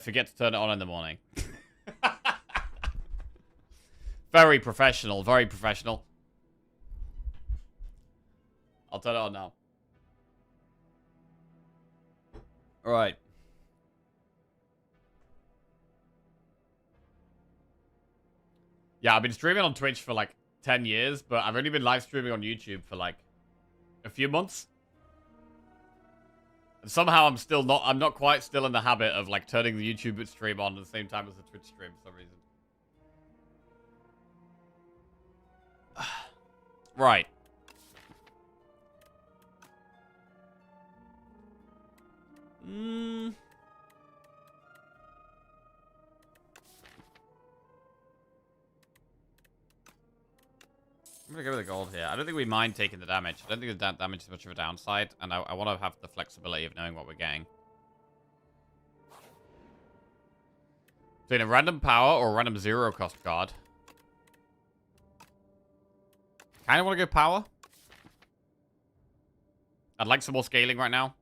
Forget to turn it on in the morning. Very professional, very professional. I'll turn it on now. Alright. Yeah, I've been streaming on Twitch for like 10 years, but I've only been live streaming on YouTube for like a few months. And somehow I'm not quite still in the habit of like turning the YouTube stream on at the same time as the Twitch stream for some reason. Right. I'm gonna go with the gold here. I don't think we mind taking the damage. I don't think the damage is much of a downside, and I want to have the flexibility of knowing what we're getting. Doing a random power or a random zero cost card. Kind of want to go power. I'd like some more scaling right now.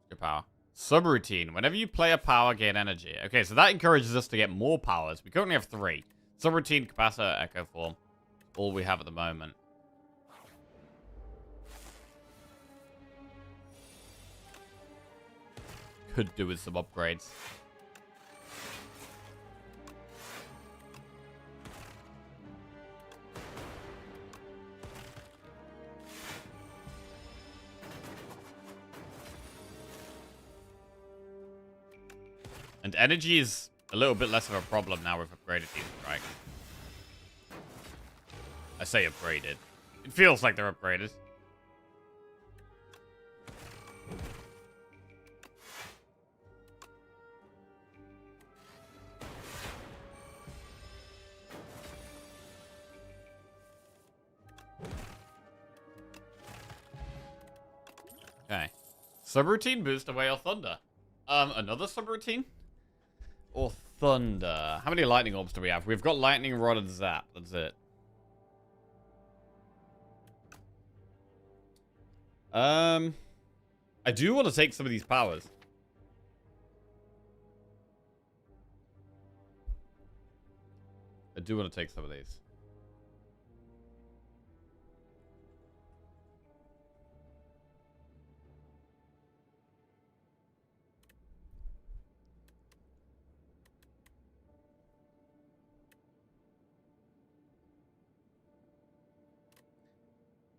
Go power. Subroutine. Whenever you play a power, gain energy. Okay, so that encourages us to get more powers. We currently have 3. Subroutine, capacitor, echo form. All we have at the moment. Could do with some upgrades. And energy is a little bit less of a problem now we've upgraded these, right? I say upgraded. It feels like they're upgraded. Okay. Subroutine boost away or thunder. Another subroutine? Or thunder. How many lightning orbs do we have? We've got lightning rod and zap. That's it. I do want to take some of these powers. I do want to take some of these.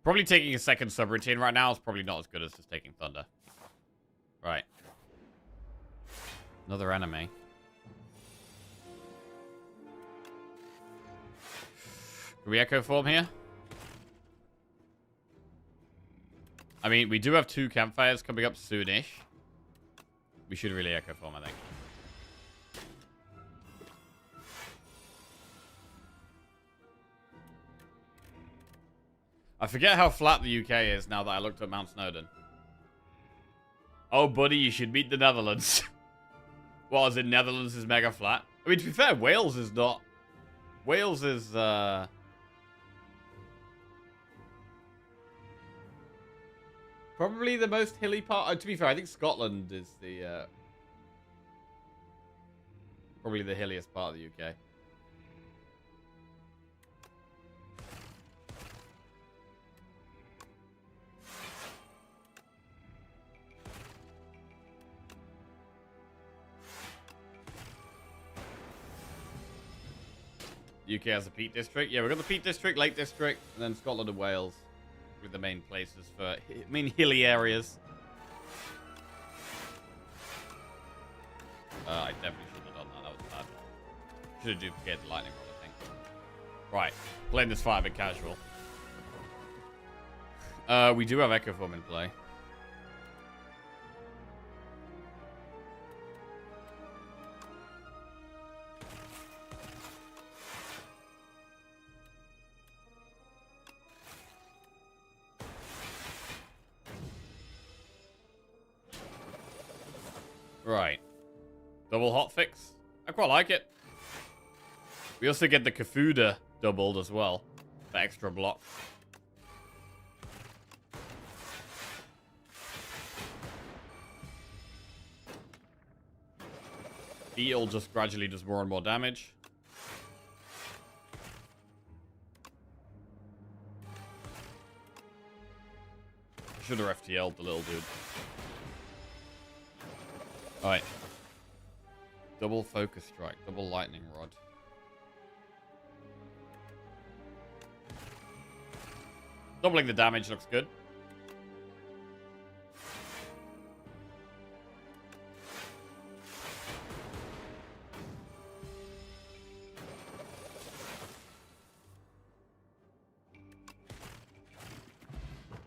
Probably taking a second subroutine right now is probably not as good as just taking thunder. Right. Another enemy. Can we echo form here? I mean, we do have 2 campfires coming up soonish. We should really echo form, I think. I forget how flat the UK is now that I looked at Mount Snowdon. Oh, buddy, you should meet the Netherlands. Well, as in Netherlands is mega flat. I mean, to be fair, Wales is not. Wales is, probably the most hilly part. To be fair, I think Scotland is the, probably the hilliest part of the UK. UK has a Peak District. Yeah, we've got the Peak District, Lake District, and then Scotland and Wales with the main places for hilly areas. I definitely shouldn't have done that. That was bad. Should have duplicated the lightning rod, I think. Right, playing this fight a bit casual. We do have Echo Form in play. Right. Double hotfix. I quite like it. We also get the Kafuda doubled as well. The extra block. Beetle just gradually does more and more damage. Should have FTL'd the little dude. Alright. Double focus strike. Double lightning rod. Doubling the damage looks good.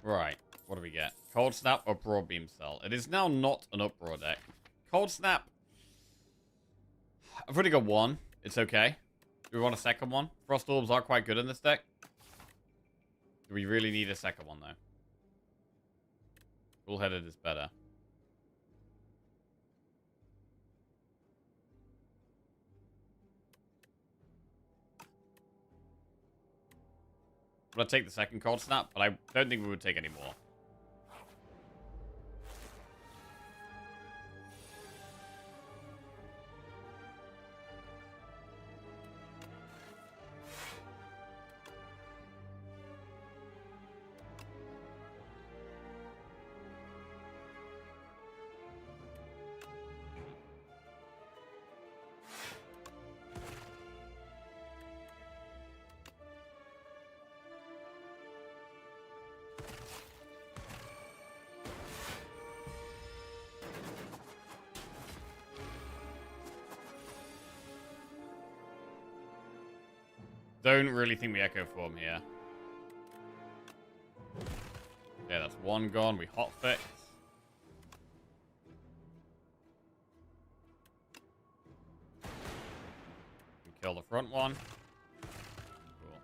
Right. What do we get? Cold Snap, Uproar, Beam Cell. It is now not an Uproar deck. Cold Snap. I've already got one. It's okay. Do we want a second one? Frost Orbs are quite good in this deck. Do we really need a second one, though? Bullheaded is better. Would I take the second Cold Snap? But I don't think we would take any more. Don't really think we Echo Form here. Yeah, that's one gone. We Hotfix. We kill the front one. Cool.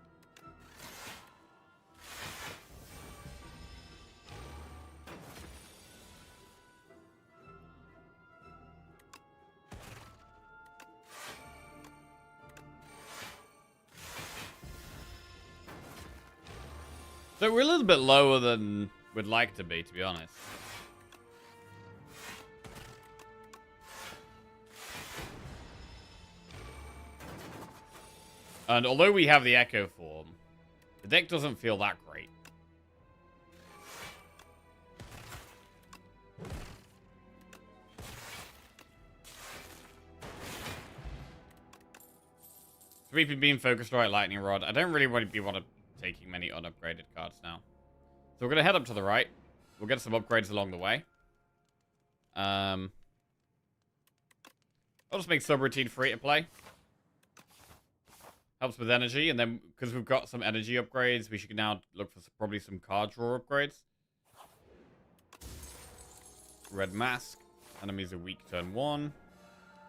So we're a little bit lower than we'd like to be honest. And although we have the Echo Form, the deck doesn't feel that great. Sweeping Beam, Focus Strike, Lightning Rod. I don't really want to taking many unupgraded cards now. So we're going to head up to the right. We'll get some upgrades along the way. I'll just make Subroutine free to play. Helps with energy, and then because we've got some energy upgrades, we should now look for probably some card draw upgrades. Red Mask. Enemies are weak turn 1.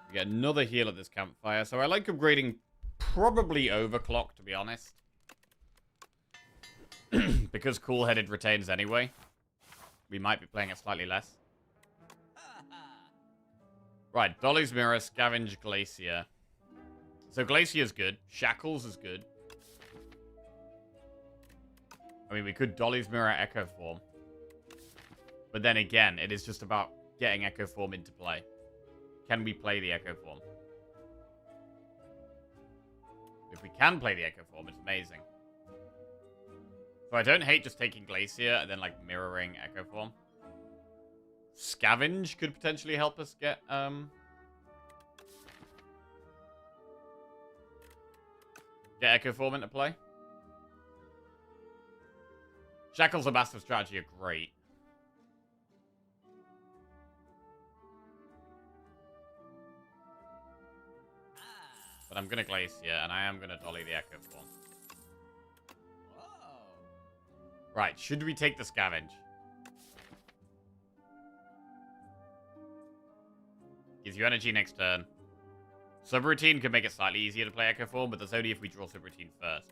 We get another heal at this campfire. So I like upgrading probably Overclock, to be honest. Because Cool-Headed retains anyway. We might be playing it slightly less. Right, Dolly's Mirror, Scavenge, Glacier. So Glacier's good. Shackles is good. I mean, we could Dolly's Mirror Echo Form. But then again, it is just about getting Echo Form into play. Can we play the Echo Form? If we can play the Echo Form, it's amazing. So I don't hate just taking Glacier and then, like, mirroring Echo Form. Scavenge could potentially help us get, get Echo Form into play. Shackles and Massive Strategy are great. But I'm gonna Glacier, and I am gonna Dolly the Echo Form. Right, should we take the Scavenge? Gives you energy next turn. Subroutine could make it slightly easier to play Echo Form, but that's only if we draw Subroutine first.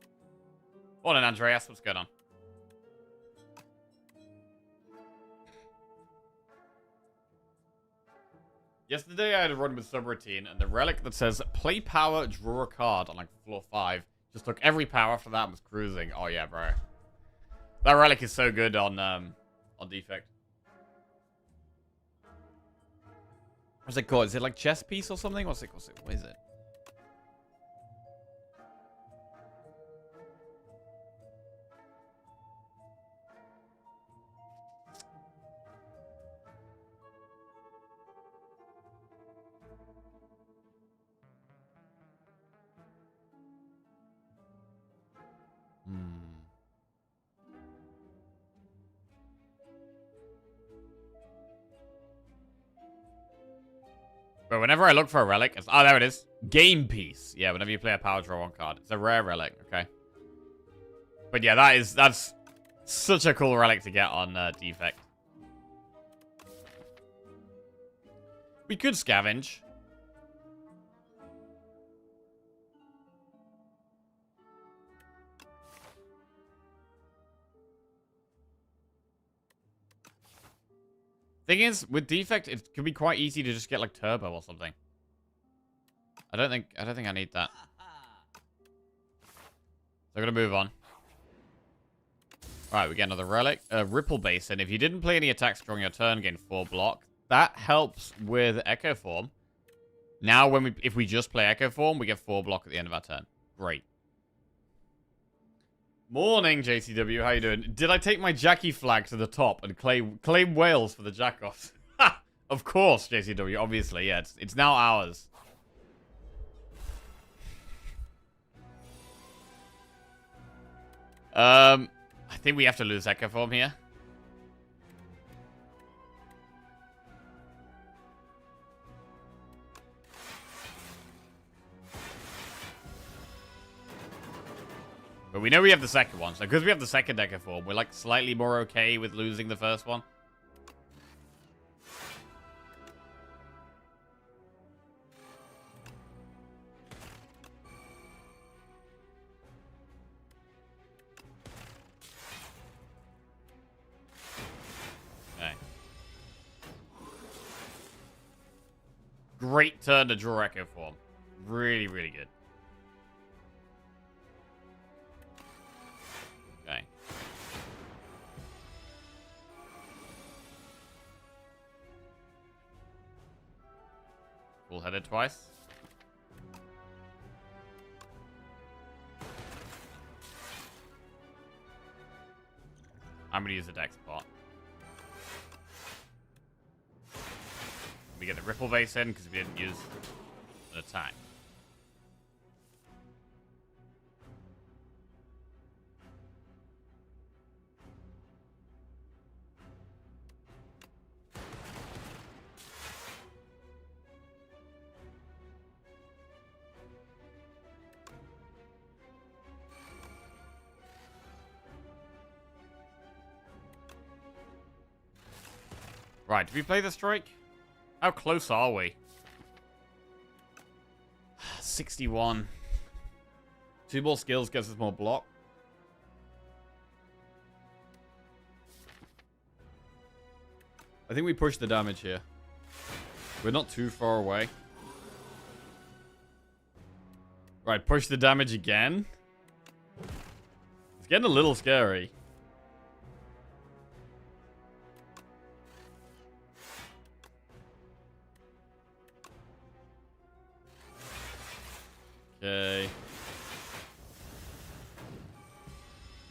Morning, Andreas. What's going on? Yesterday I had a run with Subroutine, and the relic that says play power, draw a card on like floor 5 just took every power after that and was cruising. Oh yeah, bro. That relic is so good on Defect. What's it called? Is it like chess piece or something? What is it? But whenever I look for a relic, oh, there it is. Game piece. Yeah, whenever you play a power draw one card. It's a rare relic, okay. But yeah, that's such a cool relic to get on Defect. We could scavenge. Thing is, with Defect, it could be quite easy to just get like Turbo or something. I don't think I need that. So I'm gonna move on. Alright, we get another relic. Ripple Basin. If you didn't play any attacks during your turn, gain 4 block. That helps with Echo Form. Now, if we just play Echo Form, we get 4 block at the end of our turn. Great. Morning, JCW. How you doing? Did I take my Jackie flag to the top and claim Wales for the Jackoffs? Ha! Of course, JCW. Obviously, yeah. It's now ours. I think we have to lose Echo Form here. But we know we have the second one, so because we have the second Echo Form, we're like slightly more okay with losing the first one. Okay. Great turn to draw Echo Form. Really, really good. Okay. Full-headed twice. I'm gonna use the deck spot. We get the Ripple Vase in because we didn't use an attack. Right, did we play the strike? How close are we? 61. 2 more skills gets us more block. I think we push the damage here. We're not too far away. Right, push the damage again. It's getting a little scary. Okay.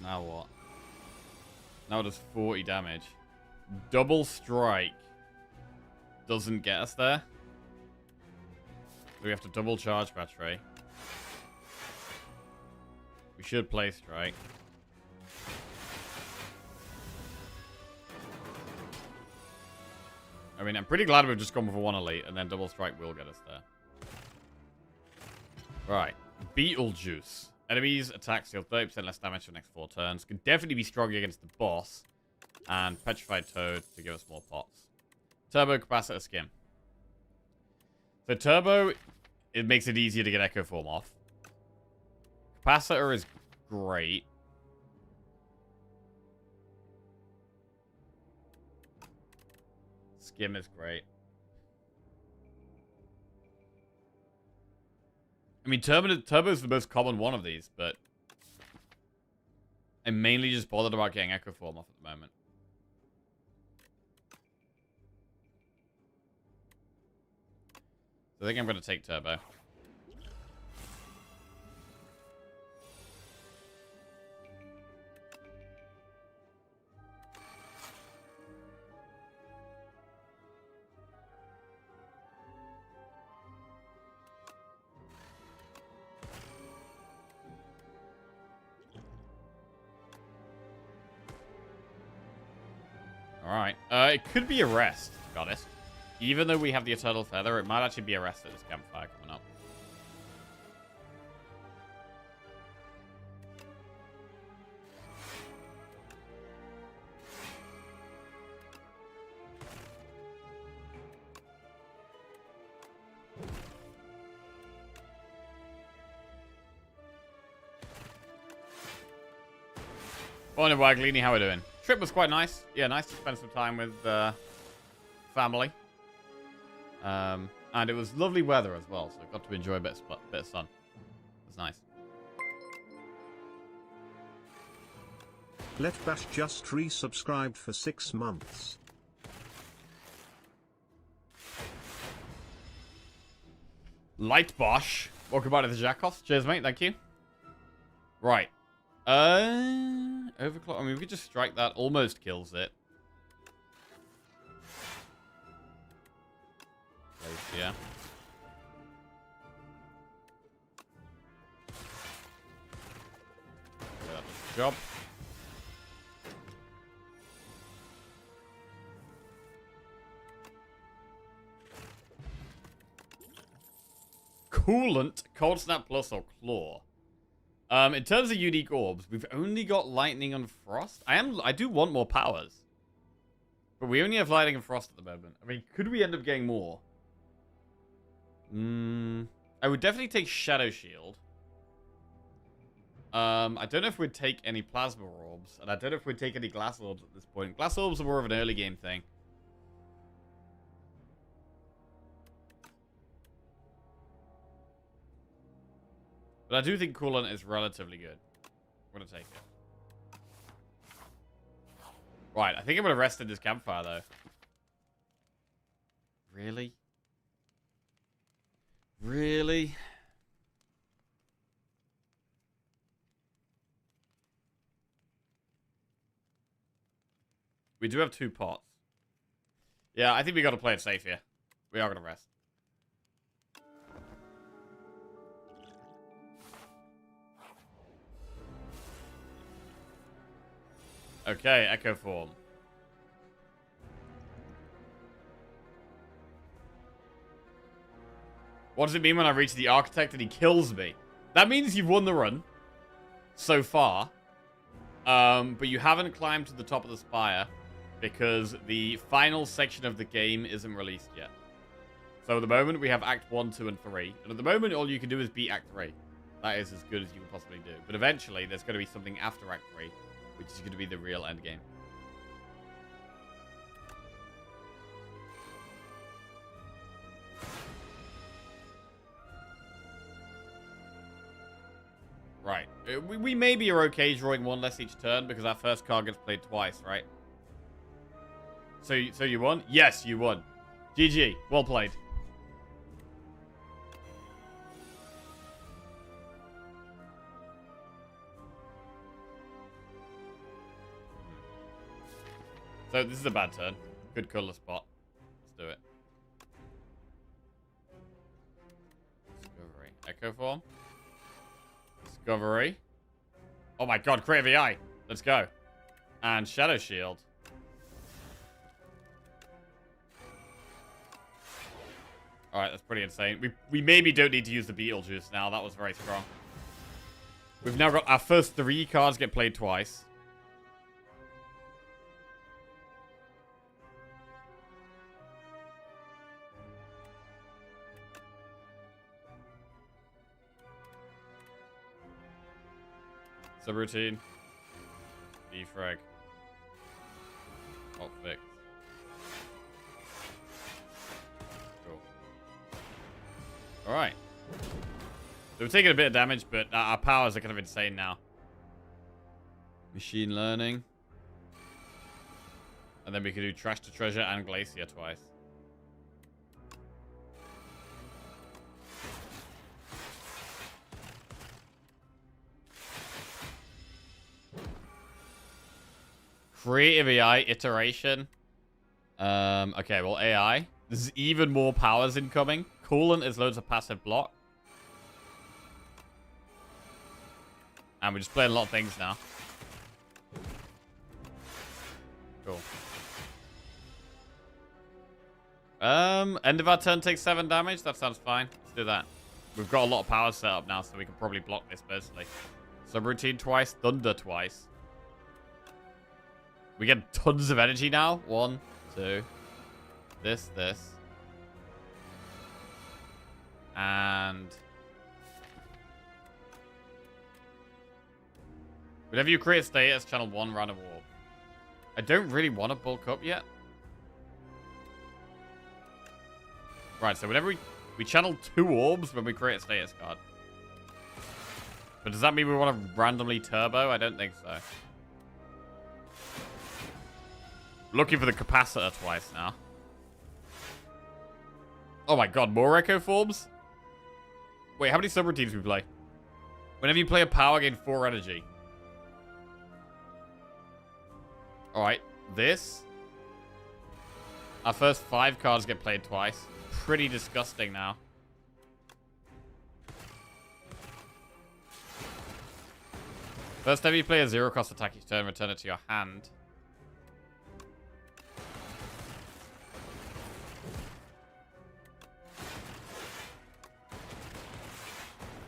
Now what? Now it does 40 damage. Double strike doesn't get us there. So we have to double charge battery. We should play strike. I mean, I'm pretty glad we've just gone for 1 elite, and then double strike will get us there. Right. Beetlejuice. Enemies attacks deal 30% less damage for the next 4 turns. Could definitely be stronger against the boss. And Petrified Toad to give us more pots. Turbo Capacitor Skim. So Turbo, it makes it easier to get Echo Form off. Capacitor is great. Skim is great. I mean, Turbo is the most common one of these, but I'm mainly just bothered about getting Echo Form off at the moment. So I think I'm going to take turbo. Alright. It could be a rest, to be honest. Even though we have the Eternal Feather, it might actually be a rest at this campfire coming up. Morning, Waglini. How are we doing? Trip was quite nice. Yeah, nice to spend some time with family. And it was lovely weather as well, so I got to enjoy a bit of sun. It was nice. Let Bash just resubscribed for 6 months. Light Bosch. Welcome back to the Jackoffs. Cheers, mate. Thank you. Right. Overclock. I mean, we could just strike that. Almost kills it. Yeah. That does the job. Coolant, Cold Snap Plus, or Claw. In terms of unique orbs, we've only got Lightning and Frost. I do want more powers. But we only have Lightning and Frost at the moment. I mean, could we end up getting more? I would definitely take Shadow Shield. I don't know if we'd take any Plasma Orbs. And I don't know if we'd take any Glass Orbs at this point. Glass Orbs are more of an early game thing. But I do think Coolant is relatively good. I'm going to take it. Right, I think I'm going to rest in this campfire, though. Really? Really? We do have 2 pots. Yeah, I think we got to play it safe here. We are going to rest. Okay, Echo Form. What does it mean when I reach the Architect and he kills me? That means you've won the run. So far. But you haven't climbed to the top of the spire. Because the final section of the game isn't released yet. So at the moment, we have Act 1, 2, and 3. And at the moment, all you can do is beat Act 3. That is as good as you can possibly do. But eventually, there's going to be something after Act 3. Which is going to be the real end game. Right. We maybe are okay drawing 1 less each turn because our first card gets played twice, right? So you won? Yes, you won. GG. Well played. So this is a bad turn. Good color spot. Let's do it. Discovery. Echo Form. Discovery. Oh my god, create VI. Let's go. And Shadow Shield. Alright, that's pretty insane. We maybe don't need to use the Beetlejuice now. That was very strong. We've now got our first 3 cards get played twice. Subroutine. Defrag. Alt fix. Cool. Alright. So we're taking a bit of damage, but our powers are kind of insane now. Machine Learning. And then we can do Trash to Treasure and Glacier twice. Creative AI iteration. Okay, well, AI. There's even more powers incoming. Coolant is loads of passive block. And we're just playing a lot of things now. Cool. End of our turn takes 7 damage. That sounds fine. Let's do that. We've got a lot of power set up now, so we can probably block this personally. Subroutine twice, thunder twice. We get tons of energy now. 1, 2. This. And whenever you create status, channel 1 random orb. I don't really want to bulk up yet. Right, so whenever we channel 2 orbs when we create a status card. But does that mean we want to randomly turbo? I don't think so. Looking for the capacitor twice now. Oh my god, more echo forms? Wait, how many subroutines we play? Whenever you play a power, gain 4 energy. Alright, this. Our first 5 cards get played twice. Pretty disgusting now. First time you play a 0-cost attack each turn, return it to your hand.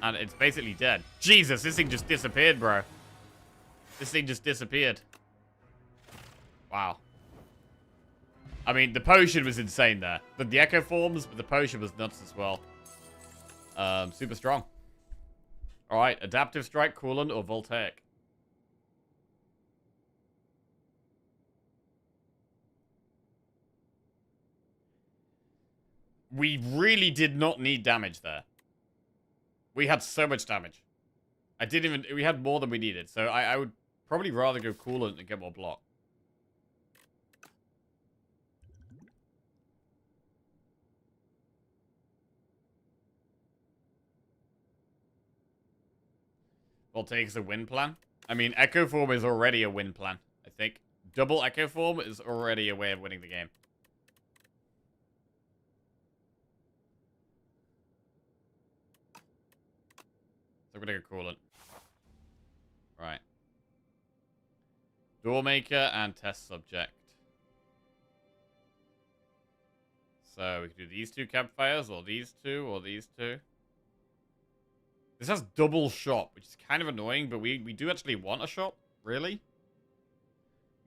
And it's basically dead. Jesus, this thing just disappeared, bro. This thing just disappeared. Wow. I mean, the potion was insane there. The echo forms, but the potion was nuts as well. Super strong. Alright, adaptive strike, coolant, or voltaic. We really did not need damage there. We had so much damage. We had more than we needed. So I would probably rather go coolant and get more block. Voltaic is a win plan. I mean, Echo Form is already a win plan, I think. Double Echo Form is already a way of winning the game. So I'm gonna go coolant. Right. Doormaker and test subject. So we can do these 2 campfires, or these 2, or these 2. This has double shop, which is kind of annoying, but we do actually want a shop. Really?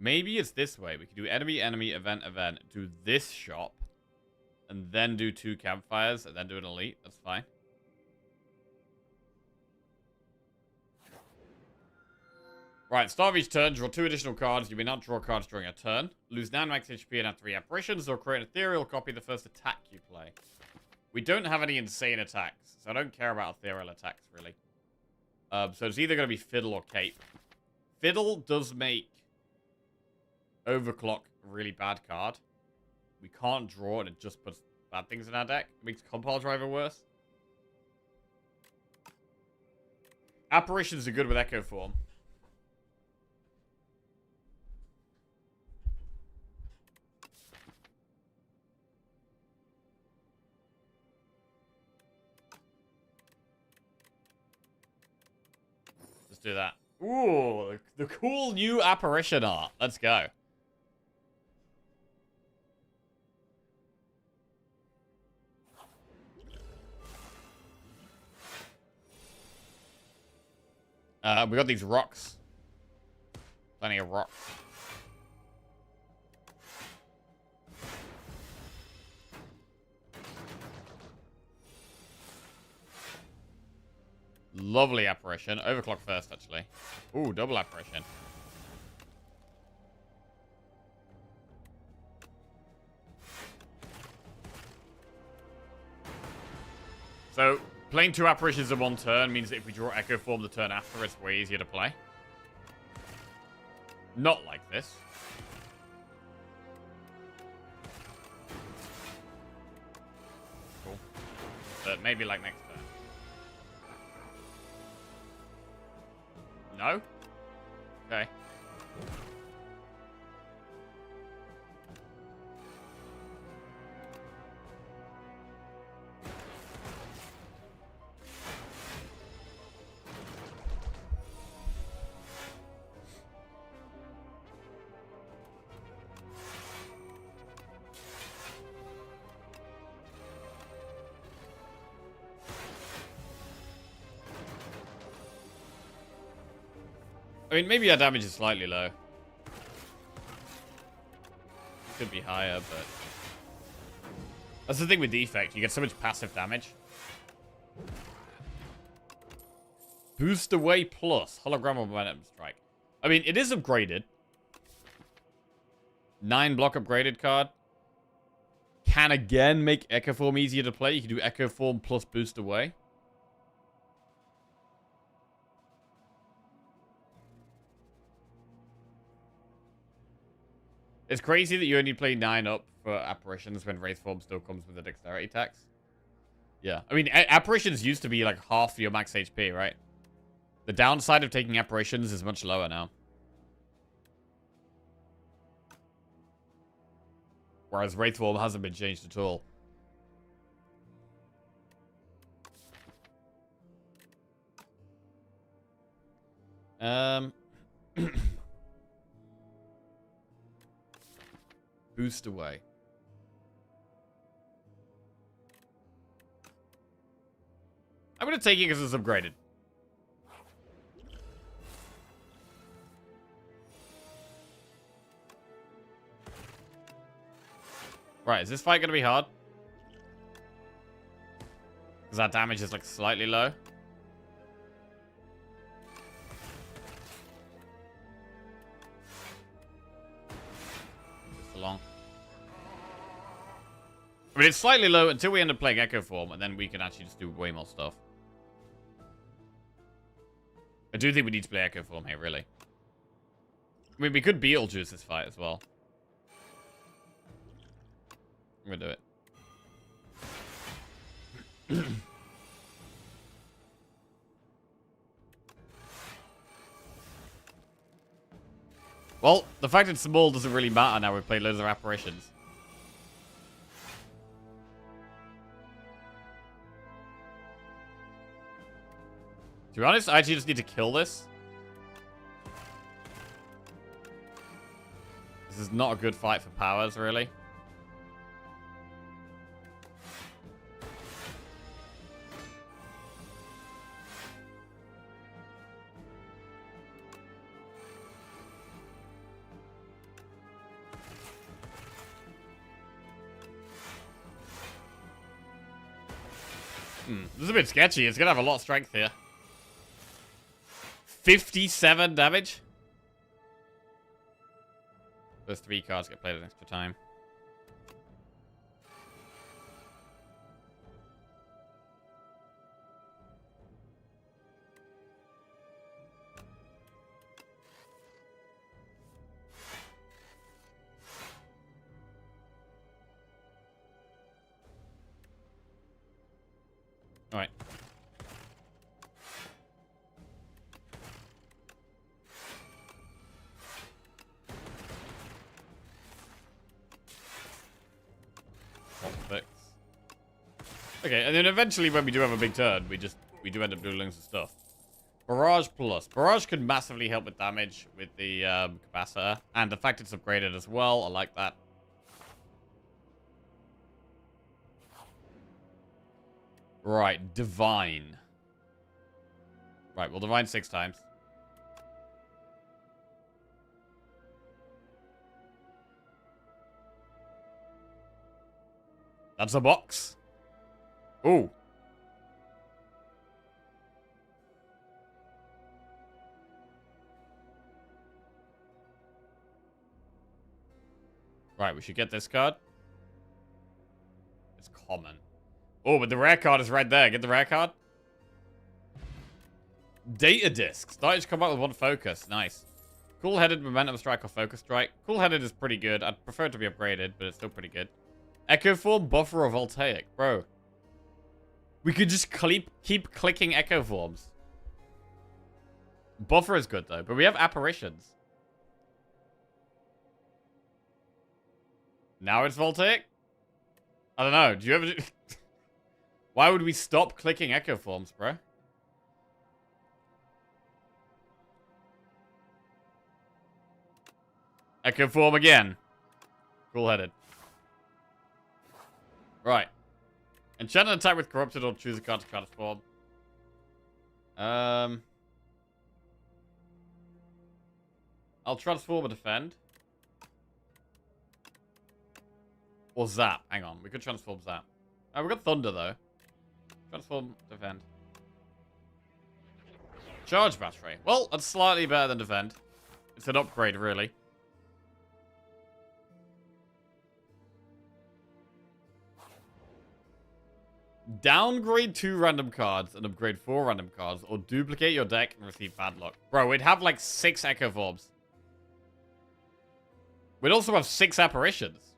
Maybe it's this way. We could do enemy, event, do this shop, and then do 2 campfires, and then do an elite. That's fine. Right, start of each turn, draw 2 additional cards. You may not draw cards during a turn. Lose 9 max HP and add 3 apparitions, or create an ethereal copy of the first attack you play. We don't have any insane attacks, so I don't care about ethereal attacks, really. So it's either going to be Fiddle or Cape. Fiddle does make Overclock a really bad card. We can't draw, and it just puts bad things in our deck. It makes Compile Driver worse. Apparitions are good with Echo Form. Do that. Ooh, the cool new apparition art. Let's go. We got these rocks. Plenty of rocks. Lovely apparition. Overclock first, actually. Ooh, double apparition. So, playing 2 apparitions in 1 turn means that if we draw Echo Form the turn after, it's way easier to play. Not like this. Cool. But maybe like next turn. No? Okay. I mean, maybe our damage is slightly low. Could be higher, but... That's the thing with Defect. You get so much passive damage. Boost away plus. Hologram of Momentum Strike. I mean, it is upgraded. 9 block upgraded card. Can again make Echo Form easier to play. You can do Echo Form plus Boost away. It's crazy that you only play 9 up for Apparitions when Wraith Form still comes with a Dexterity tax. Yeah. I mean, Apparitions used to be like half your max HP, right? The downside of taking Apparitions is much lower now. Whereas Wraith Form hasn't been changed at all. Boost away. I'm going to take it because it's upgraded. Right, is this fight going to be hard? Because our damage is like slightly low. Just long. I mean, it's slightly low until we end up playing Echo Form, and then we can actually just do way more stuff. I do think we need to play Echo Form here, really. I mean, we could Beetlejuice this fight as well. I'm gonna do it. Well, the fact it's small doesn't really matter now we've played loads of Apparitions. To be honest, I actually just need to kill this. This is not a good fight for powers, really. This is a bit sketchy. It's going to have a lot of strength here. 57 damage. Those 3 cards get played an extra time. All right. Okay, and then eventually when we do have a big turn, we do end up doing some stuff. Barrage plus. Barrage could massively help with damage with the capacitor. And the fact it's upgraded as well, I like that. Right, Divine. Right, we'll Divine 6 times. That's a box. Ooh. Right, we should get this card. It's common. Oh, but the rare card is right there. Get the rare card. Data Disc. Starting to come out with 1 focus. Nice. Cool-headed Momentum Strike or Focus Strike. Cool-headed is pretty good. I'd prefer it to be upgraded, but it's still pretty good. Echo Form, Buffer, or Voltaic. Bro. We could just keep clicking Echo Forms. Buffer is good, though. But we have Apparitions. Now it's Voltaic? I don't know. Do you ever... Why would we stop clicking Echo Forms, bro? Echo Form again. Cool-headed. Right. Enchant an attack with Corrupted or choose a card to transform. I'll transform or defend. Or zap. Hang on. We could transform zap. Oh, we got thunder, though. Transform, defend. Charge battery. Well, that's slightly better than defend. It's an upgrade, really. Downgrade 2 random cards and upgrade 4 random cards, or duplicate your deck and receive bad luck. Bro, we'd have like 6 Echo Forms. We'd also have 6 apparitions.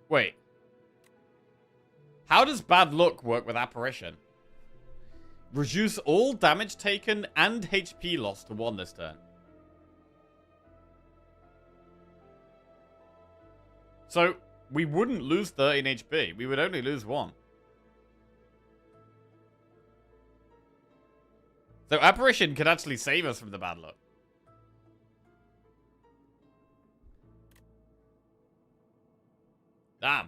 Wait. How does bad luck work with apparition? Reduce all damage taken and HP loss to 1 this turn. So, we wouldn't lose 13 HP. We would only lose 1. So, apparition could actually save us from the bad luck. Damn.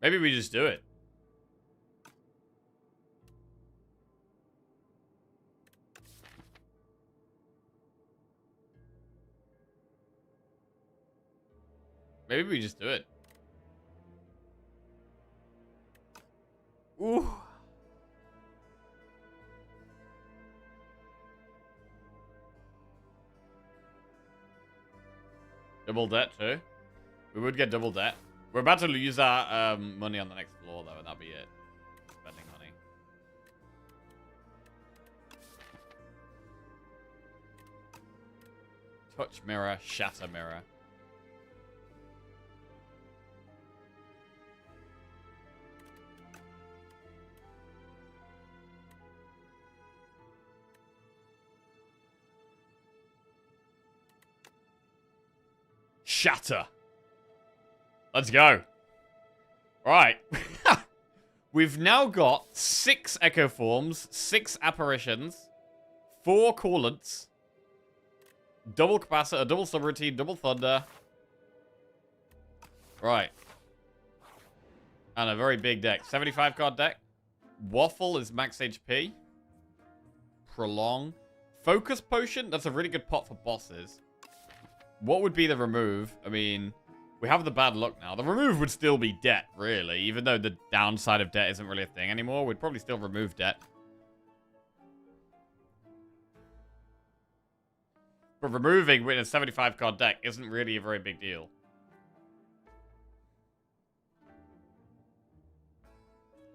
Maybe we just do it. Maybe we just do it. Ooh. Double debt too. We would get double debt. We're about to use our money on the next floor though, and that'll be it. Spending money. Touch mirror, shatter mirror. Shatter. Let's go. Right. We've now got 6 Echo Forms, 6 Apparitions, 4 Coolants, double Capacitor, double Subroutine, double Thunder. Right. And a very big deck. 75 card deck. Waffle is max HP. Prolong. Focus Potion. That's a really good pot for bosses. What would be the remove? I mean, we have the bad luck now. The remove would still be debt, really. Even though the downside of debt isn't really a thing anymore, we'd probably still remove debt. But removing with a 75 card deck isn't really a very big deal.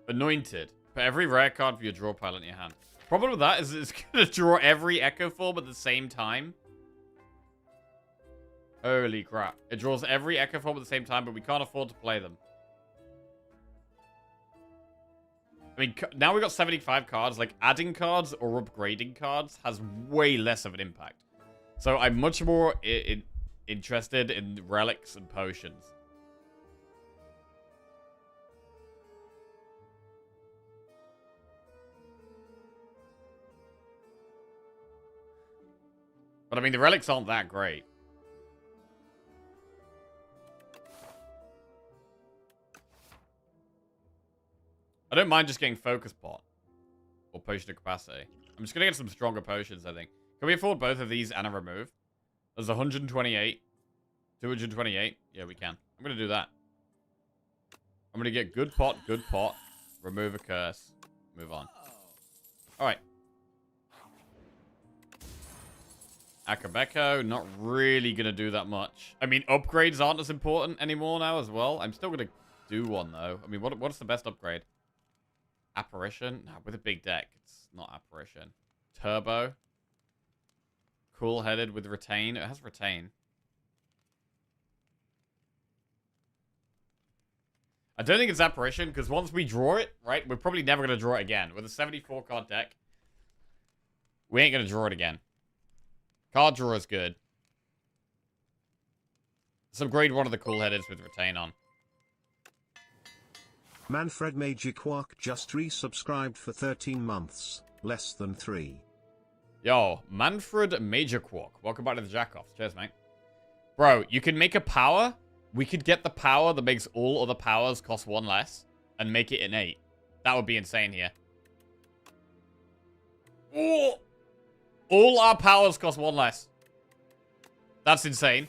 Anointed. Put every rare card for your draw pile in your hand. Problem with that is it's going to draw every Echo Form at the same time. Holy crap. It draws every Echo Form at the same time, but we can't afford to play them. I mean, now we've got 75 cards. Like, adding cards or upgrading cards has way less of an impact. So I'm much more interested in relics and potions. But I mean, the relics aren't that great. I don't mind just getting Focus Pot. Or Potion of Capacity. I'm just going to get some stronger potions, I think. Can we afford both of these and a remove? There's 128. 228. Yeah, we can. I'm going to do that. I'm going to get good pot, remove a curse, move on. Alright. Akabeko, not really going to do that much. I mean, upgrades aren't as important anymore now as well. I'm still going to do one, though. I mean, what's the best upgrade? Apparition? No, with a big deck. It's not Apparition. Turbo. Cool-headed with Retain. It has Retain. I don't think it's Apparition, because once we draw it, right, we're probably never going to draw it again. With a 74-card deck, we ain't going to draw it again. Card draw is good. Let's upgrade one of the cool-headeds with Retain on. Manfred Major Quark just resubscribed for 13 months, less than 3. Yo, Manfred Major Quark. Welcome back to the Jackoffs. Cheers, mate. Bro, you can make a power. We could get the power that makes all other powers cost 1 less and make it innate. That would be insane here. Oh! All our powers cost 1 less. That's insane.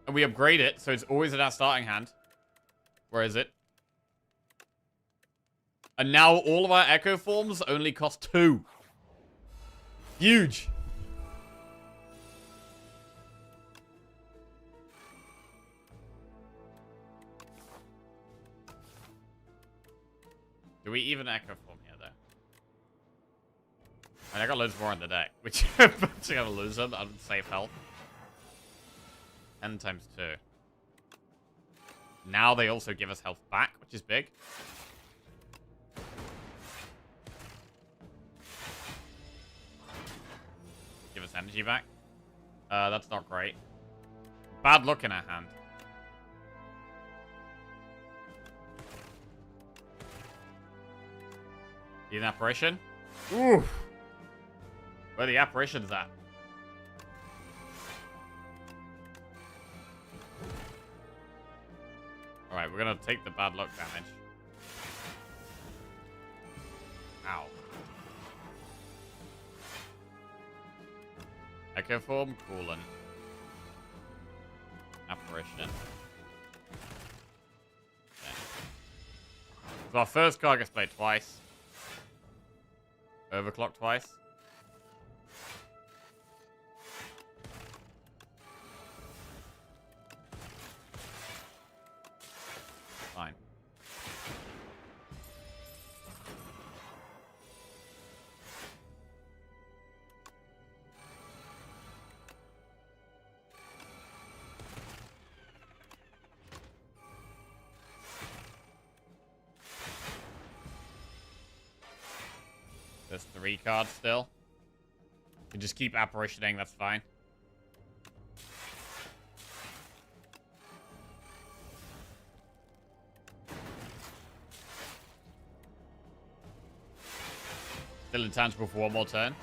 And we upgrade it, so it's always in our starting hand. Where is it? And now all of our Echo Forms only cost 2. Huge. Do we even Echo Form here, though? I got loads more on the deck, which I'm actually going to lose them. I'm safe health. 10 times 2. Now they also give us health back, which is big. Give us energy back. That's not great. Bad luck in our hand. Need an apparition? Ooh. Where are the apparitions at? Alright, we're gonna take the bad luck damage. Ow. Echo Form, Coolant. Apparition. Okay. So our first card gets played twice. Overclock twice. Fine. There's 3 cards still. You can just keep apparitioning, that's fine. Still intangible for 1 more turn.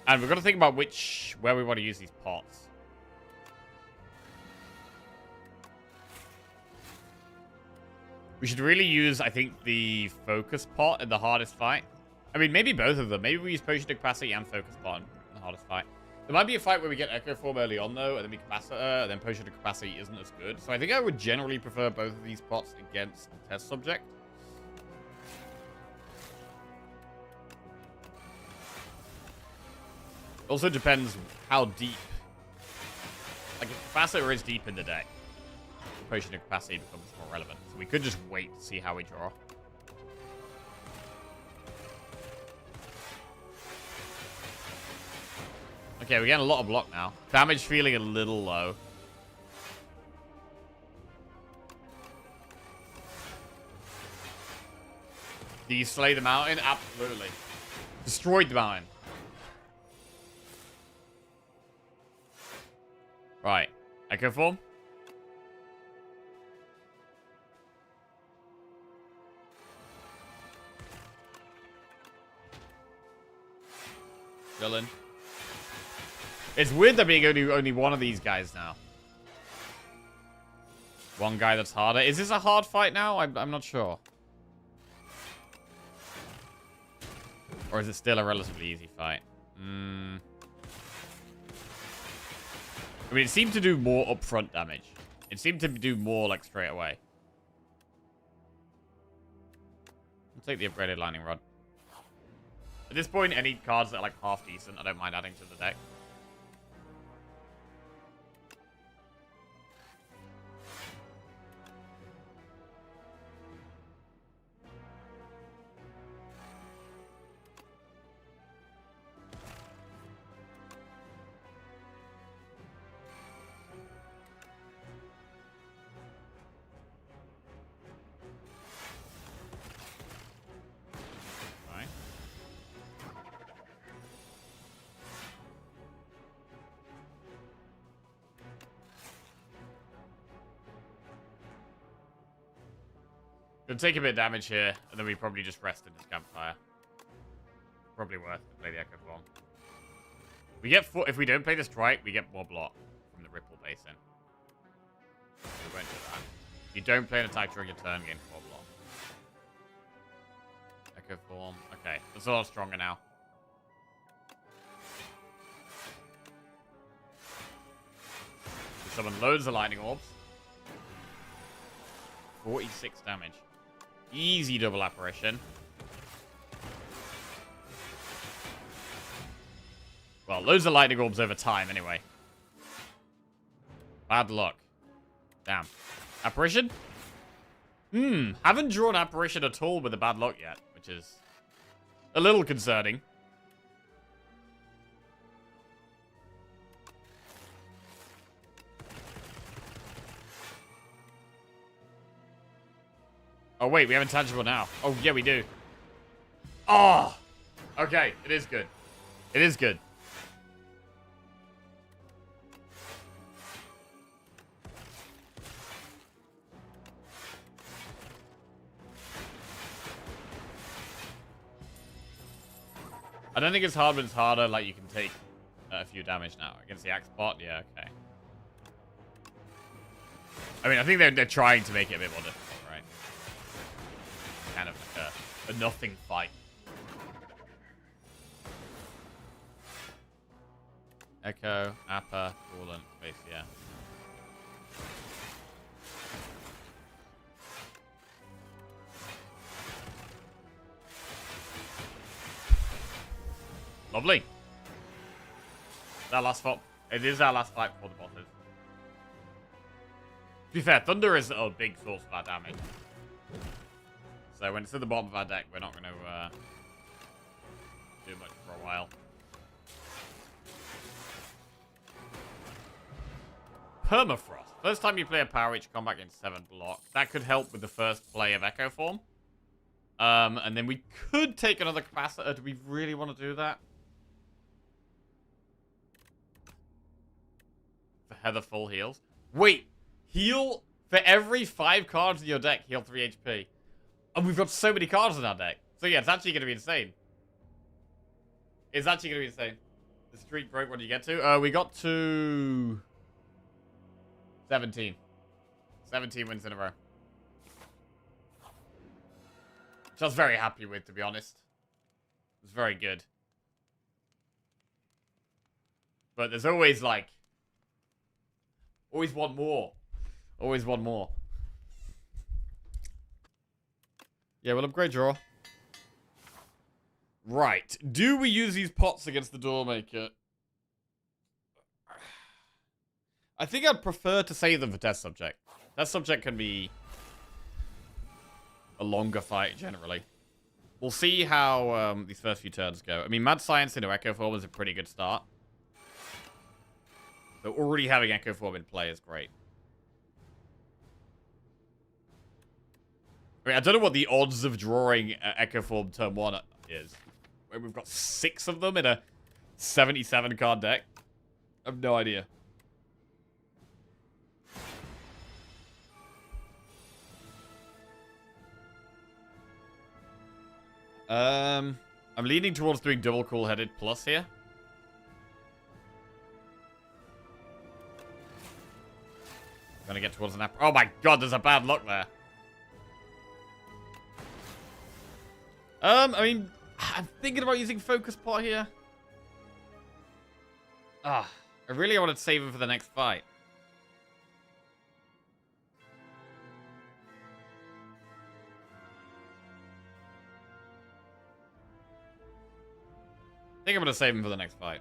And we've got to think about where we want to use these pots. We should really use, I think, the focus pot in the hardest fight. I mean, maybe both of them. Maybe we use Potion of Capacity and Focus Pot in the hardest fight. There might be a fight where we get Echo Form early on, though, and then we Capacitor, and then Potion of Capacity isn't as good. So I think I would generally prefer both of these pots against the test subject. Also depends how deep. Like, if Capacitor is deep in the deck, Potion of Capacity becomes more relevant. So we could just wait to see how we draw. Okay, we're getting a lot of block now. Damage feeling a little low. Do you slay the mountain? Absolutely. Destroyed the mountain. Right. Echo Form. Villain. It's weird there being only one of these guys now. One guy that's harder. Is this a hard fight now? I'm not sure. Or is it still a relatively easy fight? I mean, it seemed to do more upfront damage. It seemed to do more, like, straight away. I'll take the upgraded lightning rod. At this point, any cards that are, like, half decent, I don't mind adding to the deck. Gonna take a bit of damage here, and then we probably just rest in this campfire. Probably worth to play the Echo Form. We get if we don't play this right, we get more block from the Ripple Basin. We won't do that. If you don't play an attack during your turn, gain 4 block. Echo Form. Okay, that's a lot stronger now. summon loads of lightning orbs. 46 damage. Easy double apparition. Well, loads of lightning orbs over time, anyway. Bad luck. Damn. Apparition? Haven't drawn apparition at all with a bad luck yet, which is a little concerning. Oh, wait, we have intangible now. Oh, yeah, we do. Oh! Okay, it is good. It is good. I don't think it's hard, but it's harder. Like, you can take a few damage now. Against the Axe bot? Yeah, okay. I mean, I think they're trying to make it a bit more difficult, right? Kind of like a nothing fight. Echo, Appa, Fallen, Space, yeah. Lovely. That last fight. It is our last fight before the bosses. To be fair, Thunder is a big source of our damage. So when it's at the bottom of our deck, we're not going to do much for a while. Permafrost. First time you play a Power Reach combat against 7 block. That could help with the first play of Echo Form. And then we could take another Capacitor. Do we really want to do that? For Heather full heals. Wait, heal for every 5 cards in your deck, heal 3 HP. And we've got so many cards in our deck. So yeah, it's actually going to be insane. It's actually going to be insane. The streak broke, what did you get to? We got to 17. 17 wins in a row. Which I was very happy with, to be honest. It was very good. But there's always, like... Always want more. Always want more. Yeah, we'll upgrade draw. Right. Do we use these pots against the Doormaker? I think I'd prefer to save them for Test Subject. Test Subject can be a longer fight, generally. We'll see how these first few turns go. I mean, Mad Science into Echo Form is a pretty good start. So already having Echo Form in play is great. I mean, I don't know what the odds of drawing Echo Form turn 1 is. We've got 6 of them in a 77 card deck. I have no idea. I'm leaning towards doing double cool-headed plus here. Gonna get towards an app. Oh my god, there's a bad luck there. I mean, I'm thinking about using Focus Pot here. I really wanted to save him for the next fight. I think I'm going to save him for the next fight.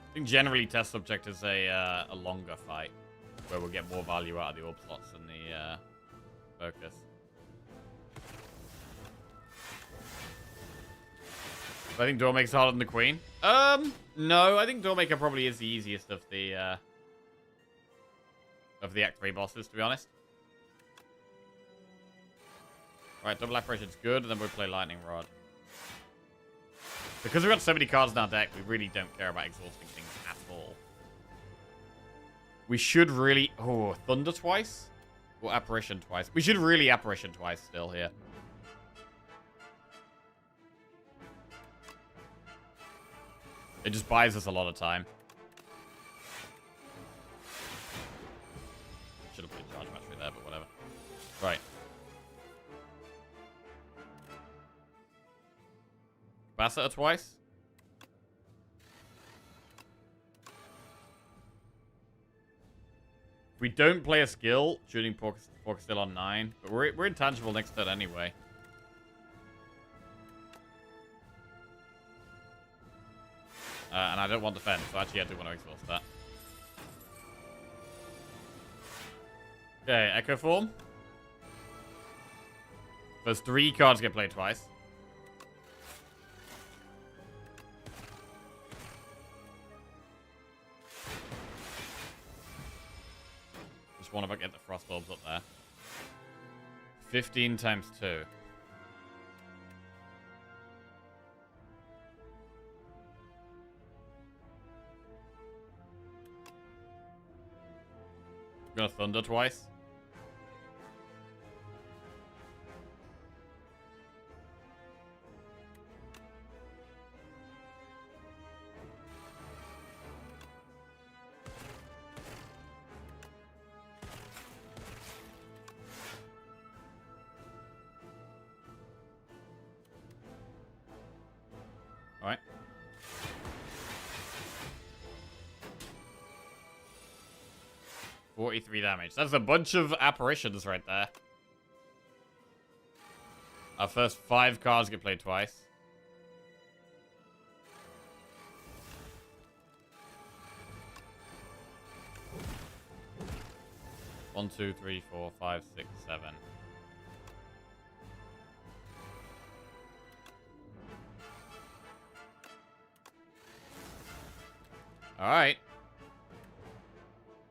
I think generally Test Subject is a longer fight, where we'll get more value out of the orb slots than the focus. I think Doormaker's harder than the Queen. No, I think Doormaker probably is the easiest of the Act 3 bosses, to be honest. Right, double apparition's good, and then we'll play Lightning Rod. Because we've got so many cards in our deck, we really don't care about exhausting things at all. We should really... Oh, Thunder twice? Or Apparition twice? We should really Apparition twice still here. It just buys us a lot of time. Capacitor twice. We don't play a skill, shooting pork still on 9, but we're intangible next turn anyway. And I don't want defense, so actually I do want to exhaust that. Okay, Echo Form. First 3 cards get played twice. Just want to get the frost bulbs up there. 15 times 2. I'm gonna thunder twice. Alright. $43 damage. That's a bunch of apparitions right there. Our first 5 cards get played twice. One, two, three, four, five, six, 7. Alright.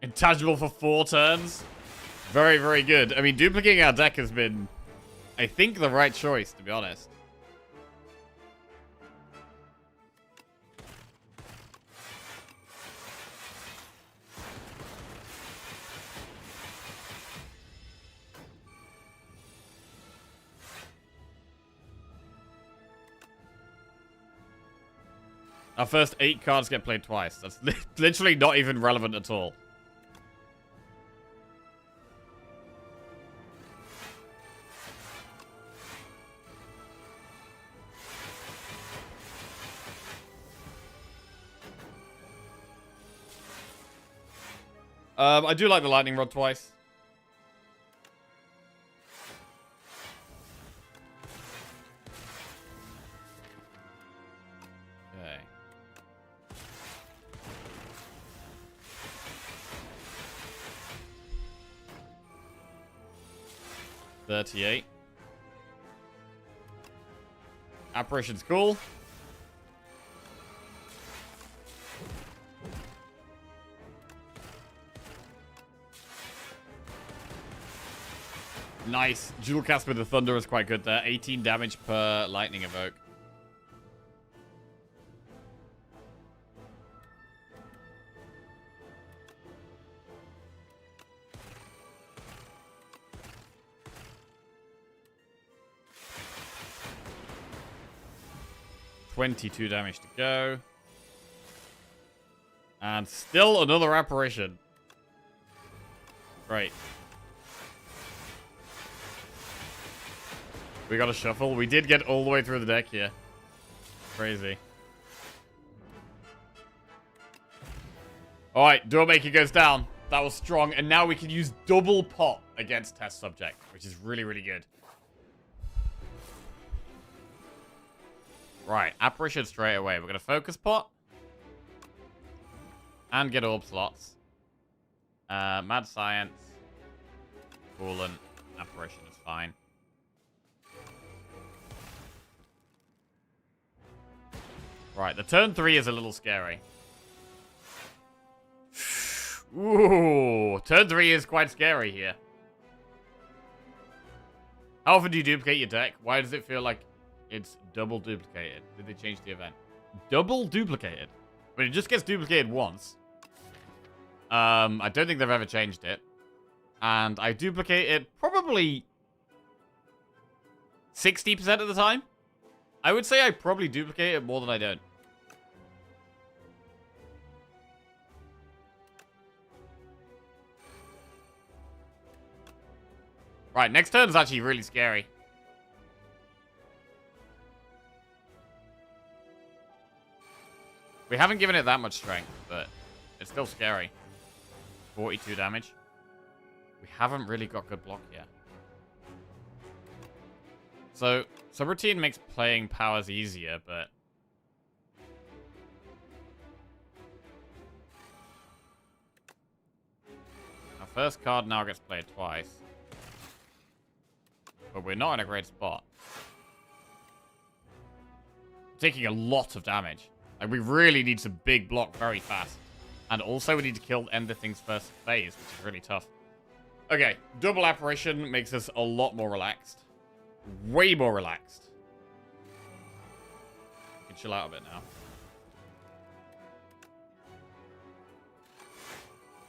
Intangible for 4 turns. Very, very good. I mean, duplicating our deck has been, I think, the right choice, to be honest. Our first 8 cards get played twice. That's literally not even relevant at all. I do like the lightning rod twice. Okay. $38. Apparition's cool. Nice. Dual cast with the thunder is quite good there. 18 damage per lightning evoke. $22 damage to go. And still another apparition. Great. We got a shuffle. We did get all the way through the deck here. Crazy. Alright, Door Maker goes down. That was strong. And now we can use double pot against Test Subject, which is really, really good. Right, Apparition straight away. We're going to Focus Pot. And get Orb slots. Mad Science. Fallen. Apparition is fine. Right, the turn 3 is a little scary. Ooh, turn 3 is quite scary here. How often do you duplicate your deck? Why does it feel like it's double duplicated? Did they change the event? Double duplicated? But it just gets duplicated once. I don't think they've ever changed it. And I duplicate it probably 60% of the time. I would say I probably duplicate it more than I don't. Right, next turn is actually really scary. We haven't given it that much strength, but it's still scary. 42 damage. We haven't really got good block yet. So, subroutine makes playing powers easier, but... Our first card now gets played twice. But we're not in a great spot. Taking a lot of damage. Like, we really need some big block very fast. And also, we need to end the thing's first phase, which is really tough. Okay, double apparition makes us a lot more relaxed. Way more relaxed. We can chill out a bit now.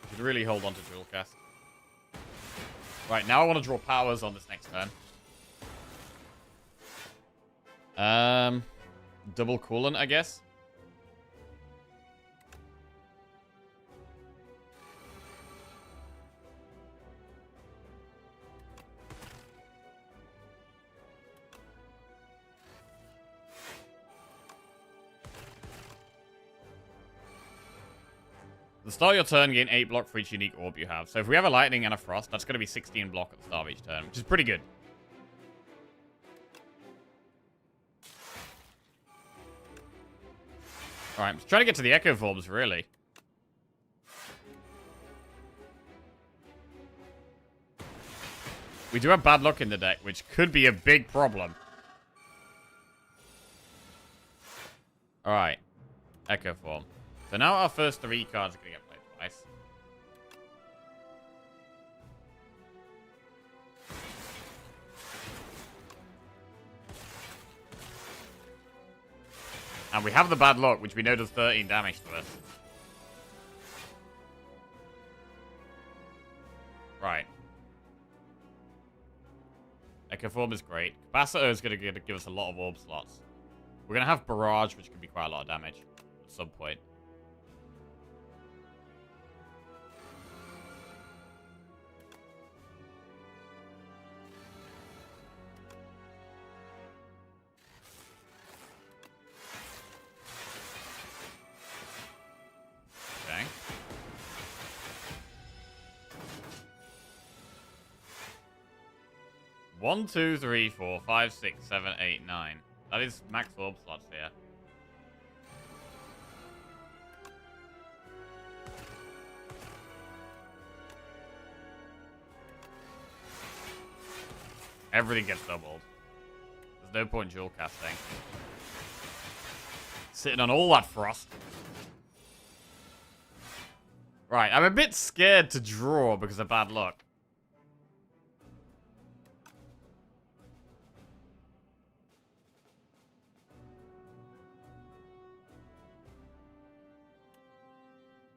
We should really hold on to dual cast. Right, now I want to draw powers on this next turn. Double coolant, I guess. The start of your turn, gain 8 block for each unique orb you have. So if we have a lightning and a frost, that's going to be 16 block at the start of each turn, which is pretty good. Alright, I'm trying to get to the echo forms, really. We do have bad luck in the deck, which could be a big problem. Alright. Echo form. So now our first 3 cards are going to get played twice. And we have the bad luck, which we know does 13 damage to us. Right. Echo form is great. Capacitor is going to give us a lot of orb slots. We're going to have Barrage, which can be quite a lot of damage at some point. Okay. One, 2, 3, 4, 5, 6, 7, 8, 9. That is max orb slots here. Everything gets doubled. There's no point dual casting. Sitting on all that frost. Right, I'm a bit scared to draw because of bad luck.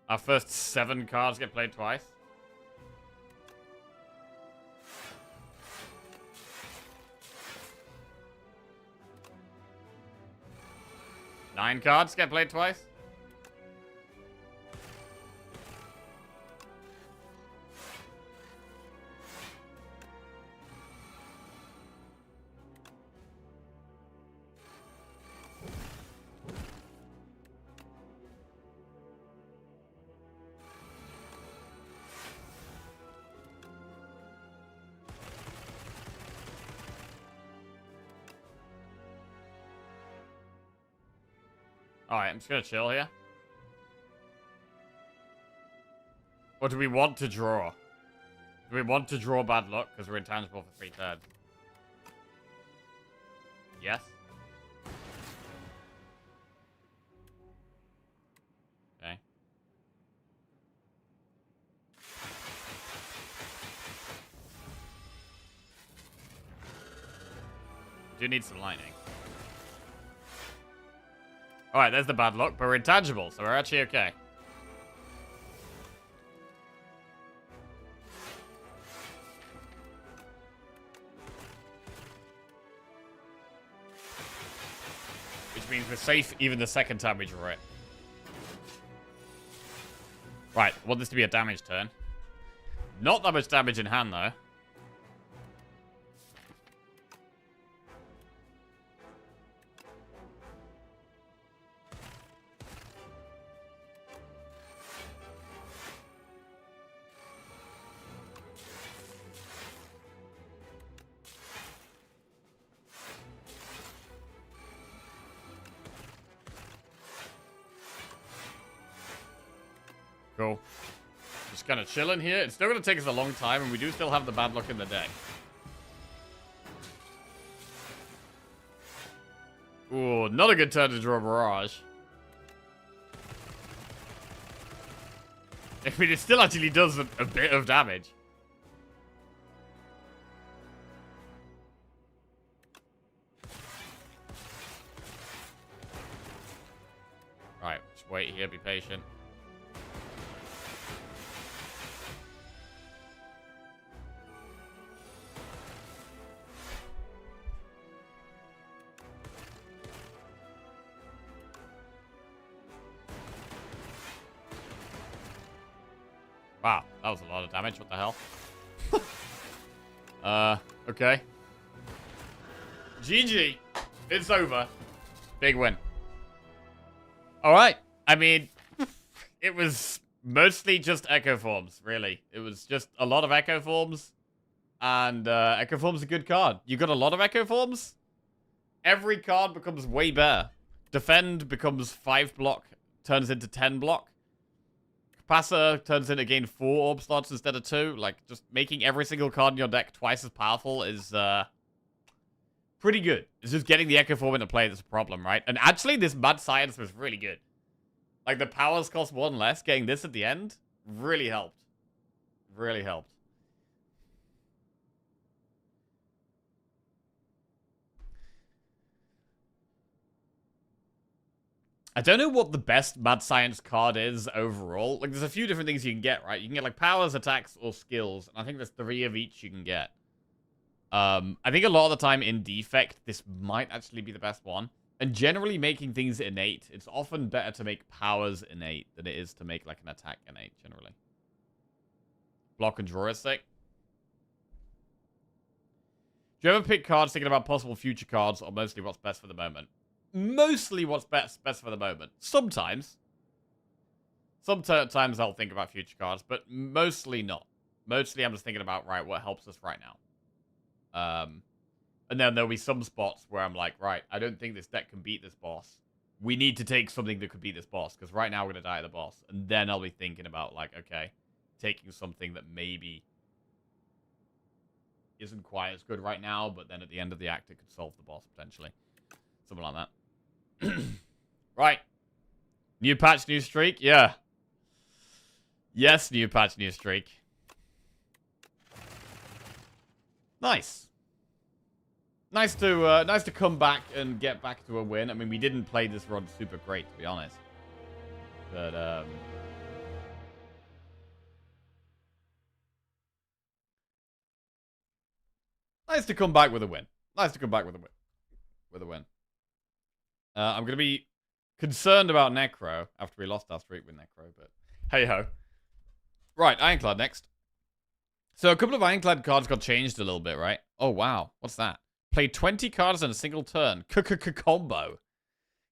Our first 7 cards get played twice. Nine cards get played twice. Alright, I'm just gonna chill here. Or do we want to draw? Do we want to draw bad luck because we're intangible for 3 turns? Yes. Okay. Do need some lightning. Alright, there's the bad luck, but we're intangible, so we're actually okay. Which means we're safe even the second time we draw it. Right, I want this to be a damage turn. Not that much damage in hand, though. Just kind of chilling here. It's still going to take us a long time, and we do still have the bad luck in the deck. Ooh, not a good turn to draw a Barrage. I mean, it still actually does a bit of damage. Right, just wait here, be patient. Wow, that was a lot of damage. What the hell? Okay. GG. It's over. Big win. Alright. I mean, it was mostly just Echo Forms, really. It was just a lot of Echo Forms. And Echo Form's a good card. You got a lot of Echo Forms? Every card becomes way better. Defend becomes 5 block, turns into 10 block. Capacitor turns into gain 4 orb slots instead of 2. Like, just making every single card in your deck twice as powerful is pretty good. It's just getting the Echo Form into play that's a problem, right? And actually, this Mad Science was really good. Like, the powers cost 1 less. Getting this at the end really helped. Really helped. I don't know what the best Mad Science card is overall. Like, there's a few different things you can get, right? You can get, like, powers, attacks, or skills. And I think there's 3 of each you can get. I think a lot of the time in Defect, this might actually be the best one. And generally making things innate, it's often better to make powers innate than it is to make, like, an attack innate, generally. Block and draw is sick. Do you ever pick cards thinking about possible future cards, or mostly what's best for the moment? Mostly what's best for the moment. Sometimes. Sometimes I'll think about future cards, but mostly not. Mostly I'm just thinking about, right, what helps us right now. And then there'll be some spots where I'm like, right, I don't think this deck can beat this boss. We need to take something that could beat this boss, because right now we're going to die at the boss. And then I'll be thinking about, like, okay, taking something that maybe isn't quite as good right now, but then at the end of the act it could solve the boss, potentially. Something like that. Right. New patch, new streak? Yeah. Yes, new patch, new streak. Nice. Nice to come back and get back to a win. I mean, we didn't play this run super great, to be honest. But, nice to come back with a win. Nice to come back with a win. I'm going to be concerned about Necro after we lost our streak with Necro, but hey-ho. Right, Ironclad next. So a couple of Ironclad cards got changed a little bit, right? Oh, wow. What's that? Play 20 cards in a single turn. Combo.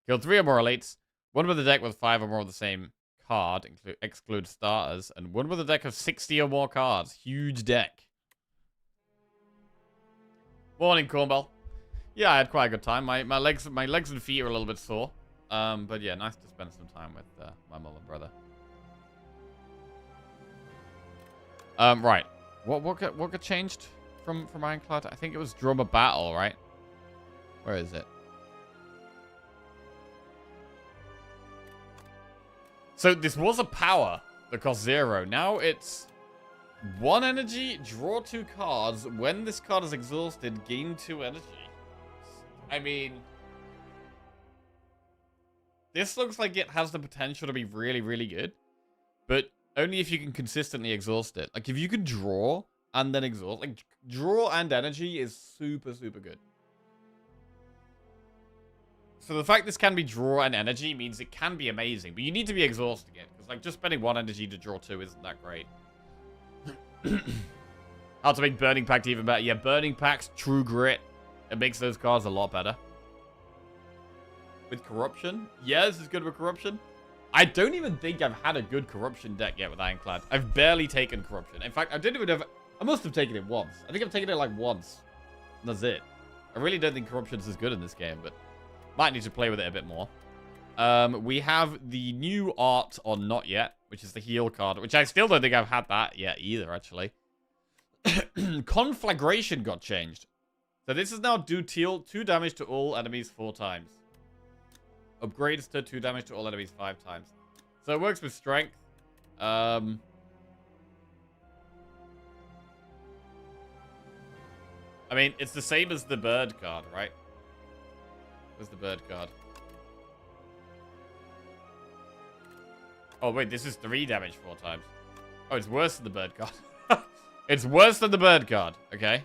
Kill 3 or more elites. 1 with a deck with 5 or more of the same card, exclude starters. And 1 with a deck of 60 or more cards. Huge deck. Morning, Cornball. Yeah, I had quite a good time. My legs and feet are a little bit sore. But yeah, nice to spend some time with my mum and brother. Right. What got changed from Ironclad? I think it was Drummer Battle, right? Where is it? So this was a power that cost 0. Now it's 1 energy, draw 2 cards. When this card is exhausted, gain 2 energy. I mean, this looks like it has the potential to be really, really good, but only if you can consistently exhaust it. Like, if you can draw and then exhaust, like, draw and energy is super, super good. So the fact this can be draw and energy means it can be amazing, but you need to be exhausting it, because, like, just spending 1 energy to draw 2 isn't that great. How to make Burning Pact even better. Yeah, Burning Pact's True Grit. It makes those cards a lot better. With Corruption? Yeah, this is good with Corruption. I don't even think I've had a good Corruption deck yet with Ironclad. I've barely taken Corruption. In fact, I didn't even have... I must have taken it once. I think I've taken it like once. That's it. I really don't think Corruption's as good in this game, but might need to play with it a bit more. We have the new art on Not Yet, which is the heal card, which I still don't think I've had that yet either, actually. Conflagration got changed. So this is now do 2 damage to all enemies 4 times. Upgrades to 2 damage to all enemies 5 times. So it works with strength. I mean, it's the same as the bird card, right? Where's the bird card? Oh, wait, this is 3 damage 4 times. Oh, it's worse than the bird card. It's worse than the bird card. Okay.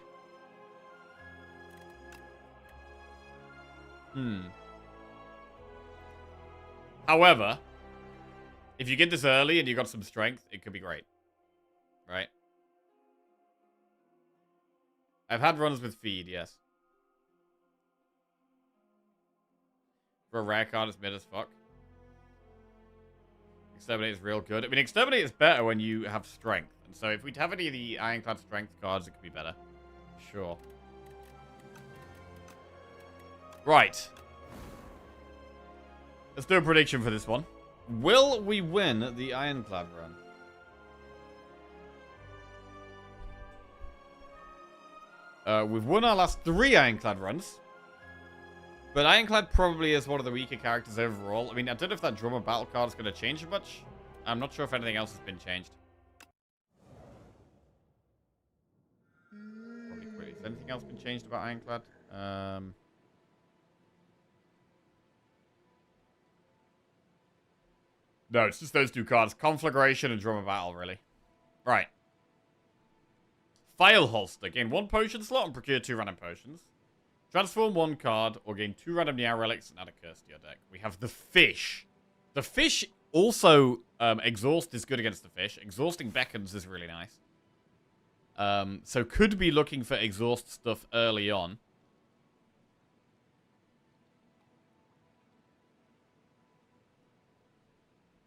However, if you get this early and you got some strength, it could be great. Right? I've had runs with feed, yes. For a rare card, it's mid as fuck. Exterminate is real good. I mean, Exterminate is better when you have strength. And so if we have any of the Ironclad strength cards, it could be better. Sure. Right. Let's do a prediction for this one. Will we win the Ironclad run? We've won our last 3 Ironclad runs. But Ironclad probably is one of the weaker characters overall. I mean, I don't know if that drummer battle card is going to change much. I'm not sure if anything else has been changed. Probably quickly. Has anything else been changed about Ironclad? No, it's just those 2 cards. Conflagration and drummer battle, really. Right. File holster. Gain 1 potion slot and procure 2 random potions. Transform 1 card or gain 2 random Niao relics and add a curse to your deck. We have the fish. The fish also, exhaust is good against the fish. Exhausting beckons is really nice. So could be looking for exhaust stuff early on.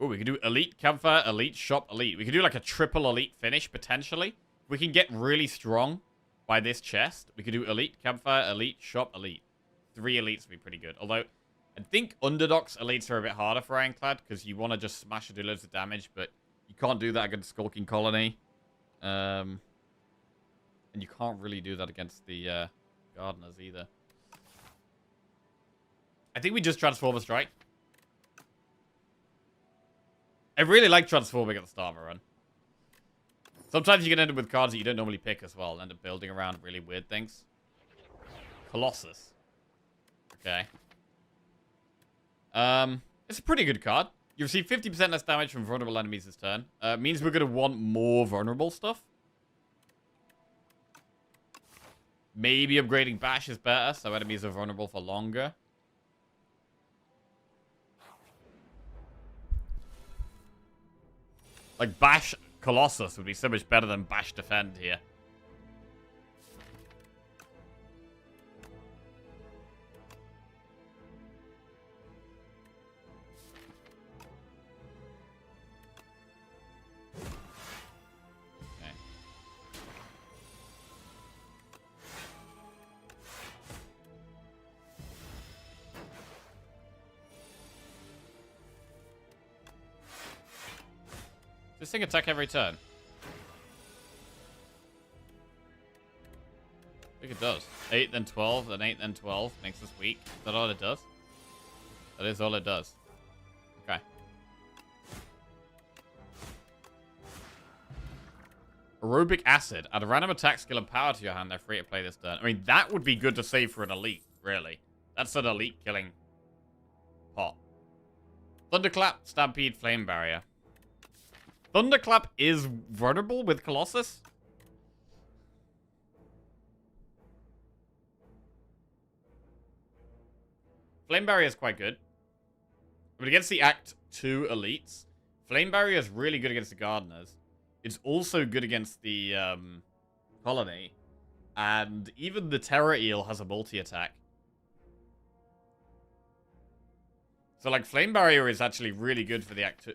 Oh, we could do elite campfire, elite shop, elite. We could do like a triple elite finish potentially. We can get really strong by this chest. We could do elite campfire, elite shop, elite. 3 elites would be pretty good. Although I think underdogs elites are a bit harder for Ironclad because you want to just smash and do loads of damage, but you can't do that against Skulking Colony. And you can't really do that against the Gardeners either. I think we just Transformer Strike. I really like transforming at the start of a run. Sometimes you can end up with cards that you don't normally pick as well. And end up building around really weird things. Colossus. Okay. It's a pretty good card. You receive 50% less damage from vulnerable enemies this turn. Means we're going to want more vulnerable stuff. Maybe upgrading Bash is better, so enemies are vulnerable for longer. Like, Bash Colossus would be so much better than Bash Defend here. Okay. This thing attack every turn. I think it does. 8, then 12, then 8, then 12. Makes us weak. Is that all it does? That is all it does. Okay. Aerobic Acid. Add a random attack skill and power to your hand. They're free to play this turn. I mean, that would be good to save for an elite, really. That's an elite killing pot. Thunderclap, Stampede, Flame Barrier. Thunderclap is vulnerable with Colossus? Flame Barrier is quite good. But against the Act 2 elites, Flame Barrier is really good against the Gardeners. It's also good against the Colony. And even the Terror Eel has a multi-attack. So, like, Flame Barrier is actually really good for the Act 2...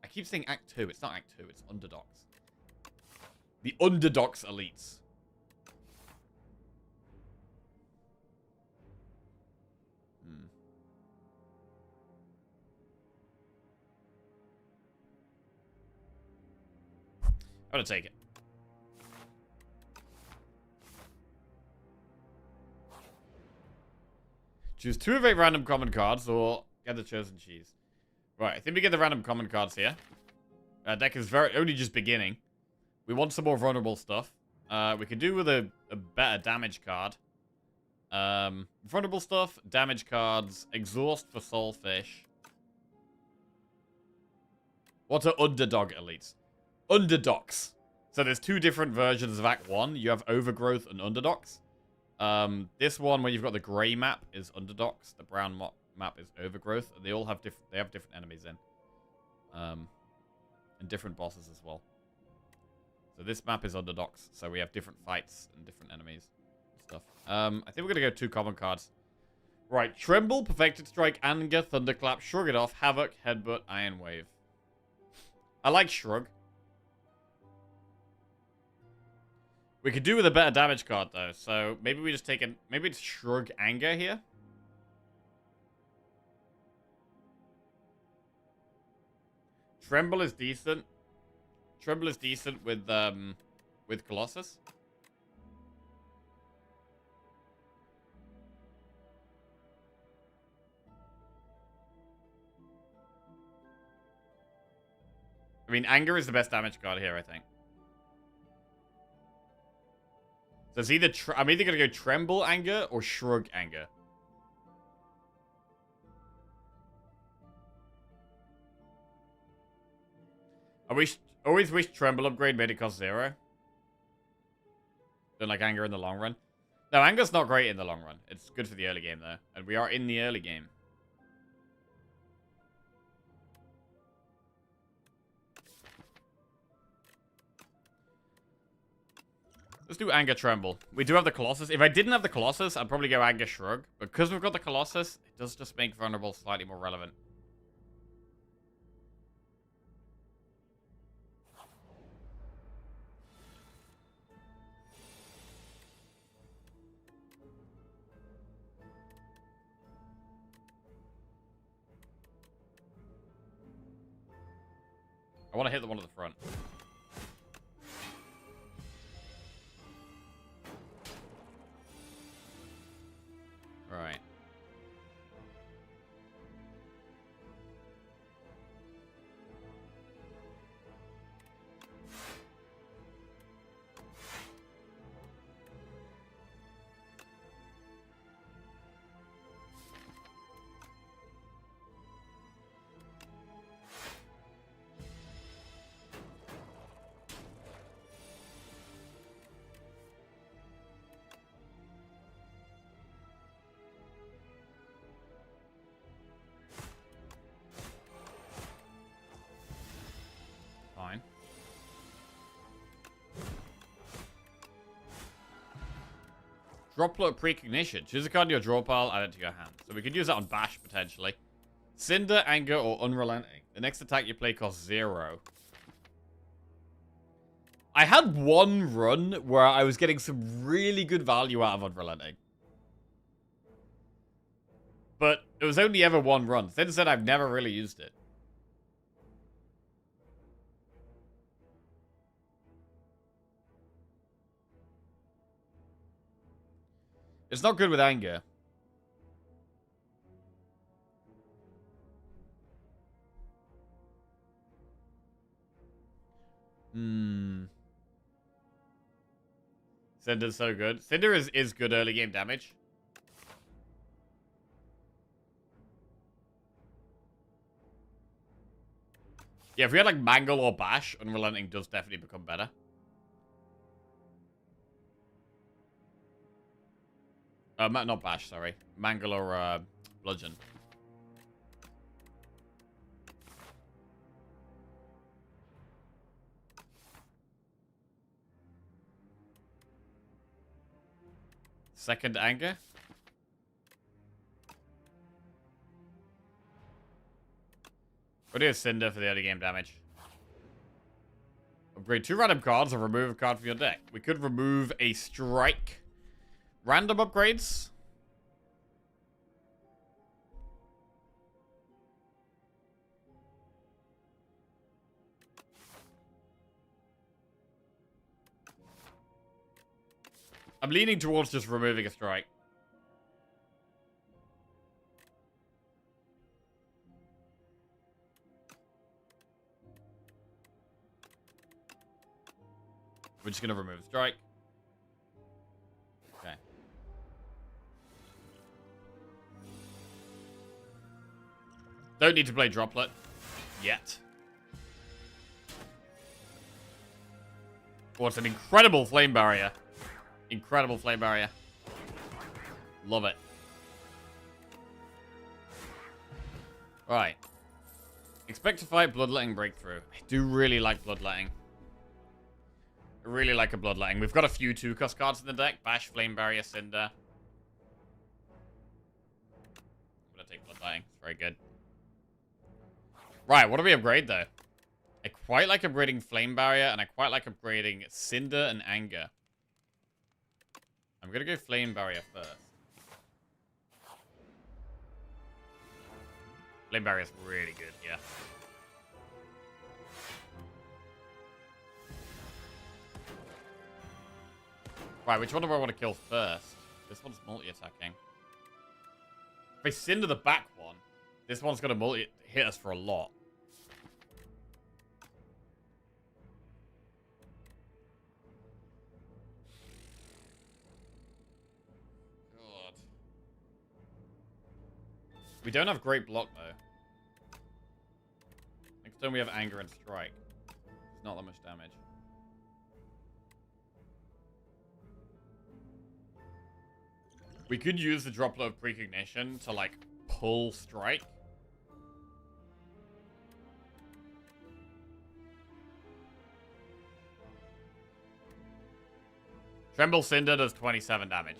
I keep saying Act 2. It's not Act 2. It's Underdogs. The Underdogs elites. Gotta take it. Choose 2 of 8 random common cards or get the chosen cheese. Right, I think we get the random common cards here. Deck is only just beginning. We want some more vulnerable stuff. We could do with a better damage card. Vulnerable stuff, damage cards, exhaust for soulfish. What are underdog elites? Underdogs. So there's 2 different versions of Act 1. You have overgrowth and underdogs. This one where you've got the grey map is underdogs. The brown map is overgrowth. They all have different enemies in. And different bosses as well. So this map is underdogs. So we have different fights and different enemies and stuff. I think we're gonna go 2 common cards. Right, Tremble, Perfected Strike, Anger, Thunderclap, Shrug It Off, Havoc, Headbutt, Iron Wave. I like Shrug. We could do with a better damage card, though. So maybe we just take a... Maybe it's Shrug Anger here. Tremble is decent. Tremble is decent with Colossus. I mean, Anger is the best damage card here, I think. So it's either... I'm either going to go Tremble Anger or Shrug Anger. I always wish Tremble upgrade made it cost 0. Don't like Anger in the long run. No, Anger's not great in the long run. It's good for the early game, though. And we are in the early game. Let's do Anger Tremble. We do have the Colossus. If I didn't have the Colossus, I'd probably go Anger Shrug. Because we've got the Colossus, it does just make Vulnerable slightly more relevant. I want to hit the one at the front. Right. Fine. Droplet Precognition. Choose a card in your draw pile, add it to your hand. So we could use that on Bash, potentially. Cinder, Anger, or Unrelenting. The next attack you play costs 0. I had one run where I was getting some really good value out of Unrelenting. But it was only ever one run. Since then, I've never really used it. It's not good with Anger. Cinder's so good. Cinder is good early game damage. Yeah, if we had like Mangle or Bash, Unrelenting does definitely become better. Not Bash, sorry. Mangle or Bludgeon. Second Anger. What is Cinder for the early game damage? Upgrade 2 random cards or remove a card from your deck. We could remove a Strike. Random upgrades. I'm leaning towards just removing a strike. We're just going to remove a strike. Okay. Don't need to play Droplet yet. Oh, it's an incredible flame barrier. Incredible flame barrier. Love it. Right. Expect to fight Bloodletting Breakthrough. I do really like Bloodletting. I really like a Bloodletting. We've got a few 2-cost cards in the deck. Bash, Flame Barrier, Cinder. I'm going to take Bloodletting. It's very good. Right, what do we upgrade, though? I quite like upgrading Flame Barrier, and I quite like upgrading Cinder and Anger. I'm going to go Flame Barrier first. Flame Barrier is really good, yeah. Right, which one do I want to kill first? This one's multi-attacking. If I Cinder the back one, this one's going to multi-hit us for a lot. God. We don't have great block, though. Next turn we have Anger and Strike. It's not that much damage. We could use the Droplet of Precognition to, like, pull Strike. Tremble Cinder does 27 damage,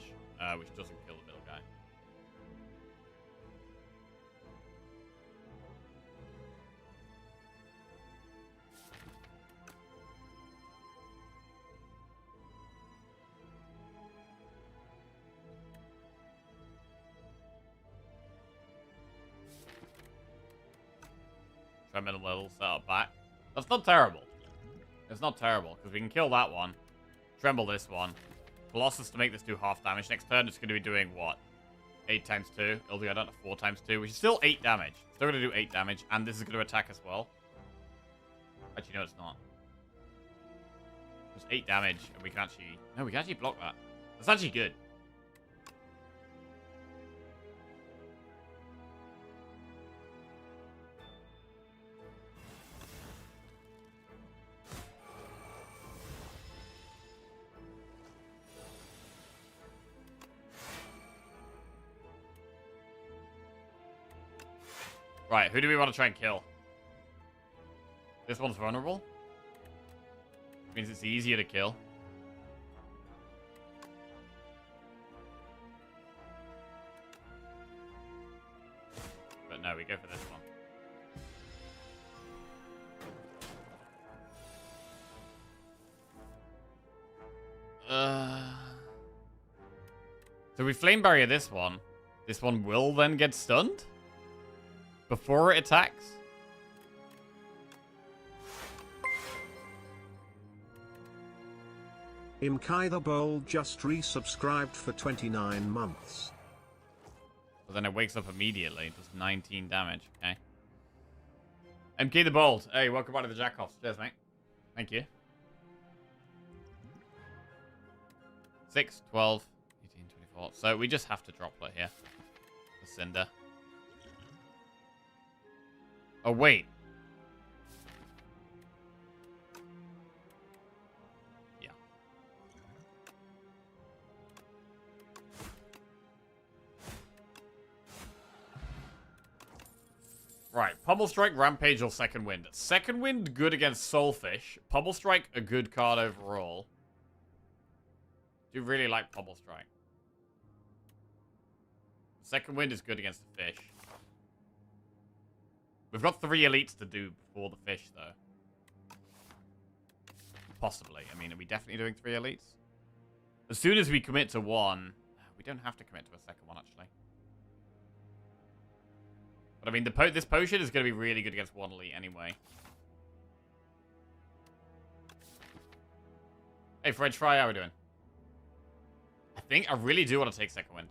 which doesn't kill the middle guy. Tremble level set up back. That's not terrible. It's not terrible, because we can kill that one. Tremble this one. Colossus to make this do half damage. Next turn, it's going to be doing what? 8 times 2. It'll do, I don't know, 4 times 2, which is still 8 damage. Still going to do 8 damage, and this is going to attack as well. Actually, no, it's not. It's 8 damage, and we can actually... No, we can actually block that. That's actually good. Right, who do we want to try and kill? This one's vulnerable. Means it's easier to kill. But no, we go for this one. So we Flame Barrier this one. This one will then get stunned? Before it attacks? Imkai the Bold just resubscribed for 29 months. But then it wakes up immediately. It does 19 damage. Okay. MK the Bold. Hey, welcome back to the Jackoffs. Cheers, mate. Thank you. 6, 12, 18, 24. So we just have to Droplet here. The Cinder. Oh, wait. Yeah. Right. Pummel Strike, Rampage, or Second Wind. Second Wind, good against Soulfish. Pummel Strike, a good card overall. Do really like Pummel Strike. Second Wind is good against the fish. We've got 3 elites to do before the fish, though. Possibly. I mean, are we definitely doing 3 elites? As soon as we commit to one... We don't have to commit to a second one, actually. But, I mean, this potion is going to be really good against 1 elite anyway. Hey, French Fry, how are we doing? I really do want to take second wind.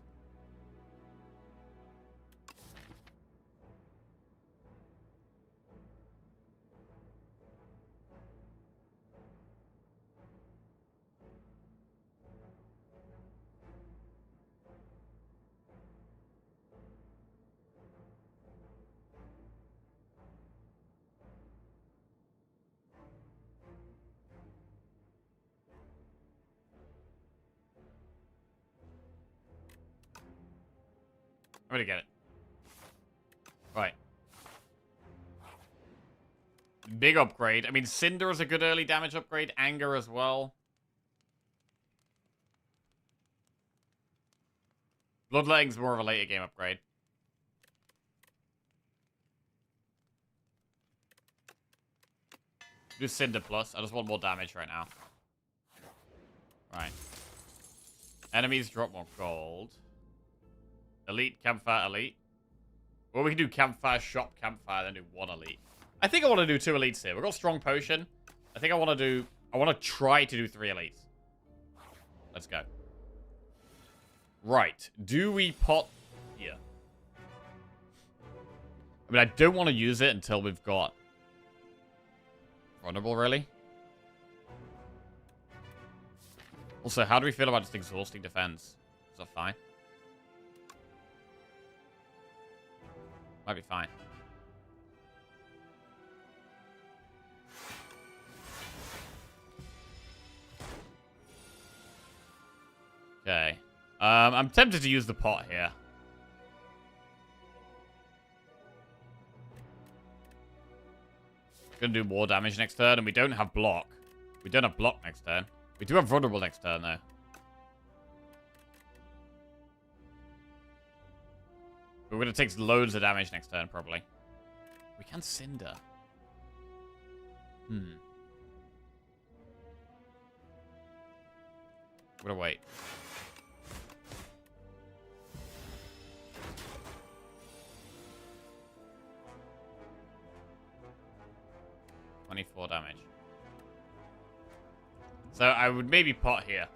I'm gonna get it. Right. Big upgrade. I mean, Cinder is a good early damage upgrade. Anger as well. Bloodletting's more of a later game upgrade. Do Cinder plus. I just want more damage right now. Right. Enemies drop more gold. Elite, Campfire, Elite. Well, we can do Campfire, Shop, Campfire, then do 1 Elite. I think I want to do 2 Elites here. We've got Strong Potion. I think I want to try to do 3 Elites. Let's go. Right. Do we pot here? I mean, I don't want to use it until we've got Vulnerable, really. Also, how do we feel about just exhausting defense? Is that fine? Might be fine. Okay. I'm tempted to use the pot here. Gonna do more damage next turn, and we don't have block. We don't have block next turn. We do have vulnerable next turn, though. But we're gonna take loads of damage next turn, probably. We can Cinder. We're gonna wait. .24 damage. So I would maybe pot here.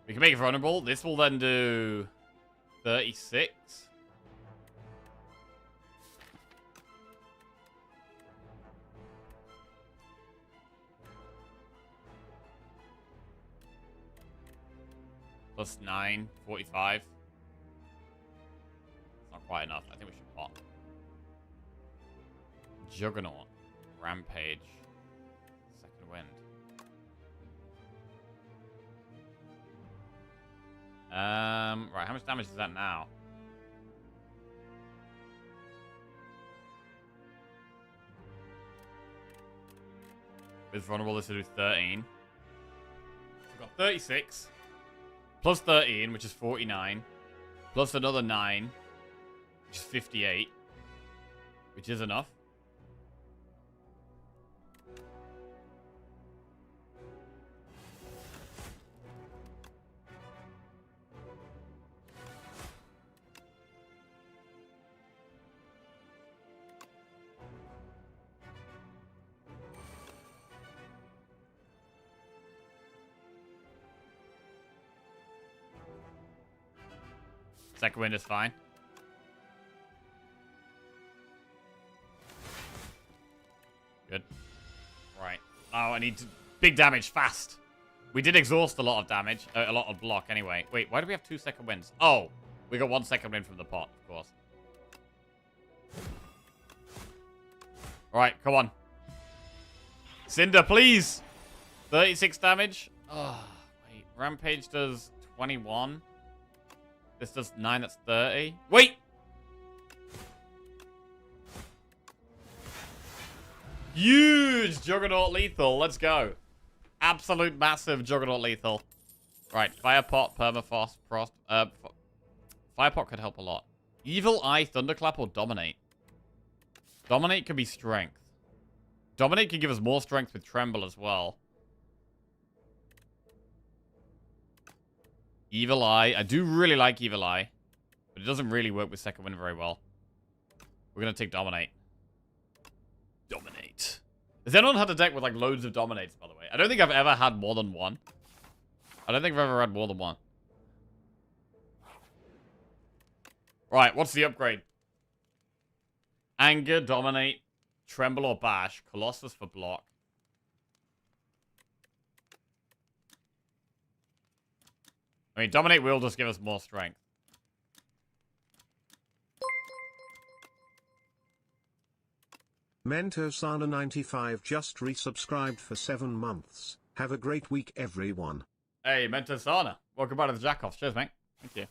We can make it vulnerable. This will then do 36. Plus 9, 45. It's not quite enough. I think we should pot. Juggernaut. Rampage. Second wind. Right, how much damage is that now? With vulnerable, this will do 13. We've got 36. Plus 13, which is 49. Plus another 9, which is 58. Which is enough. Second wind is fine. Good. Right. Oh, I need big damage fast. We did exhaust a lot of damage. A lot of block anyway. Wait, why do we have 2 second winds? Oh, we got 1 second wind from the pot, of course. Alright, come on. Cinder, please. 36 damage. Oh, wait. Rampage does 21. This does 9, that's 30. Wait! Huge Juggernaut lethal. Let's go. Absolute massive Juggernaut lethal. Right, Fire Pot, Permafrost, Frost. Fire Pot could help a lot. Evil Eye, Thunderclap, or Dominate? Dominate could be Strength. Dominate can give us more strength with Tremble as well. Evil Eye. I do really like Evil Eye. But it doesn't really work with Second Wind very well. We're going to take Dominate. Dominate. Has anyone had a deck with like loads of Dominates, by the way? actually. I don't think I've ever had more than one. I don't think I've ever had more than one. Right, what's the upgrade? Anger, Dominate, Tremble or Bash, Colossus for block. I mean, Dominate will just give us more strength. Mentosana95 just resubscribed for 7 months. Have a great week, everyone. Hey, Mentosana. Welcome back to the Jackoffs. Cheers, mate. Thank you.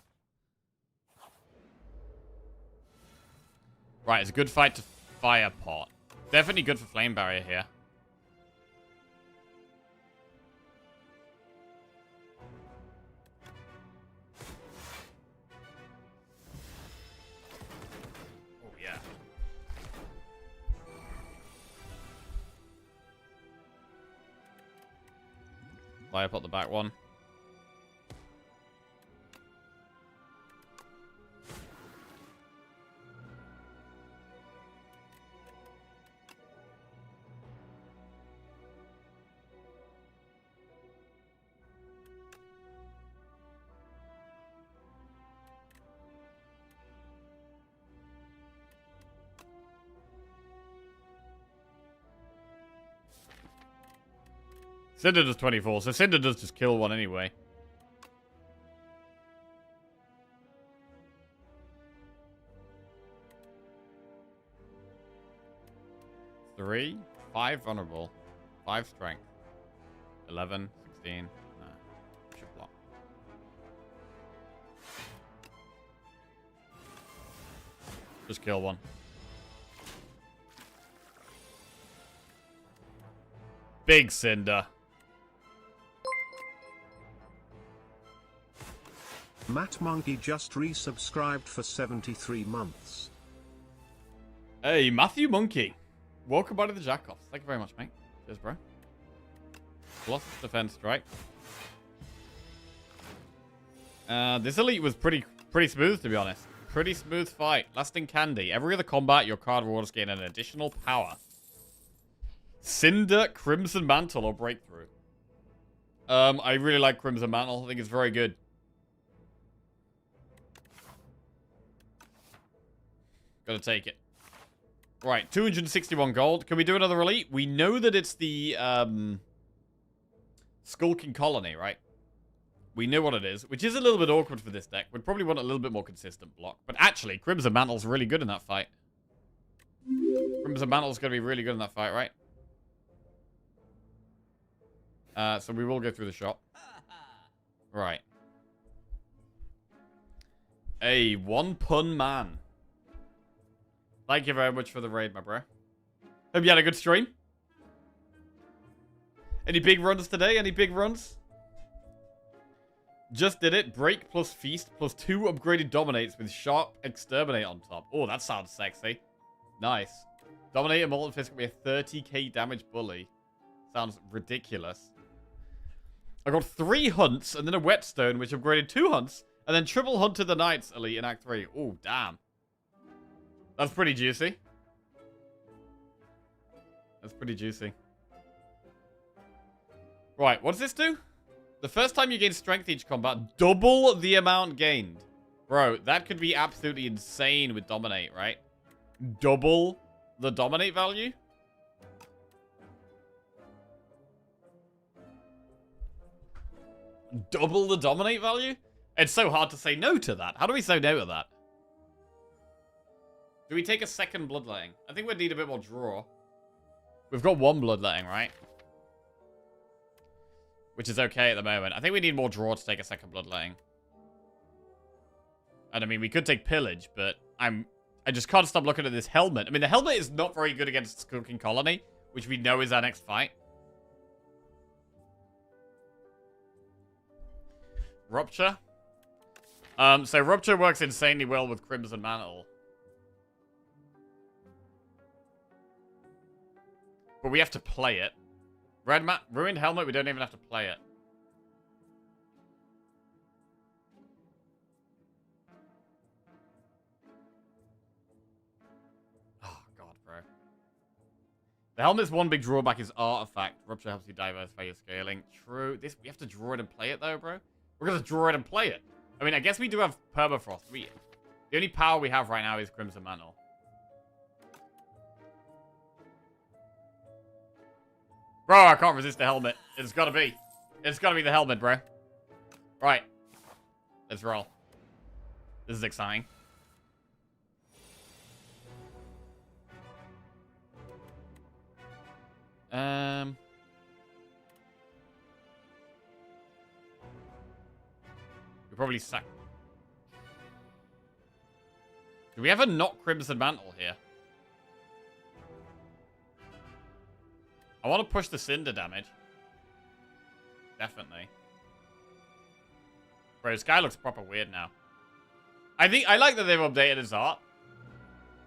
Right, it's a good fight to fire pot. Definitely good for flame barrier here. Oh, yeah. Fire pot the back one. Cinder does 24, so Cinder does just kill one anyway. 3, 5 vulnerable, 5 strength, 11, 16. Nah, should block. Just kill one. Big Cinder. Matt Monkey just resubscribed for 73 months. Hey, Matthew Monkey. Welcome back to the Jackoffs. Thank you very much, mate. Cheers, bro. Colossus defense strike. This elite was pretty smooth, to be honest. Pretty smooth fight. Lasting Candy. Every other combat, your card rewards gain an additional power. Cinder, Crimson Mantle, or Breakthrough. I really like Crimson Mantle. I think it's very good. Gotta take it. Right, 261 gold. Can we do another elite? We know that it's the Skulking Colony, right? We know what it is, which is a little bit awkward for this deck. We'd probably want a little bit more consistent block. But actually, Crimson Mantle's really good in that fight. Crimson Mantle's gonna be really good in that fight, right? So we will go through the shop. Right. Hey, one pun man. Thank you very much for the raid, my bro. Hope you had a good stream. Any big runs today? Any big runs? Just did it. Break plus Feast plus 2 upgraded Dominates with Sharp Exterminate on top. Oh, that sounds sexy. Nice. Dominate and Molten Fist can be a 30k damage bully. Sounds ridiculous. I got 3 hunts and then a Whetstone, which upgraded 2 hunts, and then triple Hunt to the Knights elite in Act 3. Oh, damn. That's pretty juicy. That's pretty juicy. Right, what does this do? The first time you gain strength each combat, double the amount gained. Bro, that could be absolutely insane with Dominate, right? Double the Dominate value? Double the Dominate value? It's so hard to say no to that. How do we say no to that? Do we take a second bloodletting? I think we'd need a bit more draw. We've got 1 bloodletting, right? Which is okay at the moment. I think we need more draw to take a second bloodletting. And I mean, we could take pillage, but I just can't stop looking at this helmet. I mean, the helmet is not very good against Skulking Colony, which we know is our next fight. Rupture. So Rupture works insanely well with Crimson Mantle. But we have to play it. Ruined Helmet, we don't even have to play it. Oh, God, bro. The helmet's one big drawback is artifact. Rupture helps you diversify your scaling. True. This we have to draw it and play it though, bro. We're gonna draw it and play it. I mean, I guess we do have permafrost. The only power we have right now is Crimson Mantle. Bro, I can't resist the helmet. It's gotta be. It's gotta be the helmet, bro. Right. Let's roll. This is exciting. We probably sack. Do we ever not Crimson Mantle here? I want to push the Cinder damage. Definitely. Bro, this guy looks proper weird now. I like that they've updated his art.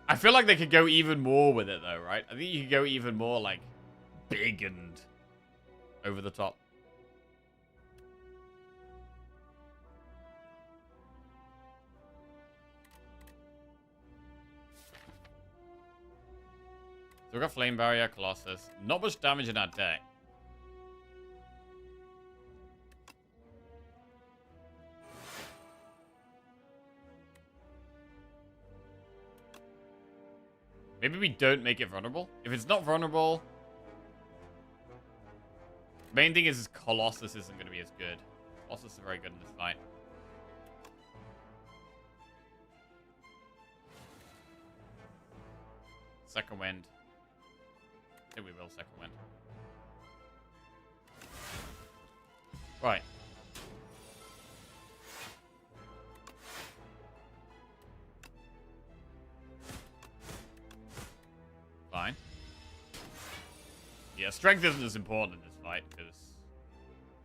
I feel like they could go even more with it though, right? I think you could go even more like big and over the top. So we've got Flame Barrier, Colossus. Not much damage in our deck. Maybe we don't make it vulnerable. If it's not vulnerable... Main thing is Colossus isn't going to be as good. Colossus is very good in this fight. Second Wind. I think we will Second Wind. Right. Fine. Yeah, strength isn't as important in this fight, because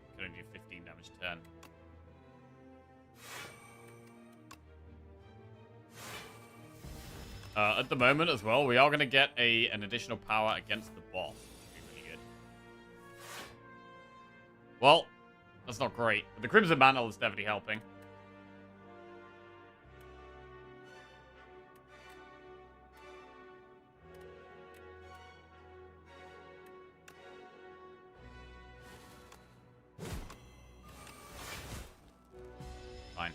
you can only do 15 damage a turn. At the moment as well, we are going to get an additional power against the boss. Which will be really good. Well, that's not great. But the Crimson Mantle is definitely helping. Fine.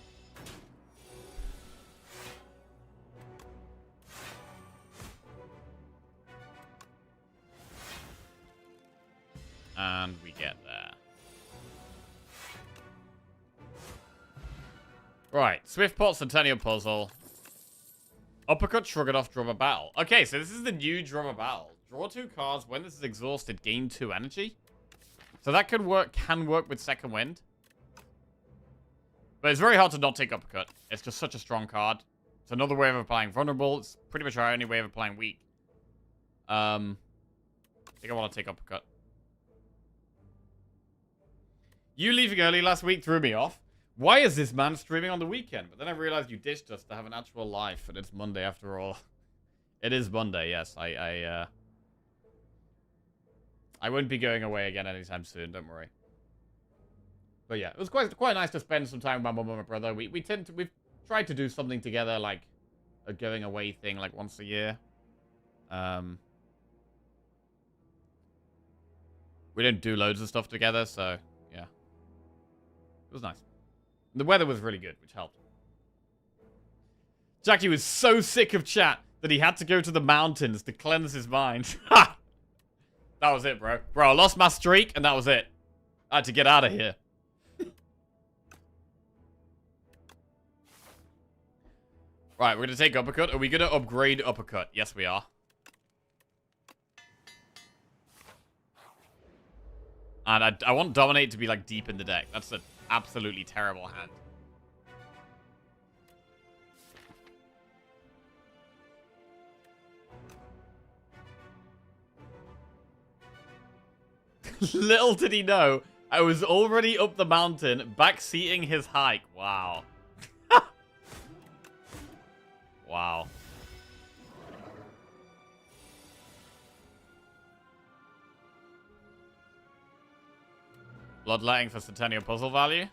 And we get there. Right, Swift Pot, Centennial Puzzle. Uppercut, Shrug it off, draw a battle. Okay, so this is the new draw a battle. Draw 2 cards. When this is exhausted, gain 2 energy. So that can work with Second Wind. But it's very hard to not take Uppercut. It's just such a strong card. It's another way of applying Vulnerable. It's pretty much our only way of applying Weak. I think I want to take Uppercut. You leaving early last week threw me off. Why is this man streaming on the weekend? But then I realized you ditched us to have an actual life, and it's Monday after all. It is Monday, yes. I won't be going away again anytime soon, don't worry. But yeah, it was quite nice to spend some time with my mum and my brother. We've tried to do something together, like a going away thing, like once a year. We didn't do loads of stuff together, so yeah. It was nice. The weather was really good, which helped. Jackie was so sick of chat that he had to go to the mountains to cleanse his mind. Ha! That was it, bro. Bro, I lost my streak, and that was it. I had to get out of here. Right, we're going to take Uppercut. Are we going to upgrade Uppercut? Yes, we are. And I want Dominate to be, like, deep in the deck. That's an absolutely terrible hand. Little did he know, I was already up the mountain, backseating his hike. Wow. Wow. Bloodletting for Centennial Puzzle value.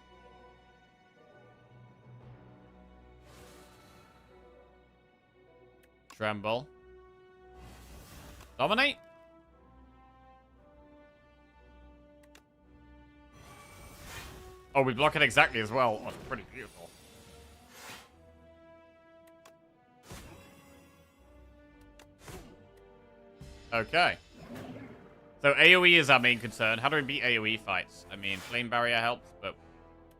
Tremble. Dominate? Oh, we block it exactly as well. Oh, it's pretty beautiful. Okay. So AoE is our main concern. How do we beat AoE fights? I mean, Flame Barrier helps, but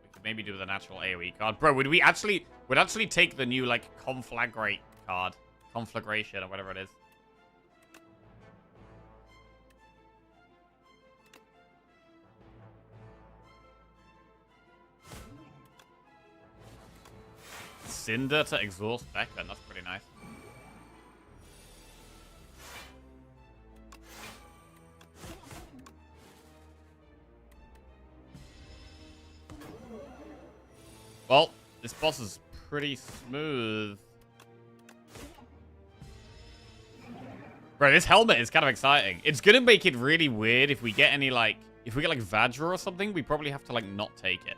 we could maybe do with a natural AoE card. Bro, would we actually... Would actually take the new, like, Conflagrate card. Conflagration or whatever it is. Cinder to exhaust Beckon. That's pretty nice. Well, this boss is pretty smooth. Bro, this helmet is kind of exciting. It's gonna make it really weird if we get any, like... If we get, like, Vajra or something, we probably have to, like, not take it.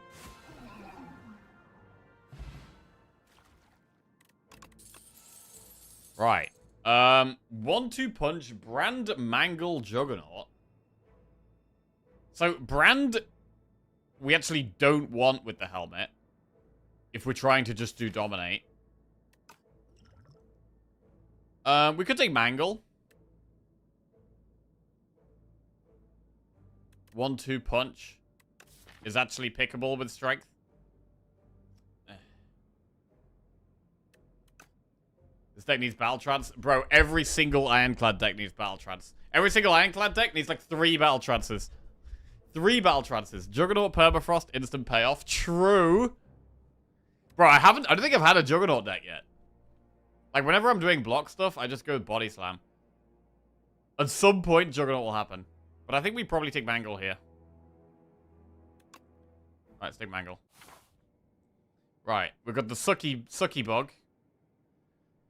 Right. 1-2 punch, Brand, Mangle, Juggernaut. So, Brand, we actually don't want with the helmet. If we're trying to just do Dominate. We could take Mangle. 1-2 punch is actually pickable with Strength. This deck needs Battle Trance. Bro, every single Ironclad deck needs Battle Trance. Every single Ironclad deck needs like 3 Battle Trances. 3 Battle Trances. Juggernaut, Permafrost, instant payoff. True. Bro, I don't think I've had a Juggernaut deck yet. Like, whenever I'm doing block stuff, I just go with Body Slam. At some point, Juggernaut will happen. But I think we probably take Mangle here. Right, let's take Mangle. Right, we've got the Sucky Bug.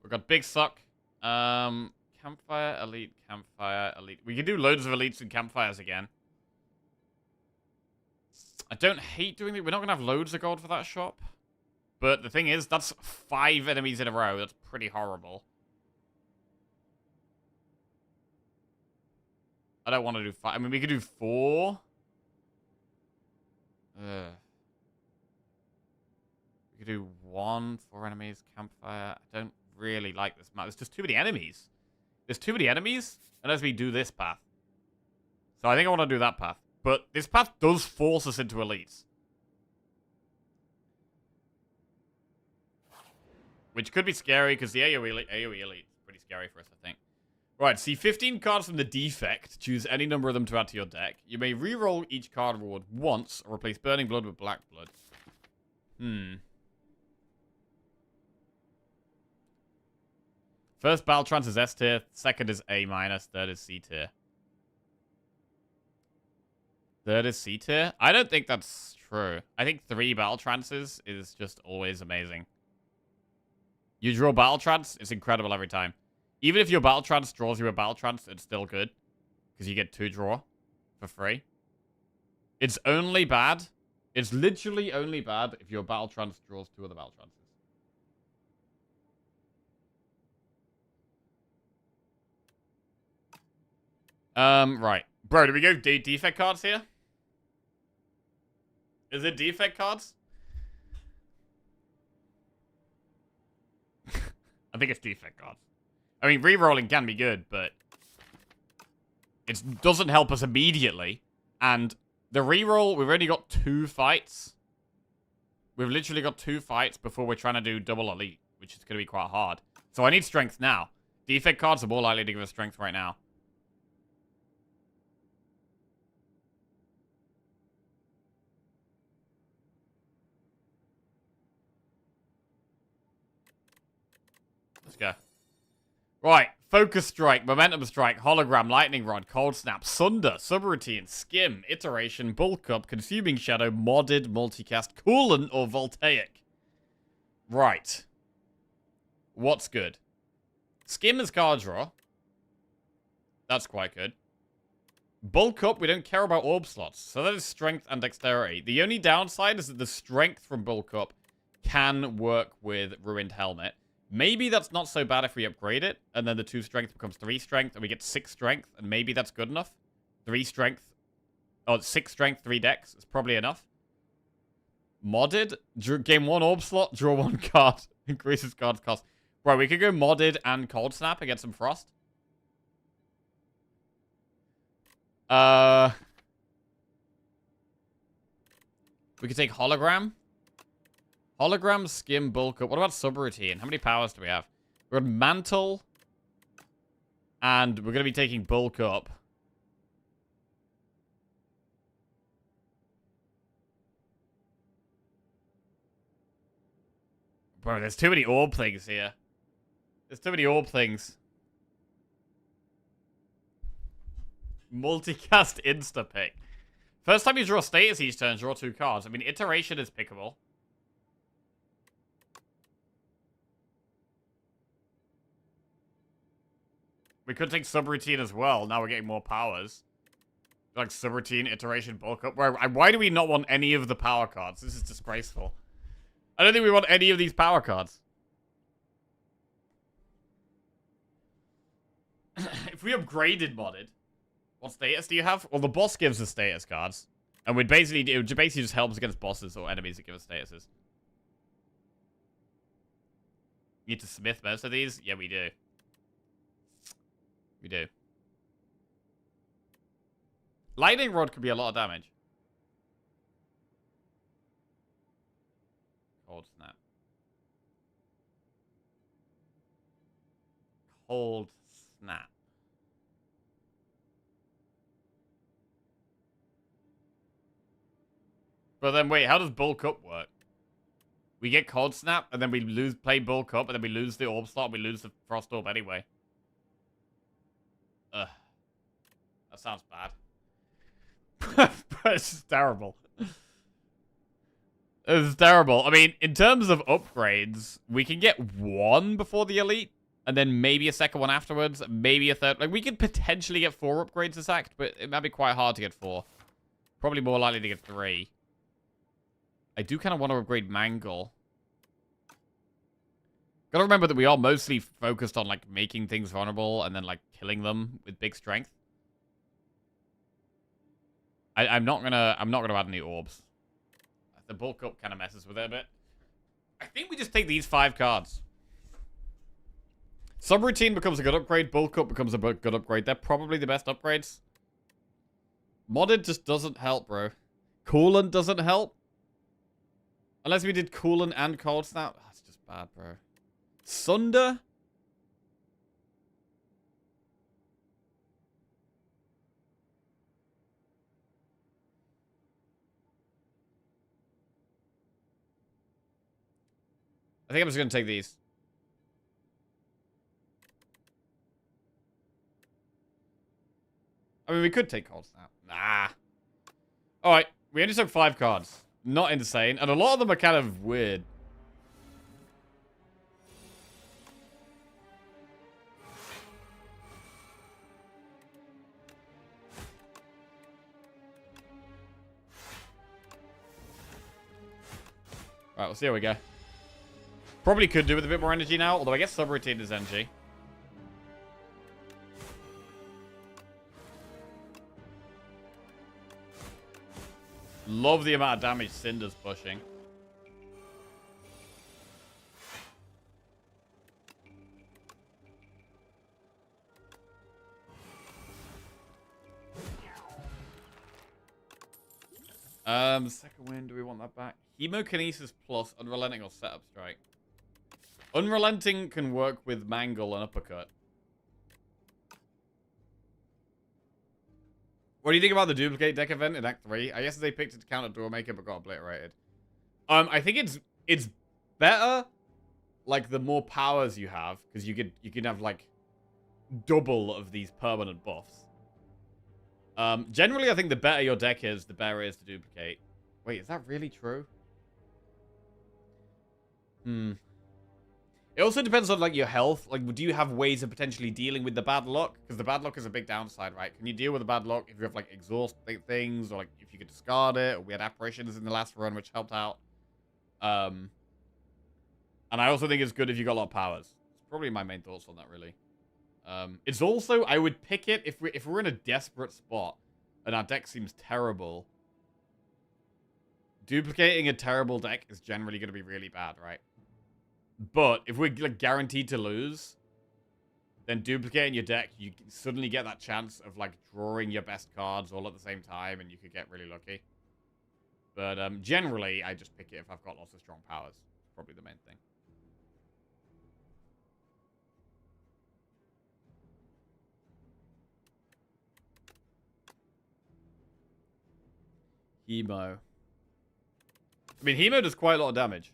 We've got Big Suck. Campfire, Elite, Campfire, Elite. We can do loads of Elites and Campfires again. I don't hate doing it. We're not going to have loads of gold for that shop. But the thing is, that's 5 enemies in a row. That's pretty horrible. I don't want to do 5. I mean, we could do 4. We could do 1, 4 enemies, Campfire. I don't really like this map. There's just too many enemies. There's too many enemies unless we do this path. So I think I want to do that path. But this path does force us into Elites. Which could be scary because the AoE Elite is pretty scary for us, I think. Right, see 15 cards from the defect. Choose any number of them to add to your deck. You may re-roll each card reward once or replace Burning Blood with Black Blood. First Battle Trance is S tier, second is A minus, third is C tier. Third is C tier? I don't think that's true. I think 3 Battle Trances is just always amazing. You draw Battle Trance, it's incredible every time. Even if your Battle Trance draws you a Battle Trance, it's still good. Because you get 2 draw for free. It's only bad. It's literally only bad if your Battle Trance draws 2 other Battle Trances. Right. Bro, do we go defect cards here? Is it defect cards? I think it's defect cards. I mean, re-rolling can be good, but it doesn't help us immediately. And the re-roll, we've already got 2 fights. We've literally got 2 fights before we're trying to do double elite, which is going to be quite hard. So I need strength now. Defect cards are more likely to give us strength right now. Let's go. Right. Focus Strike, Momentum Strike, Hologram, Lightning Rod, Cold Snap, Sunder, Subroutine, Skim, Iteration, Bulk Up, Consuming Shadow, Modded, Multicast, Coolant, or Voltaic. Right. What's good? Skim is card draw. That's quite good. Bulk Up, we don't care about orb slots. So that is Strength and Dexterity. The only downside is that the Strength from Bulk Up can work with Ruined Helmet. Maybe that's not so bad if we upgrade it, and then the 2 strength becomes 3 strength, and we get 6 strength, and maybe that's good enough. 3 strength. Oh, 6 strength, 3 dex is probably enough. Modded? Gain 1 orb slot, draw 1 card. Increases card cost. Bro, we could go modded and cold snap and get some frost. We could take hologram. Hologram, skim, bulk up. What about subroutine? How many powers do we have? We're on mantle. And we're going to be taking bulk up. Bro, there's too many orb things here. There's too many orb things. Multicast insta-pick. First time you draw status each turn, draw 2 cards. I mean, iteration is pickable. We could take subroutine as well. Now we're getting more powers. Like subroutine, iteration, bulk up. Why do we not want any of the power cards? This is disgraceful. I don't think we want any of these power cards. If we upgraded modded, what status do you have? Well, the boss gives us status cards. And it basically just helps against bosses or enemies that give us statuses. You need to smith most of these? Yeah, we do. We do. Lightning Rod could be a lot of damage. Cold Snap. Cold Snap. But then wait, how does bulk up work? We get Cold Snap, and then we play bulk up, and then we lose the orb slot, and we lose the frost orb anyway. Ugh. That sounds bad. It's just terrible. It's terrible. I mean, in terms of upgrades, we can get 1 before the elite, and then maybe a second one afterwards, maybe a third. Like, we could potentially get 4 upgrades this act, but it might be quite hard to get 4. Probably more likely to get 3. I do kind of want to upgrade Mangle. Gotta remember that we are mostly focused on, like, making things vulnerable and then, like, killing them with big strength. I'm not gonna add any orbs. The bulk up kind of messes with it a bit. I think we just take these 5 cards. Subroutine becomes a good upgrade. Bulk up becomes a good upgrade. They're probably the best upgrades. Modded just doesn't help, bro. Coolant doesn't help. Unless we did Coolant and Cold Snap. That's just bad, bro. Sunder? I think I'm just going to take these. I mean, we could take Cold Snap. Nah. Alright, we only took 5 cards. Not insane. And a lot of them are kind of weird. Alright, we'll see how we go. Probably could do with a bit more energy now, although I guess subroutine is NG. Love the amount of damage Cinder's pushing. Second win, do we want that back? Hemokinesis plus Unrelenting or Setup Strike. Unrelenting can work with Mangle and Uppercut. What do you think about the duplicate deck event in Act 3? I guess they picked it to counter Doormaker but got obliterated. I think it's better, like, the more powers you have, because you can have, like, double of these permanent buffs. Generally, I think the better your deck is, the better it is to duplicate. Wait, is that really true? It also depends on, like, your health. Like, do you have ways of potentially dealing with the bad luck? Because the bad luck is a big downside, right? Can you deal with the bad luck if you have, like, exhaust things? Or, like, if you could discard it? Or we had apparitions in the last run, which helped out. And I also think it's good if you got a lot of powers. It's probably my main thoughts on that, really. It's also, I would pick it if we're in a desperate spot and our deck seems terrible. duplicating a terrible deck is generally going to be really bad, right? But if we're like guaranteed to lose, then duplicating your deck, you suddenly get that chance of like drawing your best cards all at the same time, and you could get really lucky. But generally, I just pick it if I've got lots of strong powers. Probably the main thing. Hemo. I mean, Hemo does quite a lot of damage.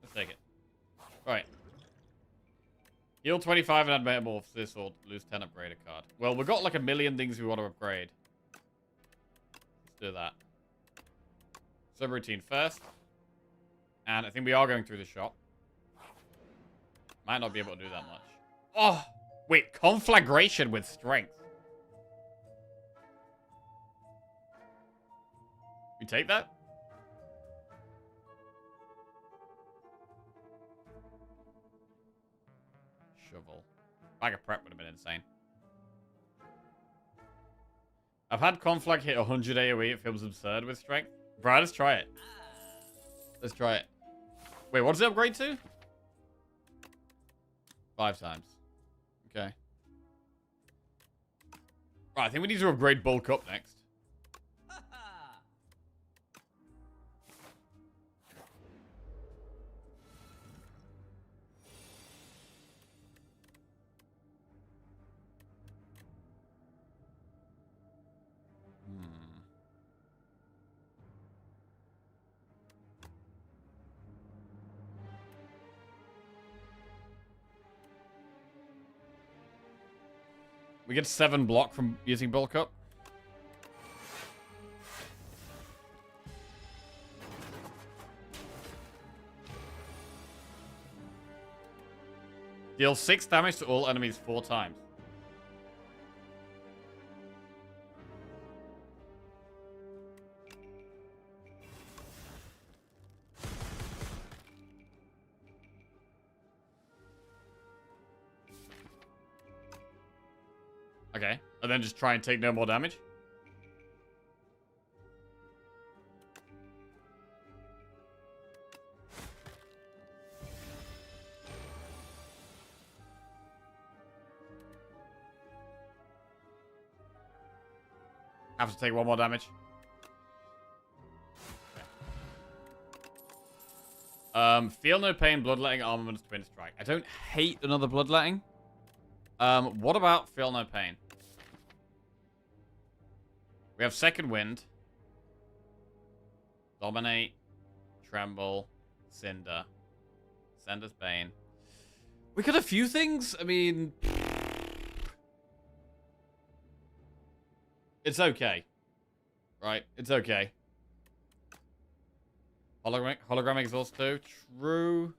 Let's take it. Alright. Heal 25 and add Metamorphosis or lose 10, upgrade a card. Well, we've got like a million things we want to upgrade. Let's do that. Subroutine first. And I think we are going through the shop. Might not be able to do that much. Oh! Wait, Conflagration with Strength. We take that? Shovel. Bag of Prep would have been insane. I've had Conflag hit 100 AoE. It feels absurd with Strength. Bro, let's try it. Let's try it. Wait, what does it upgrade to? 5 times. Okay. Right, I think we need to upgrade Bulk Up next. We get 7 block from using Bulk Up. Deal 6 damage to all enemies 4 times. Okay, and then just try and take no more damage. Have to take 1 more damage. Okay. Feel no pain, bloodletting, armament, twin strike. I don't hate another bloodletting. What about feel no pain? We have second wind. Dominate. Tremble. Cinder. Sender's Bane. We got a few things. I mean... It's okay. Right? It's okay. Hologram exhaust too. True.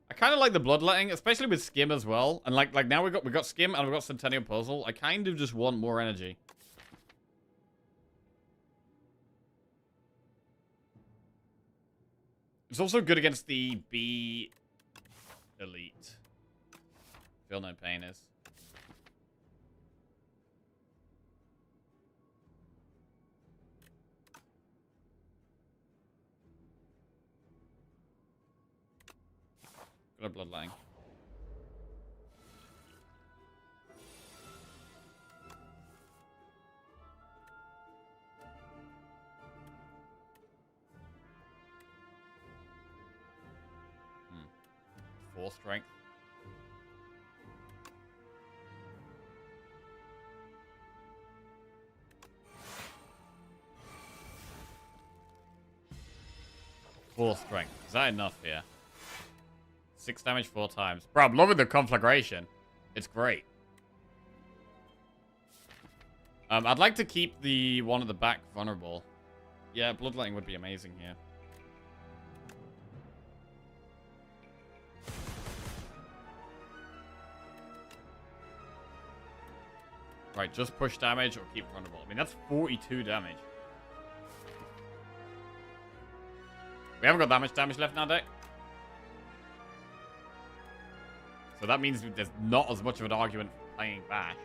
I kind of like the bloodletting, especially with Skim as well. And like now we got Skim and we've got Centennial Puzzle. I kind of just want more energy. It's also good against the B elite. Feel no pain is. Got a bloodletting. Full strength. Full strength. Is that enough here? 6 damage 4 times. Bro, I'm loving the conflagration. It's great. I'd like to keep the one at the back vulnerable. Yeah, bloodletting would be amazing here. Right, just push damage or keep vulnerable. I mean, that's 42 damage. We haven't got that much damage left in our deck. So that means there's not as much of an argument for playing Bash.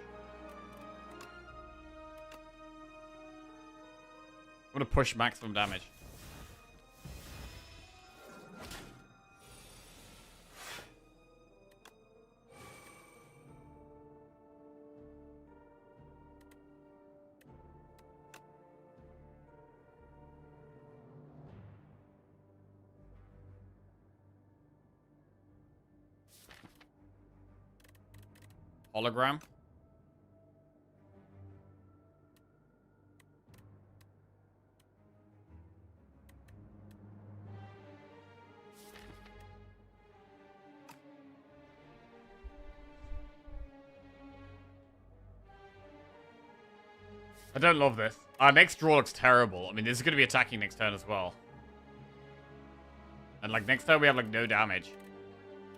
I'm going to push maximum damage. Hologram. I don't love this. Our next draw looks terrible. I mean, this is going to be attacking next turn as well. And, like, next turn we have, like, no damage.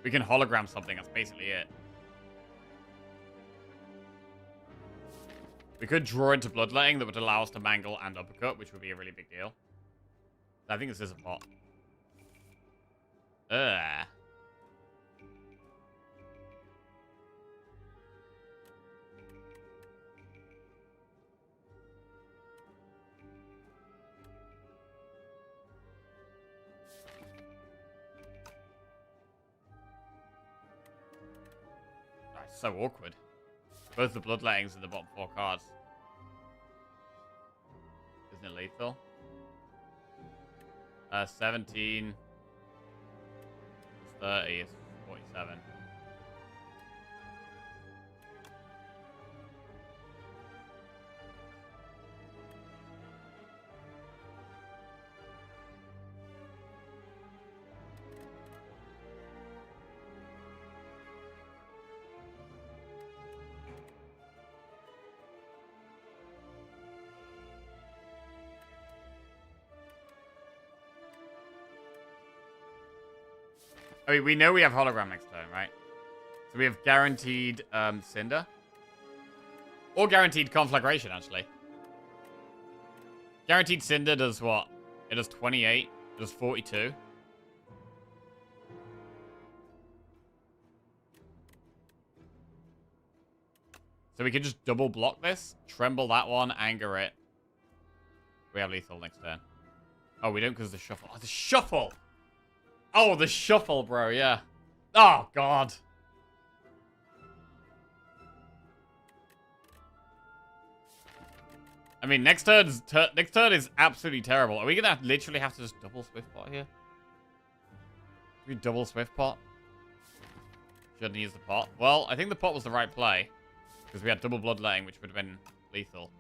We can hologram something. That's basically it. We could draw into Bloodletting that would allow us to mangle and uppercut, which would be a really big deal. I think this is a pot. Ugh. That's so awkward. Both the Bloodlettings and the bottom 4 cards. Isn't it lethal? 17. 30 is 47. I mean, we know we have hologram next turn, right? So we have guaranteed Cinder. Or guaranteed Conflagration, actually. Guaranteed Cinder does what? It does 28. It does 42. So we can just double block this. Tremble that one. Anger it. We have lethal next turn. Oh, we don't because of the shuffle. Oh, the shuffle! Oh, the shuffle, bro, yeah. Oh, God. I mean, next turn is absolutely terrible. Are we going to literally have to just double Swiftpot here? We double Swiftpot? Shouldn't use the pot. Well, I think the pot was the right play. Because we had double Bloodletting, which would have been lethal.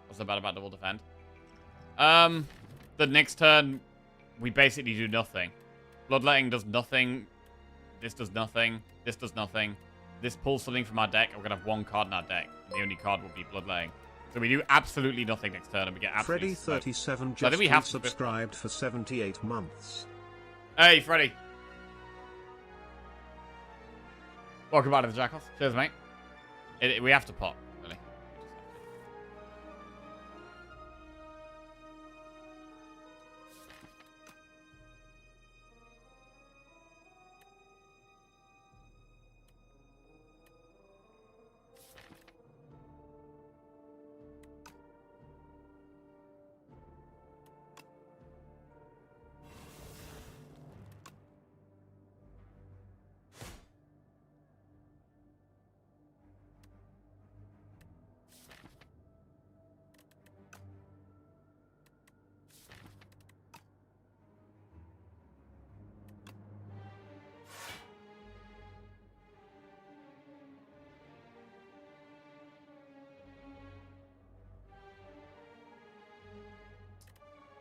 What's so bad about double defend? The next turn, we basically do nothing. Bloodletting does nothing. This does nothing. This does nothing. This pulls something from our deck, and we're going to have one card in our deck. And the only card will be Bloodletting. So we do absolutely nothing next turn, and we get absolutely Freddy37 so just subscribed for 78 months. Hey, Freddy. Welcome back to the Jackals. Cheers, mate. We have to pop, really.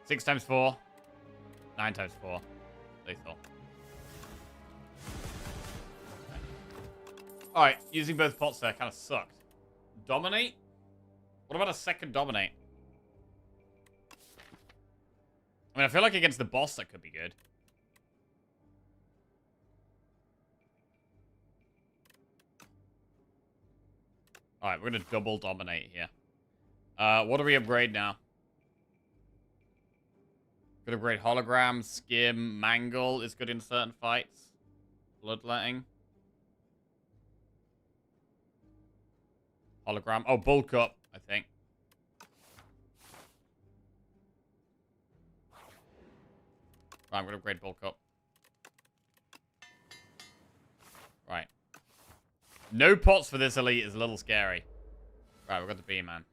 6 times 4. 9 times 4. Lethal. Alright, using both pots there kind of sucked. Dominate? What about a second dominate? I mean, I feel like against the boss that could be good. Alright, we're gonna double dominate here. What do we upgrade now? Could upgrade hologram, skim, mangle is good in certain fights. Bloodletting. Hologram. Oh, bulk up, I think. Right, I'm gonna upgrade bulk up. Right. No pots for this elite is a little scary. Right, we've got the B-man.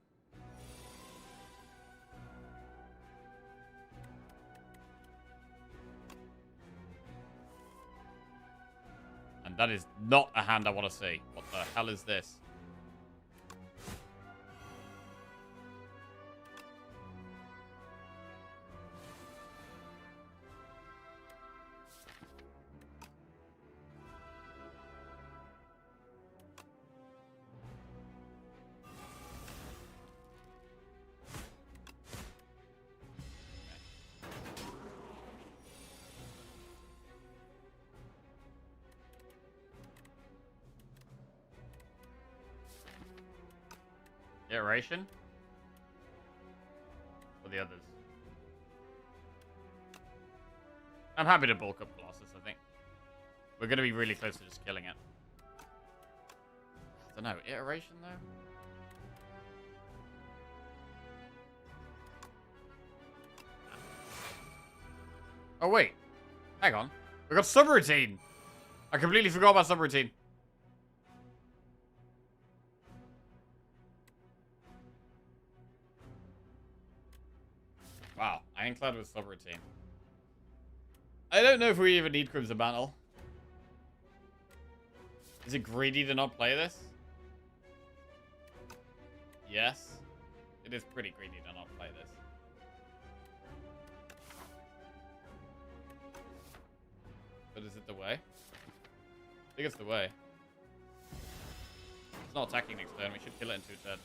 And that is not a hand I want to see. What the hell is this? Iteration? Or the others? I'm happy to bulk up Colossus, I think. We're going to be really close to just killing it. I don't know. Iteration, though? Oh, wait. Hang on. We got subroutine. I completely forgot about subroutine. Wow, Ironclad with subroutine. I don't know if we even need Crimson Mantle. Is it greedy to not play this? Yes. It is pretty greedy to not play this. But is it the way? I think it's the way. It's not attacking next turn. We should kill it in 2 turns.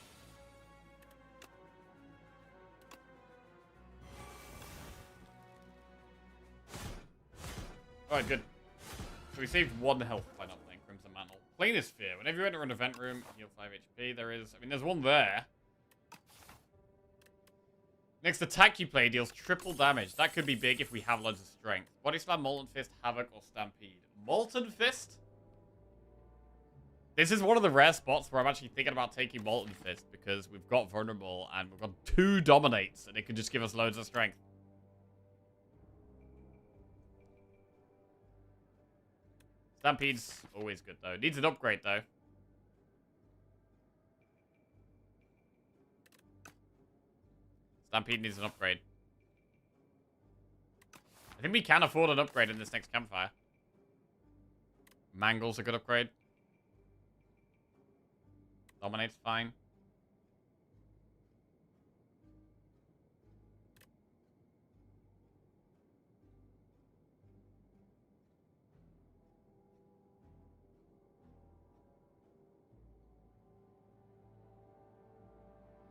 Alright, good. So we saved 1 health by not playing Crimson Mantle. Planar Sphere. Whenever you enter an event room, heal 5 HP. There is... I mean, there's one there. Next attack you play deals triple damage. That could be big if we have loads of strength. Body Slam, Molten Fist, Havoc, or Stampede. Molten Fist? This is one of the rare spots where I'm actually thinking about taking Molten Fist because we've got Vulnerable and we've got 2 Dominates and it could just give us loads of strength. Stampede's always good, though. Needs an upgrade, though. Stampede needs an upgrade. I think we can afford an upgrade in this next campfire. Mangle's a good upgrade. Dominate's fine.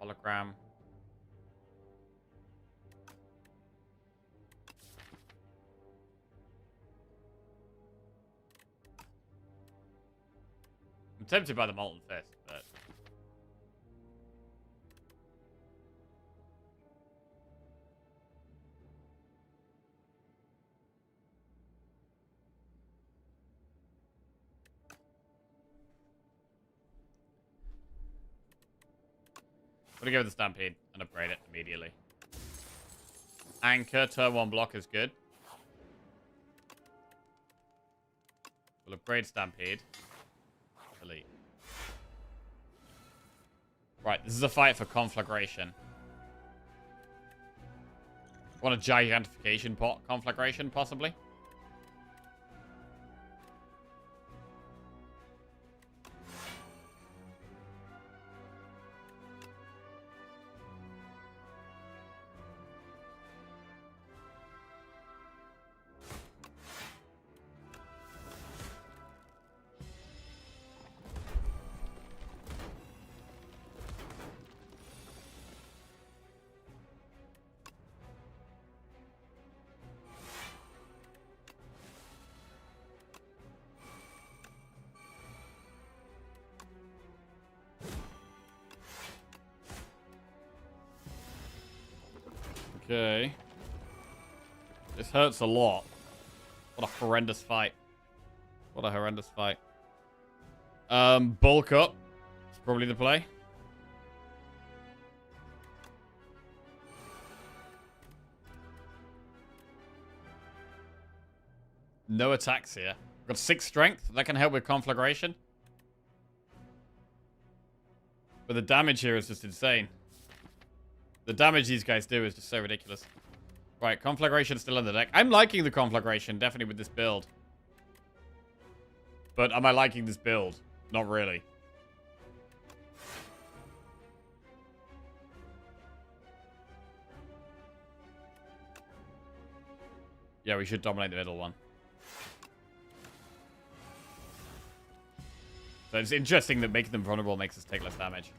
Hologram. I'm tempted by the Molten Fist, but... I'm gonna go with the Stampede and upgrade it immediately. Anchor, turn 1 block is good. We'll upgrade Stampede. Elite. Right, this is a fight for conflagration. Want a gigantification pot conflagration, possibly? Okay. This hurts a lot. What a horrendous fight. What a horrendous fight. Bulk up. It's probably the play. No attacks here. We've got 6 strength. That can help with conflagration. But the damage here is just insane. The damage these guys do is just so ridiculous. Right, conflagration's still in the deck. I'm liking the conflagration, definitely with this build. But am I liking this build? Not really. Yeah, we should dominate the middle one. So it's interesting that making them vulnerable makes us take less damage.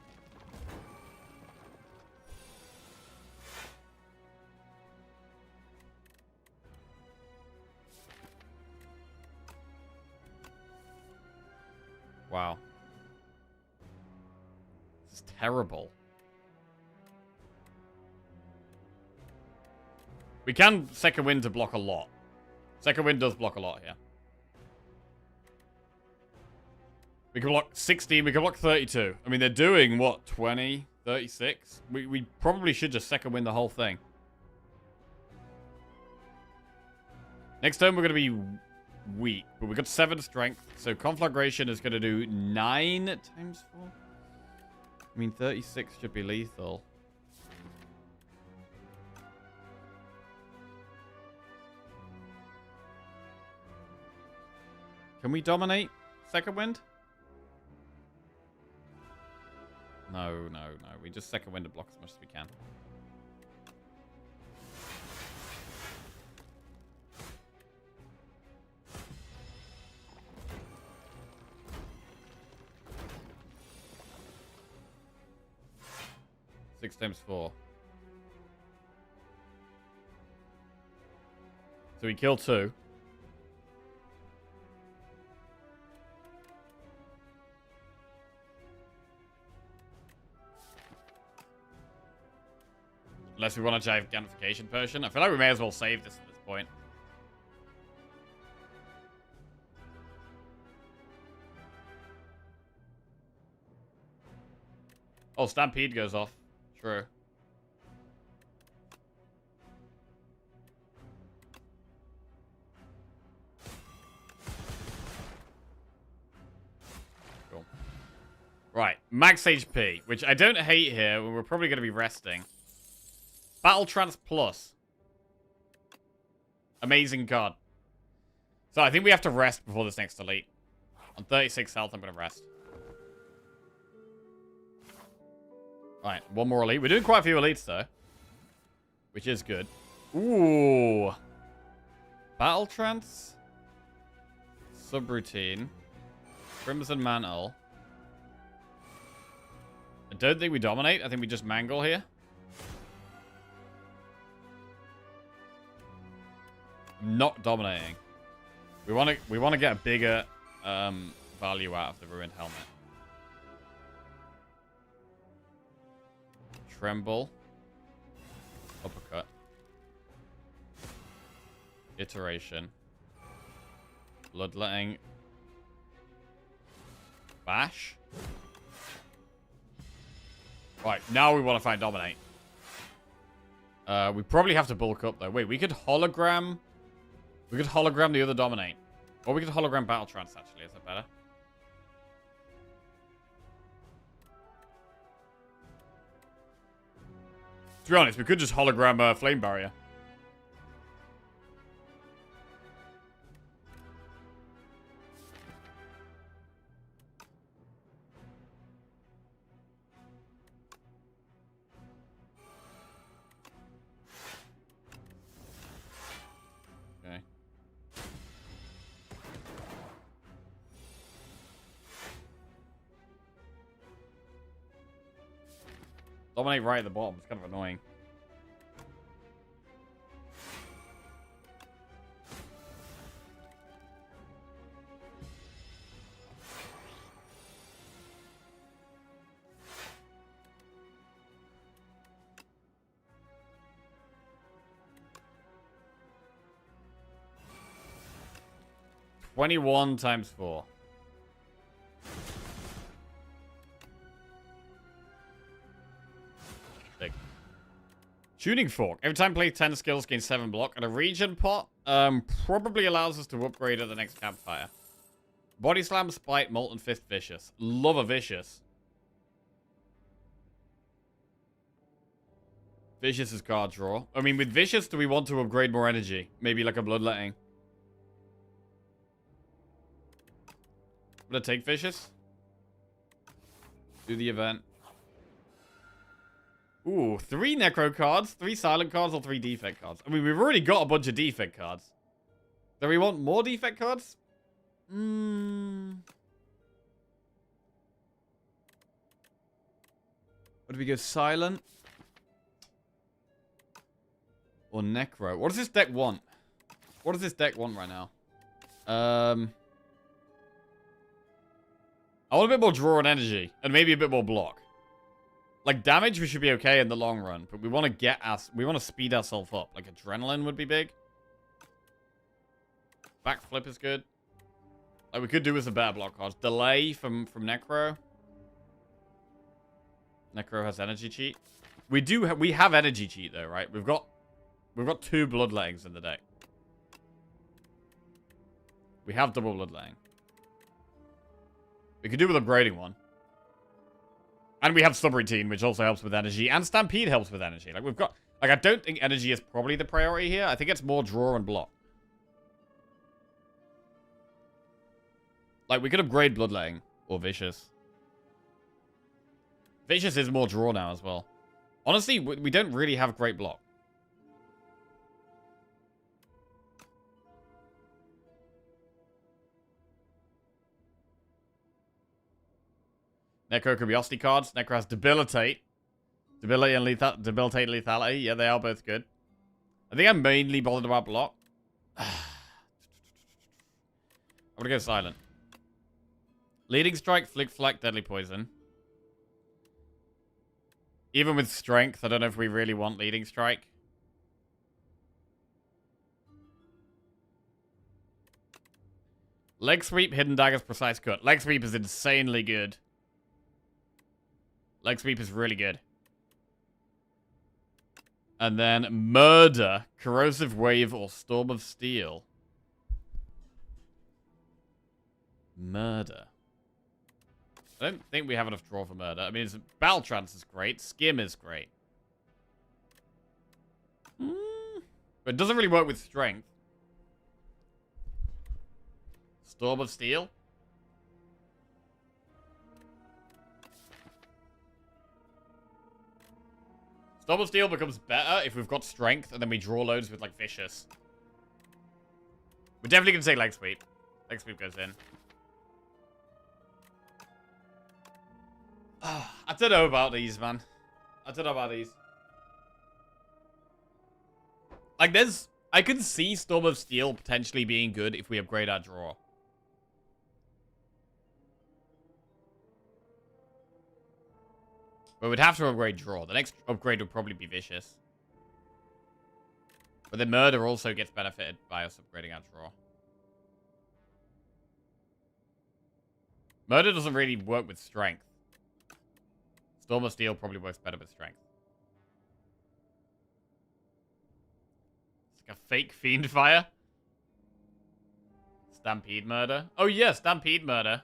Wow. This is terrible. We can second wind to block a lot. Second wind does block a lot here. We can block 16, we can block 32. I mean, they're doing, what, 20, 36? We probably should just second wind the whole thing. Next turn, we're going to be weak, but we've got 7 strength, so conflagration is going to do 9 times 4. I mean, 36 should be lethal. Can we dominate second wind? No, no, no. We just second wind to block as much as we can. Six times 4. So we kill 2. Unless we want a gigantification potion. I feel like we may as well save this at this point. Oh, Stampede goes off. True. Cool. Right, max HP, which I don't hate here. We're probably going to be resting. Battle Trance Plus. Amazing card. So I think we have to rest before this next elite. On 36 health, I'm going to rest. Alright, one more elite. We're doing quite a few elites, though. Which is good. Ooh. Battle Trance. Subroutine. Crimson Mantle. I don't think we dominate. I think we just mangle here. Not dominating. We want to get a bigger value out of the ruined helmet. Tremble. Uppercut. Iteration. Bloodletting. Bash. Right, now we want to find dominate. We probably have to bulk up though. Wait, we could hologram. We could hologram the other dominate. Or we could hologram Battle Trance, actually. Is that better? To be honest, we could just hologram Flame Barrier. Okay. Dominate right at the bottom. It's kind of annoying. 21 times 4. Big. Tuning Fork. Every time play 10 skills, gain 7 block. And a regen pot probably allows us to upgrade at the next campfire. Body Slam, Spite, Molten Fist, Vicious. Love a Vicious. Vicious is card draw. I mean, with Vicious, do we want to upgrade more energy? Maybe like a Bloodletting. I'm gonna take Vicious. Do the event. Ooh, 3 Necro cards, 3 Silent cards, or 3 Defect cards. I mean, we've already got a bunch of Defect cards. Do we want more Defect cards? What do we go? Silent? Or Necro? What does this deck want? What does this deck want right now? I want a bit more draw and energy. And maybe a bit more block. Like, damage, we should be okay in the long run. But we want to we want to speed ourselves up. Like, Adrenaline would be big. Backflip is good. Like, we could do with some better block cards. Delay from Necro. Necro has energy cheat. We have energy cheat, though, right? We've got 2 Bloodlettings in the deck. We have double Bloodletting. We could do with upgrading one. And we have Subroutine, which also helps with energy. And Stampede helps with energy. Like, we've got... Like, I don't think energy is probably the priority here. I think it's more draw and block. Like, we could upgrade Bloodletting. Or Vicious. Vicious is more draw now as well. Honestly, we don't really have great block. Necro Curiosity cards. Necro has Debilitate. Debilitate and Debilitate and Lethality. Yeah, they are both good. I think I'm mainly bothered about block. I'm gonna go Silent. Leading Strike, Flick Flack, Deadly Poison. Even with Strength, I don't know if we really want Leading Strike. Leg Sweep, Hidden Daggers, Precise Cut. Leg Sweep is insanely good. Leg Sweep is really good. And then Murder, Corrosive Wave, or Storm of Steel. Murder. I don't think we have enough draw for Murder. I mean, Battle Trance is great. Skim is great. But it doesn't really work with Strength. Storm of Steel. Storm of Steel becomes better if we've got Strength and then we draw loads with, like, Vicious. We're definitely going to take Leg Sweep. Leg Sweep goes in. I don't know about these, man. I don't know about these. Like, I could see Storm of Steel potentially being good if we upgrade our draw. But we'd have to upgrade draw. The next upgrade would probably be Vicious. But then Murder also gets benefited by us upgrading our draw. Murder doesn't really work with Strength. Storm of Steel probably works better with Strength. It's like a fake Fiend Fire. Stampede Murder. Oh yeah, Stampede Murder.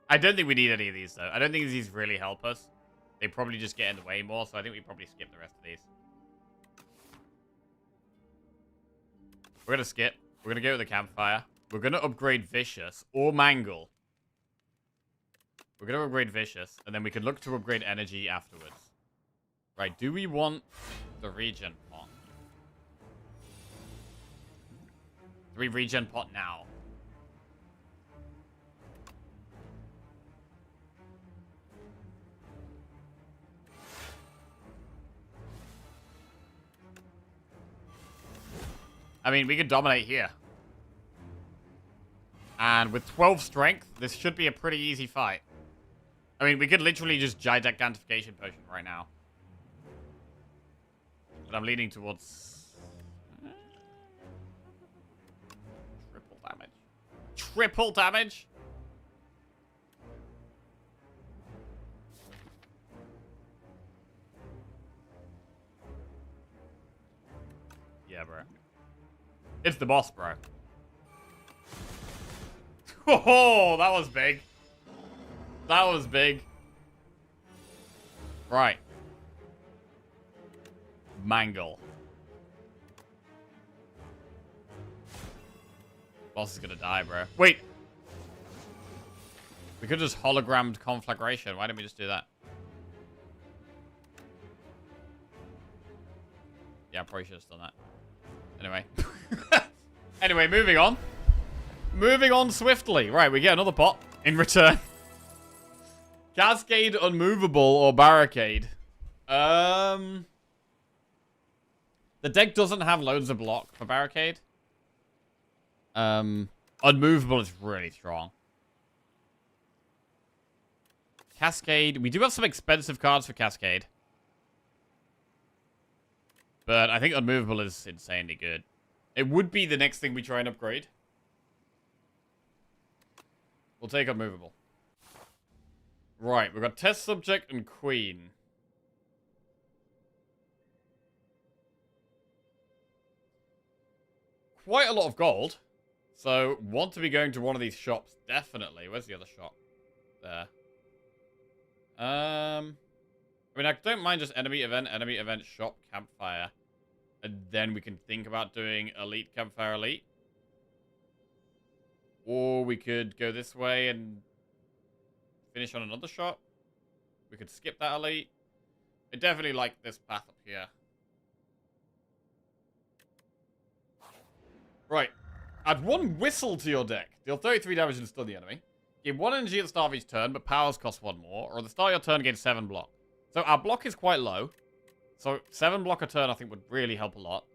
I don't think we need any of these, though. I don't think these really help us. They probably just get in the way more, so I think we probably skip the rest of these. We're gonna skip. We're gonna go with the Campfire. We're gonna upgrade Vicious or Mangle. We're gonna upgrade Vicious, and then we can look to upgrade Energy afterwards. Right, do we want the Regen Pot? 3 Regen Pot now. I mean, we can dominate here. And with 12 strength, this should be a pretty easy fight. I mean, we could literally just Gigantification Potion right now. But I'm leaning towards... triple damage. Triple damage? Yeah, bro. It's the boss, bro. Oh, that was big. That was big. Right. Mangle. Boss is gonna die, bro. Wait. We could just hologrammed conflagration. Why didn't we just do that? Yeah, I probably should have done that. Anyway. Anyway, moving on. Moving on swiftly. Right, we get another pot in return. Cascade, unmovable, or barricade. The deck doesn't have loads of block for barricade. Unmovable is really strong. Cascade. We do have some expensive cards for Cascade. But I think unmovable is insanely good. It would be the next thing we try and upgrade. We'll take unmovable. Right, we've got test subject and queen. Quite a lot of gold. So, want to be going to one of these shops, definitely. Where's the other shop? There. I mean, I don't mind just enemy event, shop, campfire. And then we can think about doing elite, campfire, elite. Or we could go this way and finish on another shop. We could skip that elite. I definitely like this path up here. Right. Add 1 whistle to your deck. Deal 33 damage and stun the enemy. Give 1 energy at the start of each turn, but powers cost 1 more. Or at the start of your turn, gain 7 block. So our block is quite low. So 7 block a turn, I think, would really help a lot.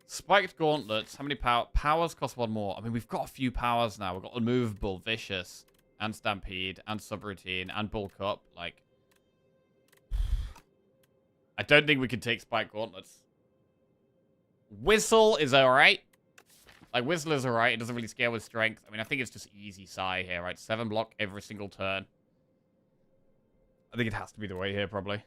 Spiked gauntlets. How many powers cost 1 more? I mean, we've got a few powers now. We've got unmovable, vicious, and stampede, and subroutine, and bulk up. Like, I don't think we can take spiked gauntlets. Whistle is alright. Like, whistle is alright. It doesn't really scale with strength. I mean, I think it's just easy Psy here, right? 7 block every single turn. I think it has to be the way here, probably.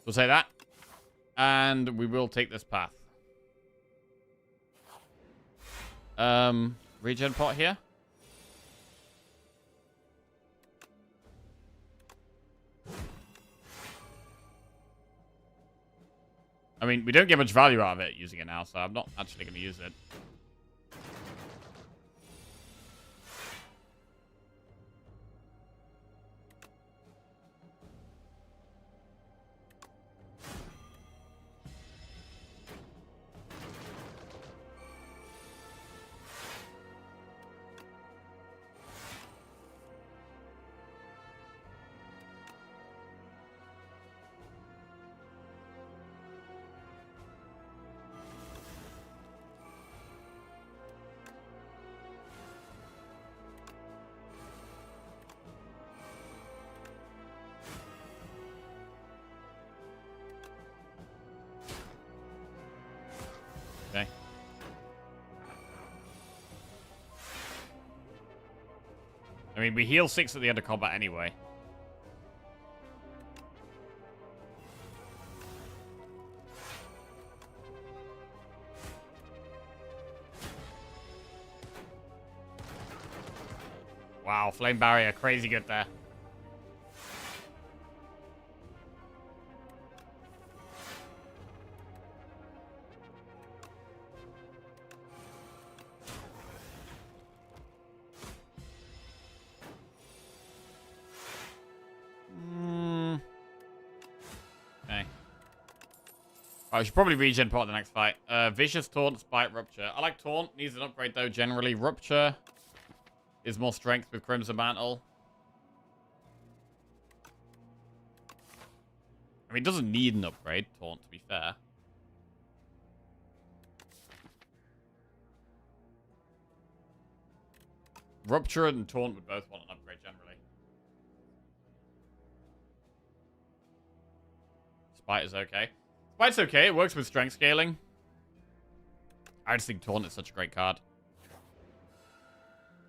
We'll say that. And we will take this path. Regen pot here. I mean, we don't get much value out of it using it now, so I'm not actually going to use it. Okay. I mean, we heal 6 at the end of combat anyway. Wow, flame barrier, crazy good there. Okay. I should probably regen pot the next fight. Vicious, Taunt, Spite, Rupture. I like Taunt. Needs an upgrade though, generally. Rupture is more strength with Crimson Mantle. I mean, it doesn't need an upgrade, Taunt, to be fair. Rupture and Taunt would both want an upgrade, generally. Spite is okay. Spite's okay. It works with strength scaling. I just think Taunt is such a great card.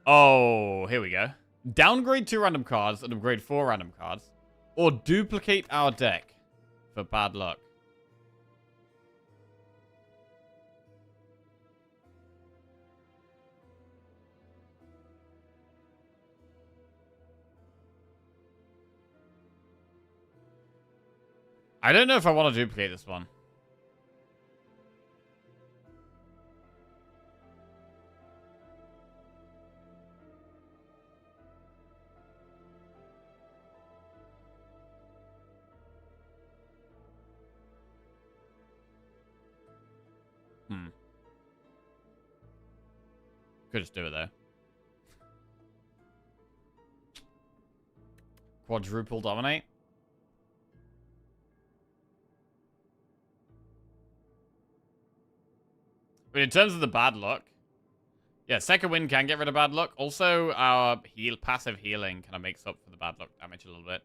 Oh, here we go. Downgrade 2 random cards and upgrade 4 random cards. Or duplicate our deck for bad luck. I don't know if I want to duplicate this one. Could just do it though. Quadruple dominate. But in terms of the bad luck, yeah, second wind can get rid of bad luck. Also, our passive healing kind of makes up for the bad luck damage a little bit.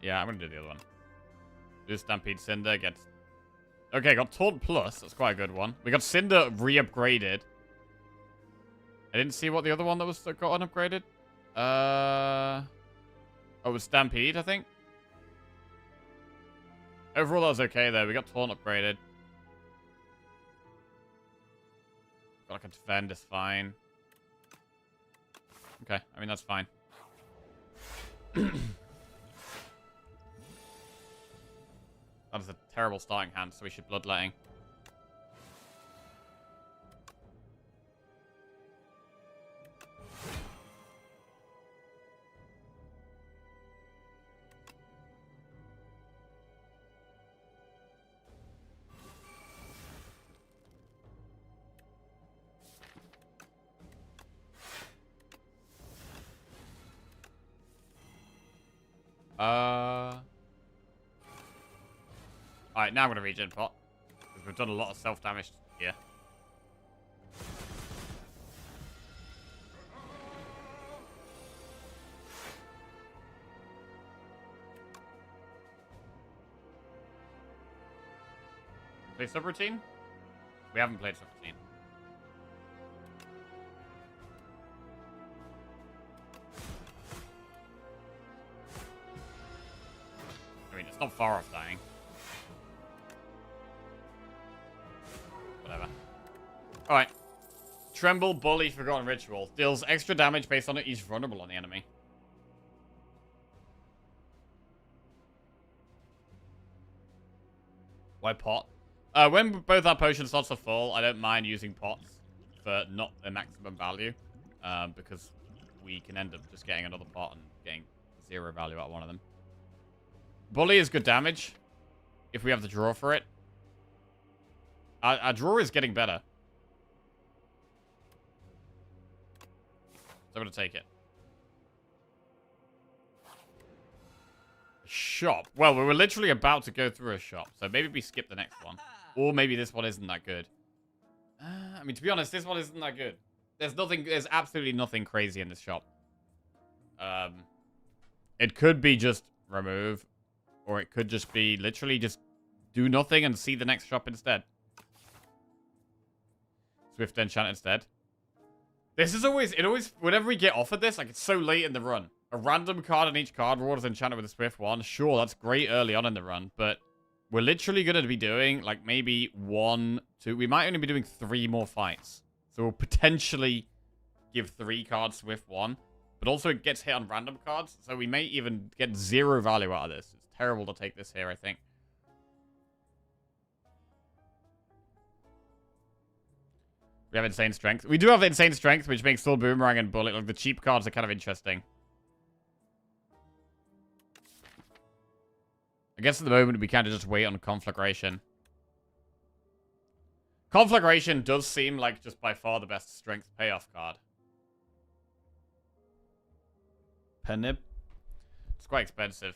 Yeah, I'm gonna do the other one. Do Stampede Cinder, gets... Okay, got Taunt Plus. That's quite a good one. We got Cinder re-upgraded. I didn't see what the other one that got unupgraded. Oh, it was Stampede, I think. Overall, that was okay, though. We got Taunt upgraded. Got like a Defend is fine. Okay, I mean, that's fine. That is a terrible starting hand, so we should Bloodletting. Alright, now I'm going to regen pot. Because we've done a lot of self-damage here. Play subroutine? We haven't played subroutine. I mean, it's not far off dying. Whatever. Alright. Tremble, Bully, Forgotten Ritual. Deals extra damage based on it. He's vulnerable on the enemy. Why pot? When both our potion slots are full, I don't mind using pots for not the maximum value. Because we can end up just getting another pot and getting 0 value out of one of them. Bully is good damage if we have the draw for it. Our draw is getting better. So I'm going to take it. Shop. Well, we were literally about to go through a shop. So maybe we skip the next one. Or maybe this one isn't that good. I mean, to be honest, this one isn't that good. There's absolutely nothing crazy in this shop. It could be just remove. Or it could just be literally just do nothing and see the next shop instead. Swift Enchant instead. This is always, whenever we get offered this, like it's so late in the run. A random card in each card reward is enchanted with a Swift one. Sure, that's great early on in the run, but we're literally going to be doing like maybe 1, 2, we might only be doing 3 more fights. So we'll potentially give 3 cards Swift 1, but also it gets hit on random cards, so we may even get 0 value out of this. It's terrible to take this here, I think. We have Insane Strength. We do have Insane Strength, which makes Full Boomerang and Bullet. Like, the cheap cards are kind of interesting. I guess at the moment, we kind of just wait on Conflagration. Conflagration does seem like just by far the best strength payoff card. Penib. It's quite expensive.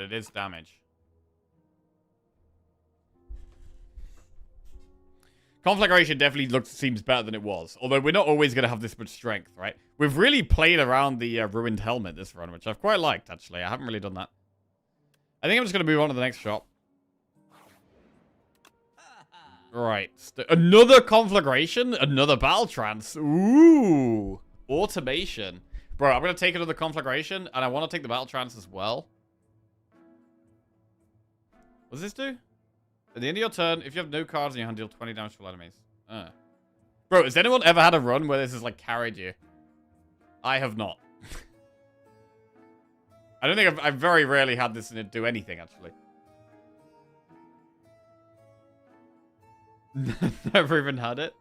But it is damage. Conflagration definitely seems better than it was. Although we're not always going to have this much strength, right? We've really played around the Ruined Helmet this run, which I've quite liked, actually. I haven't really done that. I think I'm just going to move on to the next shop. Right. Another Conflagration? Another Battle Trance? Ooh. Automation. Bro, I'm going to take another Conflagration, and I want to take the Battle Trance as well. What does this do? At the end of your turn, if you have no cards in your hand, deal 20 damage to all enemies. Bro, has anyone ever had a run where this has, like, carried you? I have not. I don't think I've very rarely had this do anything, actually. Never even had it.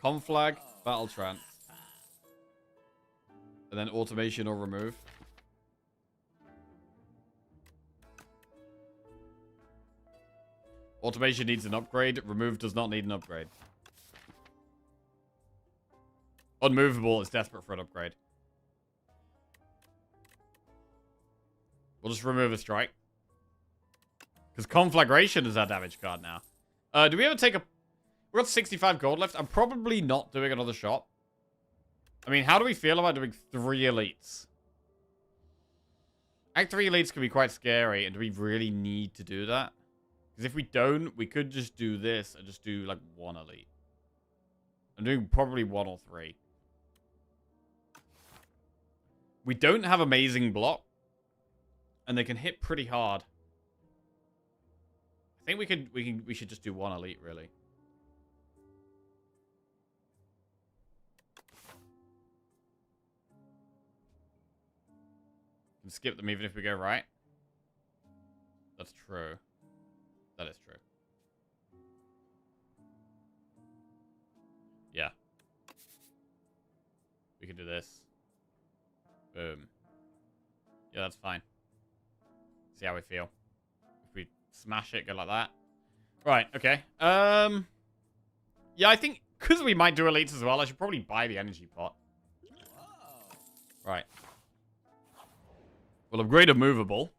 Conflag, Battle Trance. And then automation or remove. Automation needs an upgrade. Remove does not need an upgrade. Unmovable is desperate for an upgrade. We'll just remove a strike. Because Conflagration is our damage card now. Do we ever take a... We've got 65 gold left. I'm probably not doing another shop. I mean, how do we feel about doing 3 elites? I think 3 elites can be quite scary, and do we really need to do that? Because if we don't, we could just do this and just do, like, 1 elite. I'm doing probably 1 or 3. We don't have amazing block, and they can hit pretty hard. I think we should just do 1 elite, really. Skip them even if we go right. That's true. That is true. Yeah. We can do this. Boom. Yeah, that's fine. See how we feel. If we smash it, go like that. Right, okay. Yeah, I think because we might do elites as well, I should probably buy the energy pot. Right. We'll upgrade a movable.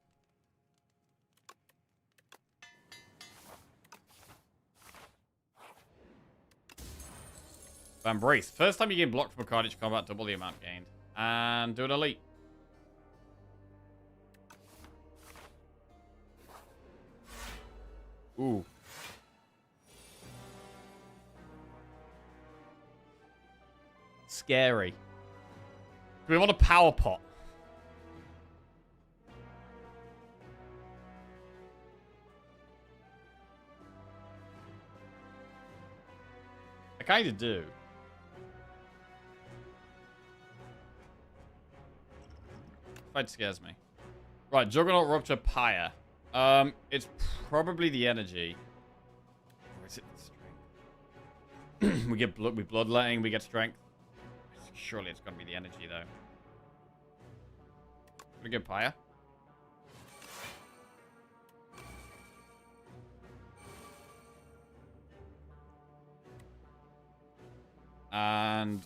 Embrace. First time you get blocked from a card each combat, double the amount gained. And do an elite. Ooh. Scary. Do we want a power pot? I kind of do. Fight scares me. Right, Juggernaut Rupture Pyre. It's probably the energy. Or is it the strength? We get bloodletting, we get strength. Surely it's gonna be the energy though. Pretty good Pyre. And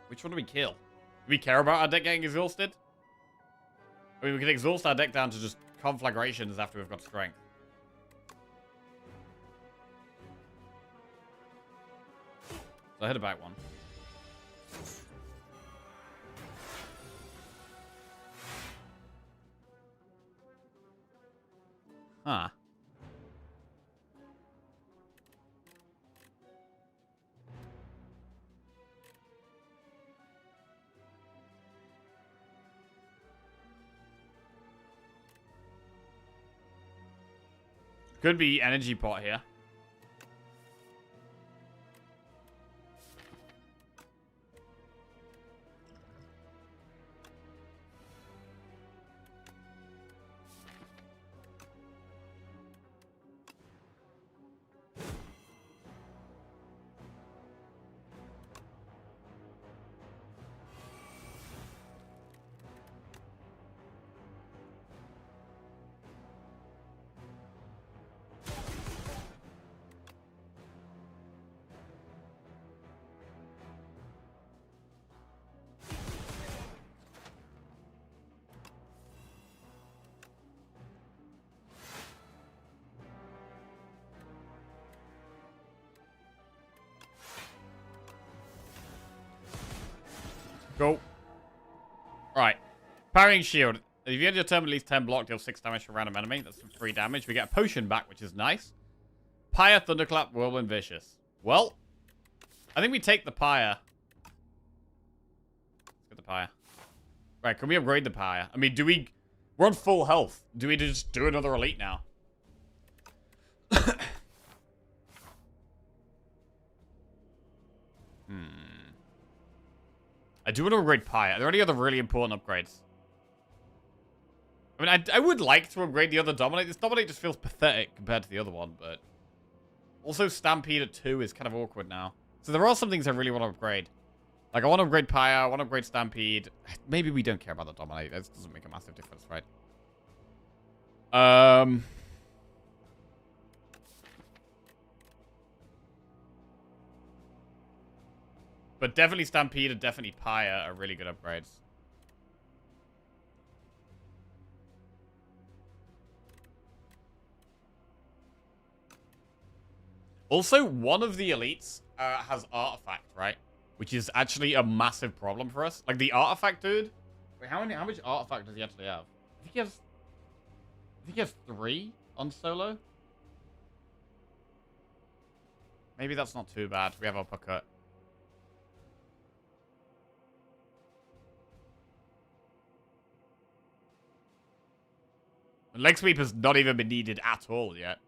which one do we kill? Do we care about our deck getting exhausted? I mean, we can exhaust our deck down to just conflagrations after we've got strength. So I hit a back one. Huh. Could be energy pot here. Go. Right. Parrying shield. If you determine at least 10 block, deal 6 damage to a random enemy. That's some free damage. We get a potion back, which is nice. Pyre, Thunderclap, Whirlwind, Vicious. Well, I think we take the Pyre. Let's get the Pyre. Right, can we upgrade the Pyre? I mean, do we... We're on full health. Do we just do another elite now? I do want to upgrade Pyre. Are there any other really important upgrades? I mean, I would like to upgrade the other Dominate. This Dominate just feels pathetic compared to the other one, but... Also, Stampede at 2 is kind of awkward now. So there are some things I really want to upgrade. Like, I want to upgrade Pyre, I want to upgrade Stampede. Maybe we don't care about the Dominate. That doesn't make a massive difference, right? But definitely Stampede and definitely Pyre are really good upgrades. Also, one of the elites has Artifact, right? Which is actually a massive problem for us. Like, the Artifact dude... Wait, how much Artifact does he actually have? I think he has 3 on solo. Maybe that's not too bad. We have Uppercut. Leg Sweep has not even been needed at all yet.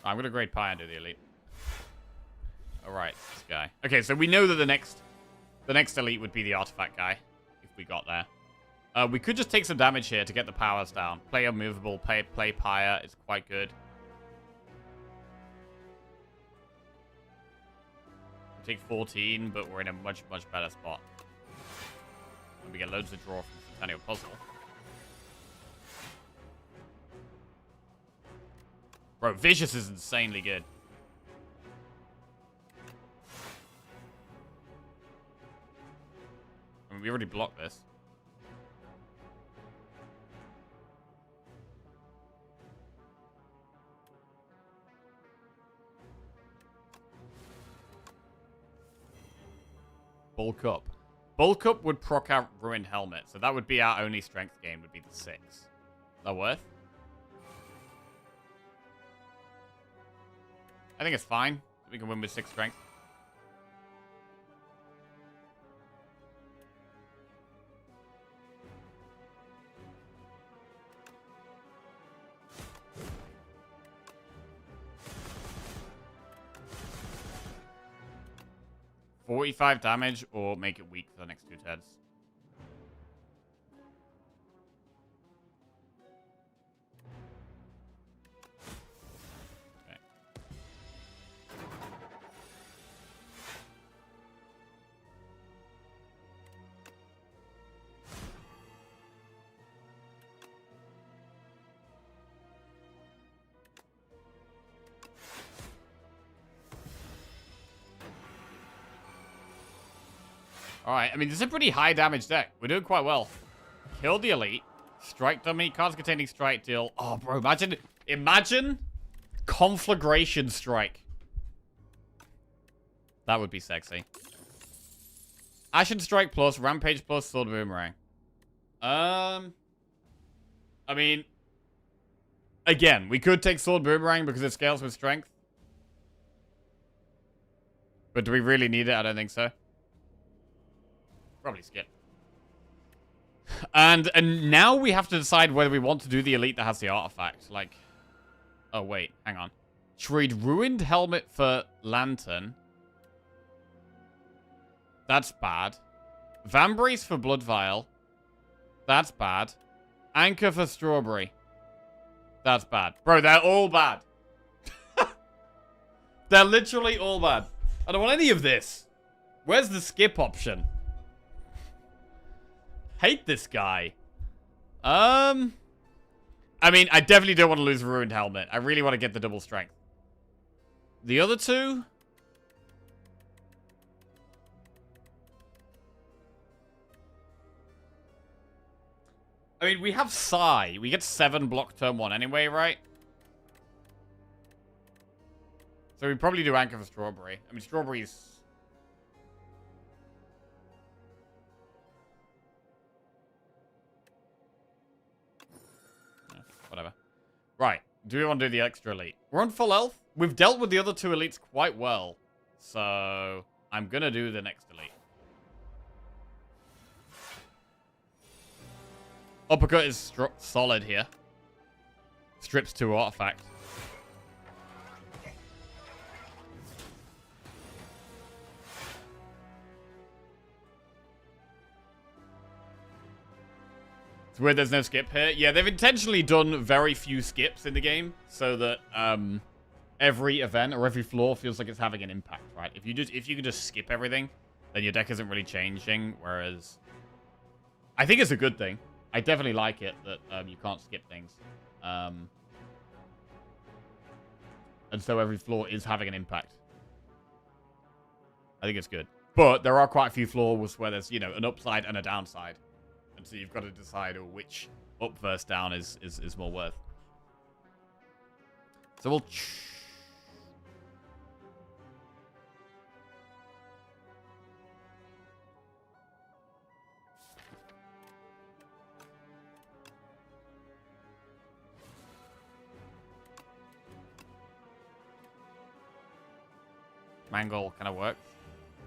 I'm going to grade Pyre and do the elite. Alright, this guy. Okay, so we know that the next elite would be the artifact guy, if we got there. We could just take some damage here to get the powers down. Play Unmovable, play Pyre, it's quite good. We take 14, but we're in a much, much better spot. And we get loads of draw from Centennial Puzzle. Bro, Vicious is insanely good. I mean, we already blocked this. Bulk Up. Bulk Up would proc out Ruined Helmet, so that would be our only strength gain, would be the 6. Is that worth? I think it's fine. We can win with 6 strength. $45 damage or make it weak for the next 2 turns. Alright, I mean, this is a pretty high damage deck. We're doing quite well. Kill the elite. Strike dummy. Cards containing strike deal. Oh, bro, imagine Conflagration Strike. That would be sexy. Ashen Strike plus, Rampage plus, Sword Boomerang. I mean, again, we could take Sword Boomerang because it scales with strength. But do we really need it? I don't think so. Probably skip. And now we have to decide whether we want to do the elite that has the artifact. Like, oh wait, hang on. Trade Ruined Helmet for Lantern. That's bad. Vambrace for Blood Vial. That's bad. Anchor for Strawberry. That's bad. Bro, they're all bad. They're literally all bad. I don't want any of this. Where's the skip option? Hate this guy. I mean, I definitely don't want to lose Ruined Helmet. I really want to get the double strength. The other two? I mean, we have Psy. We get 7 block turn 1 anyway, right? So we probably do anchor for strawberry. I mean, strawberries... Whatever. Right. Do we want to do the extra elite? We're on full health. We've dealt with the other two elites quite well. So I'm going to do the next elite. Uppercut is solid here. Strips 2 artifact. It's weird there's no skip here. Yeah, they've intentionally done very few skips in the game so that every event or every floor feels like it's having an impact, right? If you can just skip everything, then your deck isn't really changing, whereas I think it's a good thing. I definitely like it that you can't skip things. And so every floor is having an impact. I think it's good. But there are quite a few floors where there's, you know, an upside and a downside. And so you've got to decide which up versus down is more worth. So we'll... Mangle kind of works.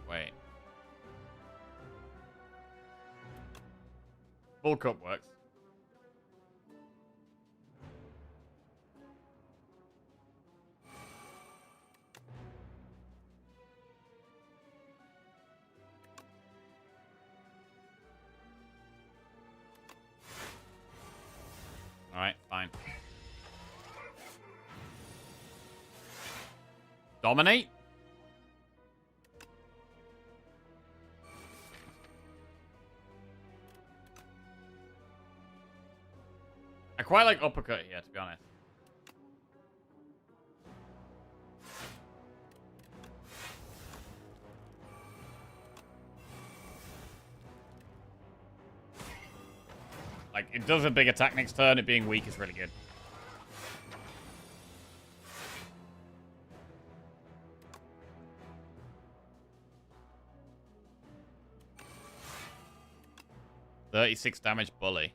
Wait. Full cup works. Alright, fine. Dominate? I quite like uppercut here, to be honest. Like, it does a big attack next turn. It being weak is really good. $36 damage bully.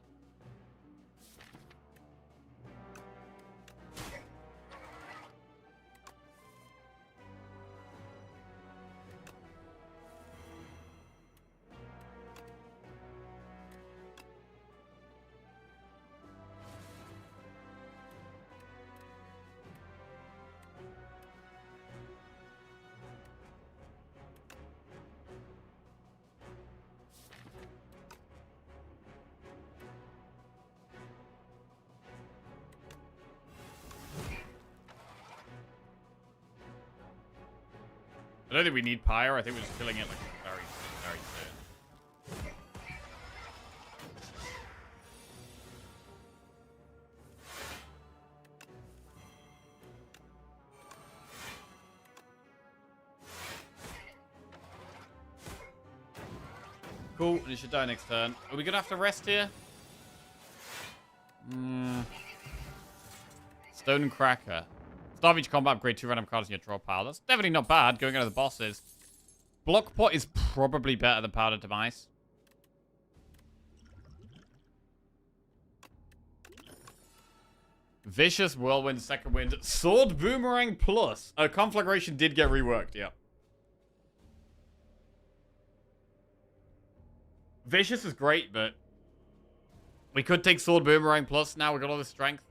I don't think we need Pyre. I think we're just killing it like very, very soon. Cool, and it should die next turn. Are we gonna have to rest here? Stone Cracker. Start each combat, upgrade 2 random cards in your draw pile. That's definitely not bad, going into the bosses. Block Pot is probably better than Powder Demise. Vicious Whirlwind, Second Wind. Sword Boomerang Plus. Conflagration did get reworked, yeah. Vicious is great, but we could take Sword Boomerang Plus now. We've got all this strength.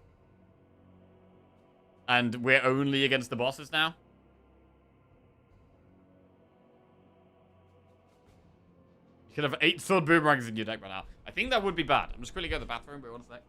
And we're only against the bosses now. You could have 8 Sword Boomerangs in your deck by now. I think that would be bad. I'm just quickly going to the bathroom, but one sec.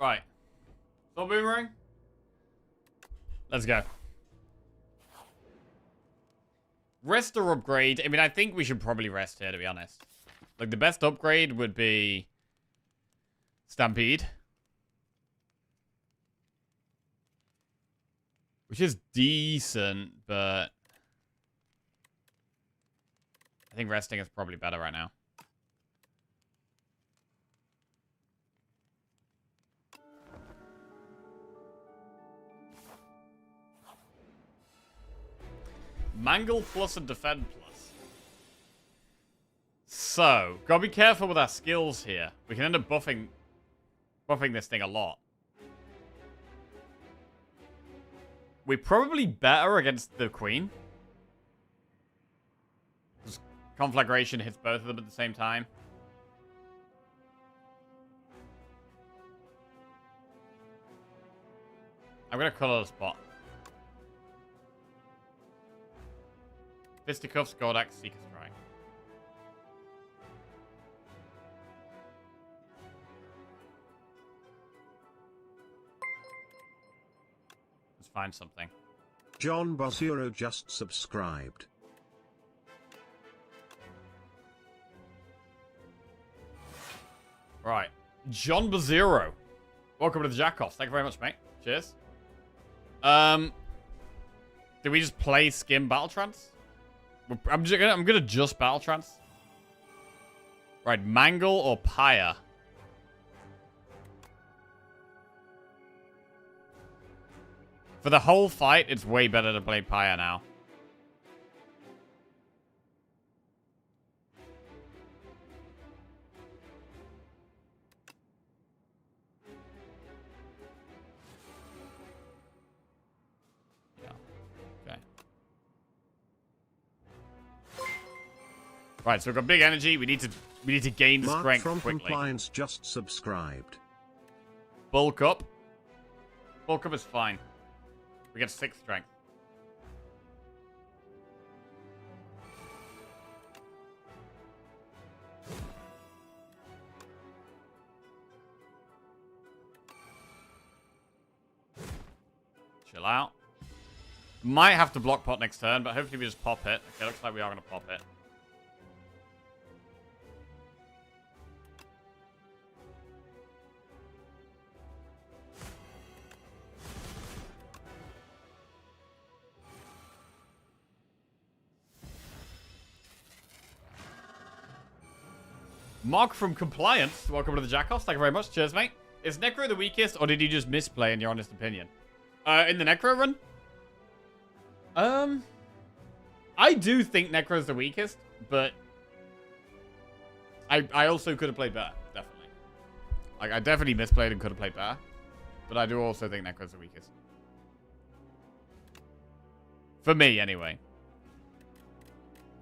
Right. So boomerang. Let's go. Rest or upgrade? I mean, I think we should probably rest here, to be honest. Like, the best upgrade would be Stampede. Which is decent, but I think resting is probably better right now. Mangle plus and defend plus. So, gotta be careful with our skills here. We can end up buffing this thing a lot. We're probably better against the queen. Conflagration hits both of them at the same time. I'm gonna color the spot. Fisticuffs, Gordak, Seeker Strike. Let's find something. John Bozero just subscribed. Right. John Bozero. Welcome to the Jackoffs. Thank you very much, mate. Cheers. Did we just play skim Battle Trance? I'm gonna just Battle Trance. Right, Mangle or Pyre? For the whole fight, it's way better to play Pyre now. Right, so we've got big energy. We need to gain Mark strength from quickly. Compliance just subscribed. Bulk up. Bulk up is fine. We get 6 strength. Chill out. Might have to block pot next turn, but hopefully we just pop it. Okay, looks like we are going to pop it. Mark from Compliance, welcome to the Jackoffs. Thank you very much. Cheers, mate. Is Necro the weakest, or did you just misplay in your honest opinion? In the Necro run? I do think Necro's the weakest, but I also could have played better, definitely. Like, I definitely misplayed and could have played better, but I do also think Necro's the weakest. For me, anyway.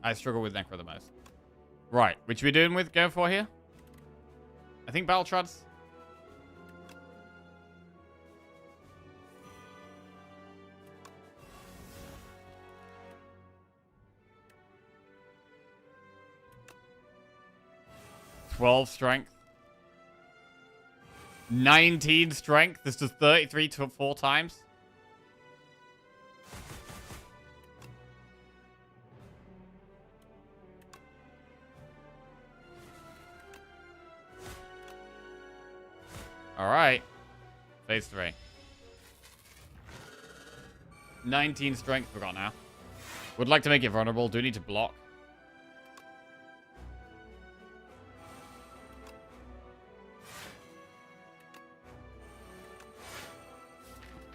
I struggle with Necro the most. Right, which are we doing with going for here? I think Battle Trance. Strength. 19 strength. This does 33 to 4 times. Alright. Phase 3. 19 strength we got now. Would like to make it vulnerable. Do need to block.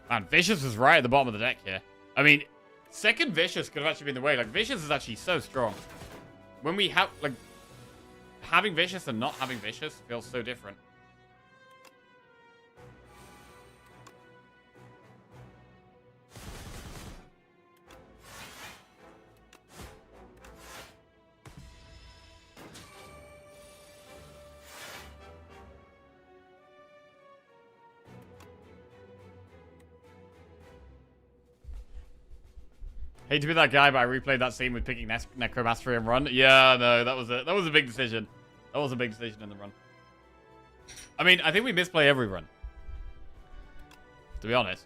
Man, Vicious is right at the bottom of the deck here. I mean, second Vicious could have actually been the way. Like, Vicious is actually so strong. When we have, like, having Vicious and not having Vicious feels so different. Hate to be that guy, but I replayed that scene with picking Necromastery and run. Yeah, no, that was a big decision. That was a big decision in the run. I mean, I think we misplay every run. to be honest.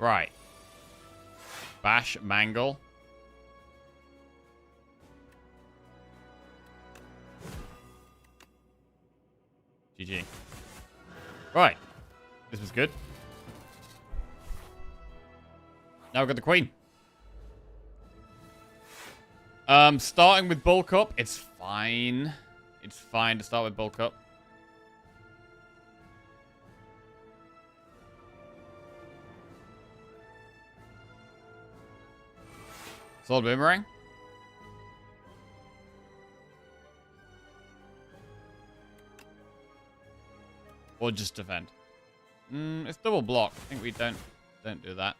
Right. Bash, mangle. GG. Right. This was good. Now we've got the queen. Starting with bulk up, it's fine. It's fine to start with bulk up. Sword boomerang. Or just defend. It's double block. I think we don't do that.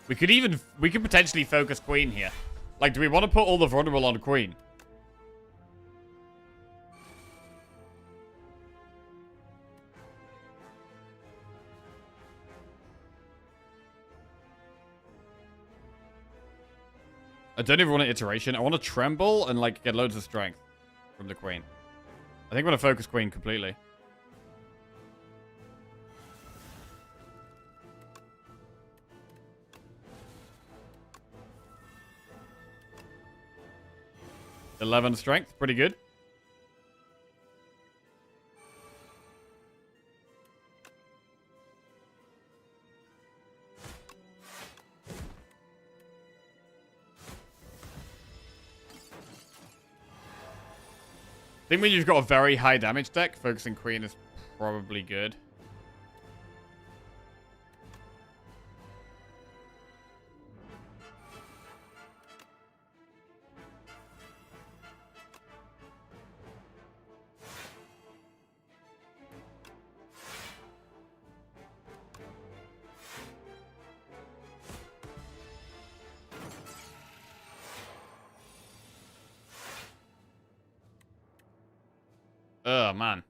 We could potentially focus queen here. Like, do we want to put all the vulnerable on queen? I don't even want an iteration. I want to tremble and, like, get loads of strength from the queen. I think I'm going to focus queen completely. $11 strength. Pretty good. I think when you've got a very high damage deck, focusing queen is probably good. Oh, man.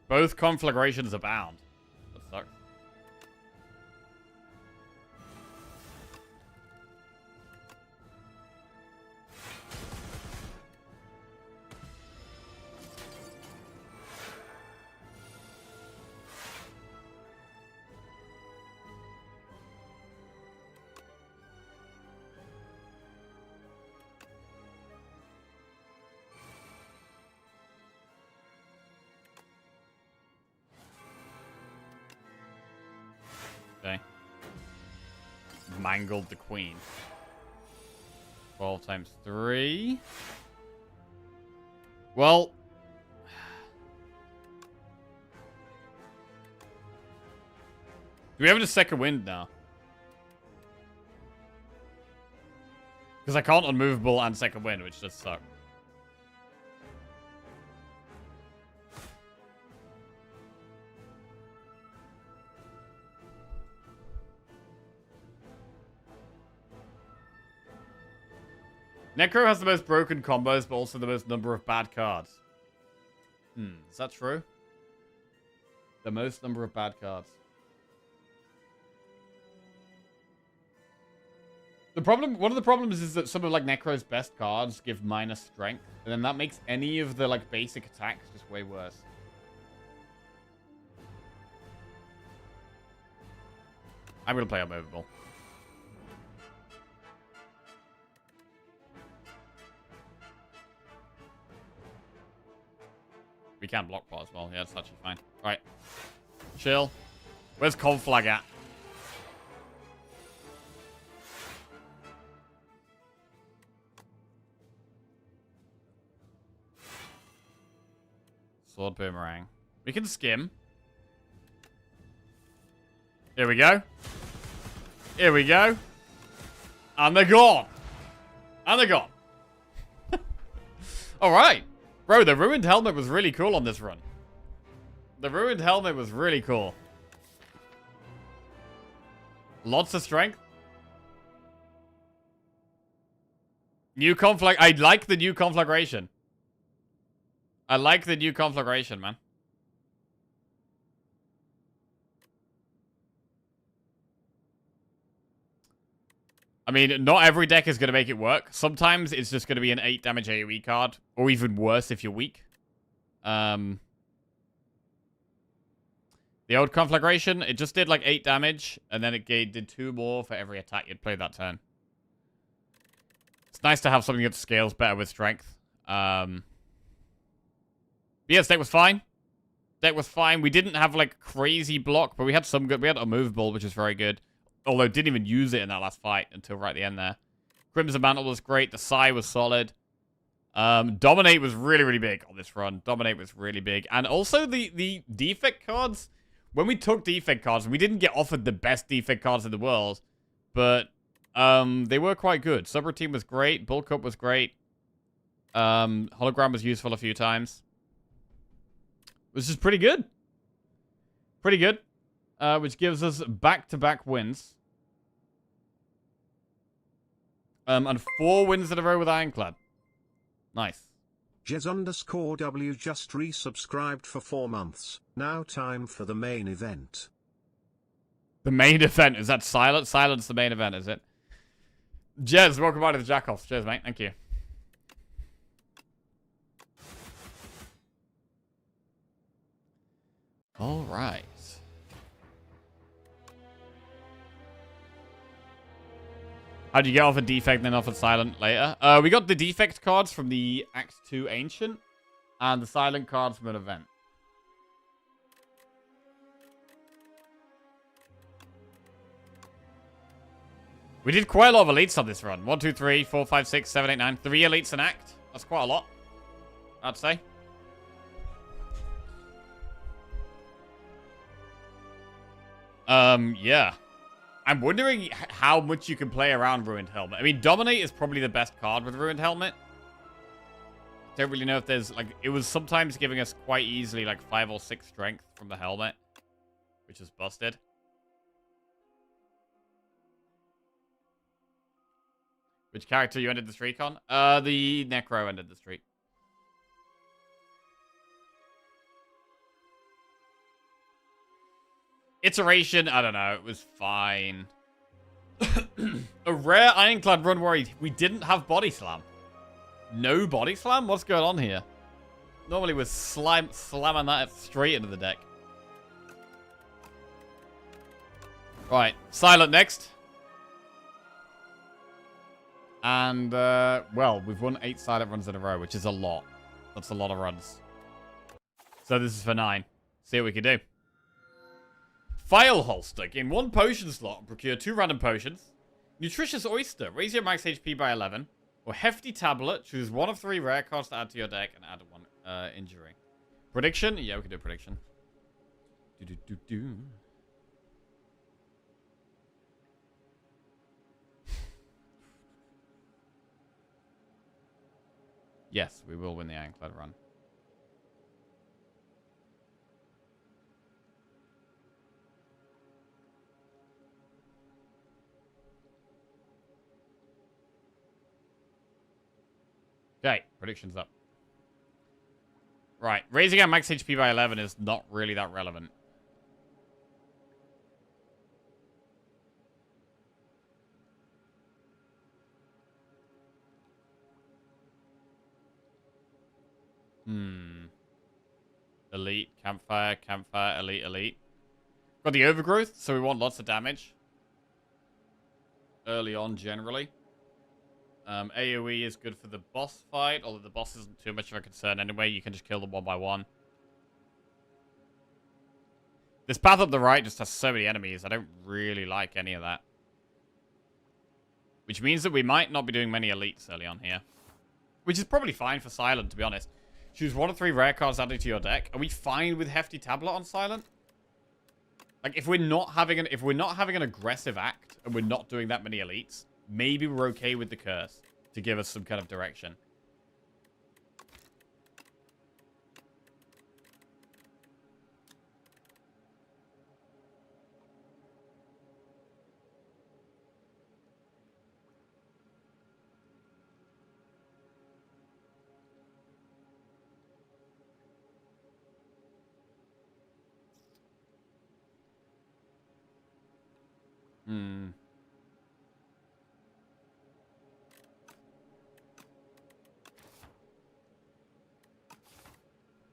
Both conflagrations abound. That sucks. Okay. Mangled the queen. 12 times 3. Well. Do we have a second wind now? Because I can't unmovable and second wind, which does suck. Necro has the most broken combos, but also the most number of bad cards. Is that true? The most number of bad cards. One of the problems is that some of like Necro's best cards give minus strength, and then that makes any of the like basic attacks just way worse. I'm gonna play unmovable. We can block plot as well. Yeah, it's actually fine. Alright. Chill. Where's Conflag at? Sword boomerang. We can skim. Here we go. Here we go. And they're gone. And they're gone. Alright. Bro, the ruined helmet was really cool on this run. The ruined helmet was really cool. Lots of strength. New conflag. I like the new conflagration. I like the new conflagration, man. I mean, not every deck is going to make it work. Sometimes it's just going to be an 8 damage AoE card, or even worse if you're weak. The old conflagration, it just did like 8 damage, and then it did 2 more for every attack you'd played that turn. It's nice to have something that scales better with strength. But yeah, this deck was fine. Deck was fine. We didn't have like crazy block, but we had some good. We had a movable, which was very good. Although didn't even use it in that last fight until right at the end there. Crimson Mantle was great. The Psy was solid. Dominate was really, really big on this run. Dominate was really big. And also the defect cards. When we took defect cards, we didn't get offered the best defect cards in the world. But they were quite good. Subroutine was great. Bulk Up was great. Hologram was useful a few times. Which is pretty good. Pretty good. Which gives us back-to-back wins. And 4 wins in a row with Ironclad. Nice. Jez_W just resubscribed for 4 months. Now time for the main event. The main event? Is that Silence? Silence the main event, is it? Jez, welcome back to the Jackoffs. Cheers, mate. Thank you. All right. How'd you get off a defect and then off a silent later? We got the defect cards from the Act 2 Ancient and the silent cards from an event. We did quite a lot of elites on this run. 1, 2, 3, 4, 5, 6, 7, 8, 9. 3 elites an act. That's quite a lot, I'd say. Yeah. I'm wondering how much you can play around Ruined Helmet. I mean, Dominate is probably the best card with Ruined Helmet. Don't really know if there's, like, it was sometimes giving us quite easily, like, 5 or 6 strength from the helmet, which is busted. Which character you ended the streak on? The Necro ended the streak. Iteration, I don't know. It was fine. A rare Ironclad run where we didn't have Body Slam. No Body Slam? What's going on here? Normally we're slamming that straight into the deck. Right, Silent next. And, well, we've won 8 Silent runs in a row, which is a lot. That's a lot of runs. So this is for 9. See what we can do. File Holster. Gain 1 potion slot and procure 2 random potions. Nutritious Oyster. Raise your max HP by 11. Or Hefty Tablet. Choose 1 of 3 rare cards to add to your deck and add 1 injury. Prediction? Yeah, we can do a prediction. Yes, we will win the Ironclad run. Okay, predictions up. Right, raising our max HP by 11 is not really that relevant. Elite, campfire, campfire, elite, elite. Got the overgrowth, so we want lots of damage. Early on, generally. AoE is good for the boss fight, although the boss isn't too much of a concern anyway. You can just kill them one by one. This path up the right just has so many enemies. I don't really like any of that. Which means that we might not be doing many elites early on here. Which is probably fine for Silent, to be honest. Choose 1 of 3 rare cards added to your deck. Are we fine with Hefty Tablet on Silent? Like, if we're not having an aggressive act and we're not doing that many elites, maybe we're okay with the curse to give us some kind of direction.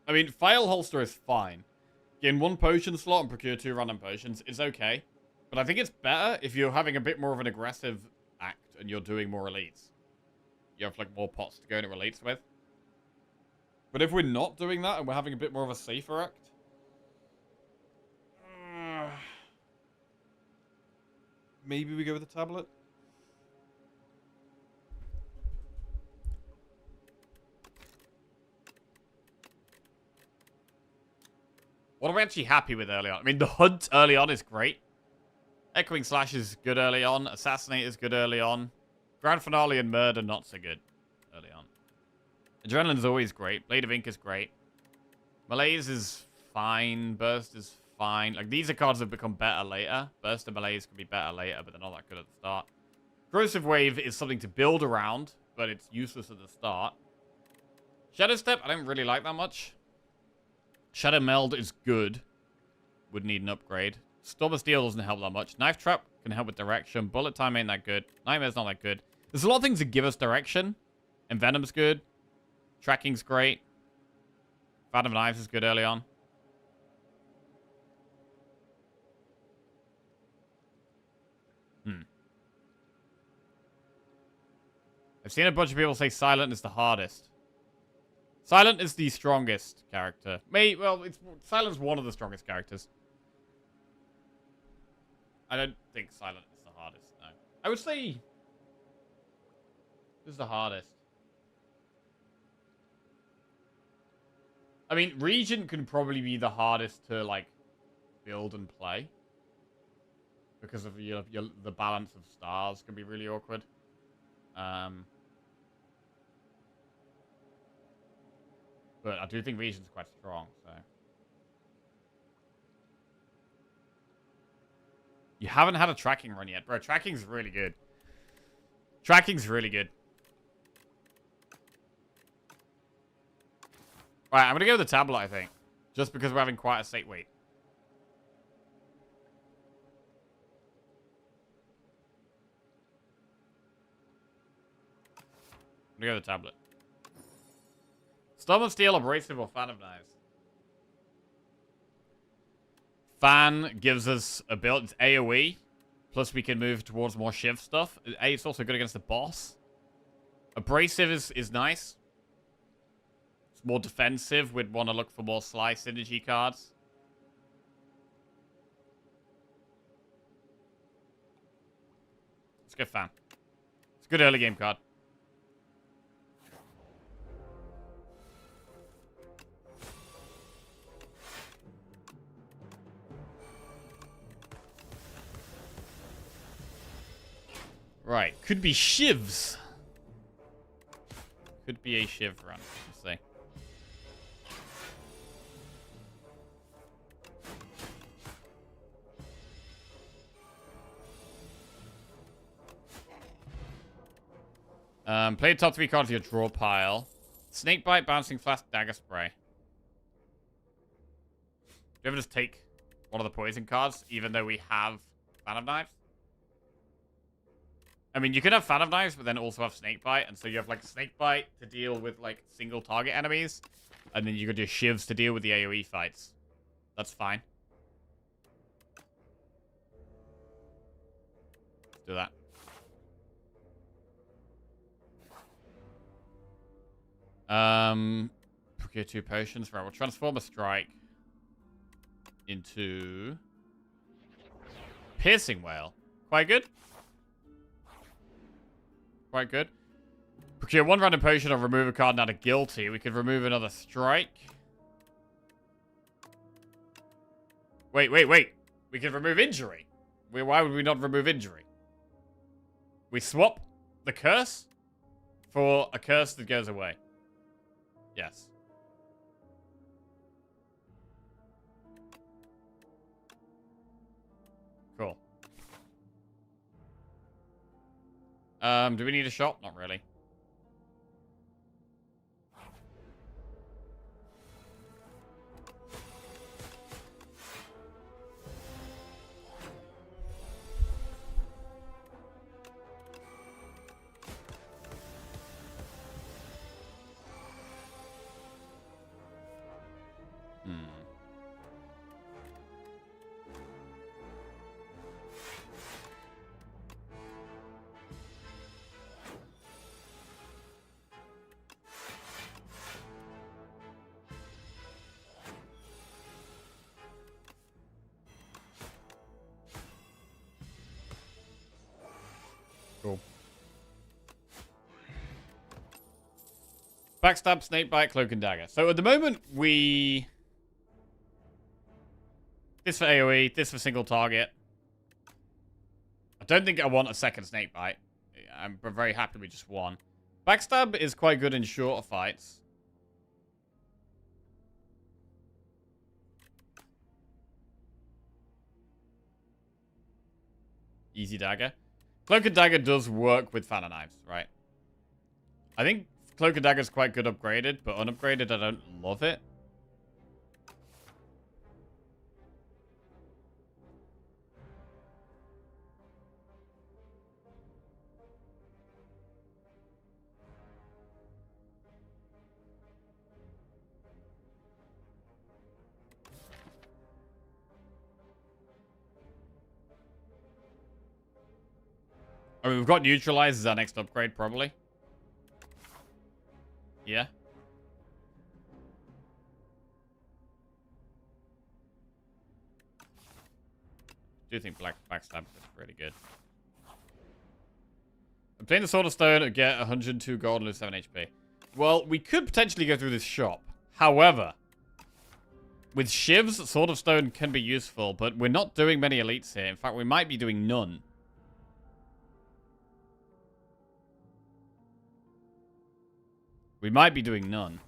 I mean, File Holster is fine. Gain 1 potion slot and procure 2 random potions. It's okay. But I think it's better if you're having a bit more of an aggressive act and you're doing more elites. You have, like, more pots to go into elites with. But if we're not doing that and we're having a bit more of a safer act... maybe we go with the tablet? What are we actually happy with early on? I mean, the hunt early on is great. Echoing Slash is good early on. Assassinate is good early on. Grand Finale and Murder, not so good early on. Adrenaline's always great. Blade of Ink is great. Malaise is fine. Burst is fine. Like, these are cards that become better later. Burst and Malaise can be better later, but they're not that good at the start. Corrosive Wave is something to build around, but it's useless at the start. Shadow Step, I don't really like that much. Shadow Meld is good. Would need an upgrade. Storm of Steel doesn't help that much. Knife Trap can help with direction. Bullet Time ain't that good. Nightmare's not that good. There's a lot of things that give us direction. And Venom's good. Tracking's great. Phantom Knives is good early on. I've seen a bunch of people say Silent is the hardest. Silent is the strongest character. Well, Silent's one of the strongest characters. I don't think Silent is the hardest, no. I would say... this is the hardest. I mean, Regent can probably be the hardest to, like, build and play. Because of the balance of stars can be really awkward. But I do think Regent's quite strong, so... You haven't had a tracking run yet. Bro, tracking's really good. Tracking's really good. Right, I'm going to go with the tablet, I think. Just because we're having quite a safe wait. I'm going to go with the tablet. Storm of Steel, Abrasive, or Fan of Knives? Fan gives us a build. It's AoE. Plus we can move towards more Shiv stuff. It's also good against the boss. Abrasive is nice. It's more defensive. We'd want to look for more Sly synergy cards. Let's go Fan. It's a good early game card. Right, could be Shivs. Could be a Shiv run, let's see. Play the top 3 cards of your draw pile. Snakebite, Bouncing Flask, Dagger Spray. Do you ever just take one of the poison cards, even though we have Fan of Knives? I mean, you could have Fan of Knives, but then also have Snakebite. And so you have, like, Snakebite to deal with, like, single target enemies. And then you could do Shivs to deal with the AoE fights. That's fine. Let's do that. Procure 2 potions. Right, we'll transform a strike into Piercing Whale. Quite good. Quite good. Procure 1 random potion or remove a card now to Guilty. We could remove another strike. Wait. We could remove Injury. Why would we not remove Injury? We swap the curse for a curse that goes away. Yes. Cool. Do we need a shot? Not really. Hmm. Cool. Backstab, snakebite, cloak and dagger. So at the moment, this for AoE, this for single target. I don't think I want a second snakebite. I'm very happy with just one. Backstab is quite good in shorter fights. Easy dagger. Cloak and dagger does work with fan of knives, right? I think cloak and dagger is quite good upgraded, but unupgraded, I don't love it. I mean, we've got neutralize as our next upgrade, probably. Yeah. I do think backstab is pretty good. Obtain the Sword of Stone and get 102 gold and lose 7 HP. Well, we could potentially go through this shop. However, with shivs, Sword of Stone can be useful, but we're not doing many elites here. In fact, we might be doing none. We might be doing none.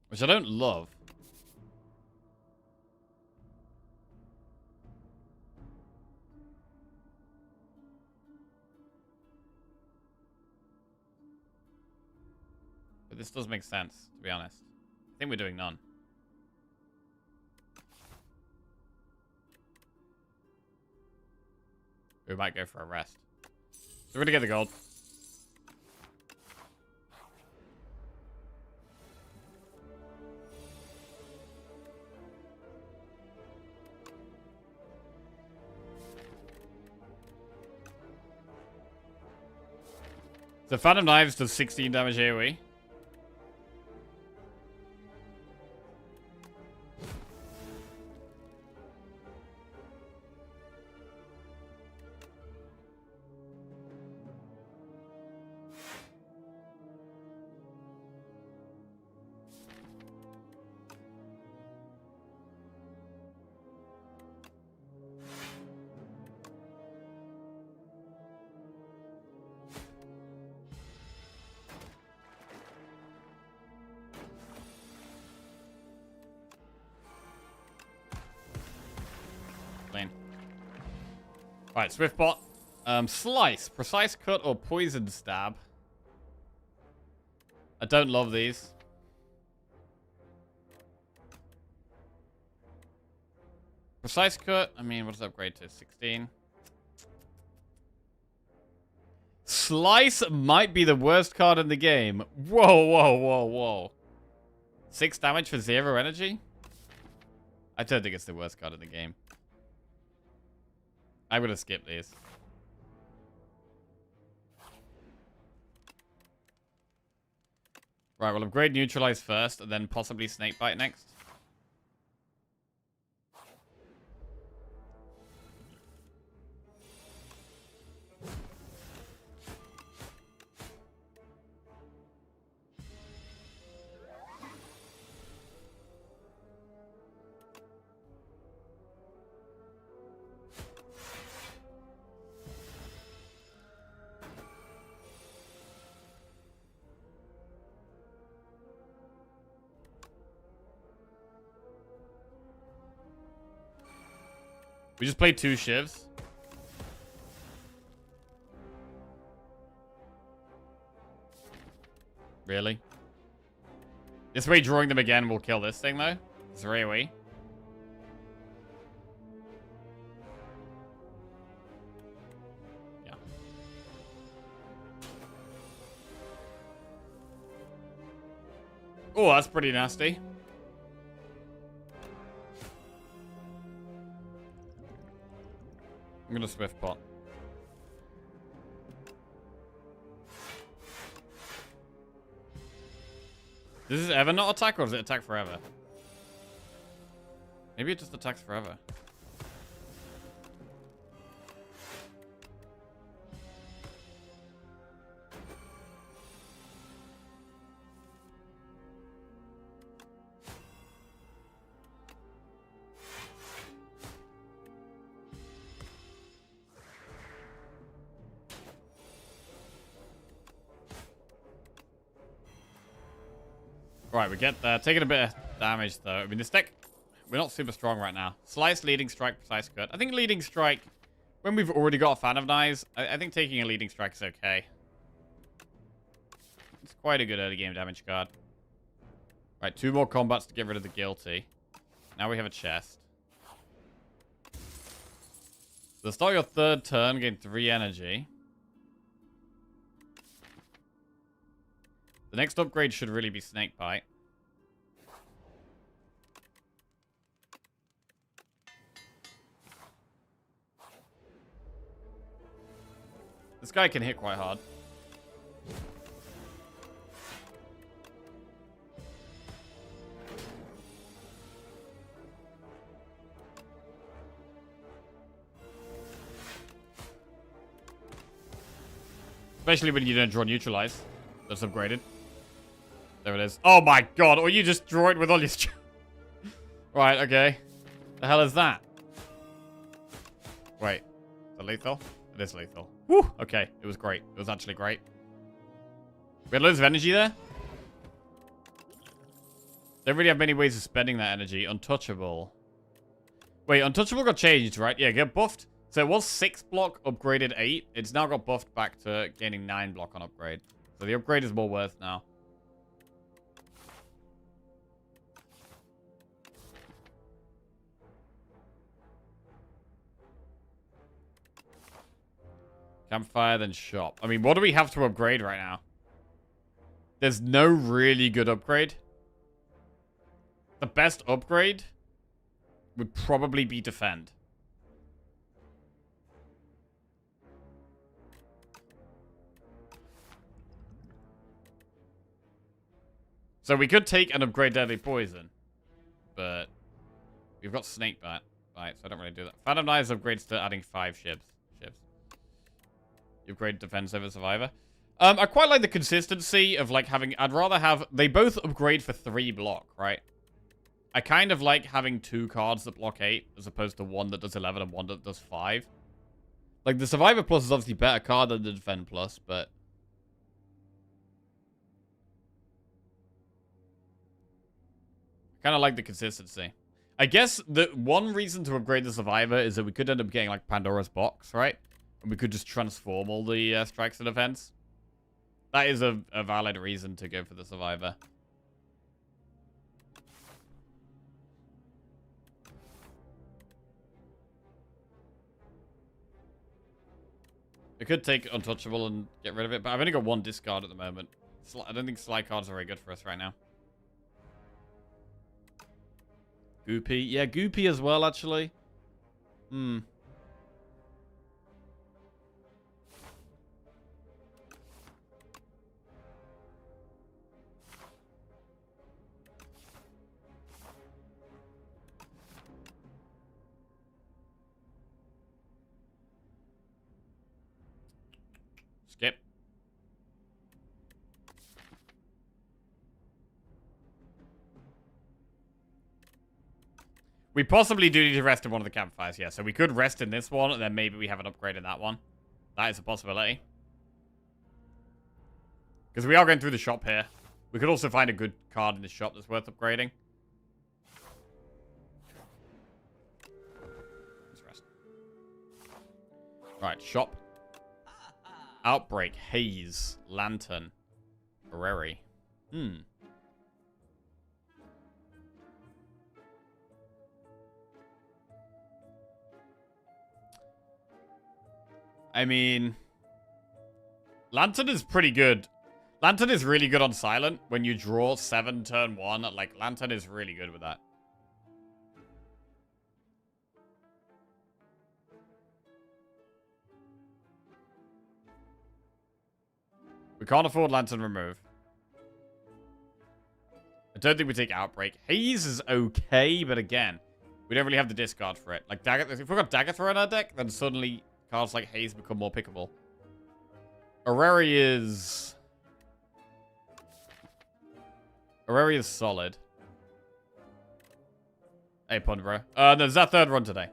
Which I don't love. But this does make sense, to be honest. I think we're doing none. We might go for a rest. So we're gonna get the gold. So Fan of Knives does 16 damage AoE. Alright, Swiftbot. Slice. Precise cut or poison stab. I don't love these. Precise cut. I mean, what does that upgrade to? 16. Slice might be the worst card in the game. Whoa, whoa, whoa, whoa. 6 damage for 0 energy? I don't think it's the worst card in the game. I'm gonna skip these. Right, we'll upgrade Neutralize first, and then possibly Snakebite next. We just played 2 shivs. Really? This way, drawing them again will kill this thing, though. 3 Yeah. Oh, that's pretty nasty. I'm gonna swift pot. Does this ever not attack, or does it attack forever? Maybe it just attacks forever. Right, we get there. Taking a bit of damage, though. I mean, this deck, we're not super strong right now. Slice, leading strike, precise cut. I think leading strike, when we've already got a fan of knives, I think taking a leading strike is okay. It's quite a good early game damage card. Right, 2 more combats to get rid of the guilty. Now we have a chest. So start your 3rd turn, gain 3 energy. The next upgrade should really be Snake Bite. This guy can hit quite hard. Especially when you don't draw Neutralize. That's upgraded. There it is. Oh my god, or you just draw it with all your... Right, okay. The hell is that? Wait. Is it lethal? It is lethal. Woo! Okay, it was great. It was actually great. We had loads of energy there. Don't really have many ways of spending that energy. Untouchable. Wait, Untouchable got changed, right? Yeah, get buffed. So it was 6 block, upgraded 8. It's now got buffed back to gaining 9 block on upgrade. So the upgrade is more worth now. Campfire, then shop. I mean, what do we have to upgrade right now? There's no really good upgrade. The best upgrade would probably be defend. So we could take and upgrade Deadly Poison. But we've got Snake Bite. Right, so I don't really do that. Phantom Knives upgrades to adding 5 ships. You upgrade defense over survivor. I quite like the consistency of like having... I'd rather have... They both upgrade for 3 block, right? I kind of like having 2 cards that block 8 as opposed to 1 that does 11 and 1 that does 5. Like the survivor plus is obviously a better card than the defend plus, but... kind of like the consistency. I guess the one reason to upgrade the survivor is that we could end up getting like Pandora's box, right? And we could just transform all the strikes to defense. That is a valid reason to go for the survivor. I could take Untouchable and get rid of it, but I've only got 1 discard at the moment. I don't think slide cards are very good for us right now. Goopy. Yeah, Goopy as well, actually. Skip. We possibly do need to rest in one of the campfires, yeah. So we could rest in this one, and then maybe we have an upgrade in that one. That is a possibility. Because we are going through the shop here. We could also find a good card in the shop that's worth upgrading. Let's rest. Alright, shop. Outbreak, Haze, Lantern, Ferrari. I mean, Lantern is pretty good. Lantern is really good on silent. When you draw 7 turn 1, like, Lantern is really good with that. We can't afford Lantern remove. I don't think we take Outbreak. Haze is okay, but again, we don't really have the discard for it. Like, Dagger, if we've got Dagger Throw in our deck, then suddenly cards like Haze become more pickable. Orrery is solid. Hey, Pond, bro. No, it's our third run today.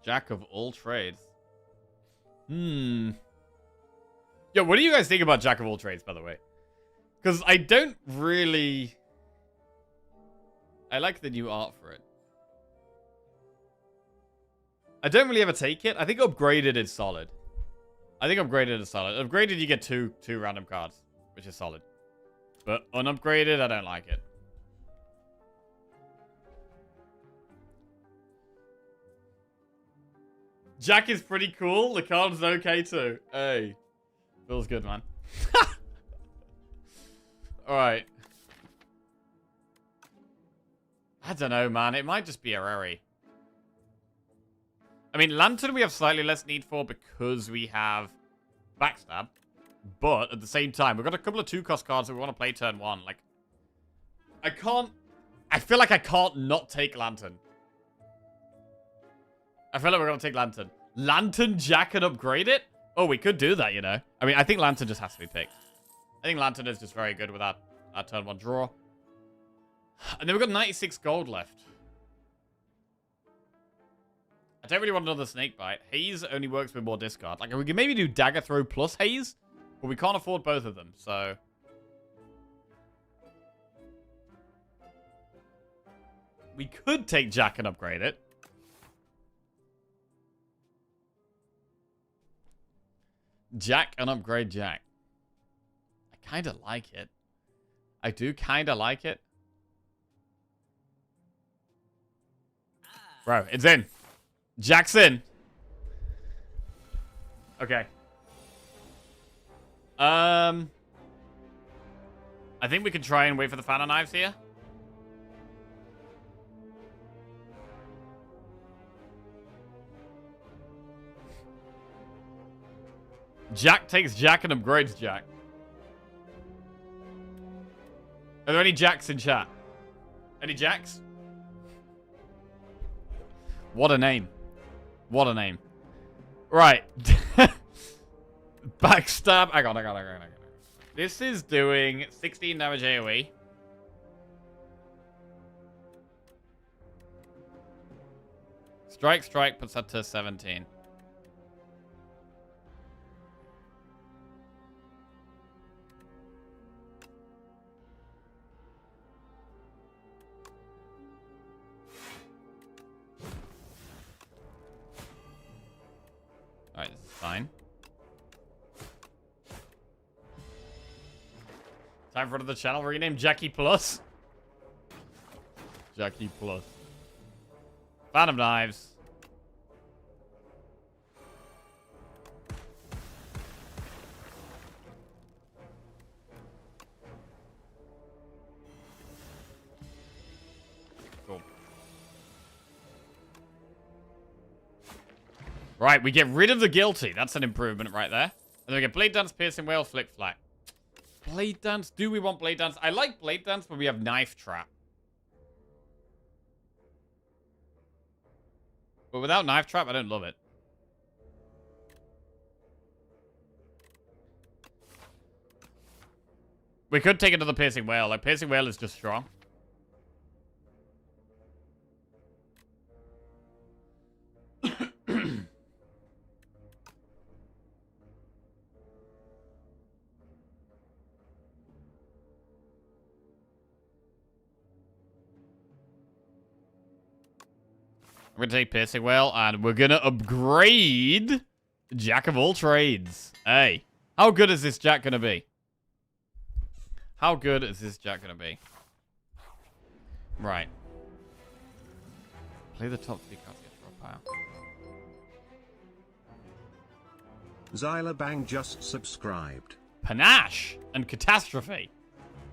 Jack of all trades. Yo, what do you guys think about Jack of all trades, by the way? Because I don't really... I like the new art for it. I don't really ever take it. I think upgraded is solid. Upgraded, you get two random cards, which is solid. But unupgraded, I don't like it. Jack is pretty cool. The card's okay too. Hey. Feels good, man. Alright. I don't know, man. It might just be a Rary. I mean, Lantern we have slightly less need for because we have Backstab. But at the same time, we've got a couple of 2-cost cards that we want to play turn 1. Like, I feel like I can't not take Lantern. I feel like we're going to take Lantern. Lantern, Jack, and upgrade it? Oh, we could do that, you know. I mean, I think Lantern just has to be picked. I think Lantern is just very good with our turn 1 draw. And then we've got 96 gold left. I don't really want another Snake Bite. Haze only works with more discard. Like, we can maybe do Dagger Throw plus Haze, but we can't afford both of them, so... We could take Jack and upgrade it. Jack and upgrade Jack. I kind of like it. I do kind of like it. Bro, it's in. Jack's in. Okay. I think we can try and wait for the fan of knives here. Jack takes Jack and upgrades Jack. Are there any Jacks in chat? Any Jacks? What a name. What a name. Right. Backstab. Hang on. This is doing 16 damage AoE. Strike puts that to 17. Alright, this is fine. Time for another channel rename Jackie Plus. Jackie Plus. Fan of Knives. Cool. Right, we get rid of the guilty. That's an improvement right there. And then we get Blade Dance, Piercing Whale, Flick Flack. Blade Dance? Do we want Blade Dance? I like Blade Dance, but we have Knife Trap. But without Knife Trap, I don't love it. We could take another Piercing Whale. Like, Piercing Whale is just strong. We're going to take Piercing Whale, and we're going to upgrade Jack of all trades. Hey, how good is this Jack going to be? How good is this Jack going to be? Right. Play the top 3 cards, get draw pile. Xylabang just subscribed. Panache and Catastrophe.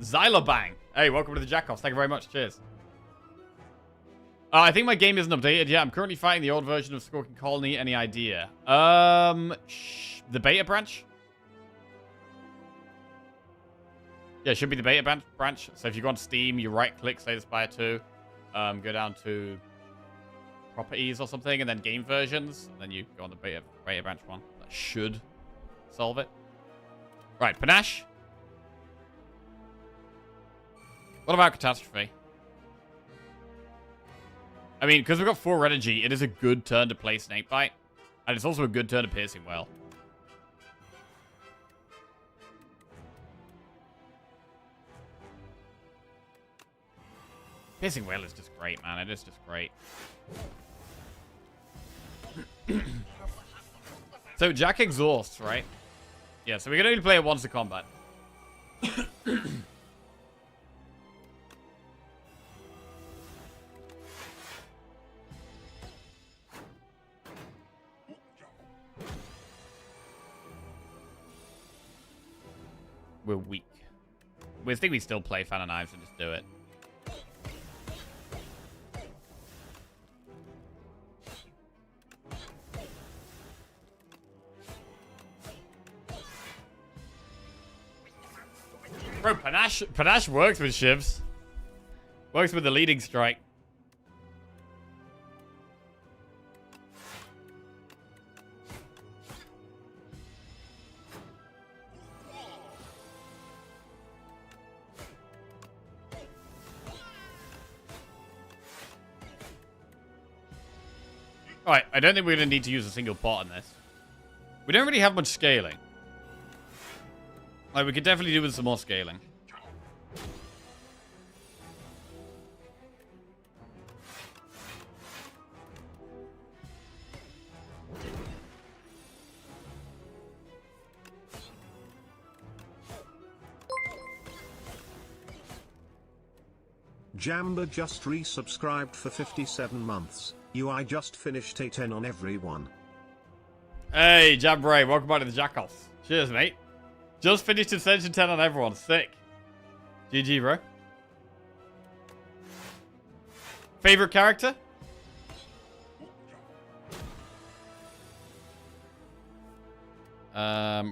Xylabang. Hey, welcome to the Jackoffs. Thank you very much. Cheers. I think my game isn't updated yet. I'm currently fighting the old version of Squawking Colony. Any idea? The beta branch? Yeah, it should be the beta branch. So if you go on Steam, you right-click, say Aspire 2, go down to Properties or something, and then Game Versions, and then you go on the beta branch one. That should solve it. Right, Panache. What about Catastrophe? I mean, because we've got 4 energy, it is a good turn to play Snakebite. And it's also a good turn to Piercing Whale. Piercing Whale is just great, man. It is just great. So, Jack exhausts, right? Yeah, so we can only play it once a combat. We're weak. We think we still play Fan of Knives and just do it. Bro, Panache works with shivs. Works with the leading strike. Alright, I don't think we're going to need to use a single pot on this. We don't really have much scaling. Like, we could definitely do with some more scaling. Jamba just resubscribed for 57 months. I just finished A10 on everyone. Hey, Jambray, welcome back to the Jackals. Cheers, mate. Just finished Ascension 10 on everyone. Sick. GG, bro. Favorite character?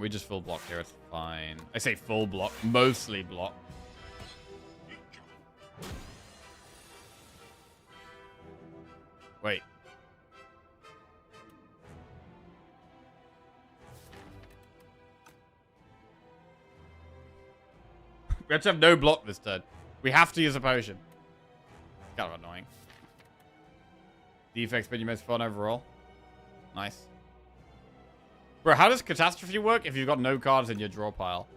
We just full block here. It's fine. I say full block. Mostly block. Wait. We have to have no block this turn. We have to use a potion. Kind of annoying. Defects been your most fun overall. Nice. Bro, how does Catastrophe work if you've got no cards in your draw pile?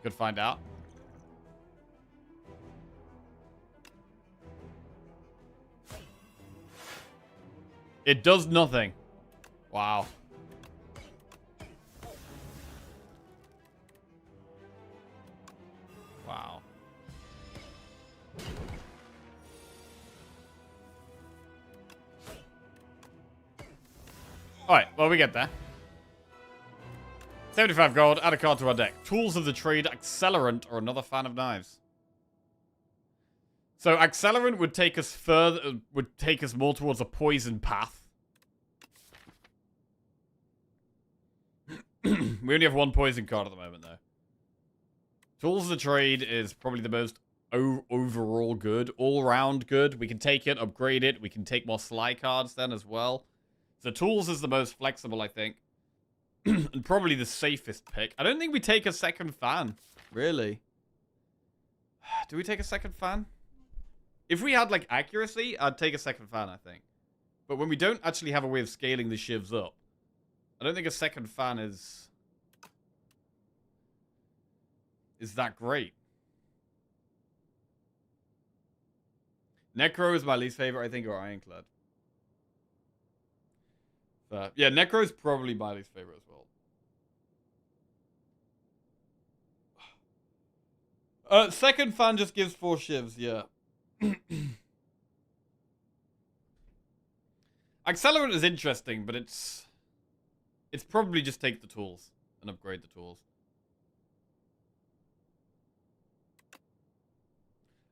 Could find out. It does nothing. Wow. Wow. Alright, well, we get there. 75 gold, add a card to our deck. Tools of the Trade, Accelerant, or another Fan of Knives. So, Accelerant would take us further, would take us more towards a poison path. We only have 1 poison card at the moment, though. Tools of the Trade is probably the most overall good, all-round good. We can take it, upgrade it. We can take more Sly cards then as well. So Tools is the most flexible, I think. And probably the safest pick. I don't think we take a second fan. Really? Do we take a second fan? If we had, like, accuracy, I'd take a second fan, I think. But when we don't actually have a way of scaling the shivs up, I don't think a second fan is that great. Necro is my least favorite, I think, or Ironclad. But, yeah, Necro is probably my least favorite as well. Second fan just gives 4 shivs, yeah. Accelerant is interesting, but it's probably just take the tools and upgrade the tools.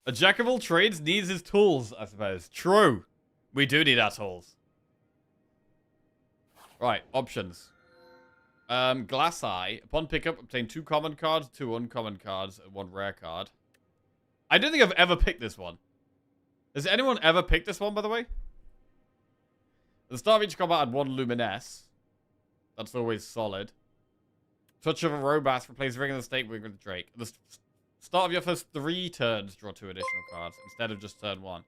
A jack of all trades needs his tools, I suppose. True. We do need our tools. Right, options. Glass Eye. Upon pickup, obtain 2 common cards, 2 uncommon cards, and 1 rare card. I don't think I've ever picked this one. Has anyone ever picked this one, by the way? At the start of each combat, add 1 Luminesse. That's always solid. Touch of a Robass. Replace Ring of the Stake with Drake. At the start of your first 3 turns, draw 2 additional cards instead of just turn 1.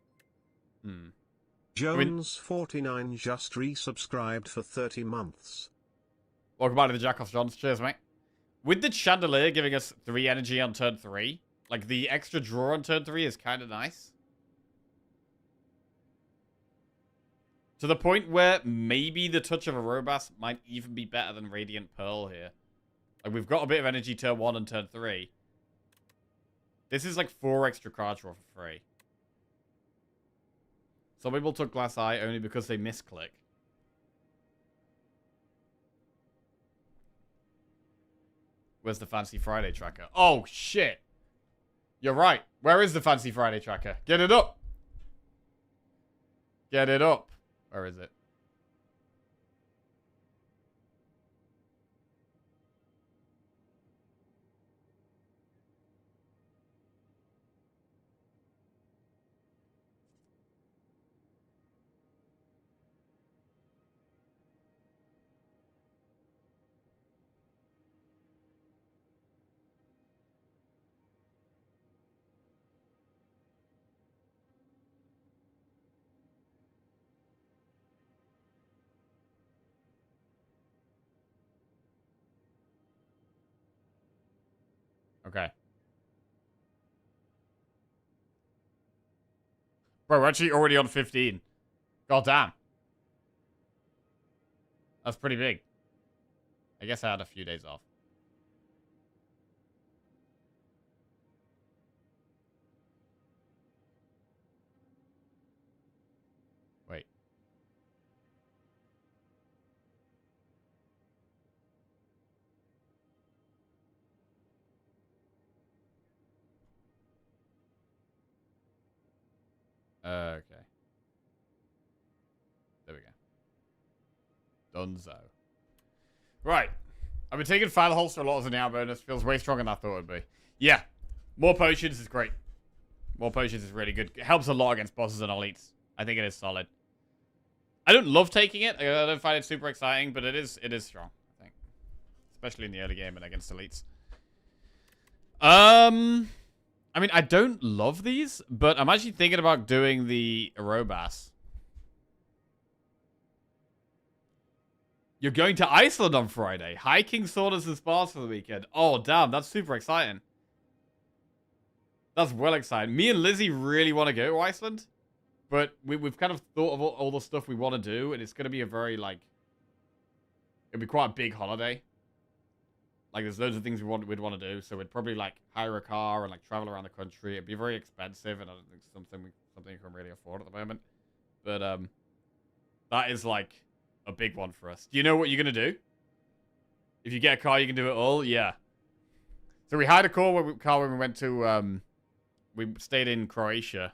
Jones49 just resubscribed for 30 months. Welcome back to the Jack-Off Johns. Cheers, mate. With the Chandelier giving us 3 energy on turn 3, like the extra draw on turn 3 is kind of nice. To the point where maybe the Touch of a Robass might even be better than Radiant Pearl here. Like, we've got a bit of energy turn 1 and turn 3. This is like 4 extra card draw for free. Some people took Glass Eye only because they misclick. Where's the Fancy Friday tracker? Oh, shit. You're right. Where is the Fancy Friday tracker? Get it up. Get it up. Where is it? Okay. Bro, we're actually already on 15. God damn. That's pretty big. I guess I had a few days off. Wait. Okay. There we go. Dunzo. Right. I've been taking File Holster a lot as an hour bonus. Feels way stronger than I thought it would be. Yeah. More potions is great. More potions is really good. It helps a lot against bosses and elites. I think it is solid. I don't love taking it. I don't find it super exciting, but it is strong, I think. Especially in the early game and against elites. I mean, I don't love these, but I'm actually thinking about doing the Aerobass. You're going to Iceland on Friday. Hiking, saunas, and spas for the weekend. Oh, damn. That's super exciting. That's well exciting. Me and Lizzie really want to go to Iceland. But we've kind of thought of all the stuff we want to do. And it's going to be a very, like... It'll be quite a big holiday. Like, there's loads of things we'd want to do. So we'd probably, like, hire a car and, like, travel around the country. It'd be very expensive. And I don't think it's something we can really afford at the moment. But, that is, like... a big one for us. Do you know what you're going to do? If you get a car, you can do it all? Yeah. So we hired a car when we went to... we stayed in Croatia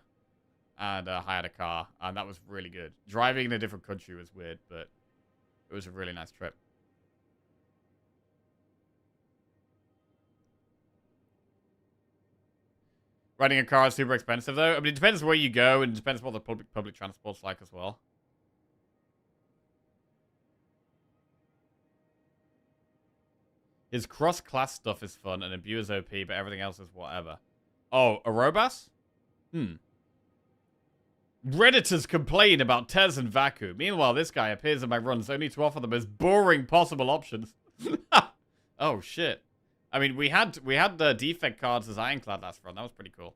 and hired a car. And that was really good. Driving in a different country was weird, but it was a really nice trip. Renting a car is super expensive, though. I mean, it depends where you go, and it depends what the public transport's like as well. His cross-class stuff is fun, and Imbue is OP, but everything else is whatever. Oh, Aerobass? Redditors complain about Tez and Vaku. Meanwhile, this guy appears in my runs only to offer the most boring possible options. Oh, shit. I mean, we had the defect cards as Ironclad last run. That was pretty cool.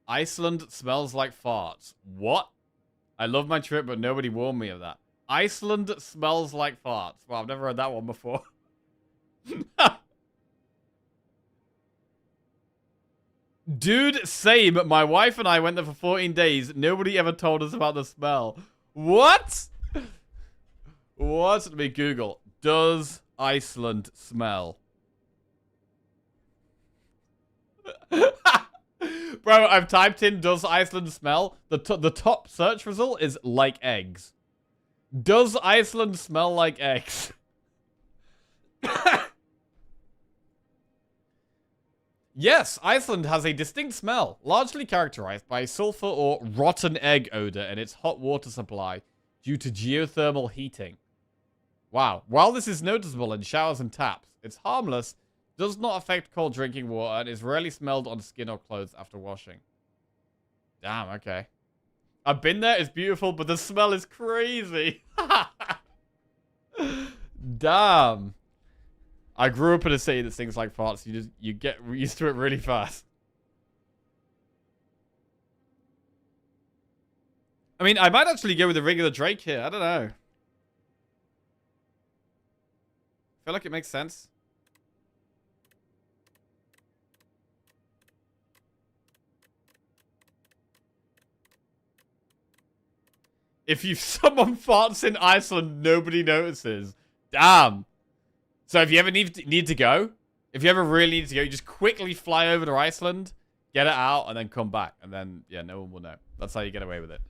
Iceland smells like farts. What? I love my trip, but nobody warned me of that. Iceland smells like farts. Wow, I've never heard that one before. Dude, same. My wife and I went there for 14 days. Nobody ever told us about the smell. What? What? Let me Google. Does Iceland smell? Bro, I've typed in does Iceland smell? The top search result is like eggs. Does Iceland smell like eggs? Yes, Iceland has a distinct smell, largely characterized by sulfur or rotten egg odor in its hot water supply due to geothermal heating. Wow. While this is noticeable in showers and taps, it's harmless, does not affect cold drinking water, and is rarely smelled on skin or clothes after washing. Damn, okay. I've been there, it's beautiful, but the smell is crazy. Damn. I grew up in a city that stinks like farts. You get used to it really fast. I mean, I might actually go with the regular Drake here. I don't know. I feel like it makes sense. If someone farts in Iceland, nobody notices. Damn. So if you ever need to go, if you ever really need to go, you just quickly fly over to Iceland, get it out, and then come back. And then, yeah, no one will know. That's how you get away with it.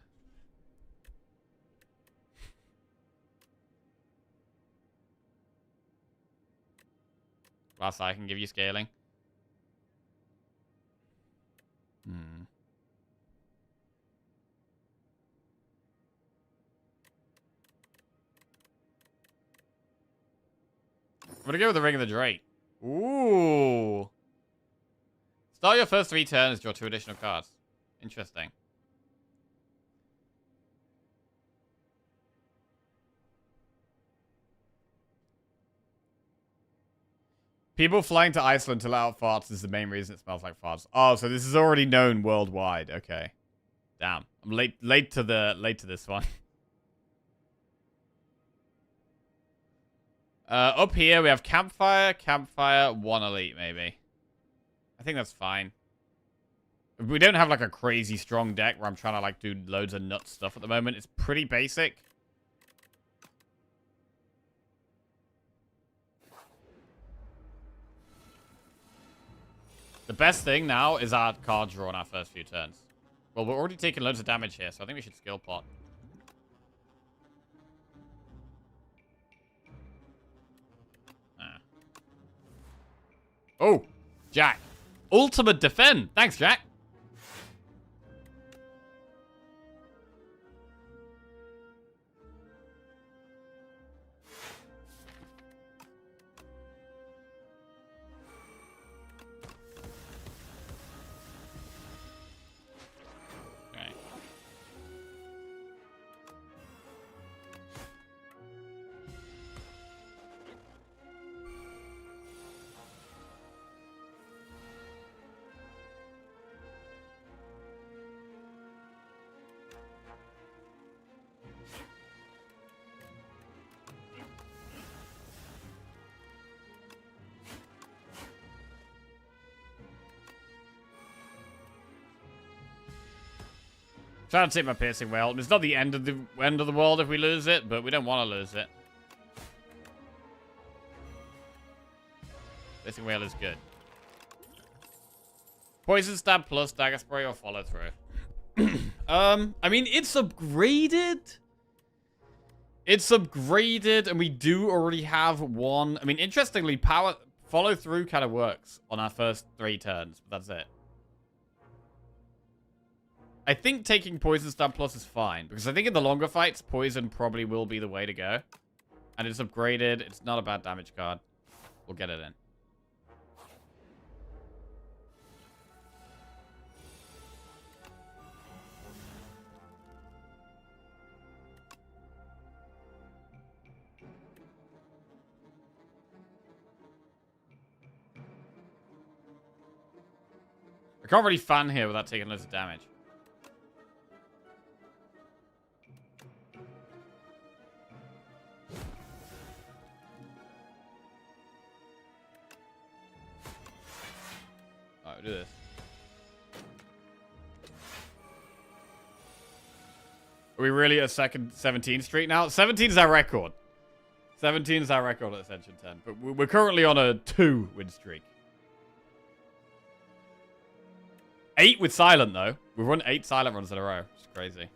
Last I can give you scaling. I'm gonna go with the Ring of the Drake. Ooh. Start your first 3 turns, draw 2 additional cards. Interesting. People flying to Iceland to let out farts is the main reason it smells like farts. Oh, so this is already known worldwide. Okay. Damn. I'm late to this one. Up here we have campfire, 1 elite maybe. I think that's fine. We don't have like a crazy strong deck where I'm trying to like do loads of nut stuff at the moment. It's pretty basic. The best thing now is our card draw on our first few turns. Well, we're already taking loads of damage here, so I think we should skill pot. Oh, Jack. Ultimate defend. Thanks, Jack. Okay. Trying to take my piercing whale. It's not the end of the world if we lose it, but we don't want to lose it. Piercing whale is good. Poison stab plus dagger spray or follow through. I mean it's upgraded. It's upgraded, and we do already have one. I mean, interestingly, follow through kind of works on our first 3 turns, but that's it. I think taking Poison Stab Plus is fine, because I think in the longer fights, Poison probably will be the way to go. And it's upgraded. It's not a bad damage card. We'll get it in. I can't really fan here without taking loads of damage. Alright, we'll do this. Are we really at second 17th Street now? 17 is our record. 17 is our record at Ascension 10. But we're currently on a 2-win streak. 8 with Silent, though. We've run 8 Silent runs in a row. It's crazy.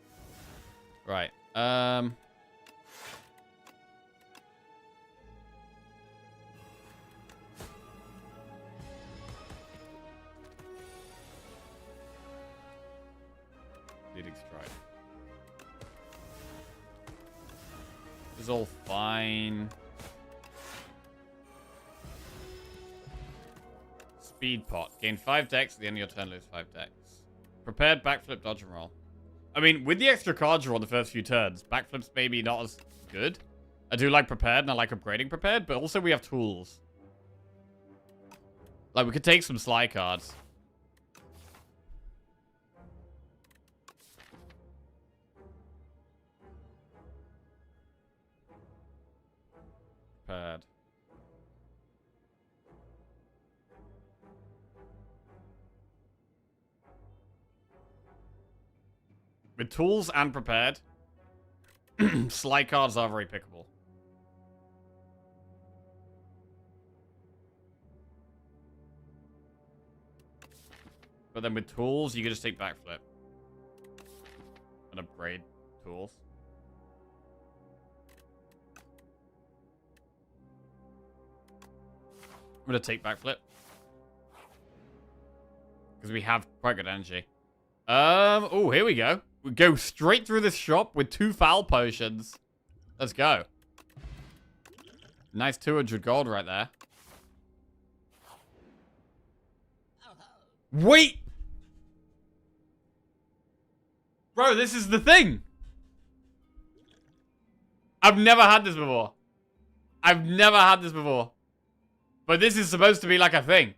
Right. Leading strike. This is all fine. Speed pot. Gain 5 decks at the end of your turn, lose 5 decks. Prepared backflip, dodge and roll. I mean, with the extra card draw on the first few turns, backflip's maybe not as good. I do like prepared and I like upgrading prepared, but also we have tools. Like, we could take some sly cards. Prepared. With tools and prepared, sly cards are very pickable. But then with tools, you can just take backflip. And upgrade tools. I'm going to take backflip. Because we have quite good energy. Oh, here we go. We go straight through this shop with 2 foul potions. Let's go. Nice 200 gold right there. Wait! Bro, this is the thing! I've never had this before. I've never had this before. But this is supposed to be like a thing.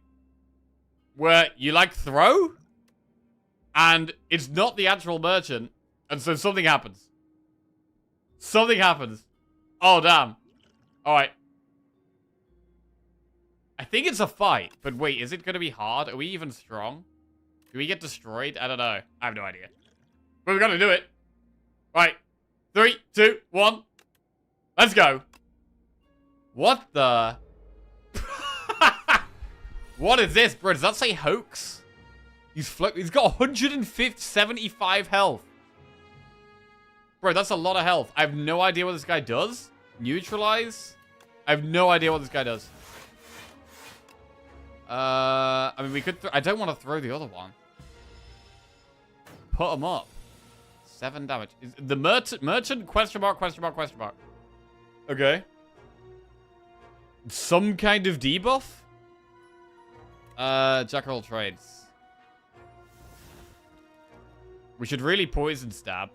Where you like throw? And it's not the actual merchant. And so something happens. Something happens. Oh, damn. Alright. I think it's a fight. But wait, is it going to be hard? Are we even strong? Do we get destroyed? I don't know. I have no idea. But we're going to do it. Right. 3, 2, 1. Let's go. What the... What is this, bro? Does that say hoax? He's got 175 health. Bro, that's a lot of health. I have no idea what this guy does. Neutralize? I have no idea what this guy does. I mean, we could... I don't want to throw the other one. Put him up. 7 damage. Is the merchant? Question mark, question mark, question mark. Okay. Some kind of debuff? Jack of all trades. We should really poison stab.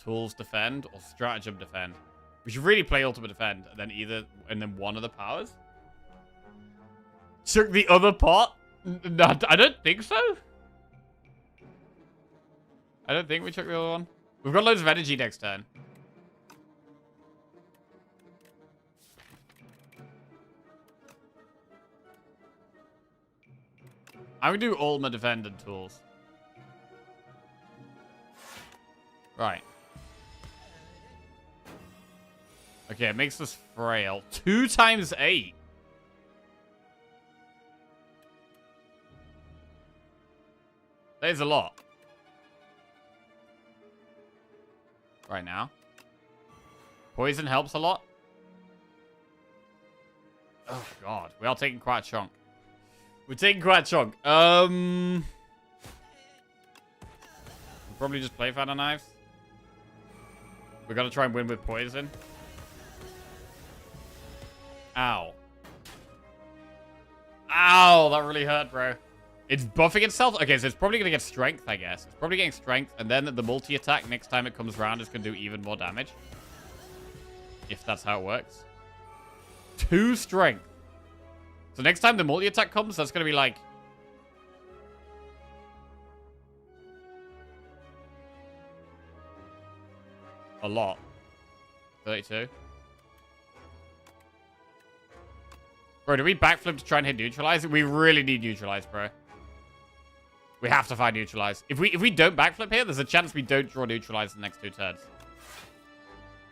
Tools defend or stratagem defend. We should really play ultimate defend and then one of the powers. Chuck the other pot? No, I don't think so. I don't think we chuck the other one. We've got loads of energy next turn. I would do ultimate defend and tools. Right. Okay, it makes us frail. 2 times 8. That is a lot. Right now. Poison helps a lot. Oh, God. We are taking quite a chunk. We're taking quite a chunk. We'll probably just play Fan of Knives. We gotta try and win with poison. Ow. Ow, that really hurt, bro. It's buffing itself? Okay, so it's probably gonna get strength, I guess. It's probably getting strength, and then the multi-attack next time it comes around is gonna do even more damage. If that's how it works. 2 strength. So next time the multi-attack comes, that's gonna be like... a lot. 32. Bro, do we backflip to try and hit neutralize? We really need neutralize, bro. We have to find neutralize. If we don't backflip here, there's a chance we don't draw neutralize the next 2 turns.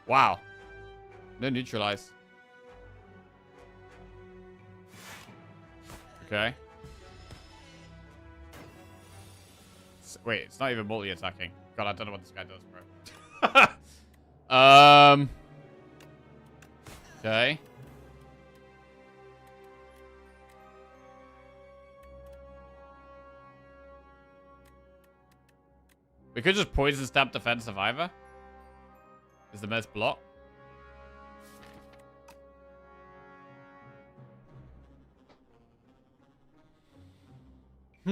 Wow. No neutralize. Okay. Wait, it's not even multi-attacking. God, I don't know what this guy does, bro. Okay. We could just poison stab defensive either. Is the most block. I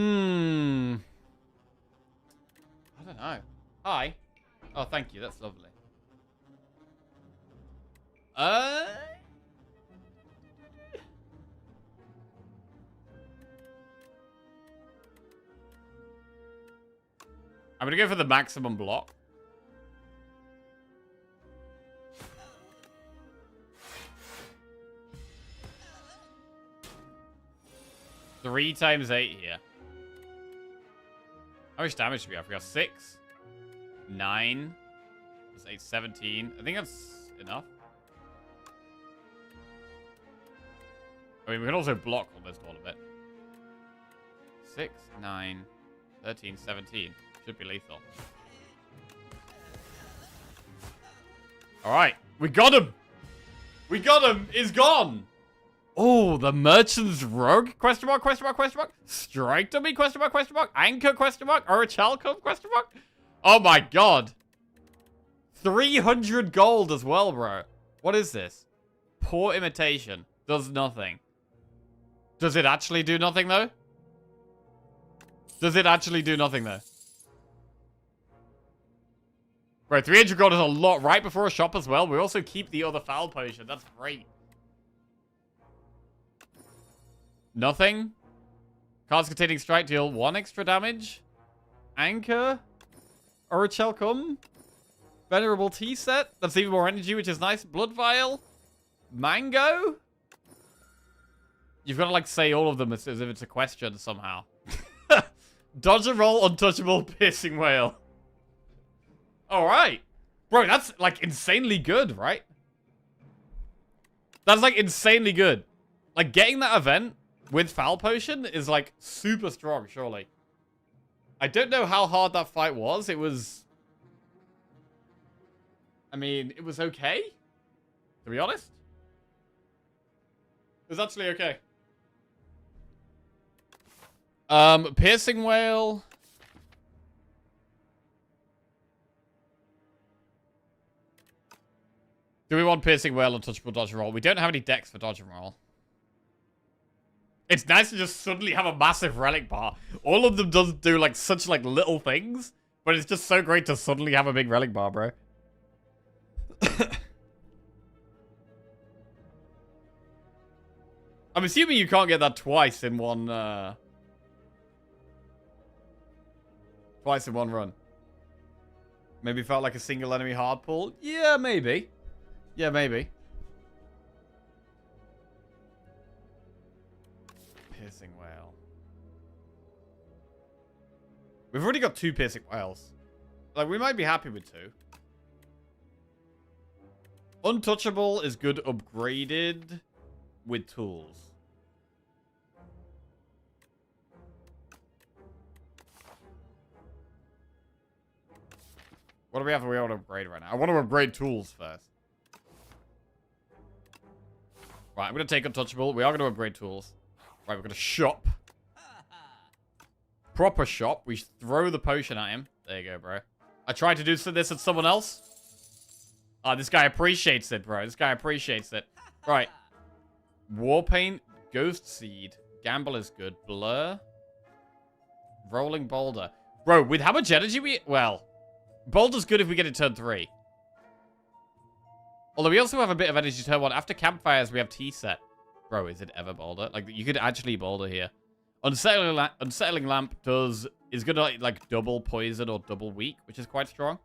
don't know. Hi. Oh, thank you. That's lovely. I'm gonna go for the maximum block. Three times 8 here. How much damage do we have? We got 6, 9, that's 8, 17. I think that's enough. I mean, we can also block almost all of it. 6, 9, 13, 17. Should be lethal. Alright, we got him! We got him! He's gone! Oh, the Merchant's Rogue? Question mark, question mark, question mark? Strike dummy? Question mark, question mark? Anchor? Question mark? Orichalcum? Question mark? Oh my god. 300 gold as well, bro. What is this? Poor imitation. Does nothing. Does it actually do nothing, though? Does it actually do nothing, though? Bro, 300 gold is a lot. Right before a shop as well. We also keep the other foul potion. That's great. Nothing. Cards containing strike deal 1 extra damage. Anchor. Orichalcum. Venerable tea set. That's even more energy, which is nice. Blood vial. Mango. You've got to, like, say all of them as if it's a question somehow. Dodge and roll, untouchable, piercing whale. Alright. Bro, that's, like, insanely good, right? That's, like, insanely good. Like, getting that event with foul potion is, like, super strong, surely. I don't know how hard that fight was. It was... I mean, it was okay. To be honest. It was actually okay. Piercing whale. Do we want piercing whale, untouchable, dodge and roll? We don't have any decks for dodge and roll. It's nice to just suddenly have a massive relic bar. All of them does do like such like little things, but it's just so great to suddenly have a big relic bar, bro. I'm assuming you can't get that twice in one run. Maybe felt like a single enemy hard pull. Yeah, maybe. Yeah, maybe. Piercing whale. We've already got 2 piercing whales. Like, we might be happy with 2. Untouchable is good upgraded with tools. What do we have we want to upgrade right now? I want to upgrade tools first. Right, I'm going to take untouchable. We are going to upgrade tools. Right, we're going to shop. Proper shop. We throw the potion at him. There you go, bro. I tried to do this at someone else. Ah, this guy appreciates it, bro. This guy appreciates it. Right. Warpaint. Ghost Seed. Gamble is good. Blur. Rolling Boulder. Bro, with how much energy we... Well, Boulder's good if we get it turn 3. Although we also have a bit of energy turn 1. After campfires, we have tea set. Bro, is it ever Boulder? Like, you could actually Boulder here. Unsettling Lamp is gonna like double poison or double weak, which is quite strong.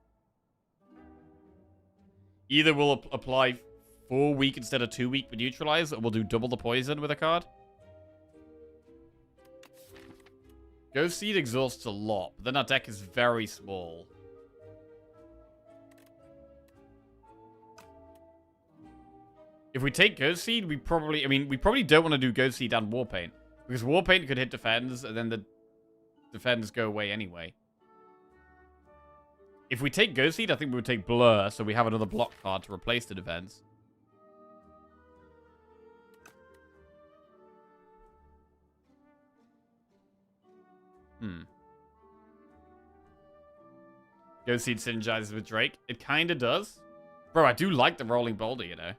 Either will apply 4 weak instead of 2 weak with neutralize, and we'll do double the poison with a card. Ghost Seed exhausts a lot, but then our deck is very small. If we take Ghost Seed, we probably don't want to do Ghost Seed and Warpaint. Because Warpaint could hit defends, and then the defends go away anyway. If we take Ghost Seed, I think we would take Blur, so we have another block card to replace the defense. Ghost Seed synergizes with Drake. It kind of does. Bro, I do like the Rolling Boulder, you know.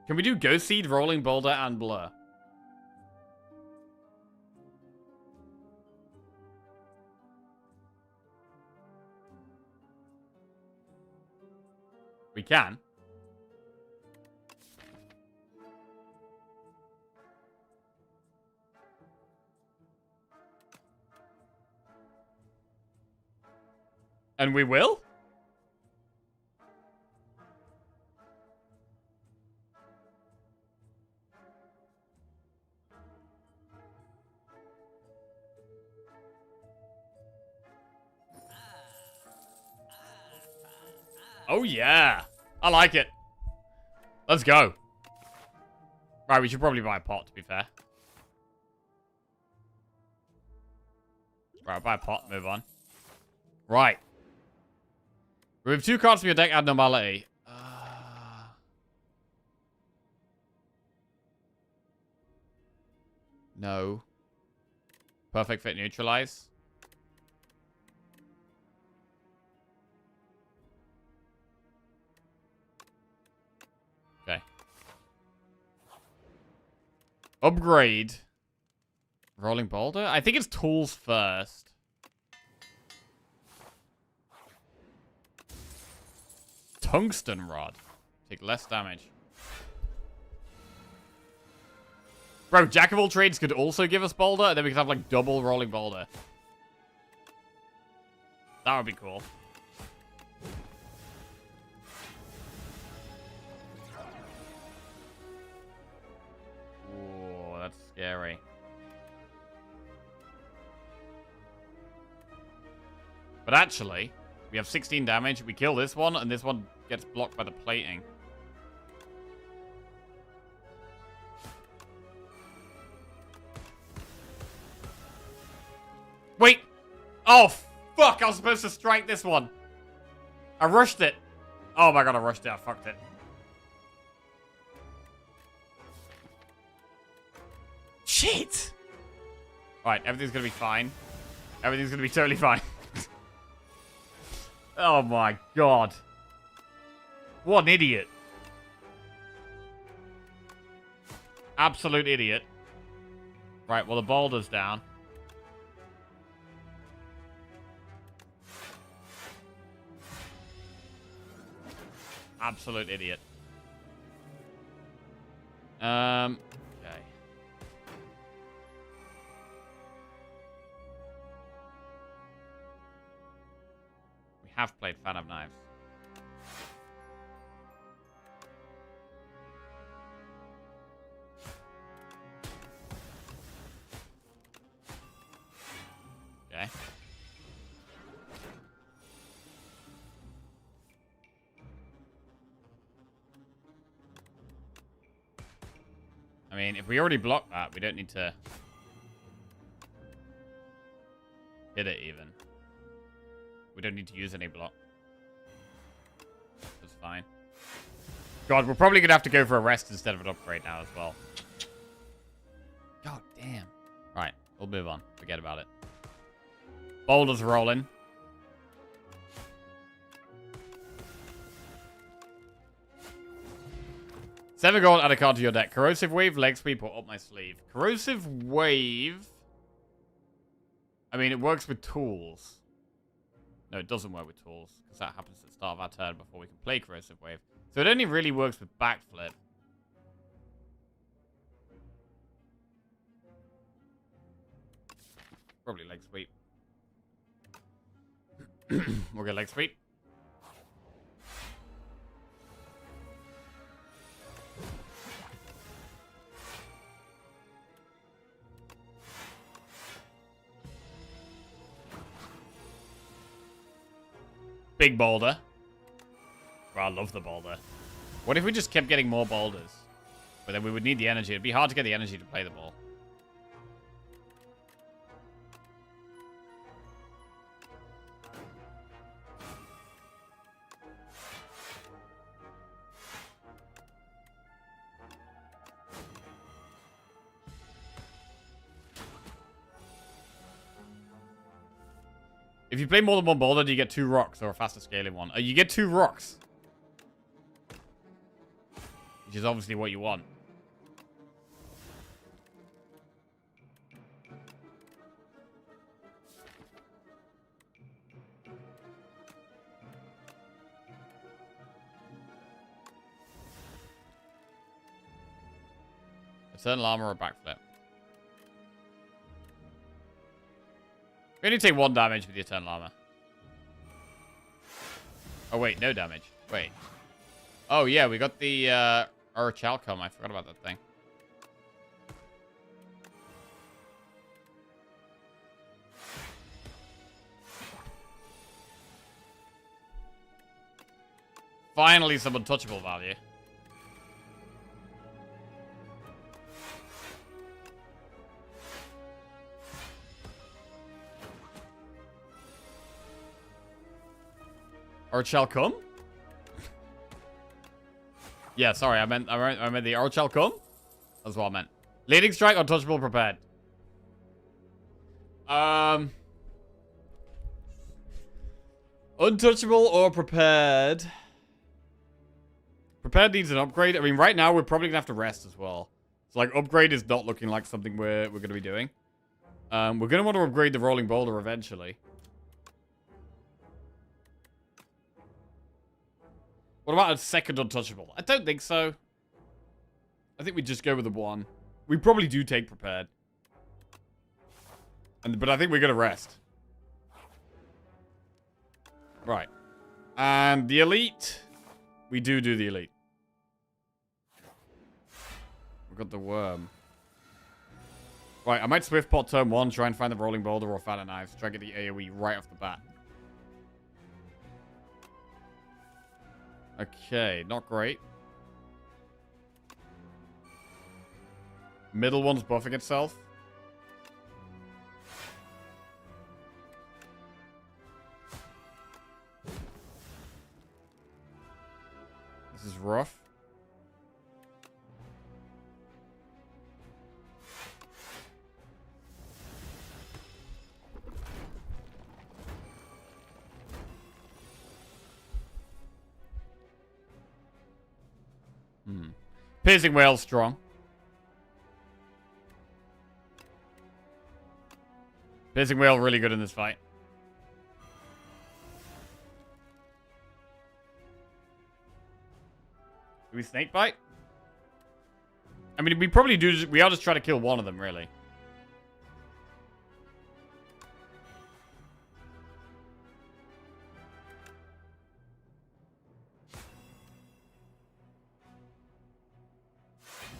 Can we do Ghost Seed, Rolling Boulder, and Blur? We can. And we will? Oh, yeah. I like it. Let's go. Right, we should probably buy a pot, to be fair. Right, buy a pot, move on. Right. Remove 2 cards from your deck, add normality. No. Perfect Fit, neutralize. Okay. Upgrade. Rolling Boulder? I think it's tools first. Tungsten Rod. Take less damage. Bro, Jack of all trades could also give us Boulder, and then we could have, like, double Rolling Boulder. That would be cool. Ooh, that's scary. But actually, we have 16 damage. We kill this one, and this one gets blocked by the plating. Wait! Oh, fuck! I was supposed to strike this one. I rushed it. Oh my god, I rushed it. I fucked it. Shit! Alright, everything's gonna be fine. Everything's gonna be totally fine. Oh my god. What an idiot. Absolute idiot. Right, well the boulder's down. Absolute idiot. Okay. We have played Fan of Knives. Okay. I mean, if we already blocked that, we don't need to hit it even. We don't need to use any block. That's fine. God, we're probably going to have to go for a rest instead of an upgrade now as well. God damn. Right, we'll move on. Forget about it. Boulder's rolling. Seven gold, add a card to your deck. Corrosive Wave, Leg Sweep, or up my sleeve. Corrosive Wave. I mean, it works with tools. No, it doesn't work with tools, because that happens at the start of our turn before we can play Corrosive Wave. So it only really works with Backflip. Probably Leg Sweep. We'll get Leg Sweep. Big boulder. Well, I love the boulder. What if we just kept getting more boulders? But then we would need the energy. It'd be hard to get the energy to play the ball. If you play more than one boulder, do you get 2 rocks or a faster scaling one? You get 2 rocks. Which is obviously what you want. Eternal armor or backflip? We only take 1 damage with the Eternal Armor. Oh, wait. No damage. Wait. Oh, yeah. We got the Orichalcum. I forgot about that thing. Finally, some untouchable value. Orichalcum? Yeah, sorry, I meant the Orichalcum. That's what I meant. Leading strike, untouchable, prepared. Untouchable or prepared? Prepared needs an upgrade. I mean, right now we're probably gonna have to rest as well. So like, upgrade is not looking like something we're gonna be doing. We're gonna want to upgrade the rolling boulder eventually. What about a second untouchable? I don't think so. I think we just go with the 1. We probably do take prepared. But I think we're going to rest. Right. And the elite. We do the elite. We've got the worm. Right, I might swift pot turn 1, try and find the rolling boulder or fan of knives. Try to get the AoE right off the bat. Okay, not great. Middle one's buffing itself. This is rough. Piercing whale strong. Piercing whale really good in this fight. Do we snake bite? I mean, we probably do. We are just trying to kill one of them, really.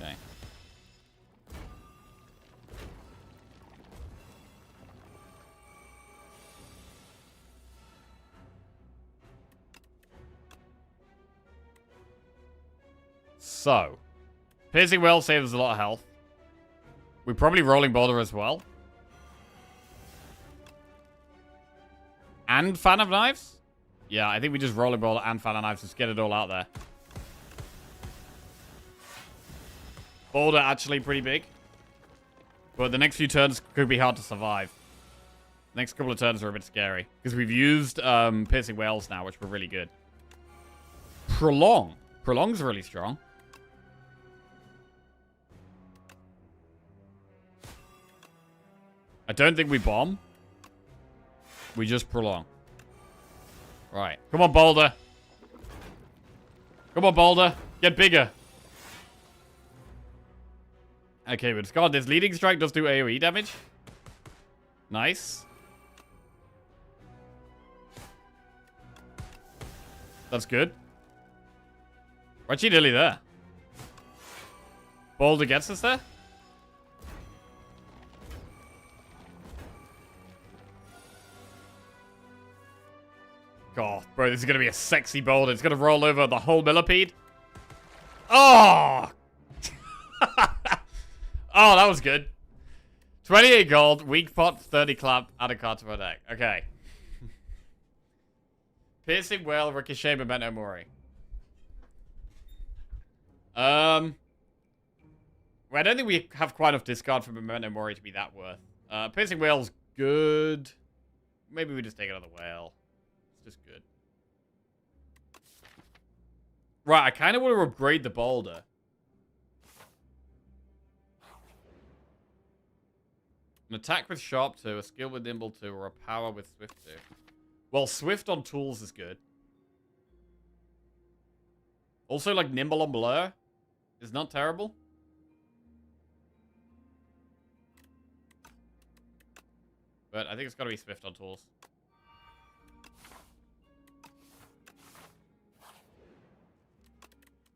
Okay. So, piercing well saves a lot of health. We're probably rolling boulder as well. And fan of knives? Yeah, I think we just rolling boulder and fan of knives. Just get it all out there. Boulder actually pretty big. But the next few turns could be hard to survive. Next couple of turns are a bit scary. Because we've used piercing whales now, which were really good. Prolong. Prolong's really strong. I don't think we bomb. We just prolong. Right. Come on, boulder. Come on, boulder. Get bigger. Okay, but God, this leading strike does do AoE damage. Nice. That's good. We're actually nearly there. Boulder gets us there. God, Bro, this is going to be a sexy boulder. It's going to roll over the whole millipede. Oh! Oh, that was good. 28 gold, weak pot, 30 clap, add a card to our deck. Okay. Piercing Whale, Ricochet, Memento Mori. Well, I don't think we have quite enough discard for Memento Mori to be that worth. Piercing Whale's good. Maybe we just take another whale. It's just good. Right, I kind of want to upgrade the boulder. An attack with Sharp 2, a skill with Nimble 2, or a power with Swift 2. Well, Swift on tools is good. Also, like, Nimble on Blur is not terrible. But I think it's got to be Swift on tools.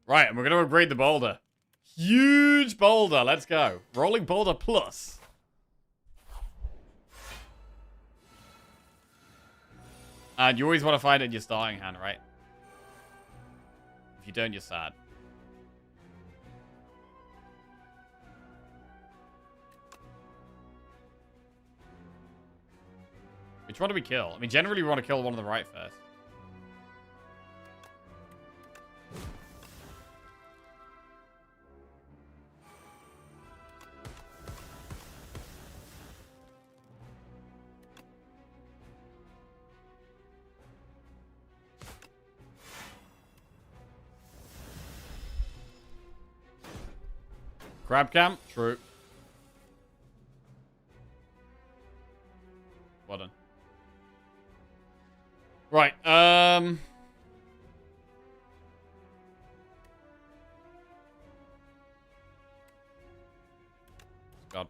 Right, and we're going to upgrade the boulder. Huge boulder. Let's go. Rolling boulder plus. And you always want to find it in your starting hand, right? If you don't, you're sad. Which one do we kill? I mean, generally we want to kill one on the right first. Crab camp? True. Well done. Right, God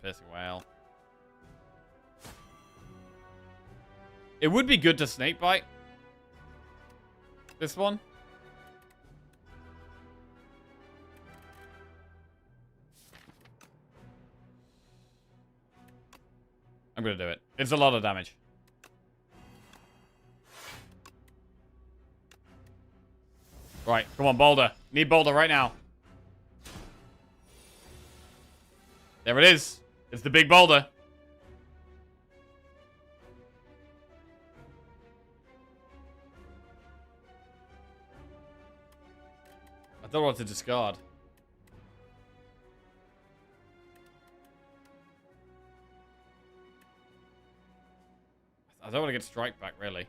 piercing whale. It would be good to snake bite. This one. I'm gonna do it. It's a lot of damage. Right, come on, boulder. Need boulder right now. There it is. It's the big boulder. I don't want to discard. I don't want to get strike back, really.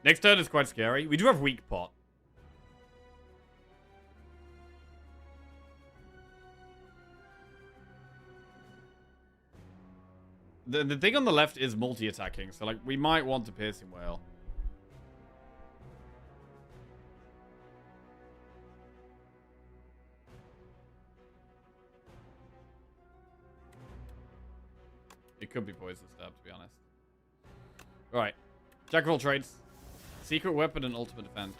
Next turn is quite scary. We do have weak pot. The thing on the left is multi-attacking, so like we might want to piercing whale. It could be poison stab, to be honest. Right. Jack of all trades. Secret weapon and ultimate defense.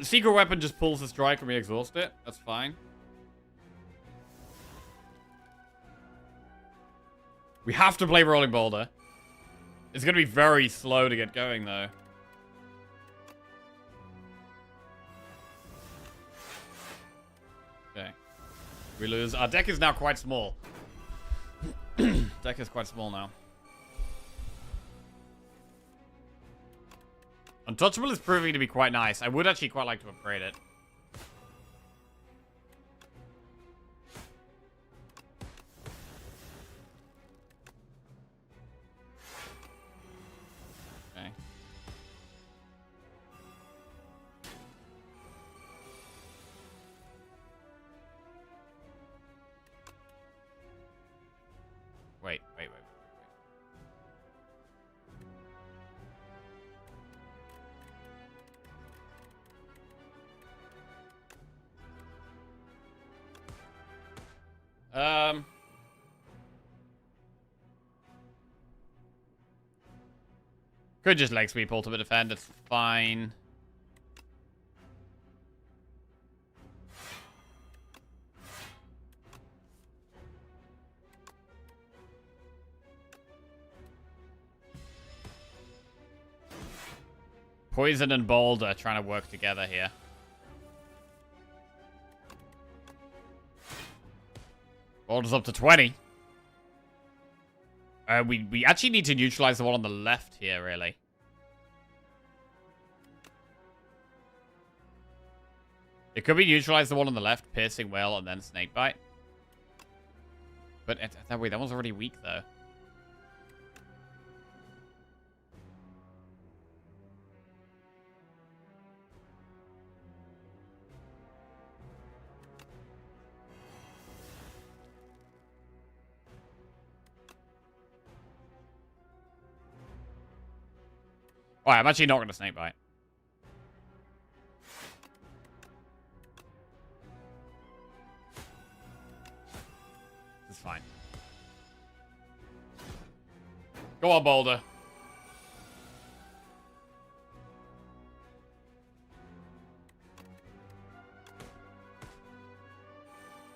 Secret weapon just pulls the strike when we exhaust it. That's fine. We have to play Rolling Boulder. It's going to be very slow to get going, though. Okay. We lose. Our deck is now quite small. Deck is quite small now. Untouchable is proving to be quite nice. I would actually quite like to upgrade it. Okay. Wait. Could just leg sweep ultimate defend, it's fine. Poison and Boulder trying to work together here. Boulder's up to 20. We actually need to neutralize the one on the left here, really. It could be neutralize the one on the left, Piercing Whale, and then Snakebite. But wait, that one's already weak, though. Alright, I'm actually not going to Snakebite. This is fine. Go on, Boulder.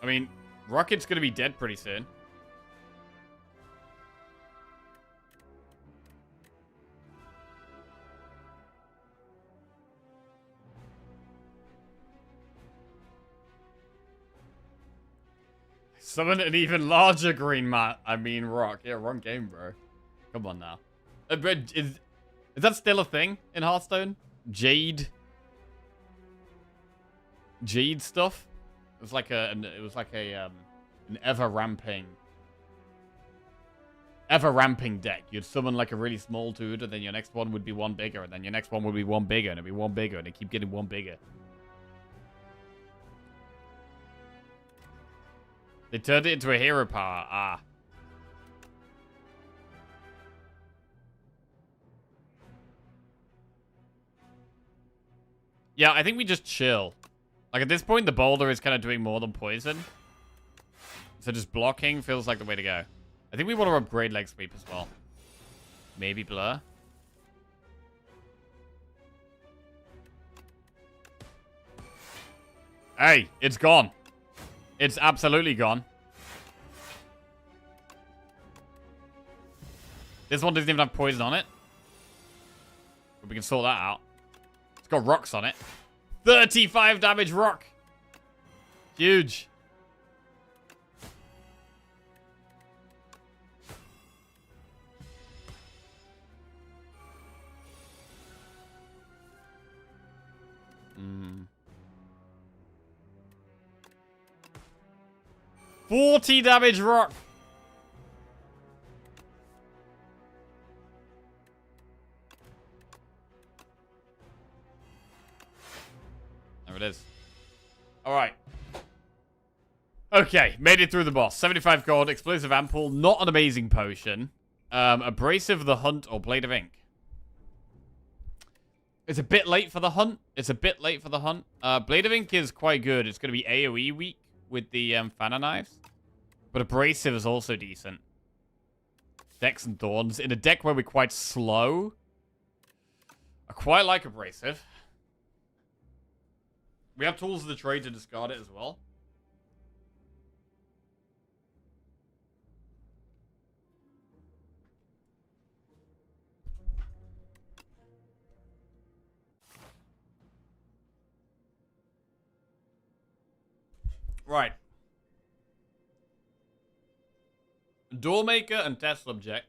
I mean, Rocket's going to be dead pretty soon. Summon an even larger green rock. Yeah, wrong game, bro. Come on now. Is that still a thing in Hearthstone? Jade stuff? It was like an ever ramping deck. You'd summon like a really small dude, and then your next one would be one bigger, and then your next one would be one bigger, and it'd be one bigger, and it keep getting one bigger. They turned it into a hero power. Ah. Yeah, I think we just chill. Like, at this point, the Boulder is kind of doing more than poison. So just blocking feels like the way to go. I think we want to upgrade Leg Sweep as well. Maybe Blur. Hey, it's gone. It's absolutely gone. This one doesn't even have poison on it. But we can sort that out. It's got rocks on it. 35 damage rock. Huge. Mm. 40 damage rock. There it is. Alright. Okay, made it through the boss. 75 gold, explosive ampoule, not an amazing potion. Abrasive the Hunt or Blade of Ink. It's a bit late for the Hunt. Blade of Ink is quite good. It's going to be AoE weak with the Fanna Knives. But Abrasive is also decent. Dex and Thorns. In a deck where we're quite slow, I quite like Abrasive. We have Tools of the Trade to discard it as well. Right. Doormaker and Test Subject.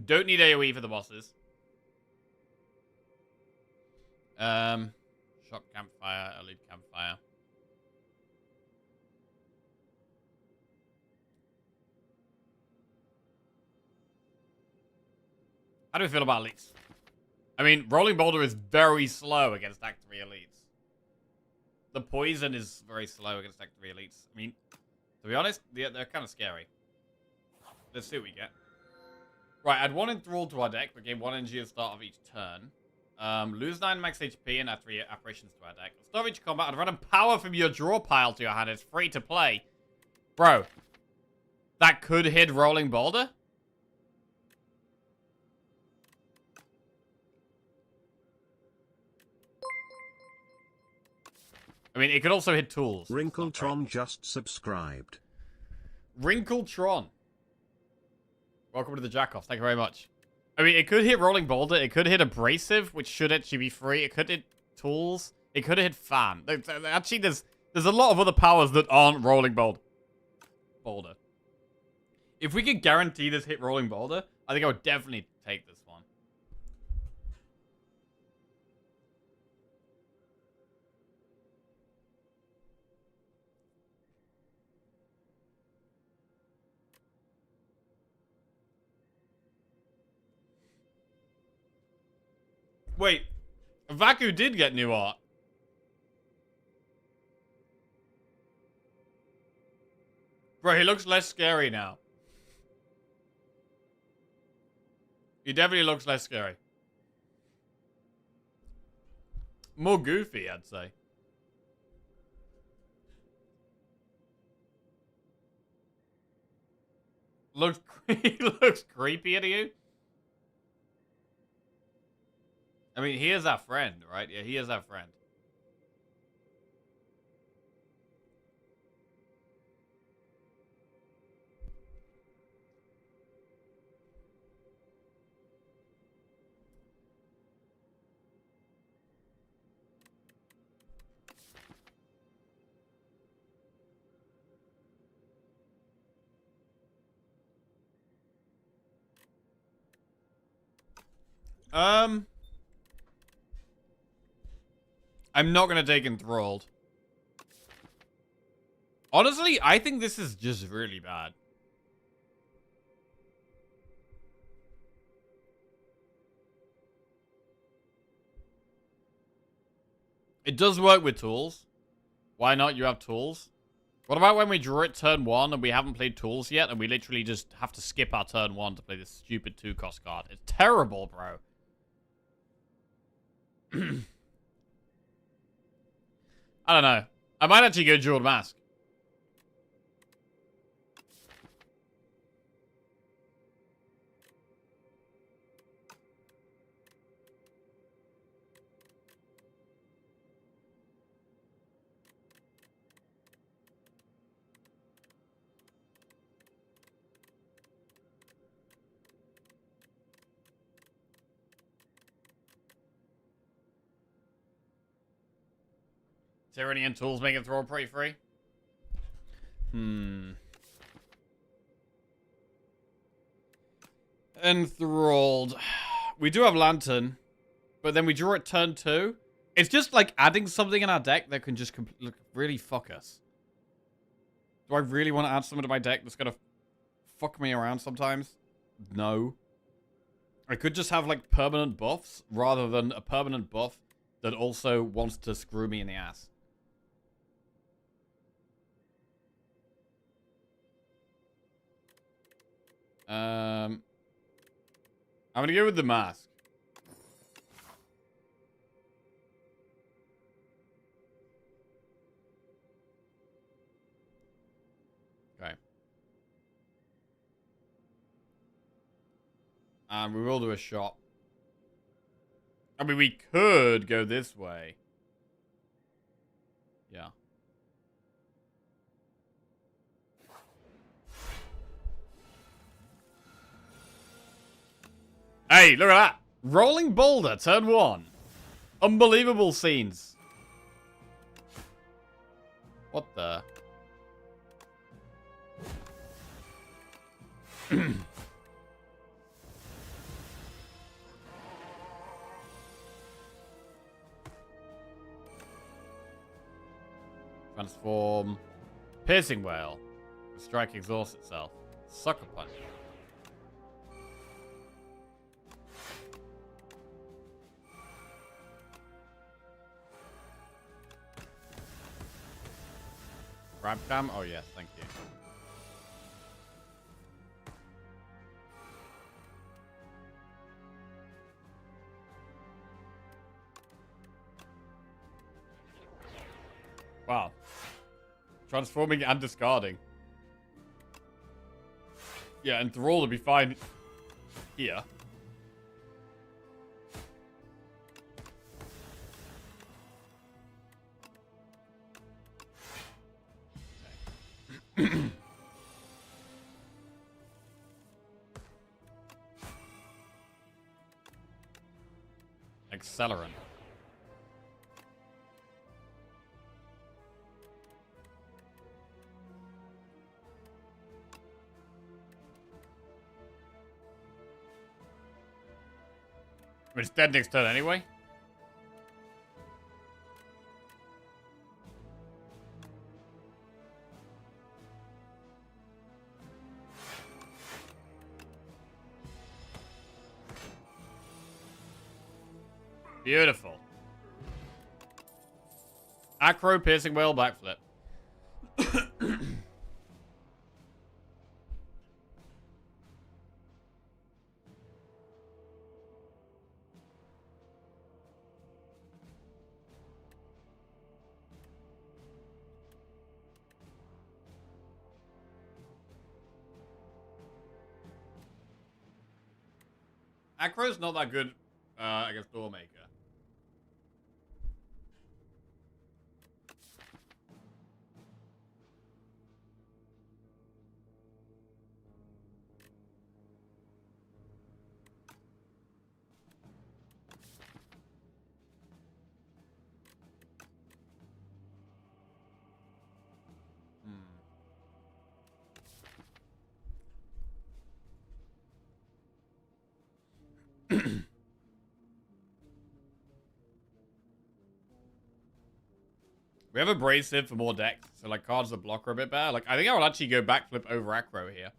Don't need AoE for the bosses. Shock Campfire, Elite Campfire. How do we feel about elites? I mean, Rolling Boulder is very slow against Act 3 elites. The poison is very slow against Act 3 elites. I mean, to be honest, they're kind of scary. Let's see what we get. Right, add 1 Enthrall to our deck, but gain 1 energy at the start of each turn. Lose 9 max HP and add 3 apparitions to our deck. Start each combat and random power from your draw pile to your hand. It's free to play. Bro, that could hit Rolling Boulder? I mean, it could also hit tools. Wrinkletron just subscribed. Wrinkletron. Welcome to the Jackoffs. Thank you very much. I mean, it could hit Rolling Boulder. It could hit Abrasive, which should actually be free. It could hit Tools. It could hit Fan. Actually, there's a lot of other powers that aren't Rolling Boulder. If we could guarantee this hit Rolling Boulder, I think I would definitely take this one. Wait, Vaku did get new art. Bro, he looks less scary now. He definitely looks less scary. More goofy, I'd say. He looks creepy to you. I mean, he is our friend, right? Yeah, he is our friend. I'm not gonna take Enthralled. Honestly, I think this is just really bad. It does work with tools. Why not? You have tools. What about when we draw it turn 1 and we haven't played tools yet and we literally just have to skip our turn 1 to play this stupid 2-cost card? It's terrible, bro. I don't know. I might actually go Jeweled Mask. Tyranny and tools make it throw pretty free. Enthralled. We do have Lantern, but then we draw it turn 2. It's just like adding something in our deck that can just really fuck us. Do I really want to add something to my deck that's gonna fuck me around sometimes? No. I could just have like permanent buffs rather than a permanent buff that also wants to screw me in the ass. I'm gonna go with the mask. Okay. And we will do a shot. I mean, we could go this way. Yeah. Hey, look at that. Rolling Boulder, turn 1. Unbelievable scenes. What the? Transform. Piercing Whale. Strike exhausts itself. Sucker Punch. Grab cam? Oh yes, thank you. Wow. Transforming and discarding. Yeah, and Thrall would be fine here. Accelerant. It's dead next turn anyway. Beautiful. Acro, piercing whale, backflip. Acro's not that good against Doormaker. We have abrasive for more decks, so like cards that block are a bit better. Like I think I would actually go backflip over Acro here.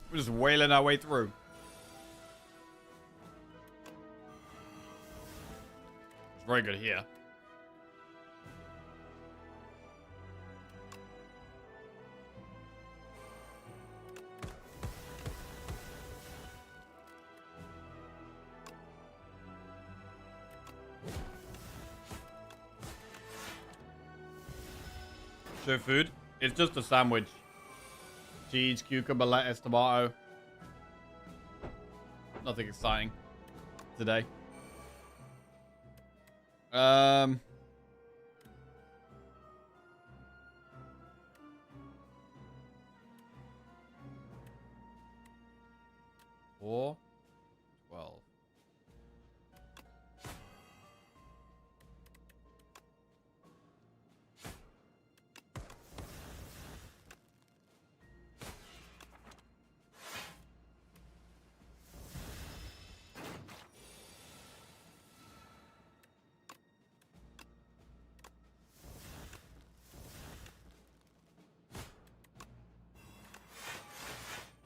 We're just wailing our way through. It's very good here. So food? It's just a sandwich. Cheese, cucumber, lettuce, tomato. Nothing exciting today. Four, 12.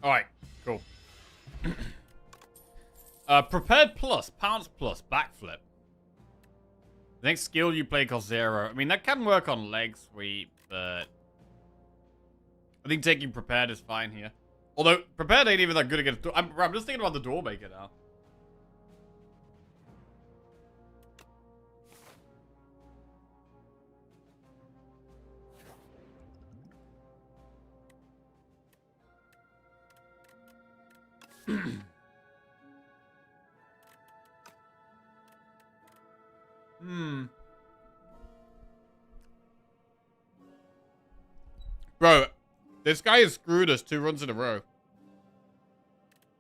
Alright, cool. Prepared plus, pounce plus, backflip. The next skill you play costs 0. I mean, that can work on leg sweep, but I think taking prepared is fine here. Although, prepared ain't even that good against... I'm just thinking about the Doormaker now. Bro, this guy has screwed us 2 runs in a row.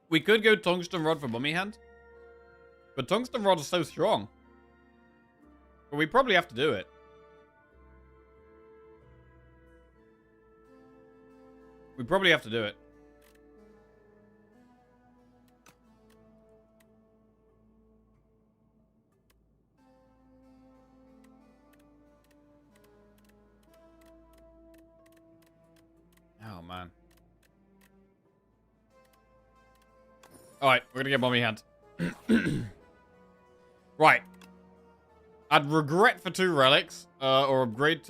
We could go Tungsten Rod for Mummy Hand. But Tungsten Rod is so strong. But we probably have to do it. We probably have to do it. Oh, man. Alright, we're gonna get Mummy Hand. Right. I'd regret for 2 relics, or upgrade,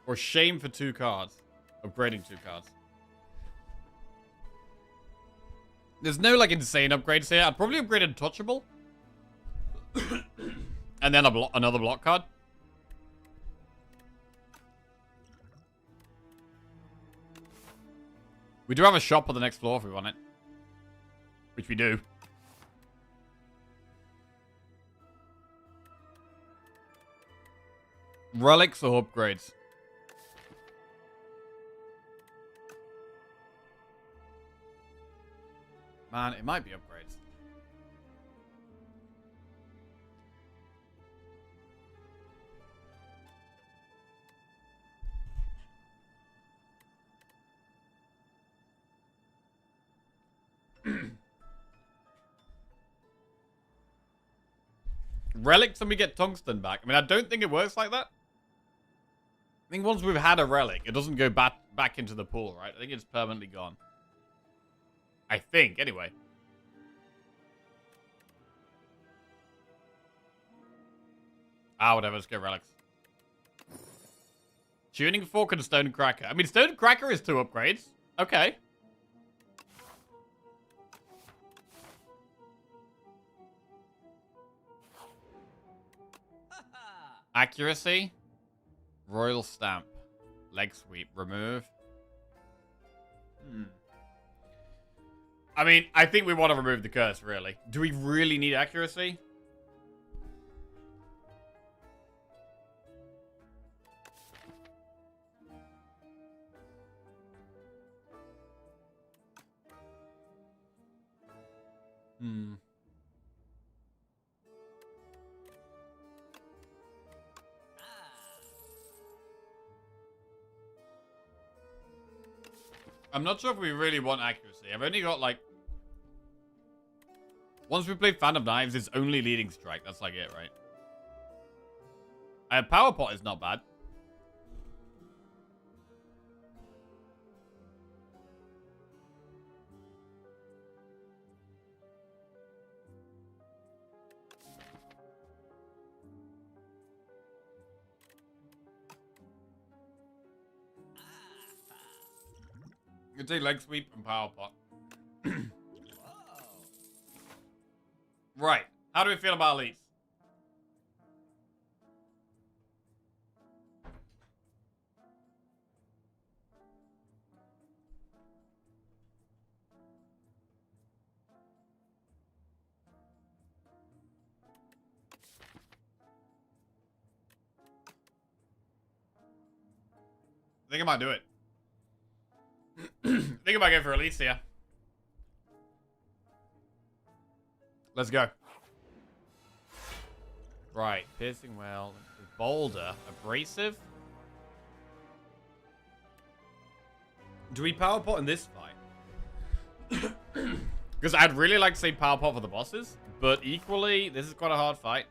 or shame for 2 cards. Upgrading 2 cards. There's no, like, insane upgrades here. I'd probably upgrade Untouchable. And then another block card. We do have a shop on the next floor if we want it. Which we do. Relics or upgrades? Man, it might be upgrades. Relics and we get tungsten back. I mean, I don't think it works like that. I think once we've had a relic, it doesn't go back into the pool, right? I think it's permanently gone. I think, anyway. Ah, whatever, let's get relics. Tuning fork and stone cracker. I mean, stone cracker is 2 upgrades. Okay. Accuracy. Royal stamp. Leg sweep. Remove. I mean, I think we want to remove the curse, really. Do we really need accuracy? I'm not sure if we really want accuracy. I've only got, like... Once we play Fan of Knives, it's only leading strike. That's, like, it, right? Power pot is not bad. You take leg sweep and power pot. Right. How do we feel about elites? I think I might do it. I think I might go for elites here. Let's go. Right, piercing well, boulder, abrasive. Do we power pot in this fight? Because I'd really like to say power pot for the bosses, but equally, this is quite a hard fight.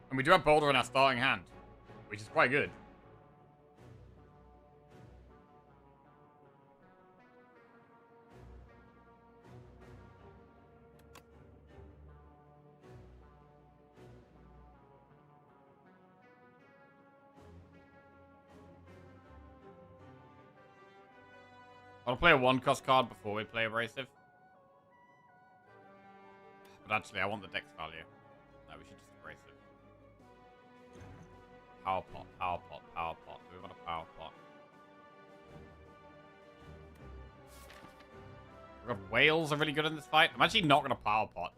And we do have Boulder in our starting hand, which is quite good. I'll play a 1-cost card before we play Abrasive. But actually, I want the dex value. No, we should just Abrasive. Power pot, power pot, power pot. We want a power pot. We've got whales are really good in this fight. I'm actually not going to power pot.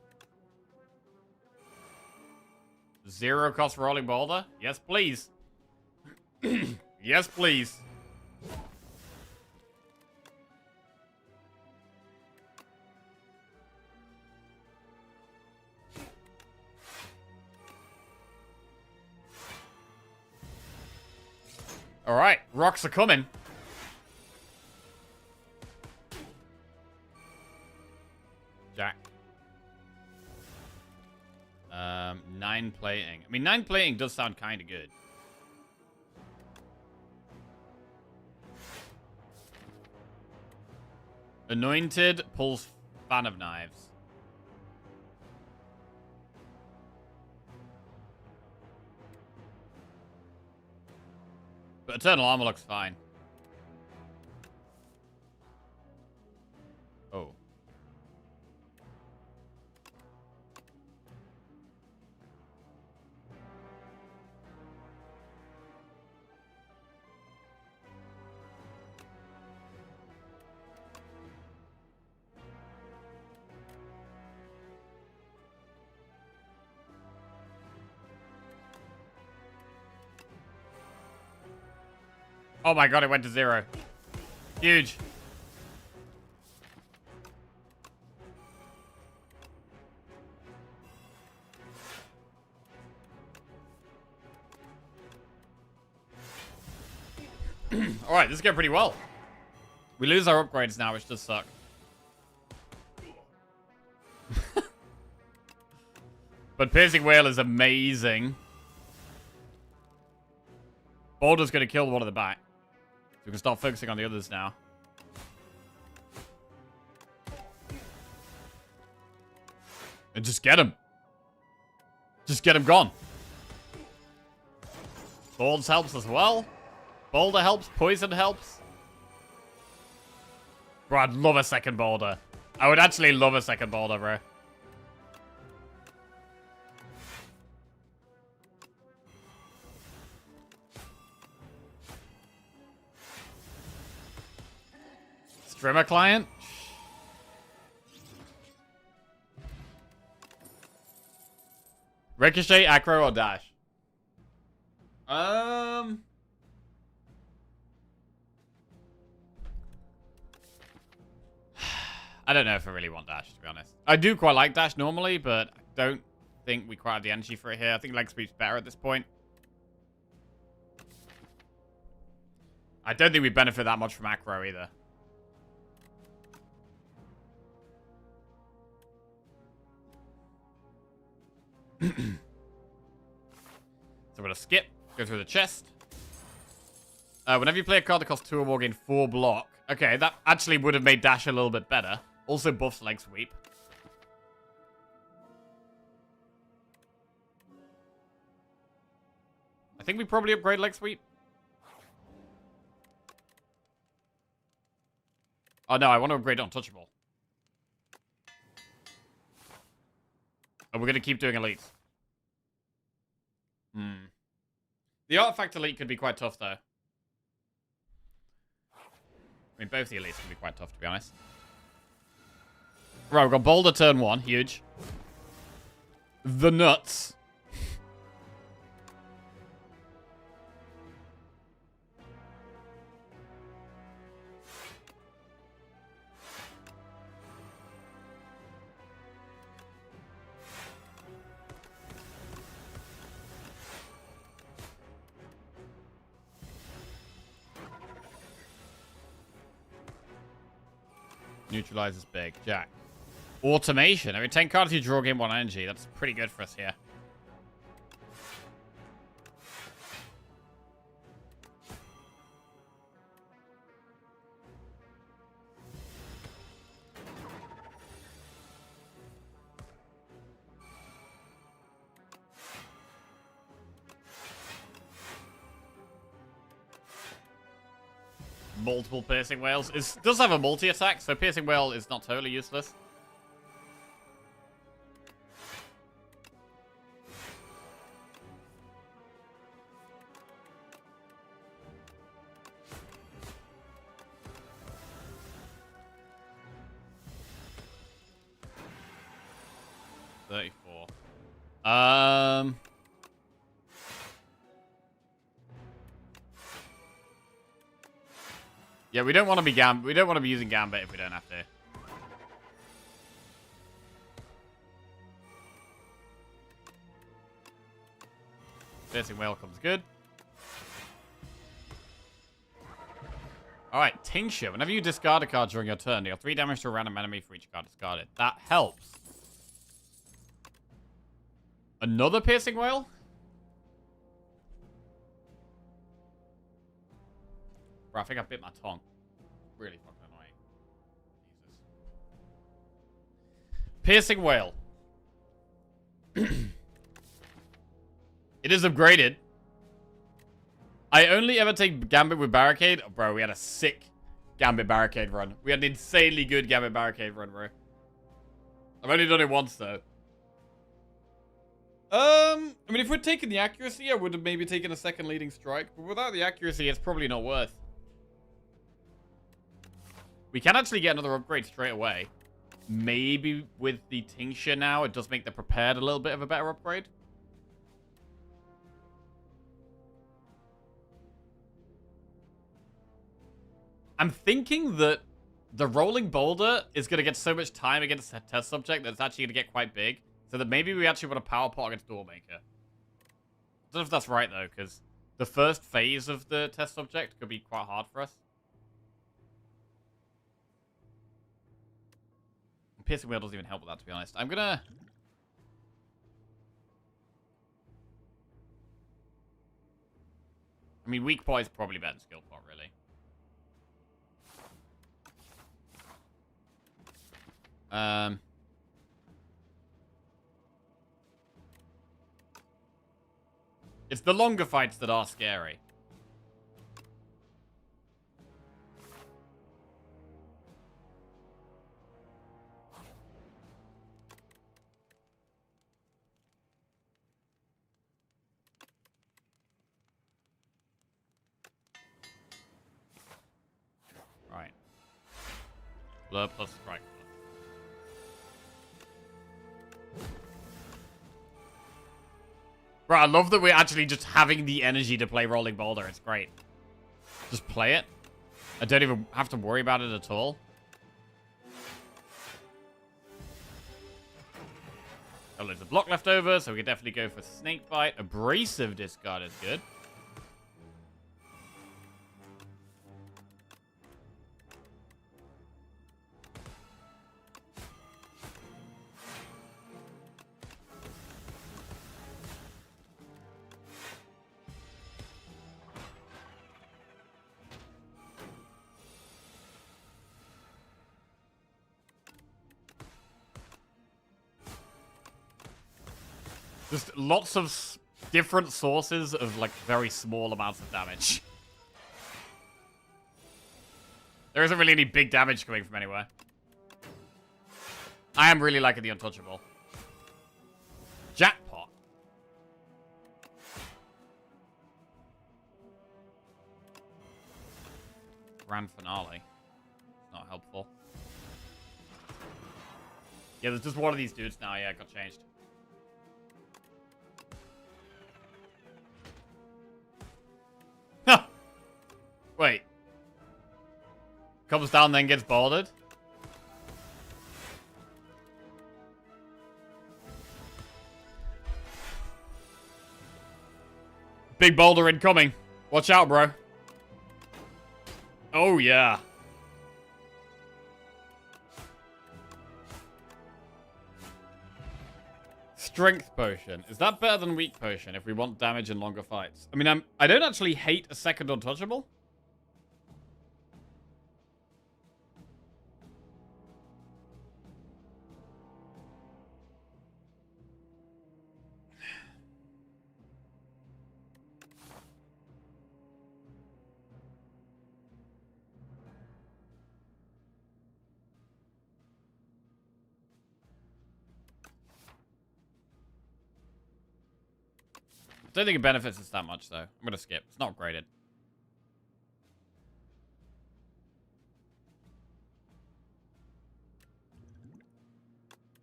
0-cost rolling boulder? Yes, please. Yes, please. Alright, rocks are coming. Jack. 9 plating. I mean, 9 plating does sound kind of good. Anointed pulls Fan of Knives. But Eternal Armor looks fine. Oh. Oh my god, it went to 0. Huge. Alright, this is going pretty well. We lose our upgrades now, which does suck. But Piercing Whale is amazing. Boulder's going to kill one of the back. So we can start focusing on the others now. And just get him. Just get him gone. Swords helps as well. Boulder helps. Poison helps. Bro, I'd love a second Boulder. I would actually love a second Boulder, bro. Streamer client? Ricochet, Acro, or Dash? I don't know if I really want Dash, to be honest. I do quite like Dash normally, but I don't think we quite have the energy for it here. I think Leg Sweep's better at this point. I don't think we benefit that much from Acro either. So we're going to skip, go through the chest. Whenever you play a card that costs 2 or more, gain 4 block. Okay, that actually would have made Dash a little bit better. Also buffs Leg Sweep. I think we probably upgrade Leg Sweep. Oh no, I want to upgrade Untouchable. And we're going to keep doing elites. The Artifact Elite could be quite tough, though. I mean, both the elites can be quite tough, to be honest. Right, we've got Boulder turn 1. Huge. The nuts. Neutralizes big. Jack. Automation. Every 10 cards you draw, gain 1 energy. That's pretty good for us here. Multiple Piercing Whales. It does have a multi-attack, so Piercing Whale is not totally useless. Yeah, we don't want to be using Gambit if we don't have to. Piercing Whale comes good. Alright, Tincture. Whenever you discard a card during your turn, deal 3 damage to a random enemy for each card discarded. That helps. Another Piercing Whale? Bro, I think I bit my tongue. Really fucking annoying. Piercing Whale. It is upgraded. I only ever take Gambit with Barricade. Oh, bro, we had a sick Gambit Barricade run. We had an insanely good Gambit Barricade run, bro. I've only done it once, though. I mean, if we're taking the accuracy, I would have maybe taken a second leading strike. But without the accuracy, it's probably not worth. We can actually get another upgrade straight away. Maybe with the Tincture now, it does make the Prepared a little bit of a better upgrade. I'm thinking that the Rolling Boulder is going to get so much time against a test subject that it's actually going to get quite big. So that maybe we actually want a Power Pot against Doormaker. I don't know if that's right, though, because the first phase of the test subject could be quite hard for us. Piercing Wheel doesn't even help with that, to be honest. I'm gonna... I mean, Weak Pot is probably better than Skill Pot, really. It's the longer fights that are scary. Right. Blur plus strike. Bro, I love that we're actually just having the energy to play Rolling Boulder. It's great. Just play it. I don't even have to worry about it at all. Oh, there's a block left over, so we can definitely go for Snake Bite. Abrasive discard is good. Just lots of different sources of, like, very small amounts of damage. There isn't really any big damage coming from anywhere. I am really liking the Untouchable. Jackpot. Grand Finale. Not helpful. Yeah, there's just one of these dudes now. Yeah, it got changed. Wait. Comes down, then gets bouldered? Big boulder incoming. Watch out, bro. Oh, yeah. Strength Potion. Is that better than Weak Potion if we want damage in longer fights? I mean, I don't actually hate a second Untouchable. I don't think it benefits us that much, though. I'm going to skip. It's not upgraded.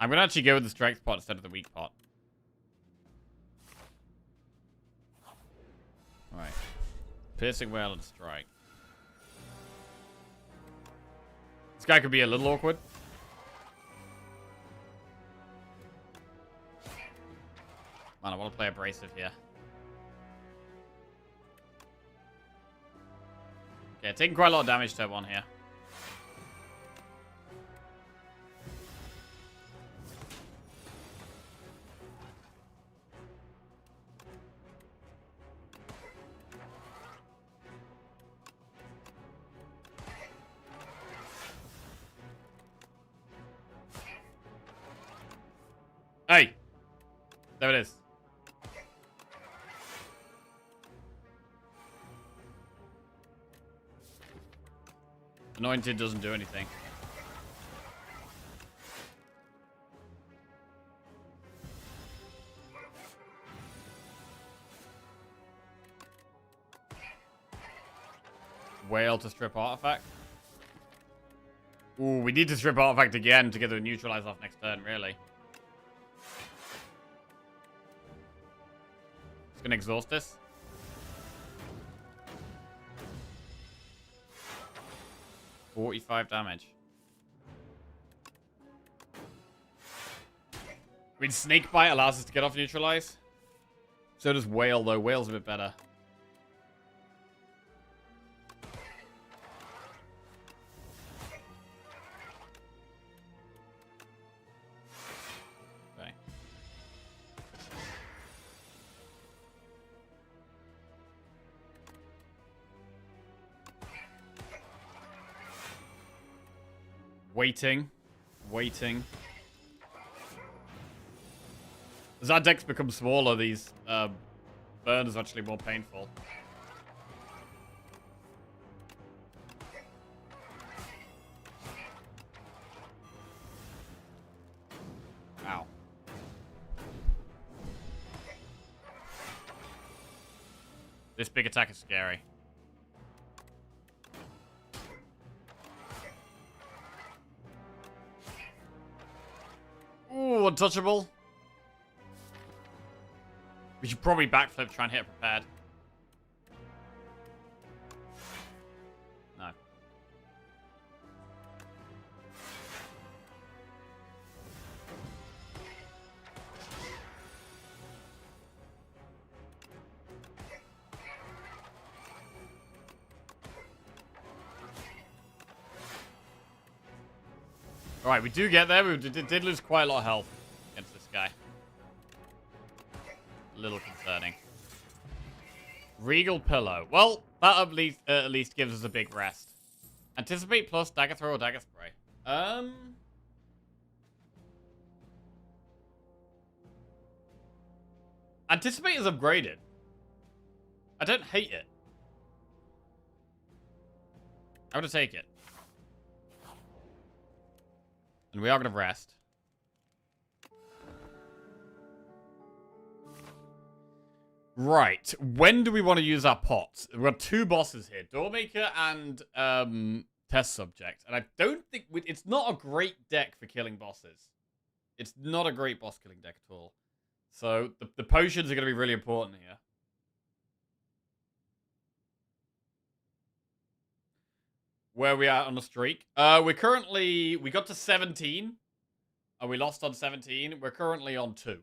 I'm going to actually go with the Strength Pot instead of the Weak Pot. Alright. Piercing Whale and Strike. This guy could be a little awkward. Man, I want to play Abrasive here. Okay, taking quite a lot of damage turn one here. There it is. Anointed doesn't do anything. Whale to strip artifact. Ooh, we need to strip artifact again to get the neutralize off next turn, really. It's gonna exhaust this. $45 damage. I mean, Snake Bite allows us to get off neutralize. So does Whale, though. Whale's a bit better. Okay. Waiting. Waiting. As our decks become smaller, these burns are actually more painful. Ow. This big attack is scary. Ooh, untouchable. We should probably backflip, try and hit it prepared. No. Alright, we do get there. We did lose quite a lot of health against this guy. A little concerning. Regal Pillow. Well, that at least gives us a big rest. Anticipate plus dagger throw or dagger spray. Anticipate is upgraded. I don't hate it. I'm gonna take it. And we are gonna rest. Right. When do we want to use our pots? We've got two bosses here. Doormaker and Test Subject. And I don't think... It's not a great deck for killing bosses. It's not a great boss killing deck at all. So the potions are going to be really important here. Where are we at on the streak? We're currently... We got to 17. And we lost on 17. We're currently on 2.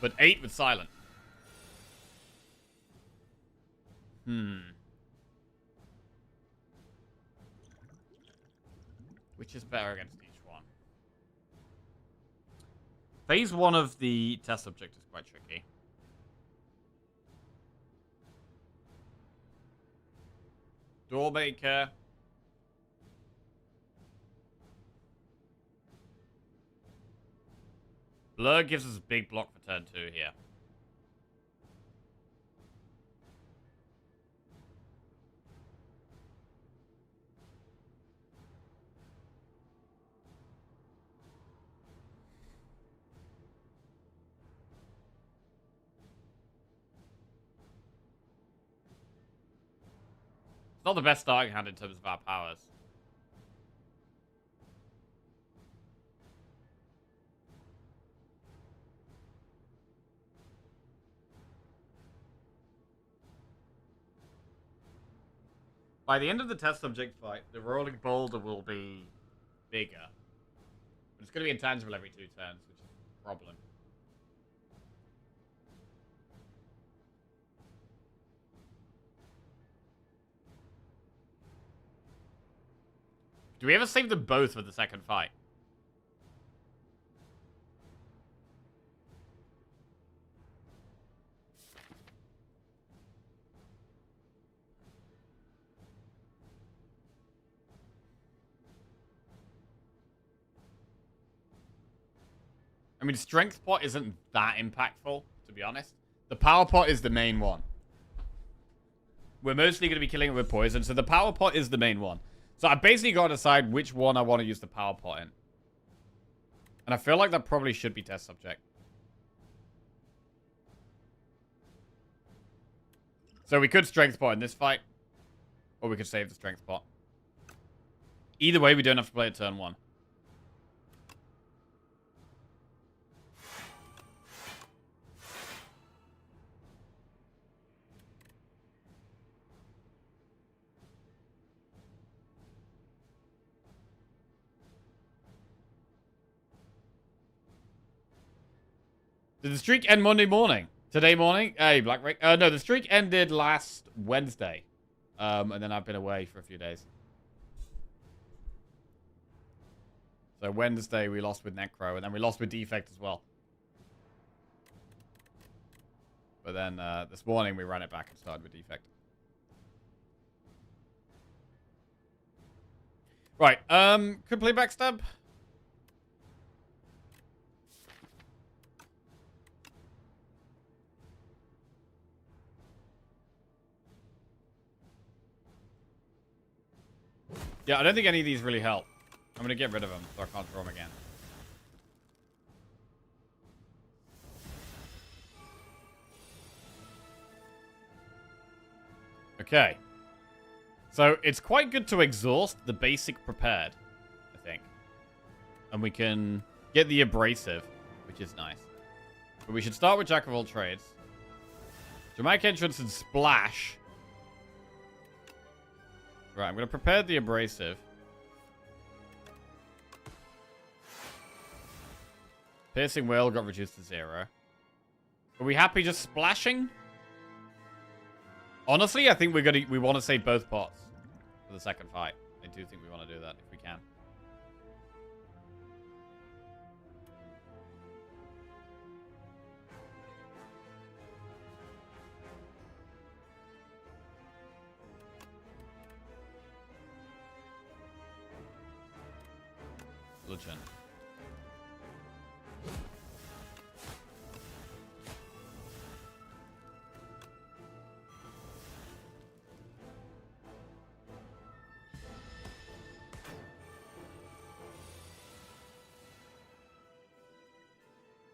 But 8 with silent. Which is better against each one? Phase 1 of the test subject is quite tricky. Doormaker. Blur gives us a big block for turn 2 here. It's not the best starting hand in terms of our powers. By the end of the test subject fight, the rolling boulder will be bigger. But it's going to be intangible every 2 turns, which is a problem. Do we ever save them both for the second fight? I mean, strength pot isn't that impactful, to be honest. The power pot is the main one. We're mostly going to be killing it with poison, so the power pot is the main one. So I basically got to decide which one I want to use the power pot in. And I feel like that probably should be test subject. So we could strength pot in this fight. Or we could save the strength pot. Either way, we don't have to play it turn 1. Did the streak end Monday morning? Today morning? Hey, Black Rick. No, the streak ended last Wednesday. And then I've been away for a few days. So Wednesday we lost with Necro, and then we lost with Defect as well. But then this morning we ran it back and started with Defect. Right, could play backstab. Yeah, I don't think any of these really help. I'm going to get rid of them so I can't draw them again. Okay. So it's quite good to exhaust the basic prepared, I think. And we can get the abrasive, which is nice. But we should start with Jack of all trades. Dramatic entrance and splash. Right, I'm going to prepare the abrasive. Piercing Whale got reduced to 0. Are we happy just splashing? Honestly, I think we want to save both pots for the second fight. I do think we want to do that if we can. Legend.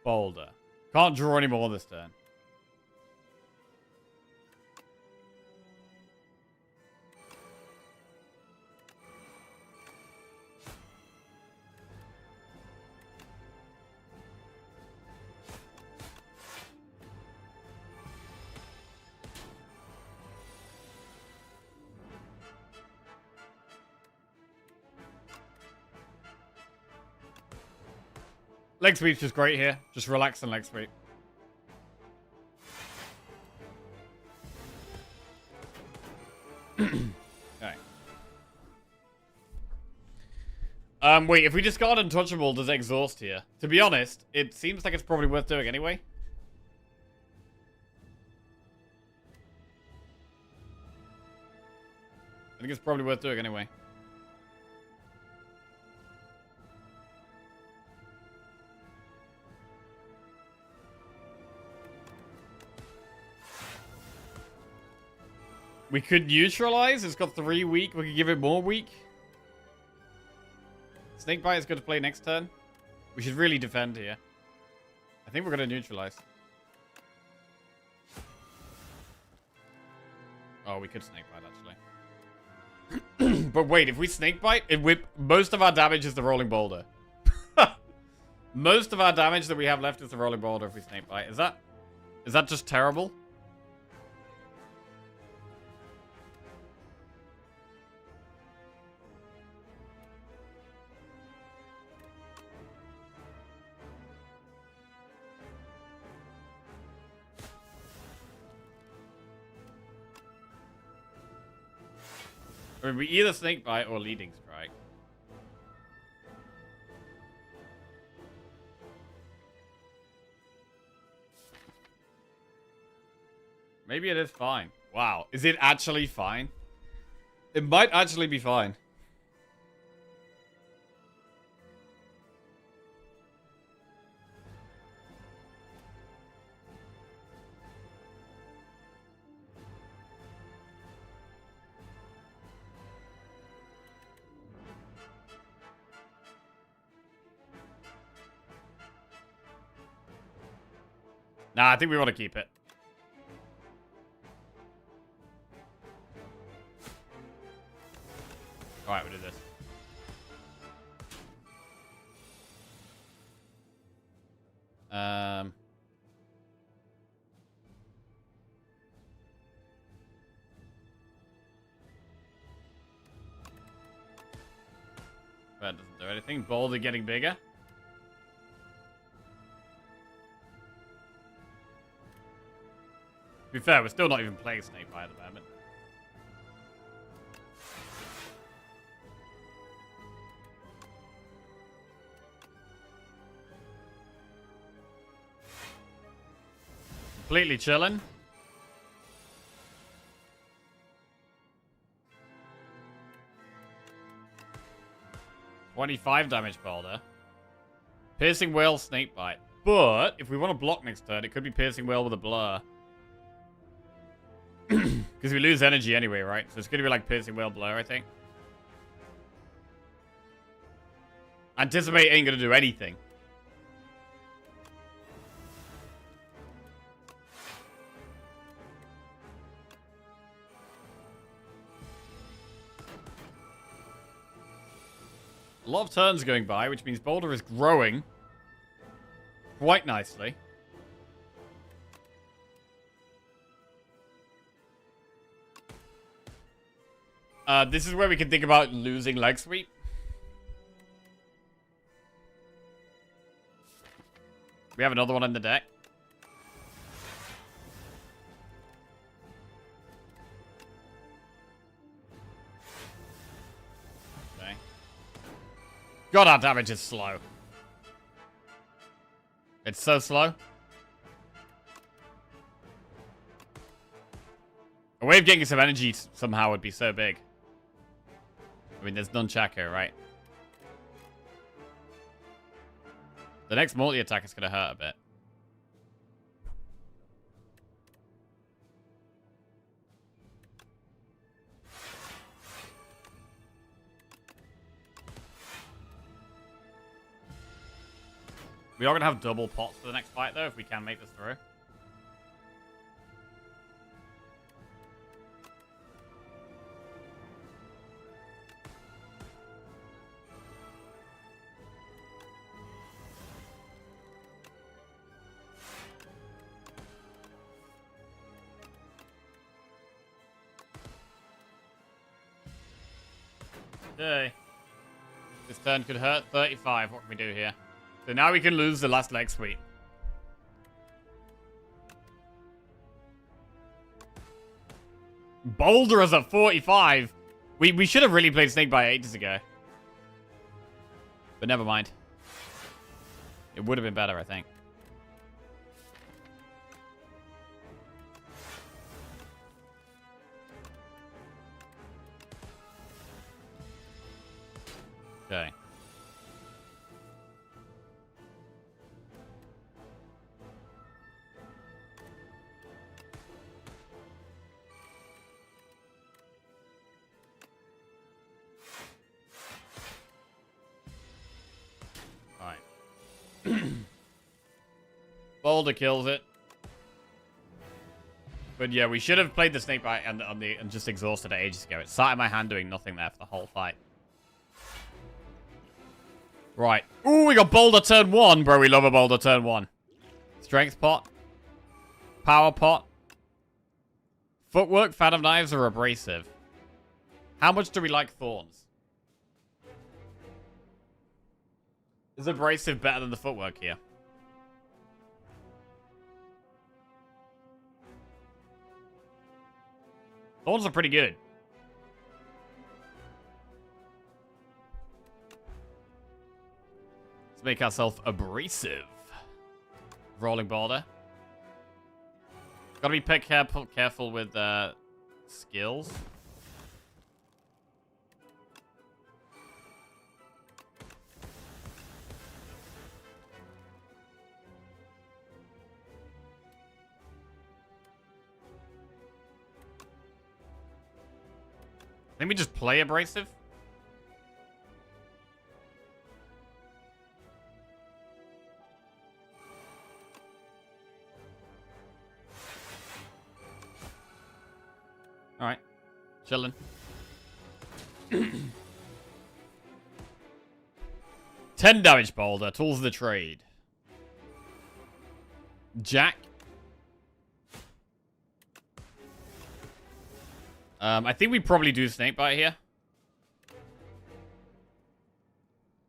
Boulder. Can't draw any more this turn. Leg sweep's just great here. Just relax and leg sweep. Okay. Wait, if we discard Untouchable, does it exhaust here? To be honest, it seems like it's probably worth doing anyway. I think it's probably worth doing anyway. We could neutralize. It's got 3 weak. We could give it more weak. Snakebite is going to play next turn. We should really defend here. I think we're going to neutralize. Oh, we could snakebite actually. But wait, if we snakebite, most of our damage is the rolling boulder. Most of our damage that we have left is the rolling boulder if we snakebite. Is that just terrible? I mean, we either snakebite or leading strike. Maybe it is fine. Wow. Is it actually fine? It might actually be fine. Nah, I think we want to keep it. Alright, we'll do this. That doesn't do anything. Boulder getting bigger. To be fair, we're still not even playing Snakebite at the moment. Completely chilling. $25 damage Boulder. Piercing Whale, Snakebite. But if we want to block next turn, it could be Piercing Whale with a Blur. Because we lose energy anyway, right? So it's going to be like Piercing Whale Blur, I think. Anticipate ain't going to do anything. A lot of turns going by, which means Boulder is growing quite nicely. This is where we can think about losing leg sweep. We have another one in the deck. Okay. God, our damage is slow. It's so slow. A way of getting some energy somehow would be so big. I mean, there's Nunchaku, right? The next multi-attack is going to hurt a bit. We are going to have double pots for the next fight, though, if we can make this through. Okay. This turn could hurt 35. What can we do here? So now we can lose the last leg sweep. Boulder is at 45. We should have really played Snakebite ages ago. But never mind. It would have been better, I think. Okay. Alright. Boulder kills it. But yeah, we should have played the Snakebite and just exhausted it ages ago. It sat in my hand doing nothing there for the whole fight. Right. Ooh, we got Boulder turn 1. Bro, we love a Boulder turn 1. Strength pot. Power pot. Footwork, Phantom Knives, or Abrasive? How much do we like Thorns? Is Abrasive better than the Footwork here? Thorns are pretty good. Let's make ourselves Abrasive. Rolling Boulder. Gotta be careful with skills. Let me just play Abrasive. Chilling. $10 damage boulder. Tools of the trade. Jack. I think we probably do Snakebite here.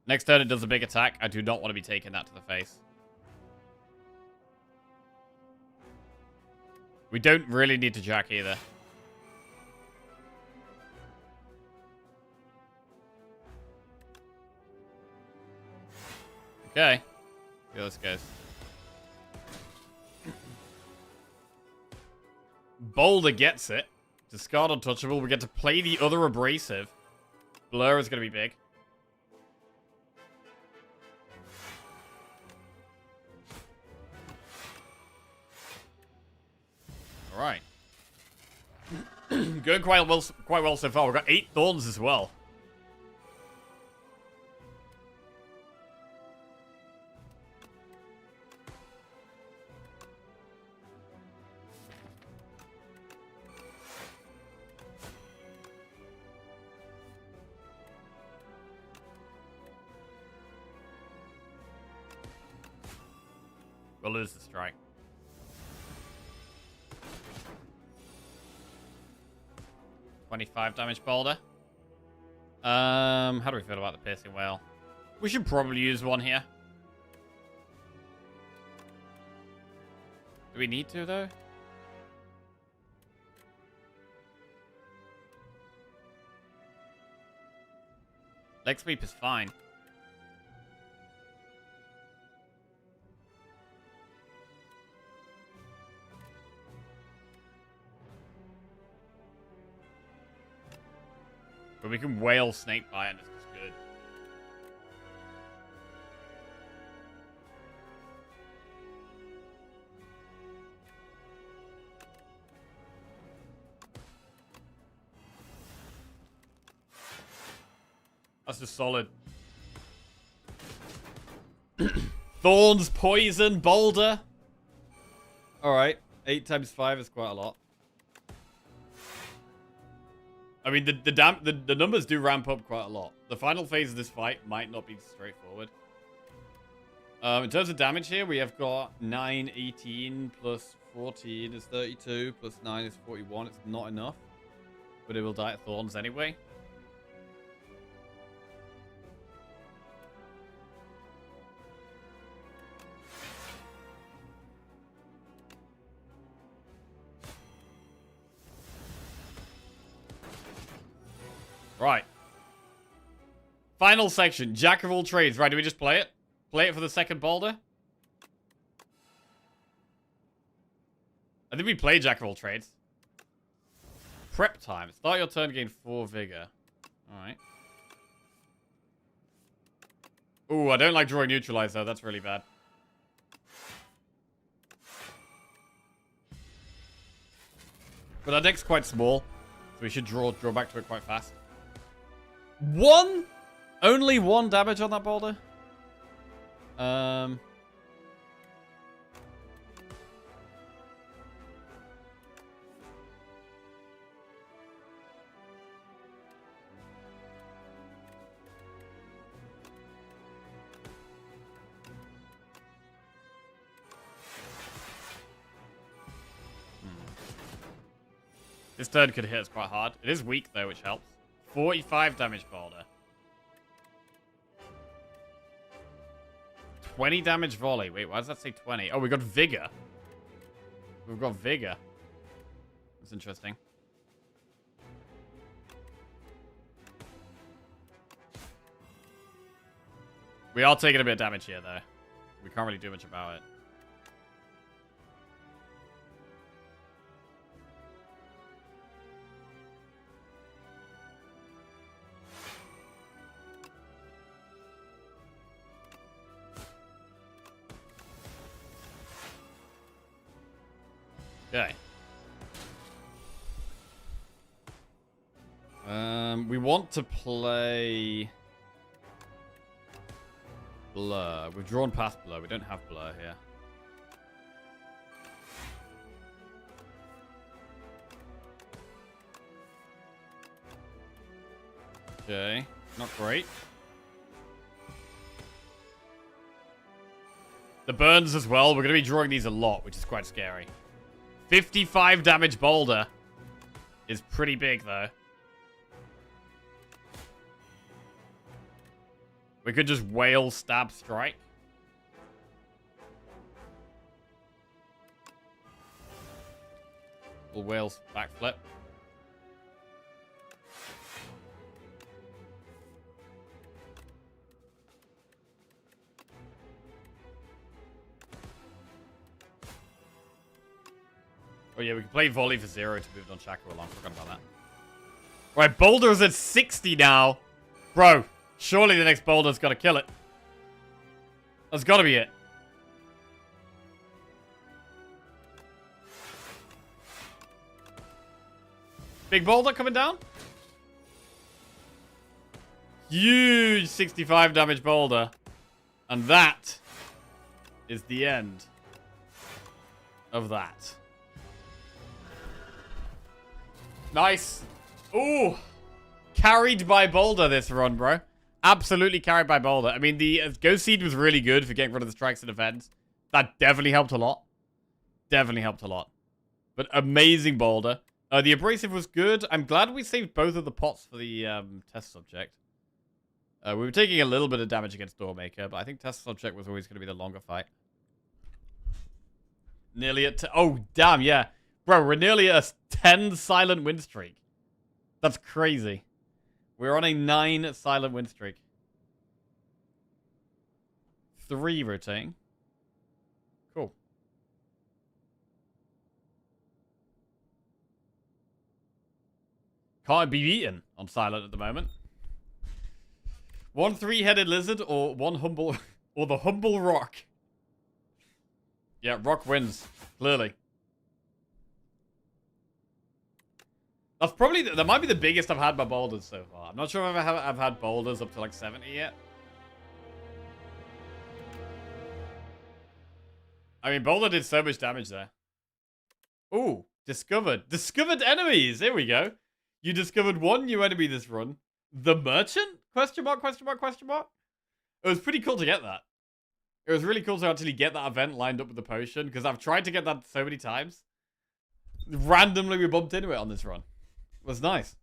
Next turn it does a big attack. I do not want to be taking that to the face. We don't really need to Jack either. Okay. See how this goes. Boulder gets it. Discard untouchable. We get to play the other abrasive. Blur is going to be big. Alright. Going quite well so far. We've got 8 thorns as well. We'll lose the strike. $25 damage boulder. How do we feel about the piercing whale? We should probably use one here. Do we need to though? Leg sweep is fine. But we can whale Snakebite and it's just good. That's just solid. Thorns, poison, boulder. Alright. 8 times 5 is quite a lot. I mean, the numbers do ramp up quite a lot. The final phase of this fight might not be straightforward. In terms of damage here, we have got 9, 18, plus 14 is 32, plus 9 is 41. It's not enough. But it will die at Thorns anyway. Right. Final section. Jack of all trades. Right, do we just play it? Play it for the second boulder? I think we play Jack of all trades. Prep time. Start your turn, gain 4 vigor. Alright. Ooh, I don't like drawing neutralize though. That's really bad. But our deck's quite small. So we should draw back to it quite fast. Only 1 damage on that boulder? This turn could hit us quite hard. It is weak though, which helps. 45 damage boulder. 20 damage volley. Wait, why does that say 20? Oh, we got vigor. We've got vigor. That's interesting. We are taking a bit of damage here, though. We can't really do much about it. Okay. We want to play Blur. We've drawn past Blur. We don't have Blur here. Okay, not great. The burns as well. We're going to be drawing these a lot, which is quite scary. 55 damage boulder is pretty big, though. We could just whale, stab, strike. Little whale's backflip. Oh yeah, we can play volley for 0 to move on Shaco along. Forgot about that. Right, Boulder's at 60 now. Bro, surely the next Boulder's got to kill it. That's got to be it. Big Boulder coming down. Huge 65 damage Boulder. And that is the end of that. Nice. Ooh. Carried by Boulder this run, bro. Absolutely carried by Boulder. I mean, the Ghost Seed was really good for getting rid of the strikes and defense. That definitely helped a lot. Definitely helped a lot. But amazing Boulder. The Abrasive was good. I'm glad we saved both of the pots for the test subject. We were taking a little bit of damage against Doormaker, but I think test subject was always going to be the longer fight. Nearly at... Oh, damn, yeah. Bro, we're nearly at a 10 silent win streak. That's crazy. We're on a 9 silent win streak. 3 rotating. Cool. Can't be beaten on silent at the moment. 1 3-headed lizard or 1 humble... or the humble rock. Yeah, rock wins. Clearly. That's probably... That might be the biggest I've had by boulders so far. I'm not sure if I've had boulders up to like 70 yet. I mean, Boulder did so much damage there. Ooh, discovered. Discovered enemies! Here we go. You discovered 1 new enemy this run. The Merchant? Question mark, question mark, question mark? It was pretty cool to get that. It was really cool to actually get that event lined up with the potion, because I've tried to get that so many times. Randomly, we bumped into it on this run. It was nice.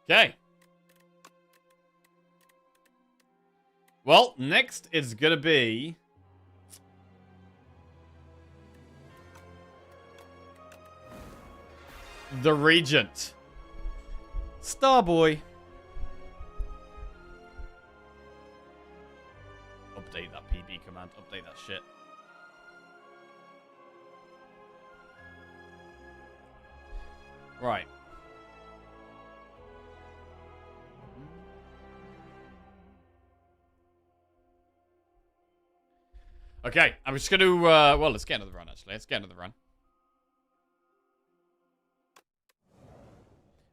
Okay. Well, next is gonna be... the Regent. Starboy. Update that PB command. Update that shit. Right. Okay, I'm just going to, well, let's get into the run, actually. Let's get into the run.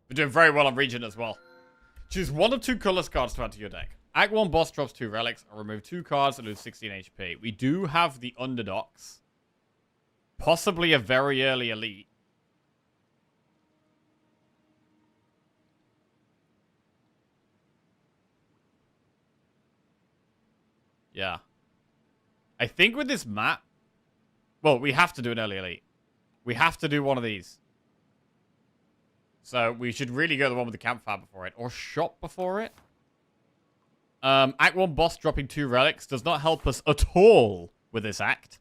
We're doing very well on Regent as well. Choose 1 of 2 colorless cards to add to your deck. Act 1 boss drops 2 relics, or remove 2 cards and lose 16 HP. We do have the Underdogs. Possibly a very early elite. Yeah. I think with this map... Well, we have to do an early elite. We have to do one of these. So we should really go the one with the campfire before it. Or shop before it. Act 1 boss dropping 2 relics does not help us at all with this act.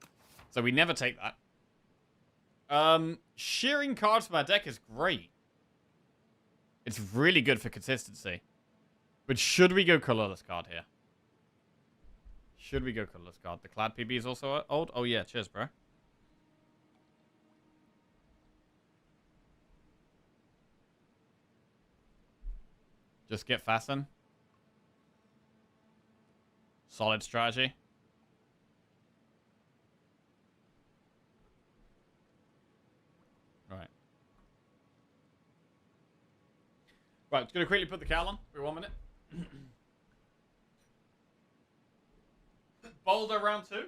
So we never take that. Shearing cards from our deck is great. It's really good for consistency. But should we go colorless card here? Should we go colorless card? The Clad PB is also old? Oh yeah, cheers, bro. Just get fasten. Solid strategy. Right. Right, just gonna quickly put the cal on for 1 minute. Boulder round 2.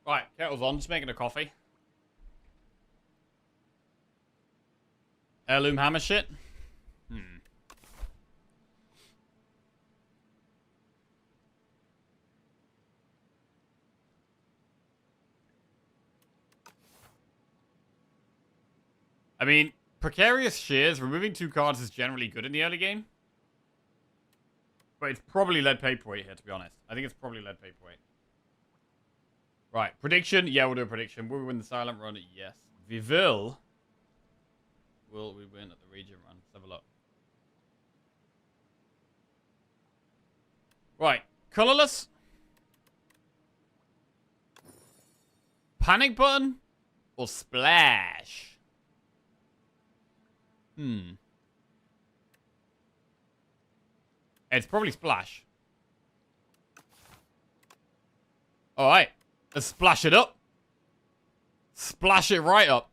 Right, kettle's on. Just making a coffee. Heirloom hammer shit? I mean, precarious shears, removing 2 cards is generally good in the early game. But it's probably lead paperweight here, to be honest. I think it's probably lead paperweight. Right, prediction? Yeah, we'll do a prediction. Will we win the silent run? Yes. We will. Will we win at the region run? Let's have a look. Right, colorless. Panic button? Or splash? It's probably splash. Alright. Let's splash it up. Splash it right up.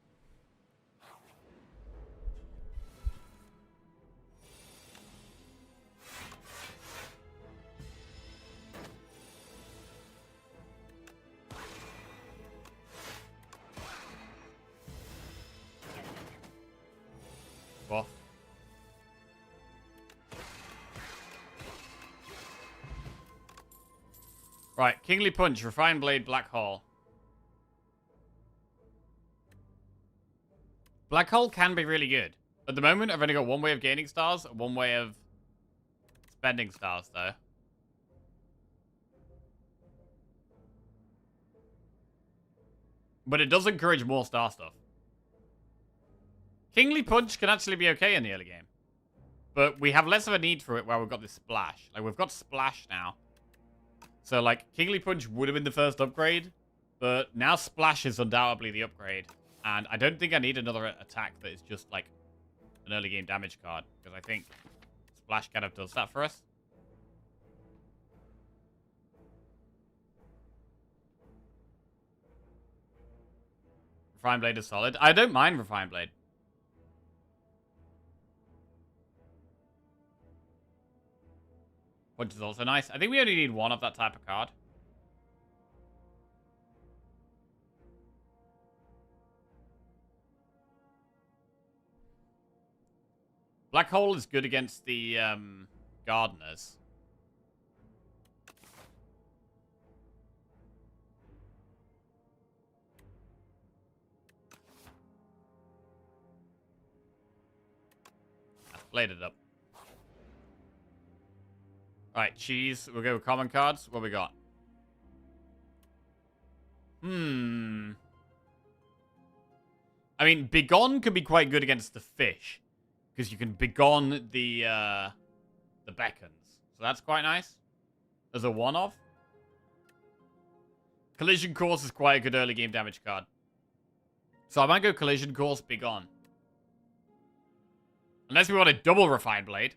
Buff. Right, Kingly Punch, Refined Blade, Black Hole. Black Hole can be really good. At the moment, I've only got one way of gaining stars, and one way of spending stars, though. But it does encourage more star stuff. Kingly Punch can actually be okay in the early game. But we have less of a need for it where we've got this Splash. Like, we've got Splash now. So, like, Kingly Punch would have been the first upgrade. But now Splash is undoubtedly the upgrade. And I don't think I need another attack that is just, like, an early game damage card. Because I think Splash kind of does that for us. Refined Blade is solid. I don't mind Refined Blade. Which is also nice. I think we only need one of that type of card. Black Hole is good against the Gardeners. Let's blade it up. Alright, cheese. We'll go with common cards. What we got? I mean, Begone could be quite good against the fish. Because you can Begone the beckons. So that's quite nice. As a one-off. Collision Course is quite a good early game damage card. So I might go Collision Course, Begone. Unless we want a double Refined Blade.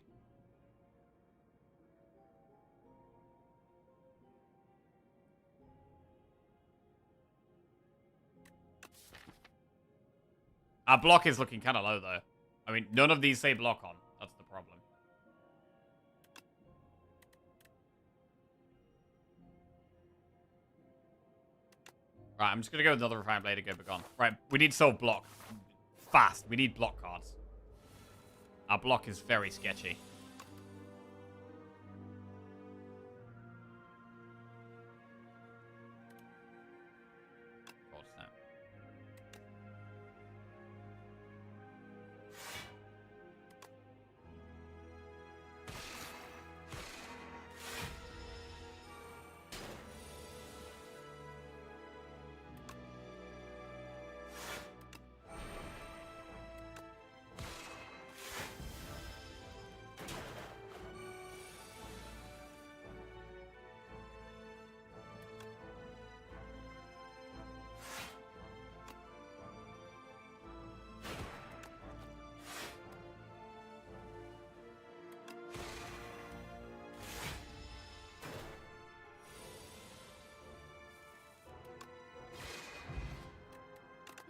Our block is looking kind of low, though. I mean, none of these say block on. That's the problem. Right, I'm just going to go with another Refined Blade and go Begone. Right, we need to solve block. Fast. We need block cards. Our block is very sketchy. God, snap.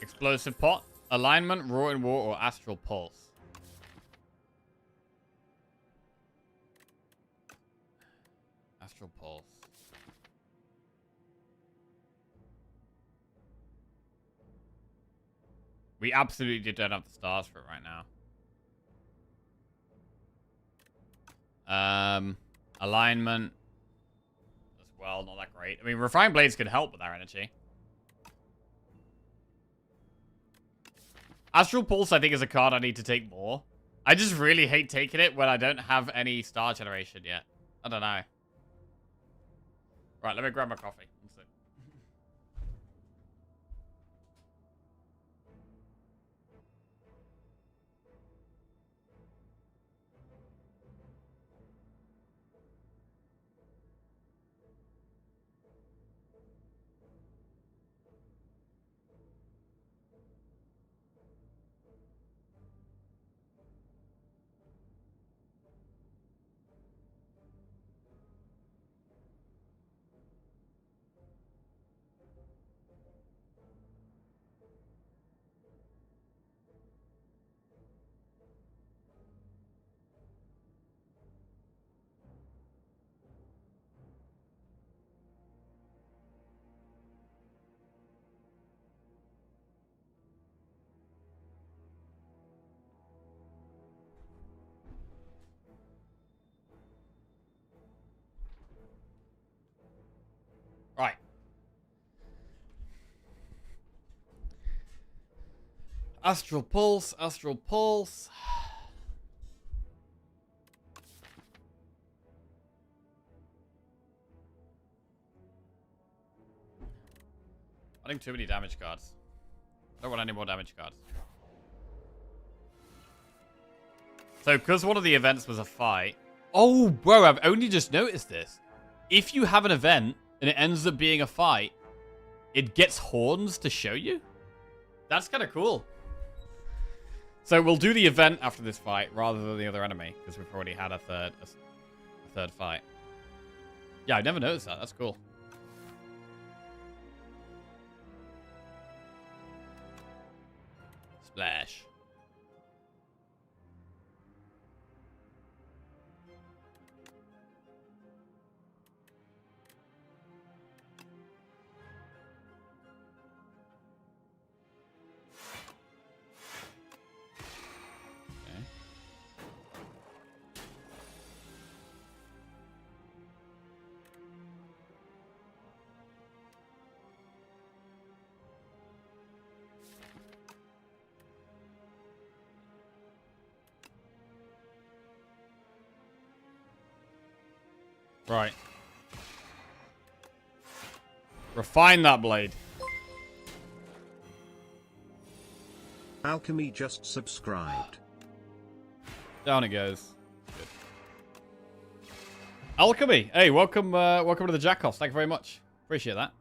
Explosive Pot, Alignment, Roaring War, or Astral Pulse. Astral Pulse. We absolutely don't have the stars for it right now. Alignment as well, not that great. I mean, Refined Blades could help with our energy. Astral Pulse, I think, is a card I need to take more. I just really hate taking it when I don't have any star generation yet. I don't know. Right, let me grab my coffee. One sec. Right. Astral Pulse, Astral Pulse. I think too many damage cards. Don't want any more damage cards. So, because one of the events was a fight... Oh, bro, I've only just noticed this. If you have an event and it ends up being a fight, it gets horns to show you? That's kind of cool. So, we'll do the event after this fight rather than the other enemy, because we've already had a third fight. Yeah, I never noticed that. That's cool. Splash. Right. Refine that blade. Alchemy just subscribed. Down it goes. Good. Alchemy. Hey, welcome welcome to the Jackoffs. Thank you very much. Appreciate that.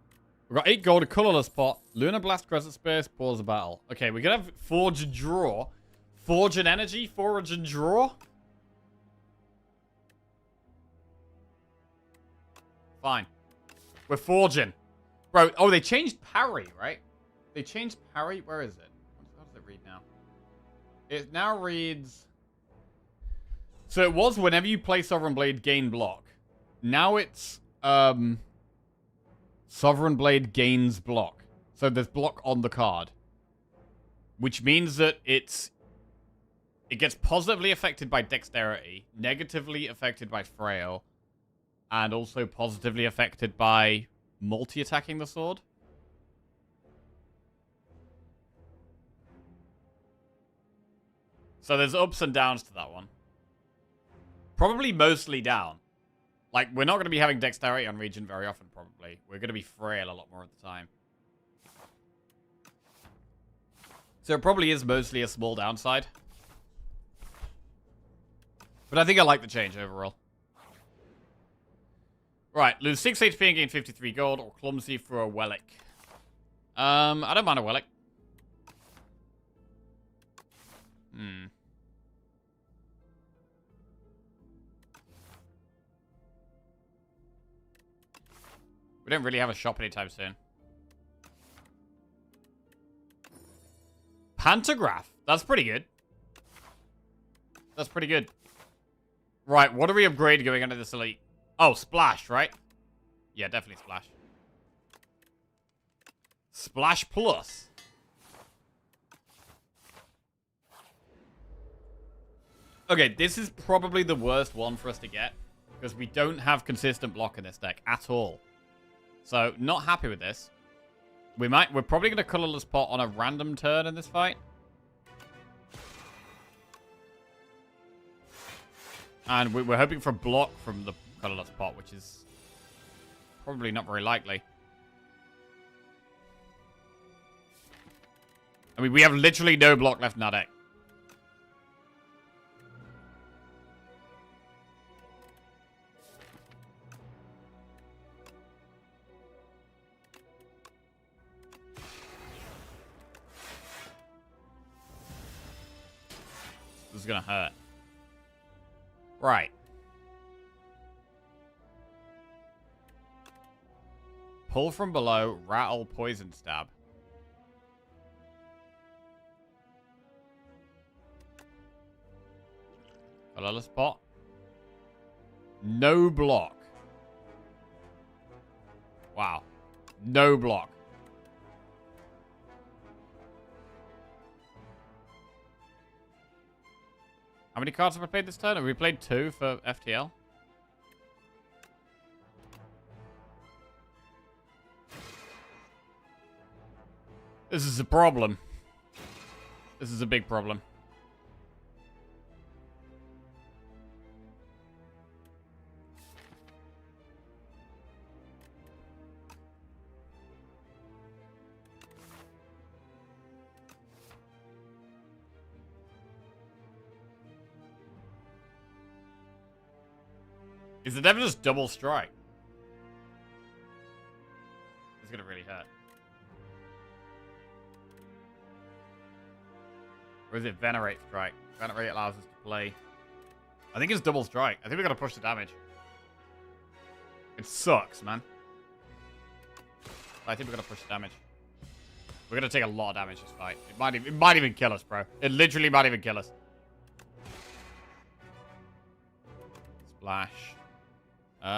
We've got 8 gold, a colorless pot, Lunar Blast, Crescent Space, pause the battle. Okay, we're gonna have Forge and Draw. Forge and Energy, Forge and Draw. Fine. We're forging. Bro, oh, they changed parry, right? They changed parry? Where is it? How does it read now? It now reads... So it was whenever you play Sovereign Blade, gain block. Now it's, Sovereign Blade gains block. So there's block on the card. Which means that it gets positively affected by Dexterity, negatively affected by Frail, and also positively affected by multi-attacking the sword. So there's ups and downs to that one. Probably mostly down. Like, we're not going to be having Dexterity on Regent very often, probably. We're going to be Frail a lot more at the time. So it probably is mostly a small downside. But I think I like the change overall. Right, lose 6 HP and gain 53 gold, or Clumsy for a Wellick. I don't mind a Wellick. We don't really have a shop anytime soon. Pantograph. That's pretty good. That's pretty good. Right, what do we upgrade going into this elite? Oh, Splash, right? Yeah, definitely Splash. Splash Plus. Okay, this is probably the worst one for us to get. Because we don't have consistent block in this deck at all. So, not happy with this. We're probably going to colorless pot on a random turn in this fight. And we're hoping for block from the colorless pot, which is probably not very likely. I mean, we have literally no block left in our deck. This is gonna hurt. Right. Pull from below, rattle, poison stab. Colorless pot. No block. Wow. No block. How many cards have we played this turn? Have we played 2 for FTL? This is a problem. This is a big problem. Is it ever just double strike? It's gonna really hurt. Or is it Venerate Strike? Venerate allows us to play. I think it's double strike. I think we gotta push the damage. It sucks, man. I think we gotta push the damage. We're gonna take a lot of damage this fight. It might even kill us, bro. It literally might even kill us. Splash. This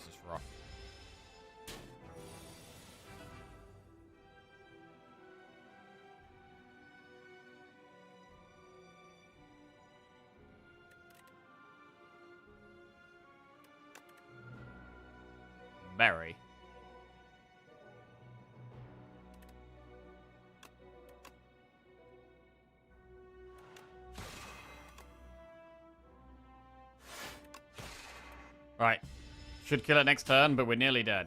is rough. Very. Right. Should kill it next turn, but we're nearly dead.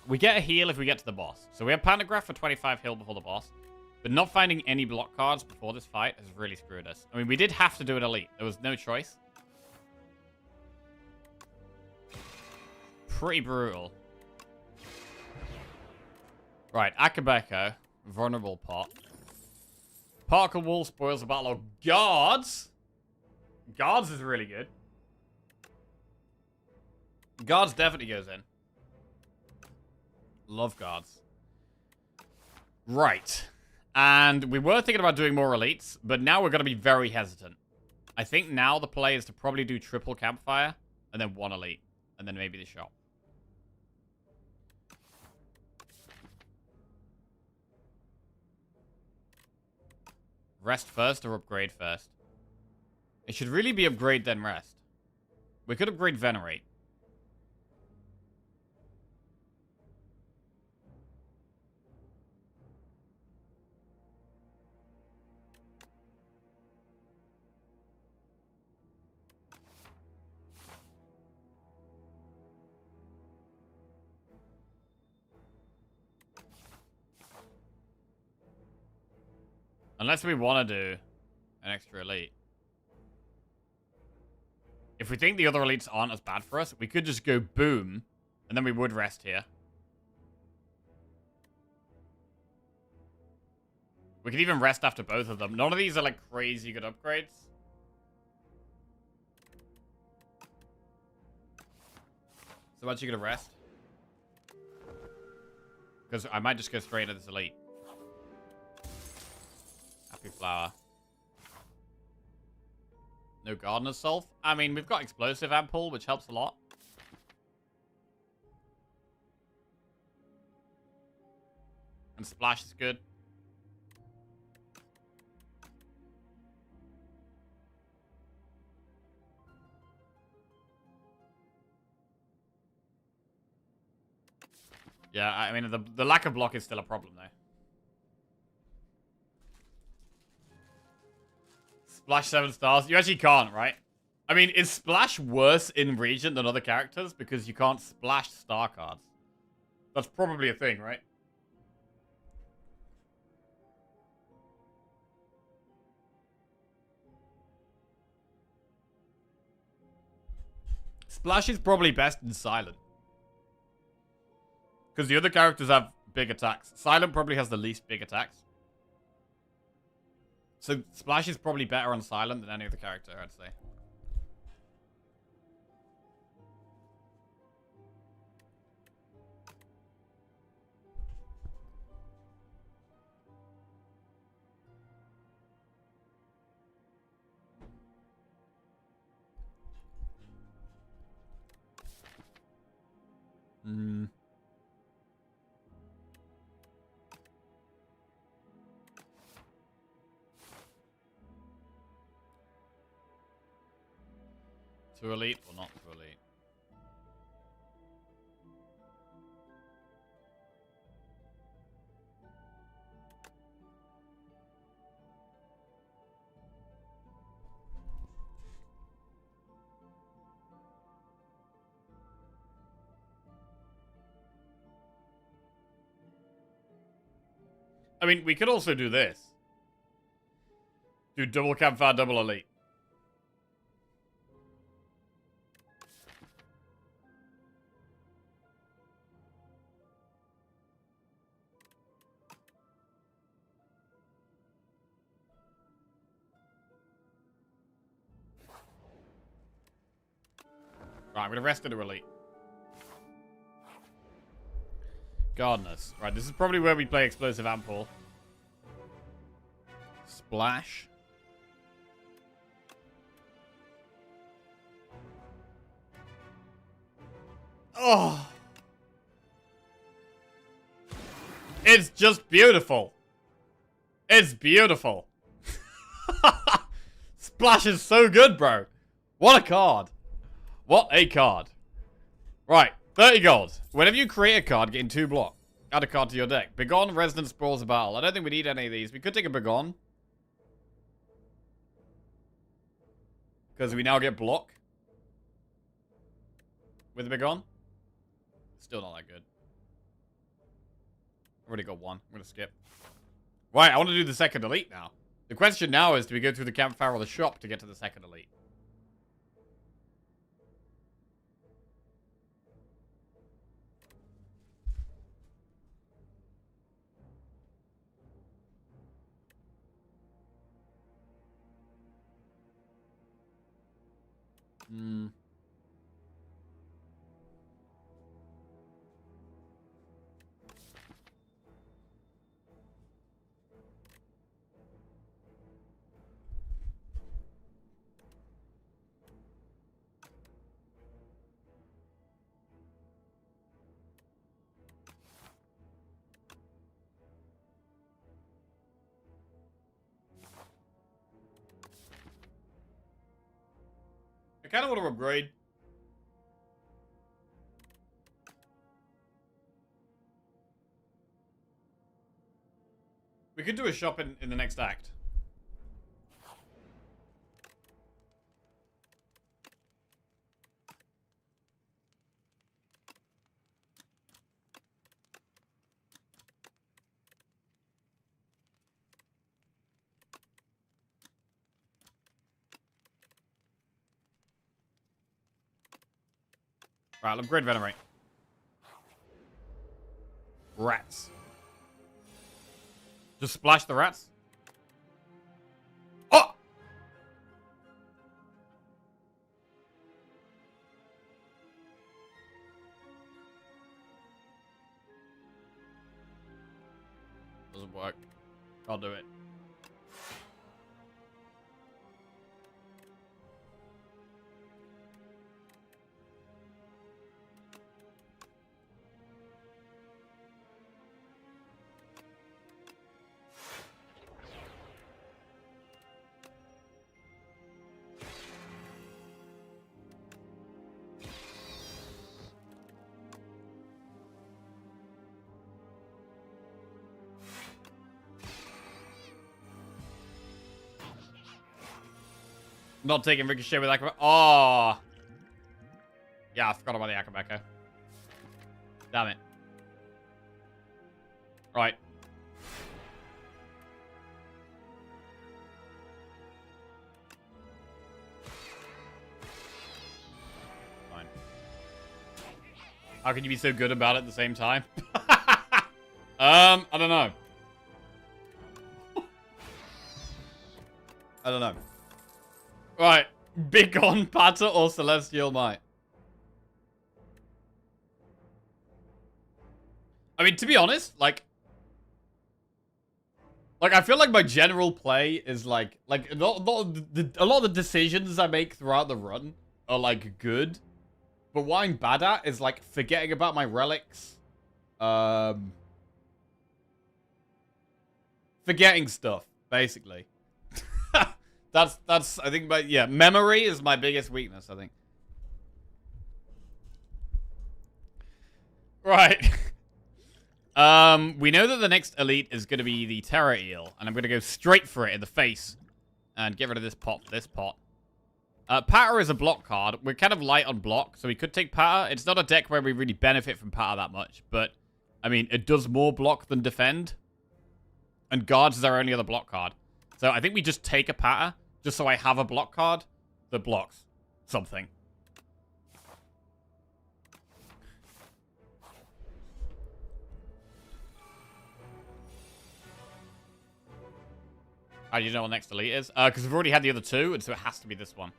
We get a heal if we get to the boss. So we have Pantograph for 25 heal before the boss. But not finding any block cards before this fight has really screwed us. I mean, we did have to do an elite. There was no choice. Pretty brutal. Right, Akabeko. Vulnerable pot. Particle Wall spoils the battle of Guards. Guards is really good. Guards definitely goes in. Love Guards. Right. And we were thinking about doing more elites, but now we're going to be very hesitant. I think now the play is to probably do triple campfire, and then 1 elite, and then maybe the shop. Rest first or upgrade first? It should really be upgrade then rest. We could upgrade Venerate. Unless we want to do an extra elite. If we think the other elites aren't as bad for us, we could just go boom, and then we would rest here. We could even rest after both of them. None of these are like crazy good upgrades. So much you gonna rest? Because I might just go straight into this elite. Happy Flower. No Gardener's Solve. I mean, we've got Explosive and Pull, which helps a lot. And Splash is good. Yeah, I mean, the lack of block is still a problem, though. Splash 7 stars. You actually can't, right? I mean, is Splash worse in region than other characters? Because you can't splash star cards. That's probably a thing, right? Splash is probably best in Silent. Because the other characters have big attacks. Silent probably has the least big attacks. So Splash is probably better on Silent than any other character, I'd say. Hmm. To elite or not to elite? I mean, we could also do this. Do double campfire, double elite. Right, I'm going to rest into elite. Gardeners. Right, this is probably where we play Explosive Ampoule. Splash. Oh. It's just beautiful. It's beautiful. Splash is so good, bro. What a card. What a card. Right, 30 gold. Whenever you create a card, getting 2 block. Add a card to your deck. Begone, Resonant Sprawls of Battle. I don't think we need any of these. We could take a Begone. Because we now get block. With a Begone. Still not that good. Already got one. I'm going to skip. Right, I want to do the second elite now. The question now is, do we go through the campfire or the shop to get to the second elite? Hmm. I kind of want to upgrade. We could do a shop in the next act. Right, I'll upgrade Venerate. Rats. Just splash the rats. Oh! Doesn't work. I'll do it. Not taking Ricochet with Akabeko. Oh. Yeah, I forgot about the Akabeko. Damn it. Right. Fine. How can you be so good about it at the same time? I don't know. I don't know. Right. Begone Patter or Celestial Might? I mean, to be honest, like I feel like my general play is like a lot of the decisions I make throughout the run are like good, but what I'm bad at is like forgetting about my relics, forgetting stuff basically. that's I think memory is my biggest weakness, I think. Right. We know that the next elite is going to be the Terror Eel, and I'm going to go straight for it in the face and get rid of this pot. Patter is a block card. We're kind of light on block, so we could take Patter. It's not a deck where we really benefit from Patter that much, but, I mean, it does more block than defend, and Guards is our only other block card. So I think we just take a Patter, just so I have a block card that blocks something. How do you know what next elite is? Because we've already had the other two, and so it has to be this one.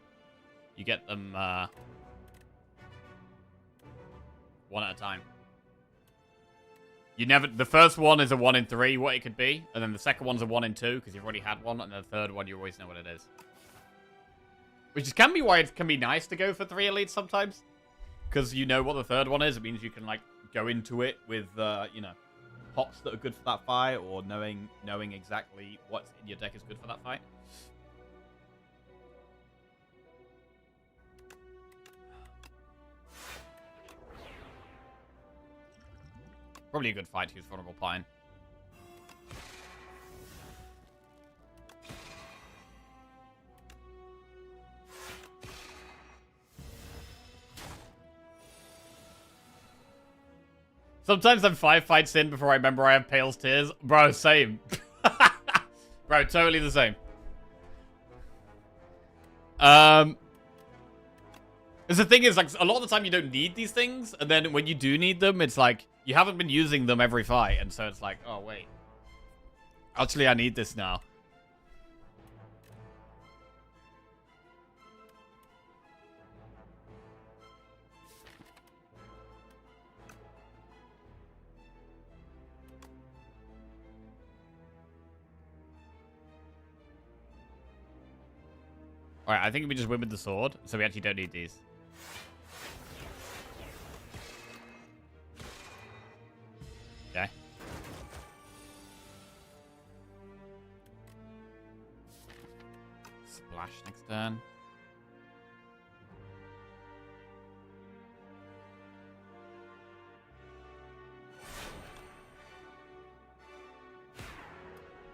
You get them one at a time. You never. The first one is a 1 in 3, what it could be, and then the second one's a 1 in 2 because you've already had one, and the third one you always know what it is. Which can be why it can be nice to go for 3 elites sometimes, because you know what the third one is. It means you can like go into it with you know, pops that are good for that fight, or knowing exactly what's in your deck is good for that fight. Probably a good fight to use Vulnerable Pine. Sometimes I'm 5 fights in before I remember I have Pale's Tears. Bro, same. Bro, totally the same. The thing is, like, a lot of the time you don't need these things, and then when you do need them, it's like, you haven't been using them every fight, and so it's like, oh, wait. Actually, I need this now. Alright, I think we just win with the sword, so we actually don't need these. Okay. Splash next turn.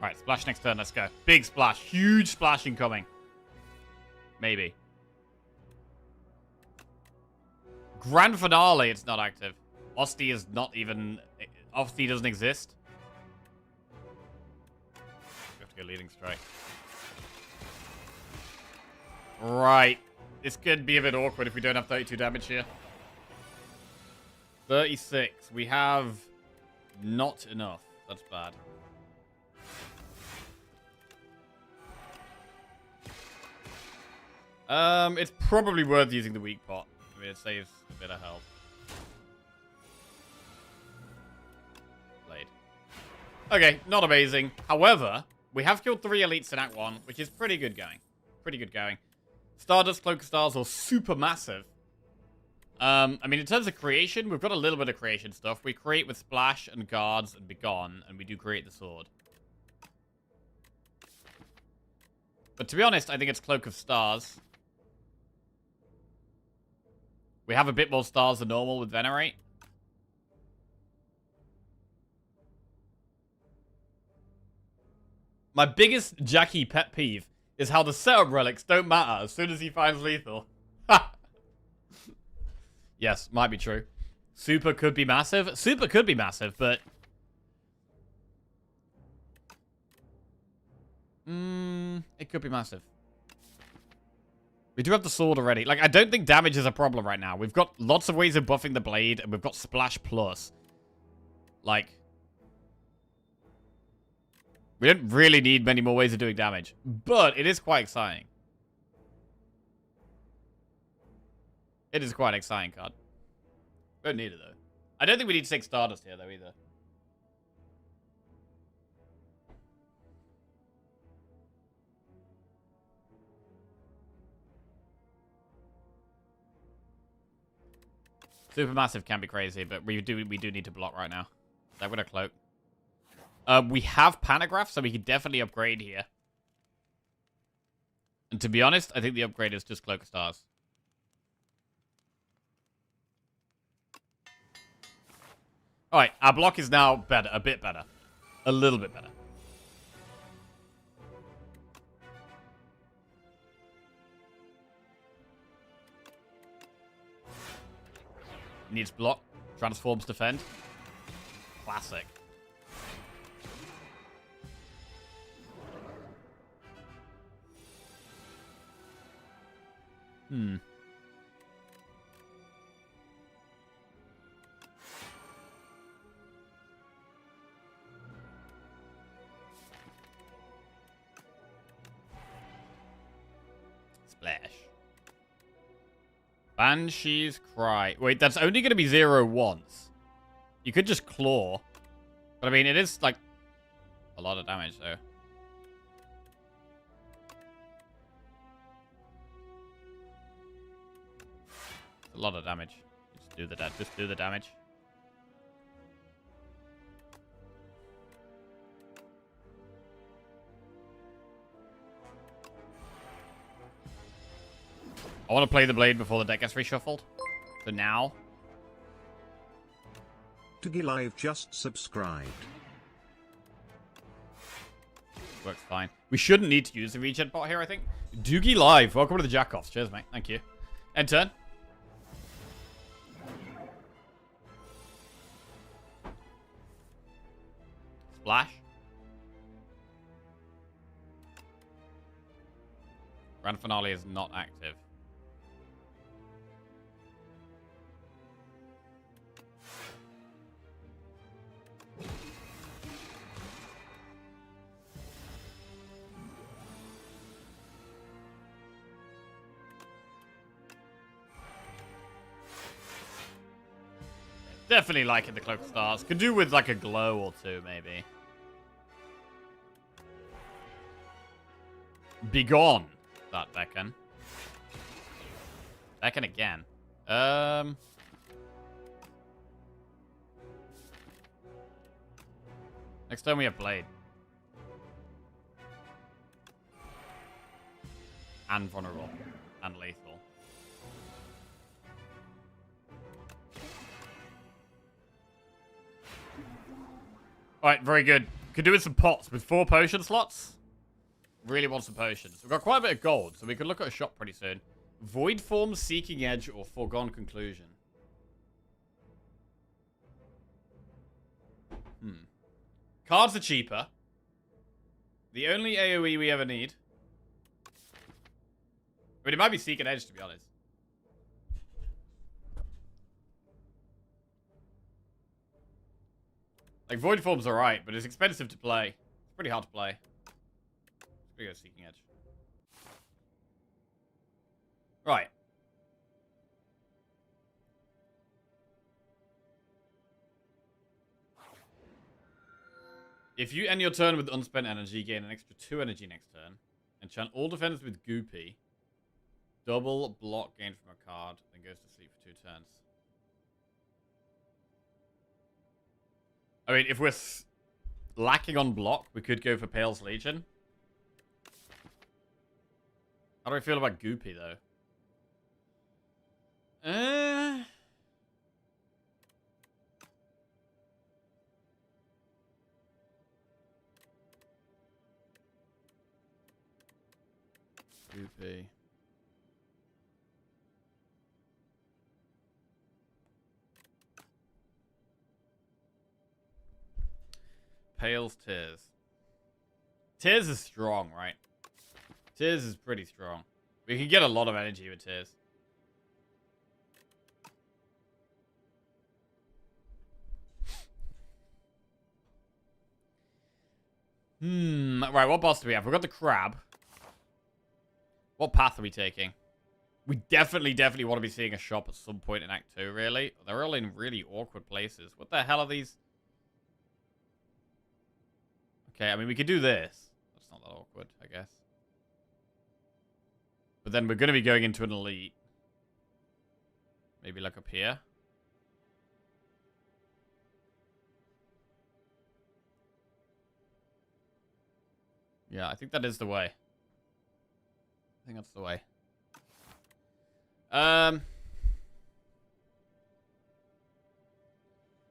Alright, splash next turn, let's go. Big splash, huge splash incoming. Maybe. Grand Finale, it's not active. Osty is not even... Osty doesn't exist. We have to go leading strike. Right. This could be a bit awkward if we don't have 32 damage here. 36. We have not enough. That's bad. It's probably worth using the weak pot. I mean, it saves a bit of health. Blade. Okay, not amazing. However, we have killed 3 elites in Act 1, which is pretty good going. Pretty good going. Stardust, Cloak of Stars, or super massive. I mean, in terms of creation, we've got a little bit of creation stuff. We create with Splash and Guards and Begone, and we do create the sword. But to be honest, I think it's Cloak of Stars. We have a bit more stars than normal with Venerate. My biggest Jackie pet peeve is how the setup relics don't matter as soon as he finds lethal. Ha! Yes, might be true. Super could be massive. Super could be massive, but... it could be massive. We do have the sword already. Like, I don't think damage is a problem right now. We've got lots of ways of buffing the blade, and we've got Splash Plus. Like... we don't really need many more ways of doing damage. But it is quite exciting. It is quite an exciting card. Don't need it, though. I don't think we need 6 Stardust here, though, either. Supermassive can be crazy, but we do need to block right now. So I'm going to cloak. We have Panagraph, so we can definitely upgrade here. And to be honest, I think the upgrade is just Cloak of Stars. Alright, our block is now better, a bit better. A little bit better. Needs block. Transforms, defend. Classic. Splash. Banshee's Cry. Wait, that's only going to be 0 once. You could just claw. But I mean, it is, like, a lot of damage, though. It's a lot of damage. Just do the damage. I want to play the blade before the deck gets reshuffled. So now. Doogie Live just subscribed. Works fine. We shouldn't need to use the regen bot here, I think. Doogie Live, welcome to the Jackoffs. Cheers, mate. Thank you. End turn. Splash. Grand Finale is not active. Definitely liking the Cloak of Stars. Could do with like a glow or two, maybe. Begone, that beckon. Beckon again. Next time we have Blade. And vulnerable. And lethal. Alright, very good. Could do with some pots with 4 potion slots. Really want some potions. We've got quite a bit of gold, so we could look at a shop pretty soon. Void Form, Seeking Edge, or Foregone Conclusion. Cards are cheaper. The only AoE we ever need. I mean, it might be Seeking Edge, to be honest. Like, Void Form's alright, but it's expensive to play. It's pretty hard to play. Let's go Seeking Edge. Right. If you end your turn with unspent energy, gain an extra 2 energy next turn. Enchant all defenders with Goopy. Double block gained from a card, then goes to sleep for 2 turns. I mean, if we're lacking on block, we could go for Pale's Legion. How do I feel about Goopy, though? 2p. Pales Tears. Tears is strong, right? Tears is pretty strong. We can get a lot of energy with Tears. Right, what boss do we have? We've got the crab. What path are we taking? We definitely want to be seeing a shop at some point in Act 2, really. They're all in really awkward places. What the hell are these? Okay, I mean, we could do this. That's not that awkward, I guess. But then we're going to be going into an elite. Maybe like up here. Yeah, I think that is the way. I think that's the way. I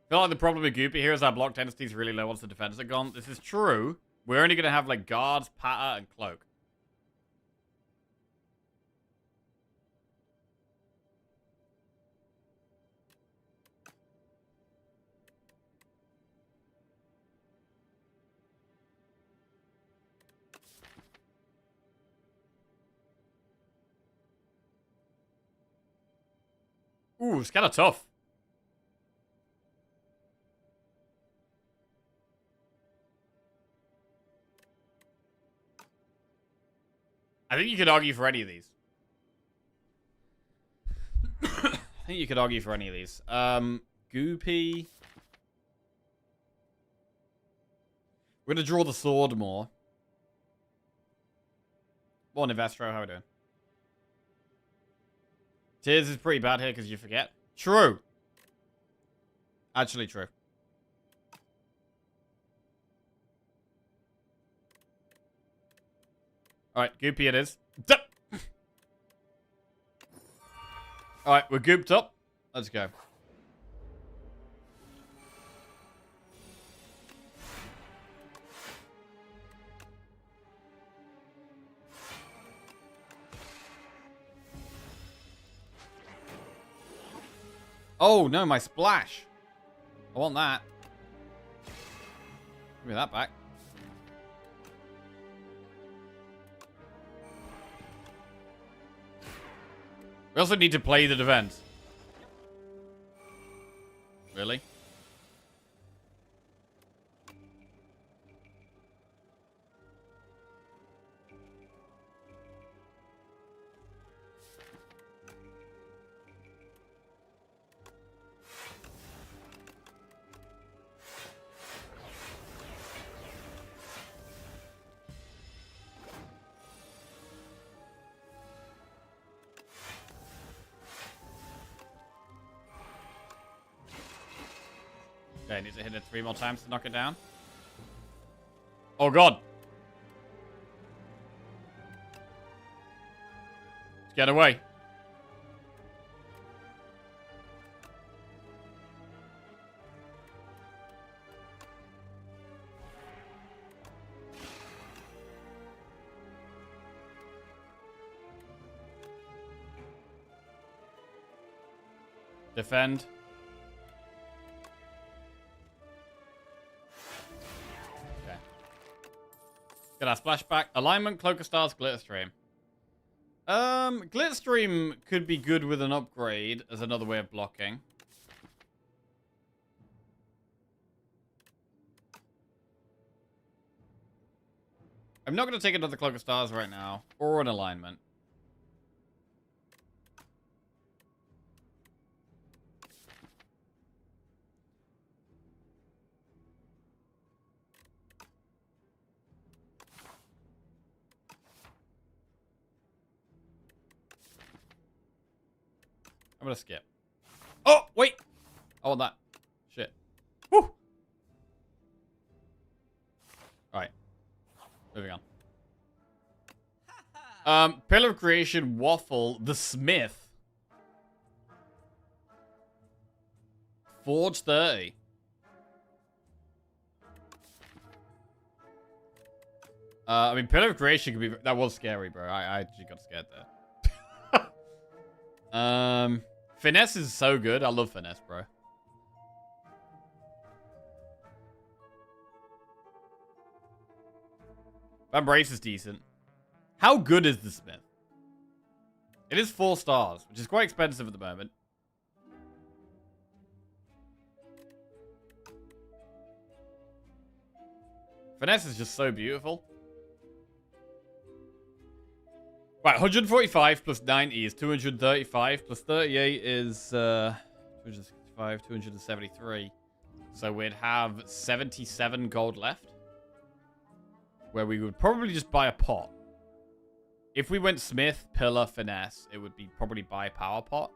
feel like the problem with Goopy here is our block density is really low once the defenses are gone. This is true. We're only going to have like guards, patter, and cloak. Ooh, it's kind of tough. I think you could argue for any of these. I think you could argue for any of these. Goopy. We're going to draw the sword more. Morning, Vestro. How are we doing? Tears is pretty bad here because you forget. True. Actually true. Alright, Goopy it is. Alright, we're gooped up. Let's go. Oh, no, my splash. I want that. Give me that back. We also need to play the defense. Really? Okay, I need to hit it 3 more times to knock it down. Oh, God. Let's get away. Defend. Okay. Get our splashback. Alignment, Cloak of Stars, Glitterstream. Glitterstream could be good with an upgrade as another way of blocking. I'm not going to take another Cloak of Stars right now. Or an alignment. I'm going to skip. Oh, wait. I want that. Shit. Woo. Alright. Moving on. Pillar of Creation, Waffle, the Smith. Forge 30. I mean, Pillar of Creation could be... That was scary, bro. I actually got scared there. Finesse is so good. I love Finesse, bro. Embrace is decent. How good is the Smith? It is 4 stars, which is quite expensive at the moment. Finesse is just so beautiful. Right, 145 plus 90 is 235, plus 38 is 265, 273. So we'd have 77 gold left. Where we would probably just buy a pot. If we went Smith, Pillar, Finesse, it would be probably buy Power Pot.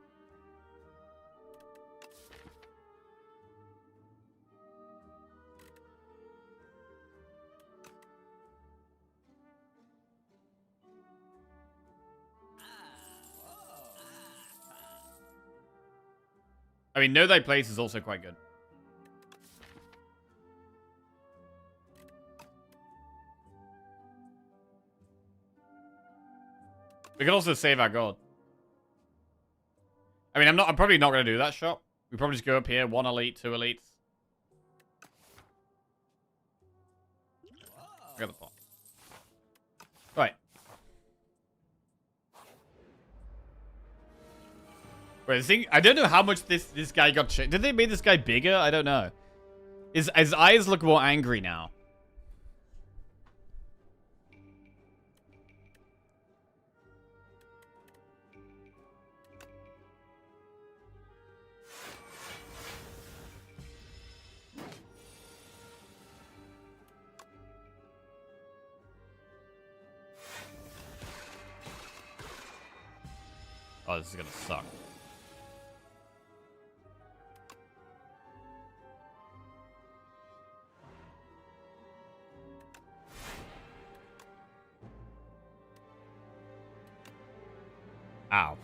I mean, Know Thy Place is also quite good. We can also save our gold. I mean, I'm probably not going to do that shop. We probably just go up here, 1 elite, 2 elites. Got the pot. Right. Wait, the thing, I don't know how much this guy got changed. Did they make this guy bigger? I don't know. His eyes look more angry now. Oh, this is gonna suck. Ow.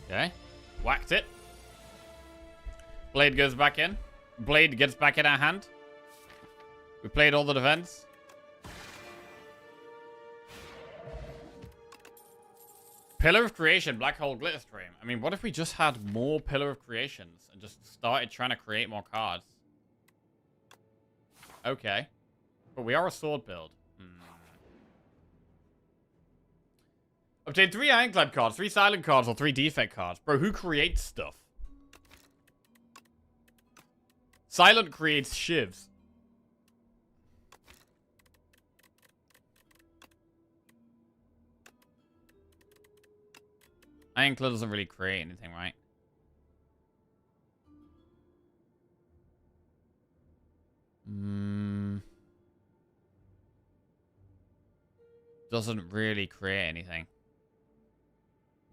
Okay. Whacked it. Blade goes back in. Blade gets back in our hand. We played all the defense. Pillar of Creation, Black Hole Glitter Stream. I mean, what if we just had more Pillar of Creations and just started trying to create more cards? Okay. But we are a sword build. Obtain 3 Ironclad cards, 3 Silent cards, or 3 Defect cards. Bro, who creates stuff? Silent creates shivs. Ironclad doesn't really create anything, right? Doesn't really create anything.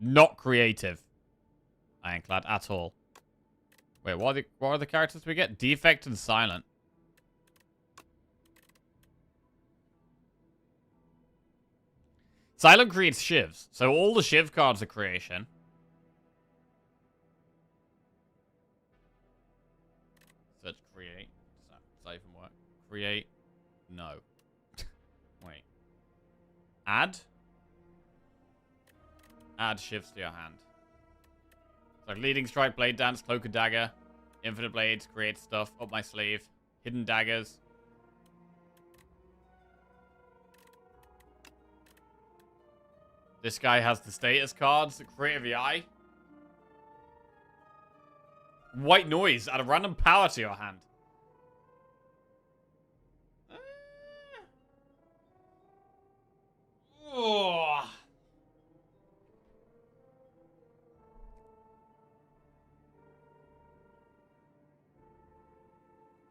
Not creative. Ironclad at all. Wait, what are the characters we get? Defect and Silent. Silent creates shivs. So all the shiv cards are creation. Search create. Does that even work? Create. No. Wait. Add. Add shifts to your hand. So Leading Strike, Blade Dance, Cloak and Dagger, Infinite Blades, create stuff, up my sleeve, Hidden Daggers. This guy has the status cards, the Creative Eye. White Noise, add a random power to your hand. Oh.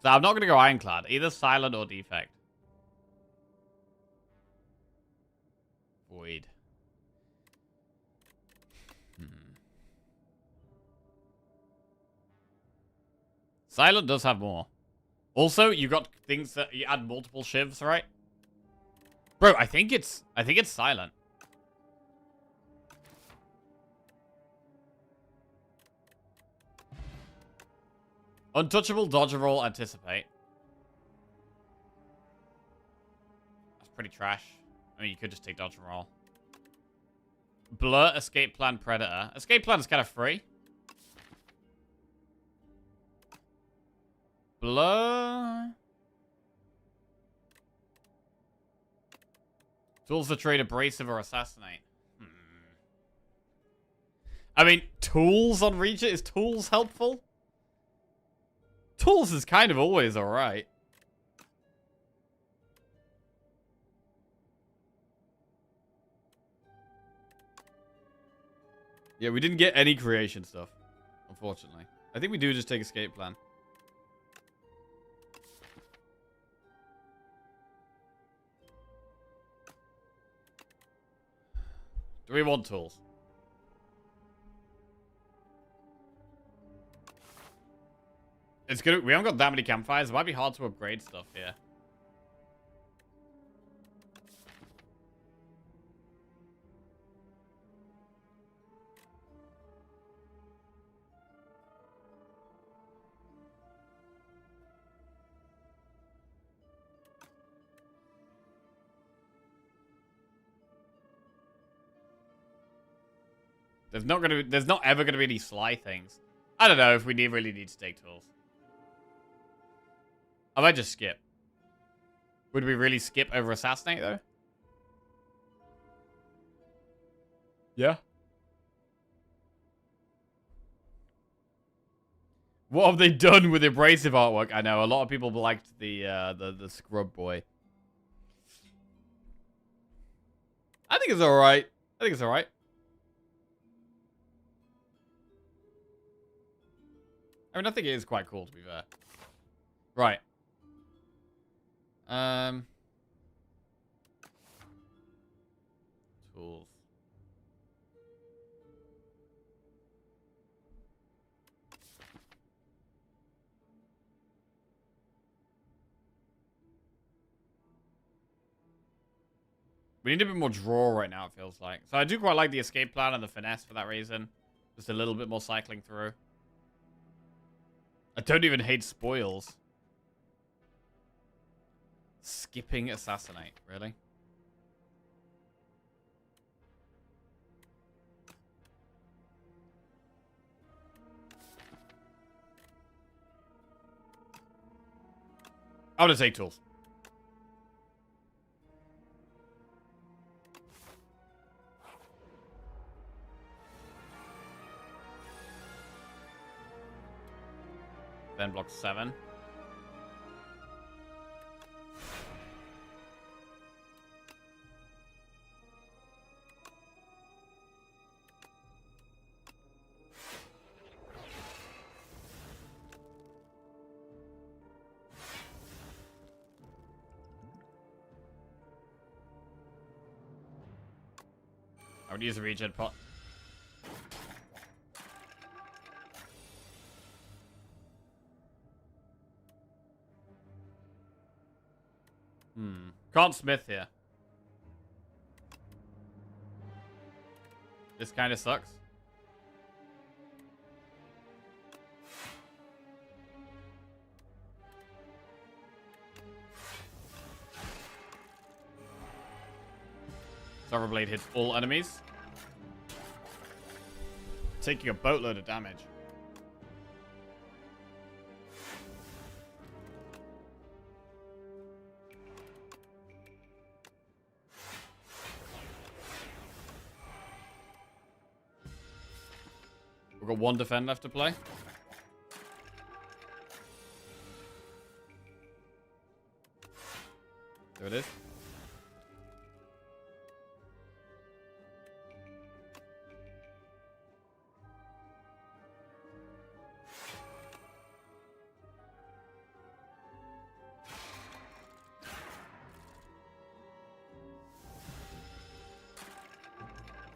So I'm not going to go Ironclad. Either Silent or Defect. Void. Silent does have more. Also, you got things that you add multiple shivs, right? Bro, I think it's silent. Untouchable, dodge roll, anticipate. That's pretty trash. I mean, you could just take dodge roll. Blur, escape plan, predator. Escape plan is kind of free. Blur. Tools to trade abrasive or assassinate. I mean, tools on Reacher? Is tools helpful? Tools is kind of always alright. Yeah, we didn't get any creation stuff, unfortunately. I think we do just take escape plan. Do we want tools? It's good. We haven't got that many campfires. It might be hard to upgrade stuff here. There's not ever gonna be any sly things. I don't know if we really need to take tools. I might just skip. Would we really skip over assassinate though? Yeah. What have they done with abrasive artwork? I know a lot of people liked the scrub boy. I think it's alright. I think it's alright. I mean, I think it is quite cool, to be fair. Right. Tools. We need a bit more draw right now, it feels like. So I do quite like the escape plan and the finesse for that reason. Just a little bit more cycling through. I don't even hate spoils. Skipping assassinate, really? I'm gonna take tools. Then block 7. I would use a regen pot. Can't smith here. This kind of sucks. Silverblade hits all enemies, taking a boatload of damage. We've got 1 defend left to play. There it is.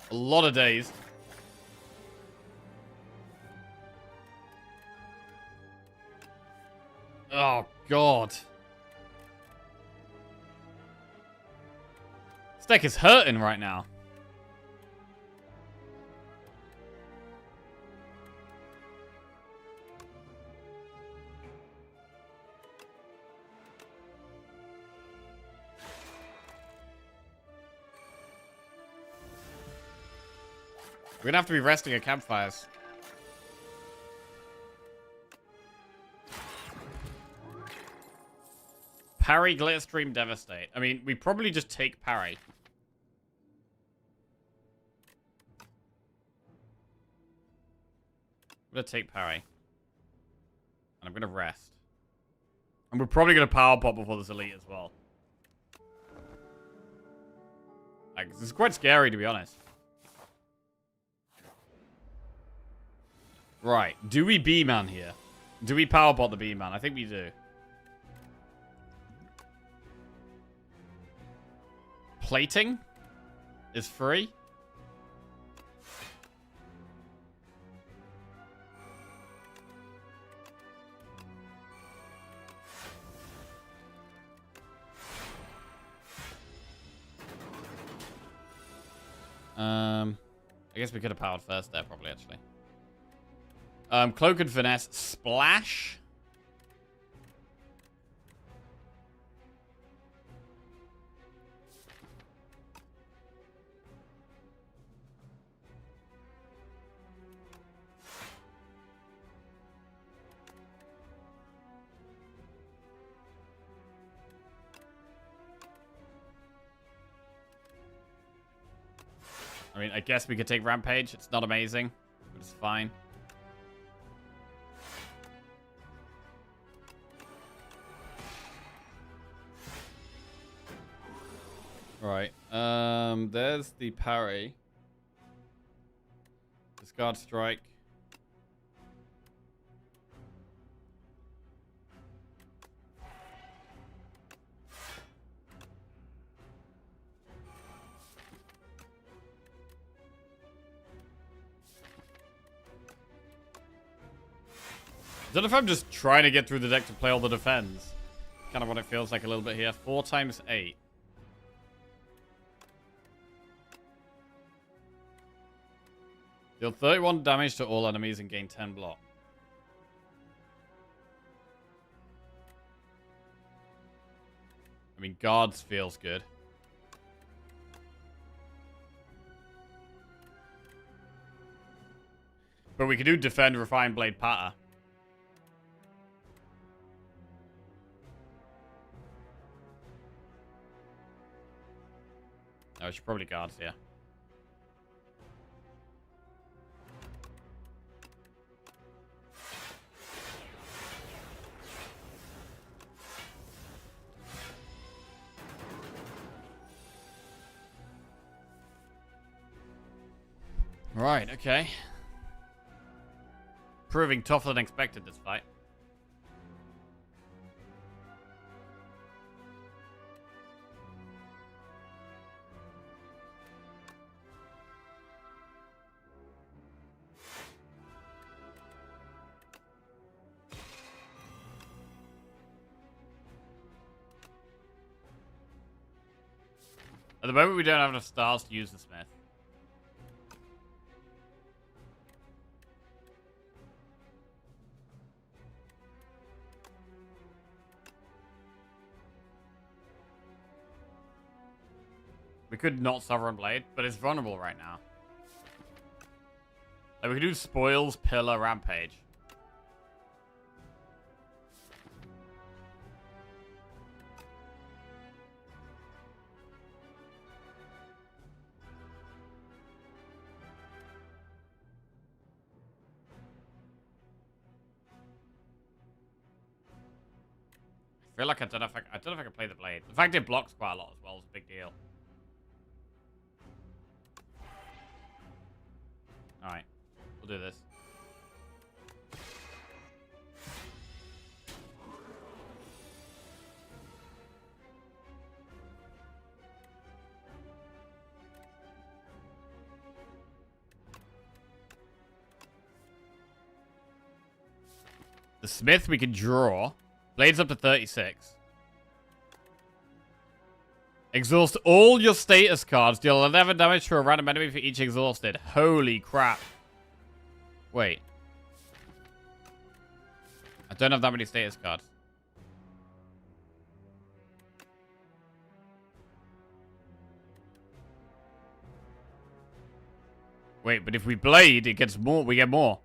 A lot of days. Oh, God. This deck is hurting right now. We're gonna have to be resting at campfires. Parry, Glitterstream, Devastate. I mean, we probably just take Parry. I'm gonna take Parry. And I'm gonna rest. And we're probably gonna power pop before this elite as well. Like, this is quite scary, to be honest. Right. Do we B-man here? Do we power pot the B-man? I think we do. Plating is free. I guess we could have powered first there, probably, actually. Cloak and Finesse. Splash. I mean, I guess we could take Rampage. It's not amazing, but it's fine. Right. There's the parry. Discard strike. I don't know if I'm just trying to get through the deck to play all the defends. Kind of what it feels like a little bit here. 4 times 8. Deal 31 damage to all enemies and gain 10 block. I mean, guards feels good. But we could do defend, refine, blade, patter. I should probably guards, yeah. Right, okay. Proving tougher than expected this fight. At the moment, we don't have enough stars to use the Smith. We could not Sovereign Blade, but it's vulnerable right now. Like, we could do Spoils, Pillar, Rampage. I feel like I don't know if I can play the blade. The fact it blocks quite a lot as well is a big deal. Alright. We'll do this. The Smith we can draw. Blades up to 36. Exhaust all your status cards. Deal 11 damage to a random enemy for each exhausted. Holy crap. Wait. I don't have that many status cards. Wait, but if we blade, it gets more. We get more.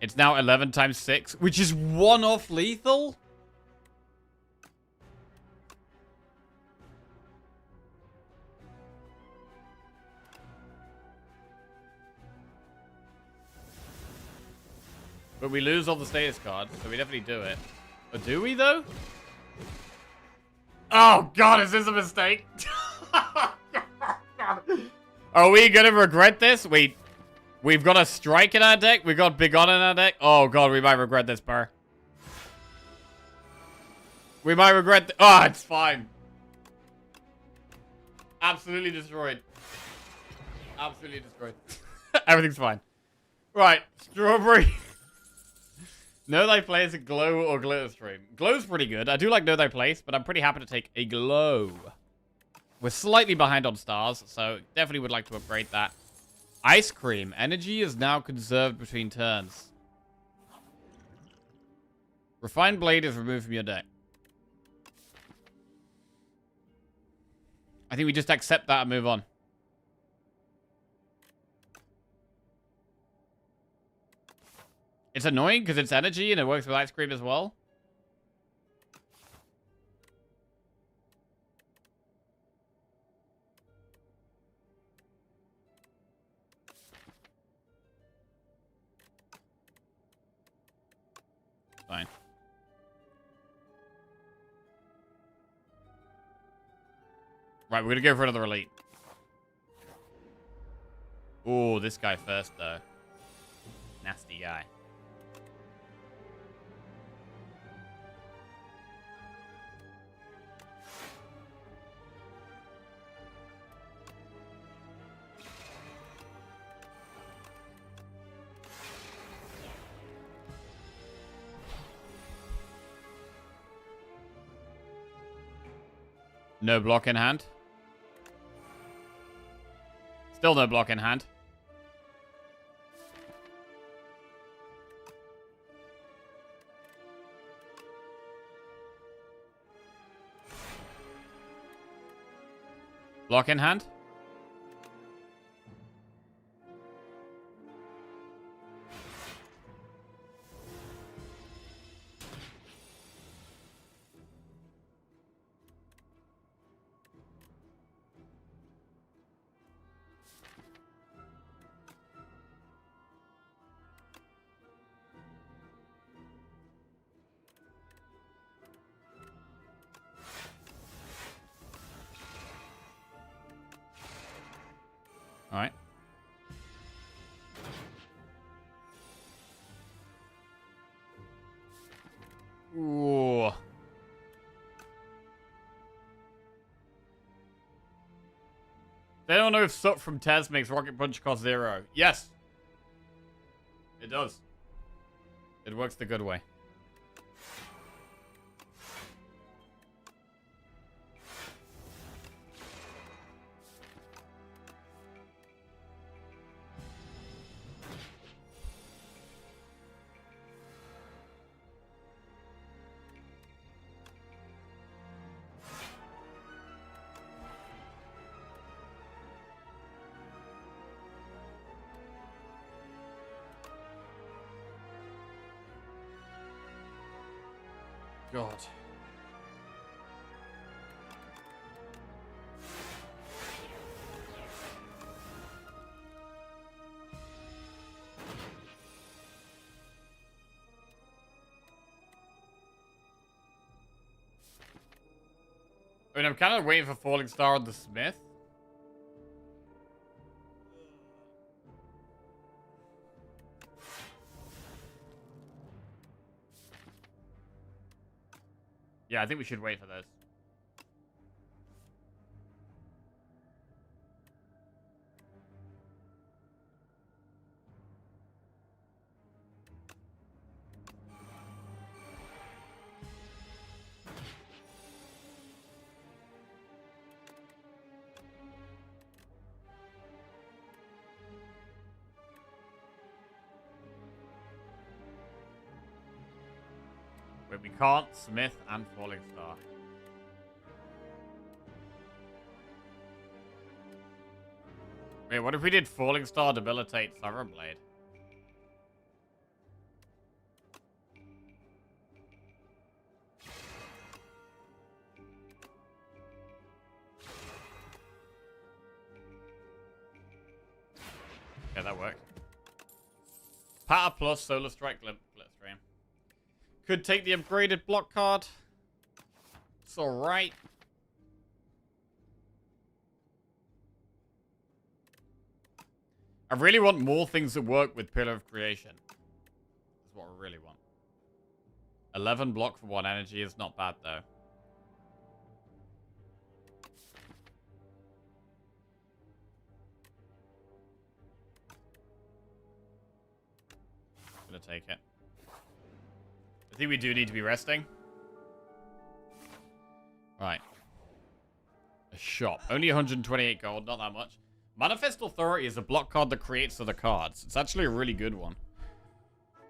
It's now 11 times 6, which is 1 off lethal? But we lose all the status cards, so we definitely do it. But do we, though? Oh, God, is this a mistake? Are we gonna regret this? Wait. We've got a strike in our deck. We've got Big On in our deck. Oh, God, we might regret this, Burr. We might regret... Oh, it's fine. Absolutely destroyed. Absolutely destroyed. Everything's fine. Right, Strawberry. Know Thy Place, Glow, or Glitter Stream. Glow's pretty good. I do like Know Thy Place, but I'm pretty happy to take a Glow. We're slightly behind on stars, so definitely would like to upgrade that. Ice Cream. Energy is now conserved between turns. Refined Blade is removed from your deck. I think we just accept that and move on. It's annoying because it's energy and it works with Ice Cream as well. Fine. Right, we're gonna go for another elite. Oh, this guy first, though. Nasty guy. No block in hand. Still no block in hand. Block in hand. All right. Ooh. They don't know if Sup from Tez makes Rocket Punch cost 0. Yes. It does. It works the good way. God. I mean, I'm kind of waiting for Falling Star on the Smith. Yeah, I think we should wait for this. Wait, we can't Smith and Falling Star. Wait, what if we did Falling Star, Debilitate, Sovereign Blade? Yeah, that worked. Patter plus Solar Strike Blitzstream. Could take the upgraded block card. It's alright. I really want more things that work with Pillar of Creation. That's what I really want. 11 block for 1 energy is not bad, though. Gonna take it. I think we do need to be resting. Right. A shop. Only 128 gold, not that much. Manifest Authority is a block card that creates other cards. It's actually a really good one.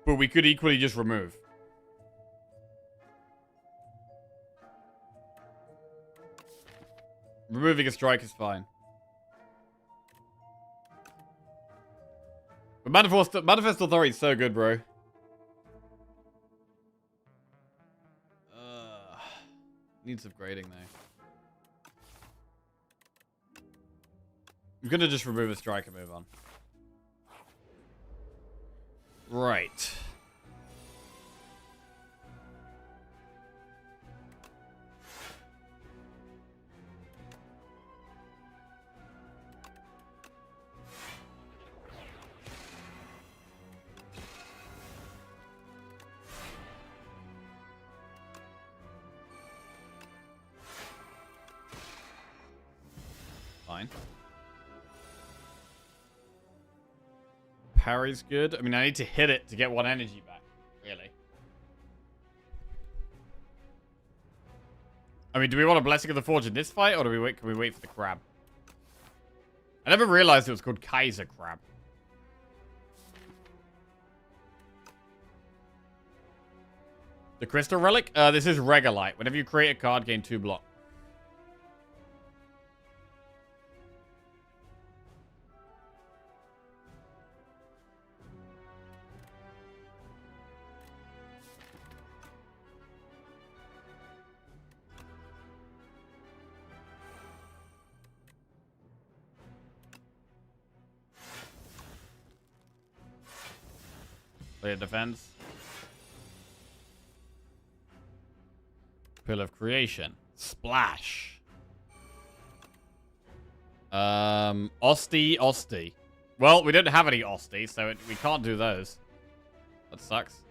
But we could equally just remove. Removing a strike is fine. But Manifest Authority is so good, bro. Needs upgrading, though. I'm gonna just remove a strike and move on. Right. Fine. Parry's good. I mean, I need to hit it to get 1 energy back, really. I mean, do we want a Blessing of the Forge in this fight, or do we wait? Can we wait for the crab? I never realized it was called Kaiser Crab. The Crystal Relic? This is Regolite. Whenever you create a card, gain 2 block. Play a defense. Pill of Creation. Splash. Osti. Well, we don't have any Osti, so we can't do those. That sucks.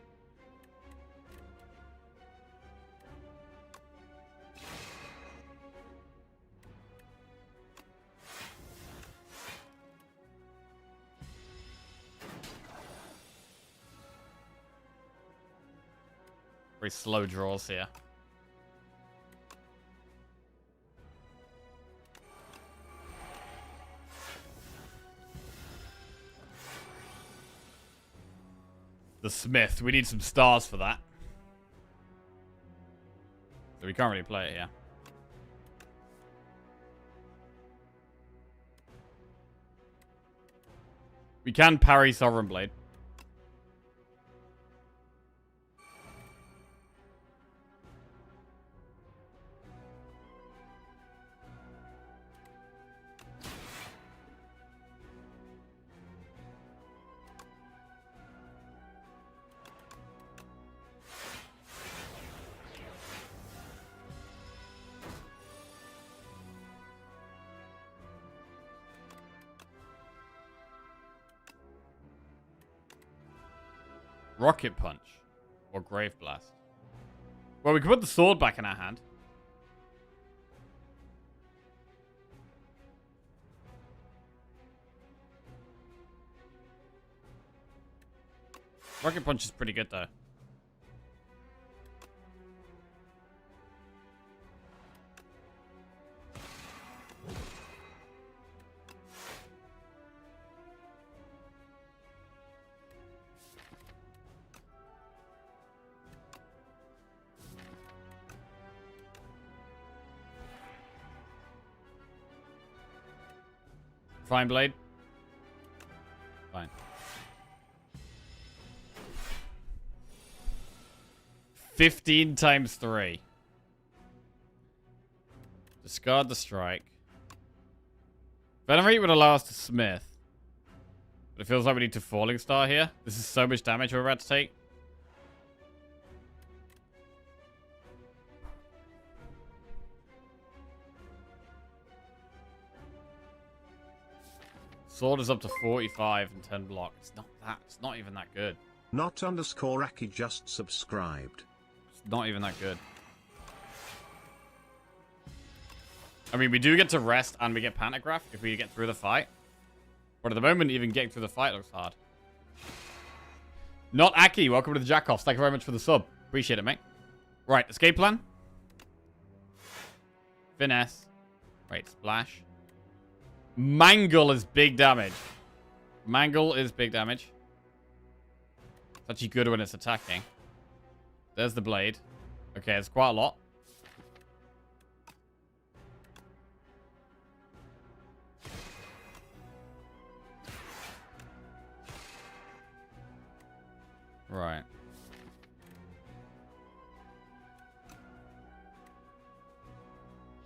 Very slow draws here. The Smith. We need some stars for that. So we can't really play it here. We can parry Sovereign Blade. Rocket Punch. Or Grave Blast. Well, we can put the sword back in our hand. Rocket Punch is pretty good, though. Fine blade. Fine. 15 times 3. Discard the strike. Venerate would allow us to smith. But it feels like we need to falling star here. This is so much damage we're about to take. Sword is up to 45 and 10 block. It's not even that good. Not underscore Aki just subscribed. It's not even that good. I mean, we do get to rest and we get Pantograph if we get through the fight. But at the moment, even getting through the fight looks hard. Not Aki, welcome to the Jackoffs. Thank you very much for the sub. Appreciate it, mate. Right, escape plan. Finesse. Right, splash. Mangle is big damage. Mangle is big damage. It's actually good when it's attacking. There's the blade. Okay, it's quite a lot. Right.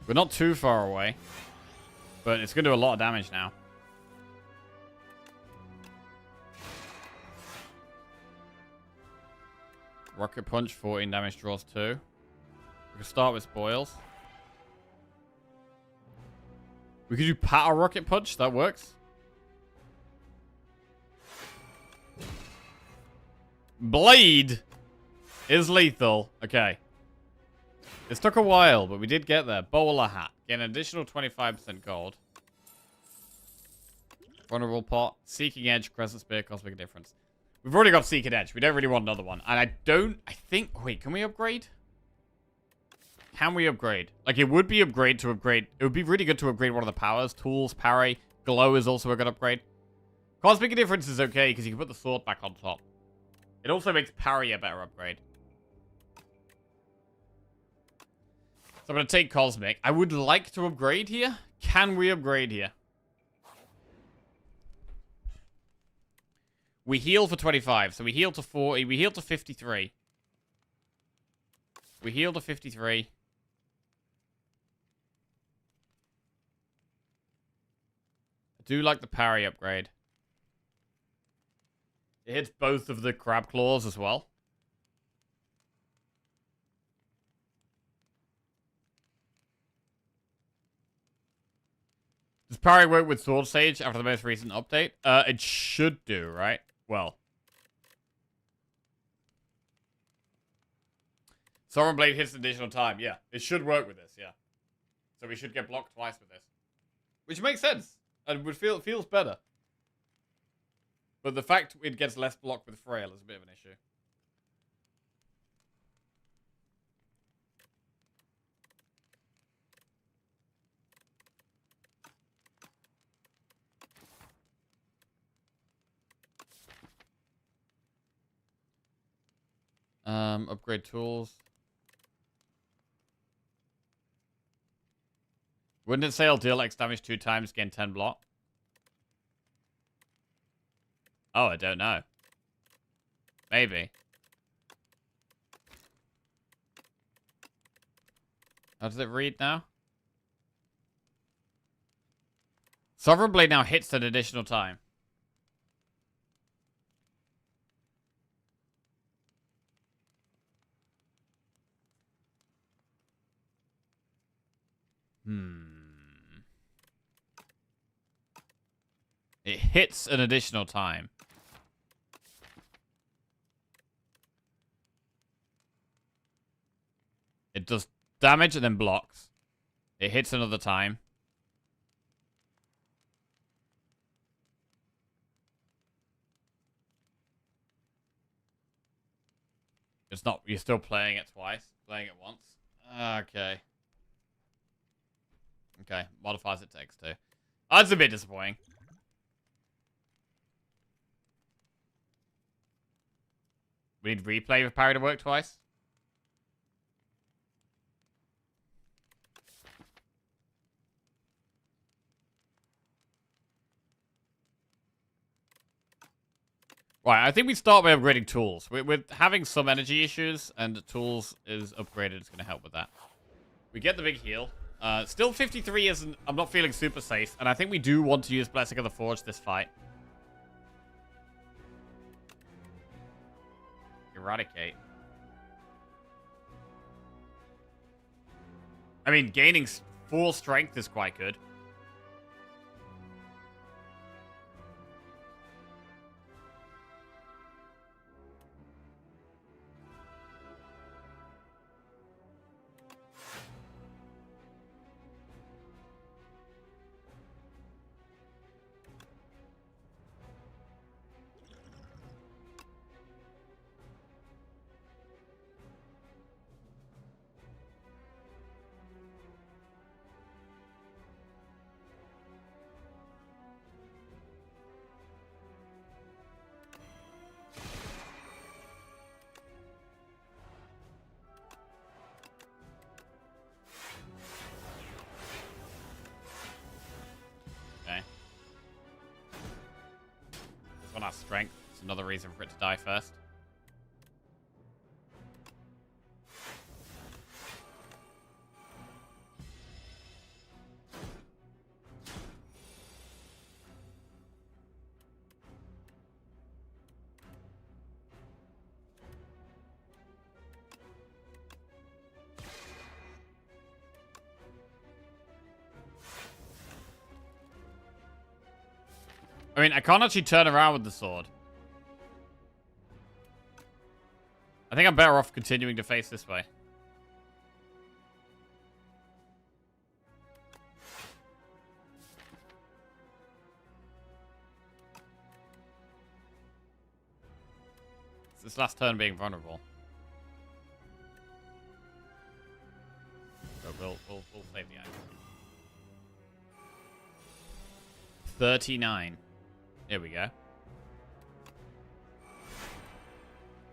We're not too far away. But it's going to do a lot of damage now. Rocket Punch, 14 damage, draws 2. We can start with spoils. We could do Patter Rocket Punch, that works. Blade is lethal. Okay. This took a while, but we did get there. Bowler Hat. Get an additional 25% gold. Vulnerable Pot. Seeking Edge, Crescent Spear, Cosmic Difference. We've already got Seeking Edge. We don't really want another one. And I think... Wait, can we upgrade? Can we upgrade? Like, it would be upgrade to upgrade. It would be really good to upgrade one of the powers. Tools, Parry. Glow is also a good upgrade. Cosmic Difference is okay, because you can put the sword back on top. It also makes Parry a better upgrade. So I'm going to take Cosmic. I would like to upgrade here. Can we upgrade here? We heal for 25. So we heal to 40. We heal to 53. We heal to 53. I do like the parry upgrade. It hits both of the crab claws as well. Does parry work with Sword Sage after the most recent update? It should do, right? Well. Sovereign Blade hits additional time. Yeah, it should work with this, yeah. So we should get blocked twice with this. Which makes sense. And would feels better. But the fact it gets less block with Frail is a bit of an issue. Upgrade tools. Wouldn't it say I'll deal X damage 2 times, gain 10 block? Oh, I don't know. Maybe. How does it read now? Sovereign Blade now hits an additional time. It hits an additional time. It does damage and then blocks. It hits another time. It's not... You're still playing it twice. Playing it once. Okay. Okay. Modifies it takes 2. That's a bit disappointing. We need replay with parry to work twice. Right, I think we start by upgrading tools. We're having some energy issues, and tools is upgraded. It's going to help with that. We get the big heal. Still 53 isn't... I'm not feeling super safe, and I think we do want to use Blessing of the Forge this fight. Eradicate. I mean, gaining 4 strength is quite good. On our strength. It's another reason for it to die first. I mean, I can't actually turn around with the sword. I think I'm better off continuing to face this way. It's this last turn being vulnerable. But we'll save the item. 39. Here we go.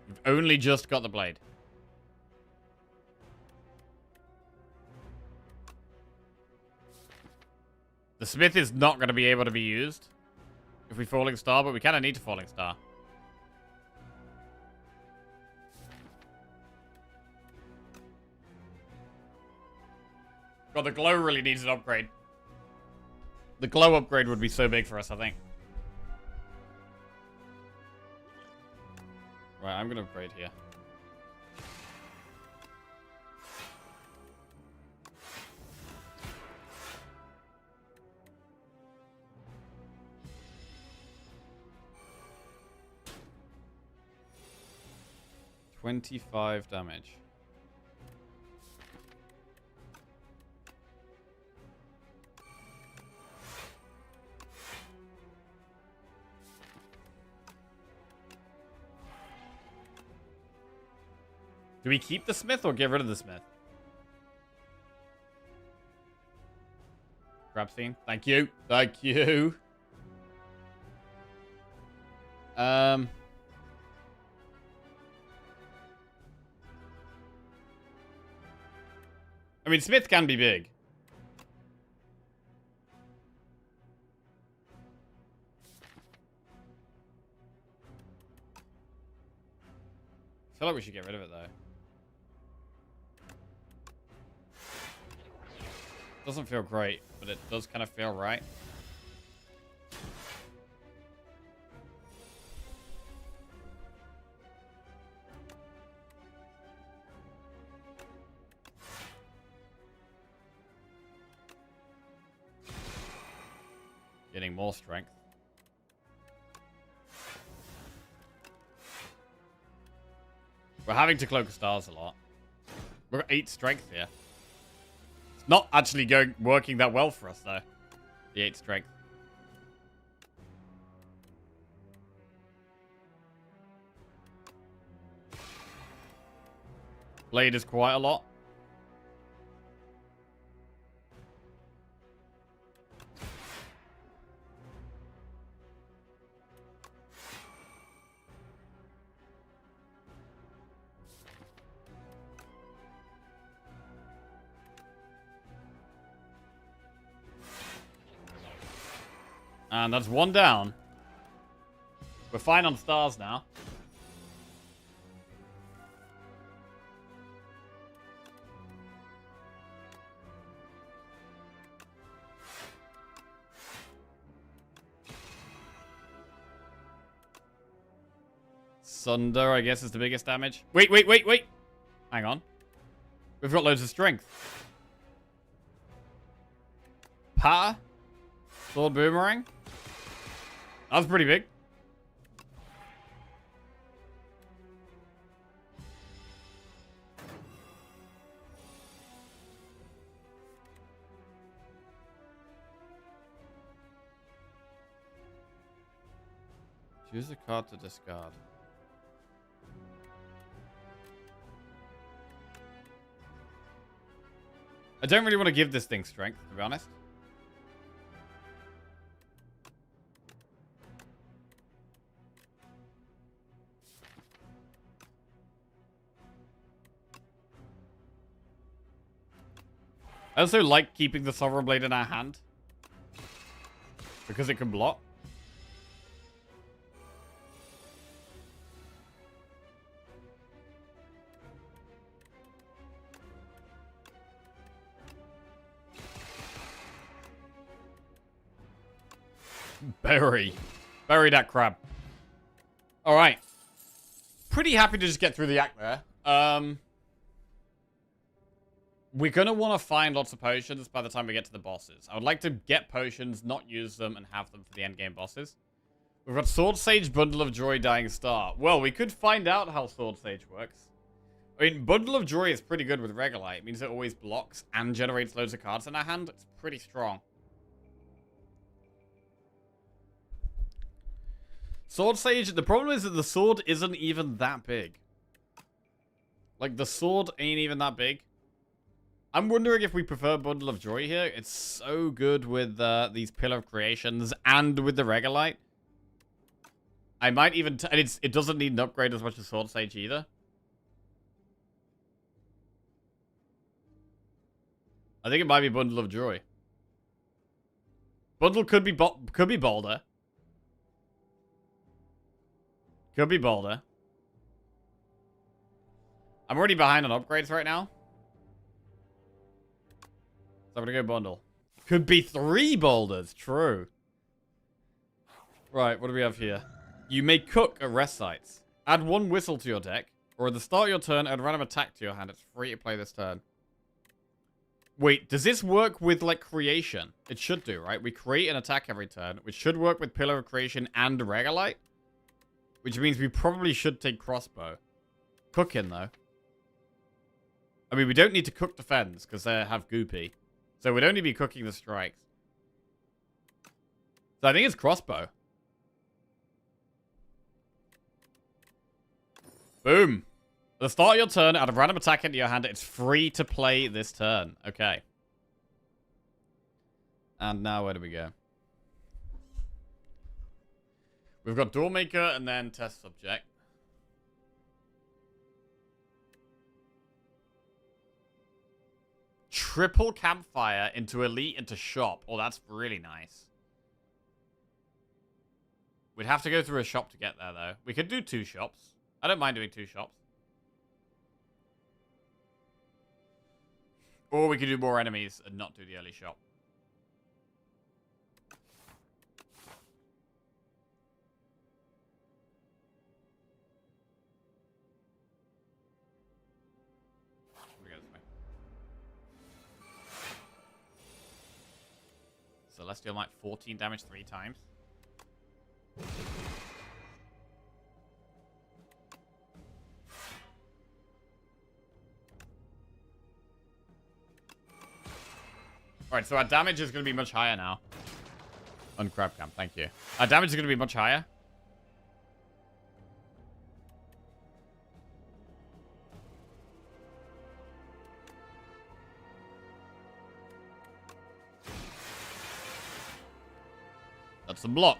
You've only just got the blade. The smith is not going to be able to be used if we Falling Star, but we kind of need to Falling Star. God, the glow really needs an upgrade. The glow upgrade would be so big for us, I think. Right, I'm going to upgrade here. $25 damage. Do we keep the smith or get rid of the smith? Grab scene. Thank you. Thank you. I mean, smith can be big. I feel like we should get rid of it, though. Doesn't feel great, but it does kind of feel right. Getting more strength. We're having to Cloak of Stars a lot. We've got 8 strength here. It's not actually working that well for us, though. The 8 strength. Blade is quite a lot. And that's 1 down. We're fine on stars now. Sunder, I guess, is the biggest damage. Wait. Hang on. We've got loads of strength. Pa? Sword boomerang? That was pretty big. Choose a card to discard. I don't really want to give this thing strength, to be honest. I also like keeping the Sovereign Blade in our hand. Because it can block. Bury that crab. Alright. Pretty happy to just get through the act there. We're going to want to find lots of potions by the time we get to the bosses. I would like to get potions, not use them, and have them for the endgame bosses. We've got Sword Sage, Bundle of Joy, Dying Star. Well, we could find out how Sword Sage works. I mean, Bundle of Joy is pretty good with Regolite. It means it always blocks and generates loads of cards in our hand. It's pretty strong. Sword Sage, the problem is that the sword isn't even that big. Like, the sword ain't even that big. I'm wondering if we prefer Bundle of Joy here. It's so good with these Pillar of Creations and with the Regolite. I might even... it doesn't need an upgrade as much as Sword Sage either. I think it might be Bundle of Joy. Bundle could be Boulder. Could be Boulder. I'm already behind on upgrades right now. So I'm gonna go Bundle. Could be 3 Boulders. True. Right, what do we have here? You may cook at rest sites. Add 1 whistle to your deck. Or at the start of your turn, add a random attack to your hand. It's free to play this turn. Wait, does this work with, like, creation? It should do, right? We create an attack every turn, which should work with Pillar of Creation and Regolite. Which means we probably should take Crossbow. Cooking, though. I mean, we don't need to cook defense, because they have Goopy. So we'd only be cooking the strikes. So I think it's Crossbow. Boom. At the start of your turn, add a random attack into your hand. It's free to play this turn. Okay. And now where do we go? We've got Doormaker and then Test Subject. Triple Campfire into Elite into Shop. Oh, that's really nice. We'd have to go through a shop to get there, though. We could do 2 shops. I don't mind doing 2 shops. Or we could do more enemies and not do the early shop. We go this way. Celestial Knight, 14 damage 3 times. Alright, so our damage is going to be much higher now. On Crab Camp, thank you. Our damage is going to be much higher. That's a block.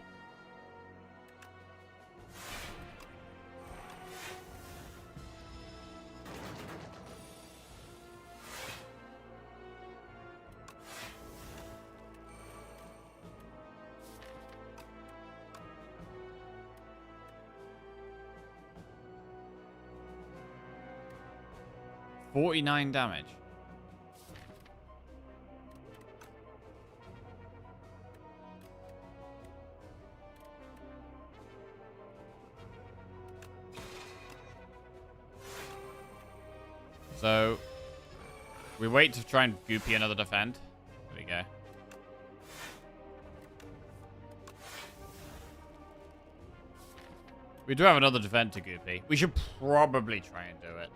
49 damage. So, we wait to try and goopy another defend. There we go. We do have another defend to goopy. We should probably try and do it.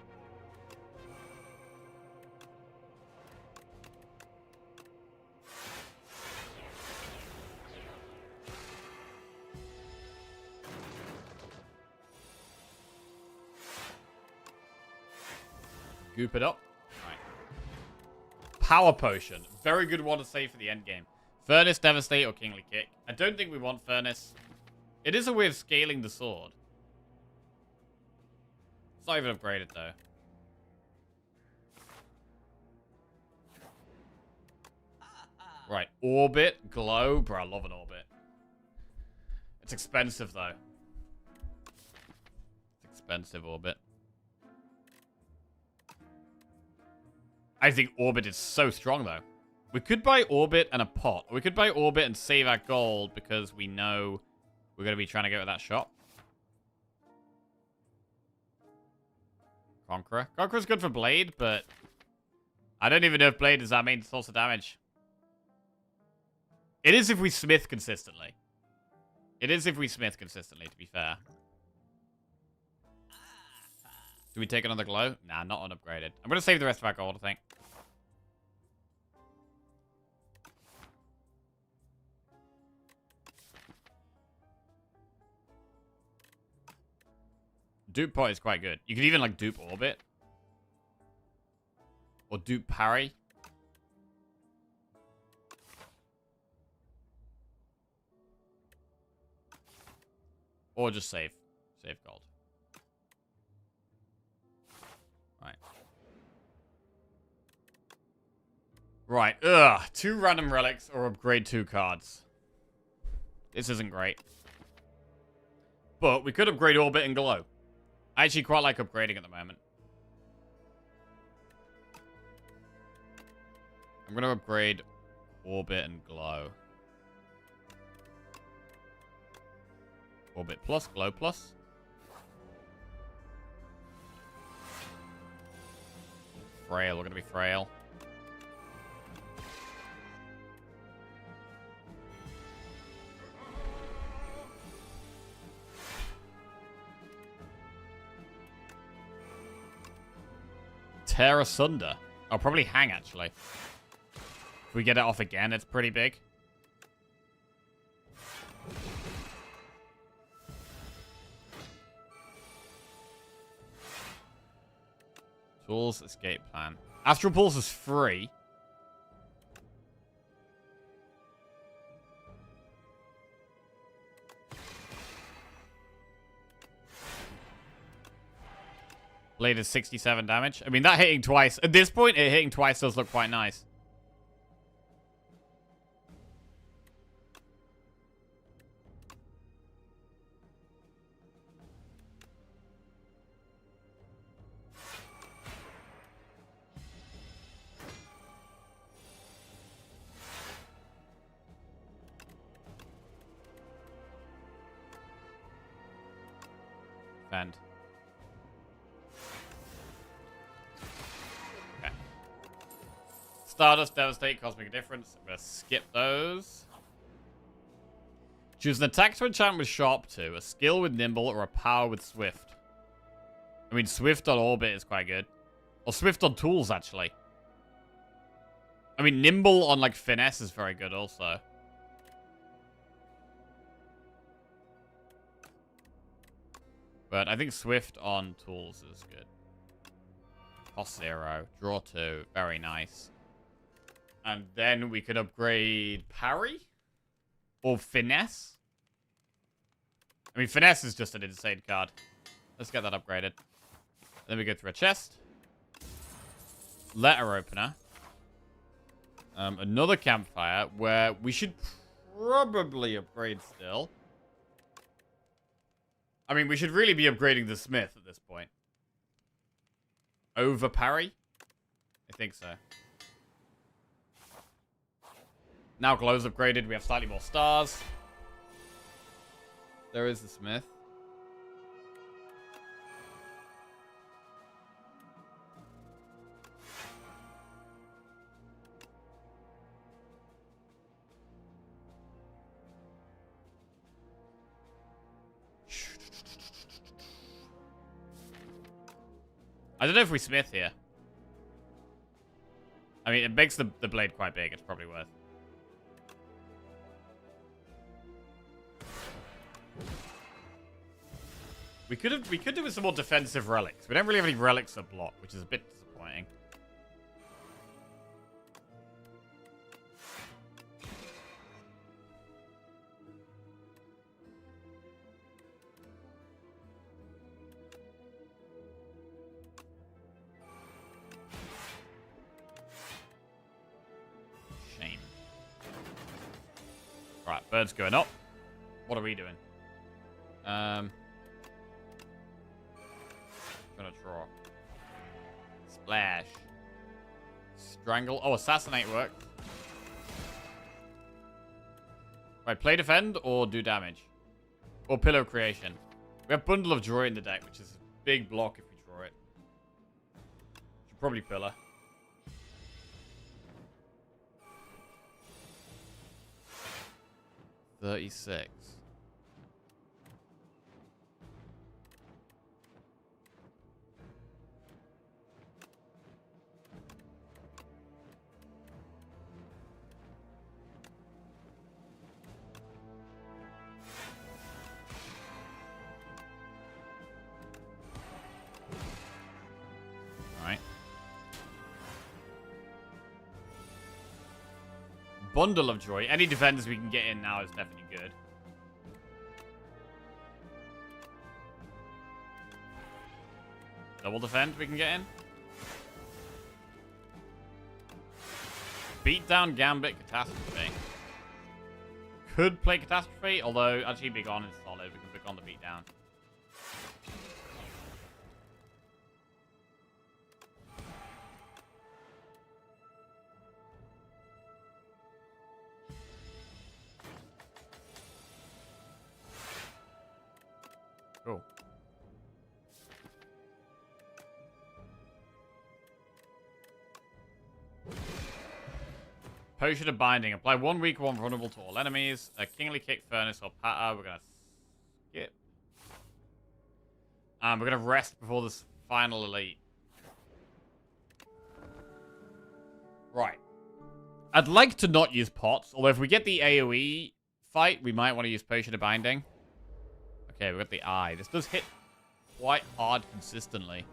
Goop it up. Right. Power Potion. Very good one to save for the end game. Furnace, Devastate, or Kingly Kick. I don't think we want Furnace. It is a way of scaling the sword. It's not even upgraded, though. Right. Orbit. Glow. Bro, I love an Orbit. It's expensive, though. It's expensive, Orbit. I think Orbit is so strong, though. We could buy Orbit and a pot. Or we could buy Orbit and save our gold because we know we're going to be trying to get with that shot. Conqueror. Conqueror's good for Blade, but I don't even know if Blade is our main source of damage. It is if we smith consistently. It is if we smith consistently, to be fair. Do we take another glow? Nah, not unupgraded. I'm going to save the rest of our gold, I think. Dupe pot is quite good. You could even, like, dupe Orbit. Or dupe Parry. Or just save. Save gold. Right. Right. Ugh. 2 random relics or upgrade 2 cards. This isn't great. But we could upgrade Orbit and Glow. I actually quite like upgrading at the moment. I'm going to upgrade Orbit and Glow. Orbit plus, Glow plus. Frail, we're going to be frail. Tear asunder. I'll probably hang, actually. If we get it off again, it's pretty big. Tools, escape plan. Astral Pulse is free. Blade is 67 damage. I mean, that hitting twice. At this point, it hitting twice does look quite nice. Fend. Stardust, Devastate, Cosmic Difference. I'm going to skip those. Choose an attack to enchant with Sharp 2, a skill with Nimble, or a power with Swift. I mean, Swift on Orbit is quite good. Or Swift on Tools, actually. I mean, Nimble on, like, Finesse is very good also. But I think Swift on Tools is good. Cost 0. Draw 2. Very nice. And then we could upgrade Parry? Or Finesse? I mean, Finesse is just an insane card. Let's get that upgraded. Then we go through a chest. Letter opener. Another campfire where we should probably upgrade still. I mean, we should really be upgrading the smith at this point. Over Parry? think so. Now glows upgraded. We have slightly more stars. There is the smith. I don't know if we smith here. I mean, it makes the blade quite big. It's probably worth. We could do with some more defensive relics. We don't really have any relics that block, which is a bit disappointing. Shame. Right, bird's going up. What are we doing? Gonna draw. Splash. Strangle. Oh, assassinate work. Right, play defend or do damage. Or pillow creation. We have bundle of joy in the deck, which is a big block if we draw it. Should probably pillar. $36. Bundle of joy. Any defenders we can get in now is definitely good. Double defend we can get in. Beat down Gambit Catastrophe. Could play Catastrophe, although actually Big On is solid. We can pick on the beat down. Cool. Potion of Binding. Apply 1 weak, 1 vulnerable to all enemies. A Kingly Kick, Furnace, or Patter. We're going to skip. We're going to rest before this final elite. Right. I'd like to not use pots, although if we get the AoE fight, we might want to use Potion of Binding. Okay, we got the eye. This does hit quite hard consistently.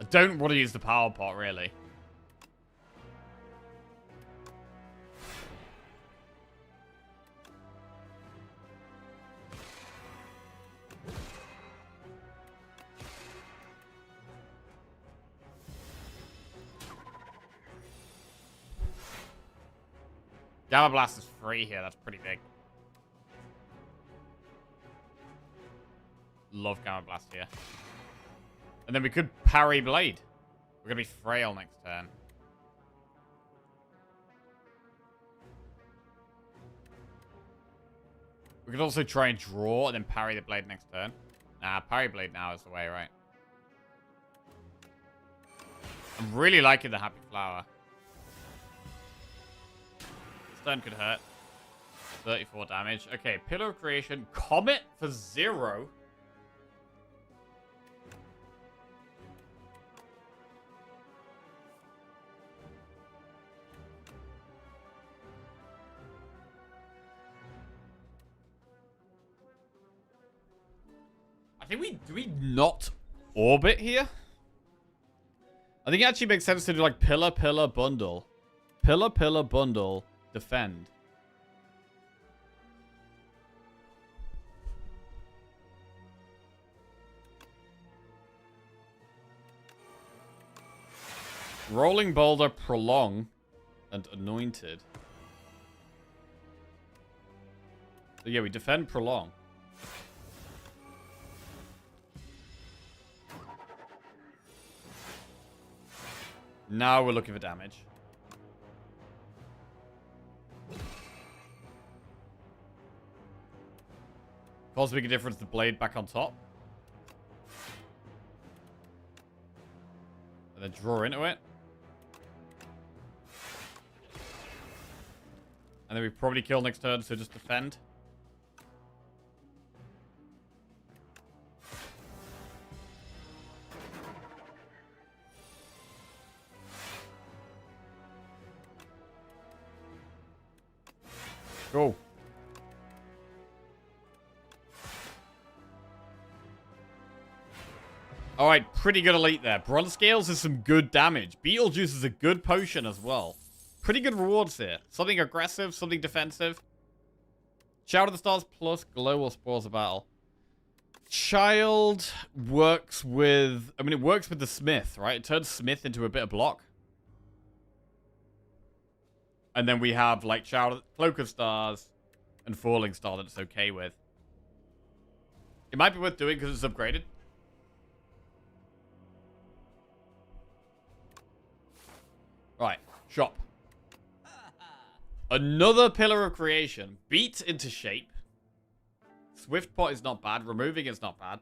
I don't want to use the power pot, really. Gamma Blast is free here. That's pretty big. Love Gamma Blast here. And then we could parry Blade. We're going to be frail next turn. We could also try and draw and then parry the Blade next turn. Nah, parry Blade now is the way, right? I'm really liking the Happy Flower. Turn could hurt. 34 damage. Okay, Pillar Creation. Comet for 0. I think do we not orbit here? I think it actually makes sense to do like pillar, bundle. Pillar, bundle. Defend. Rolling Boulder, Prolong, and Anointed. So yeah, we defend Prolong. Now we're looking for damage. Cosmic difference, the blade back on top. And then draw into it. And then we probably kill next turn, so just defend. Cool. Alright, pretty good elite there. Bronze Scales is some good damage. Beetlejuice is a good potion as well. Pretty good rewards here. Something aggressive, something defensive. Shout of the Stars plus Glow or Spoils of Battle. Child works with... I mean, it works with the Smith, right? It turns Smith into a bit of block. And then we have, like, Cloak of Stars and Falling Star that it's okay with. It might be worth doing because it's upgraded. Right, shop. Another Pillar of Creation. Beat into shape. Swift Pot is not bad. Removing is not bad.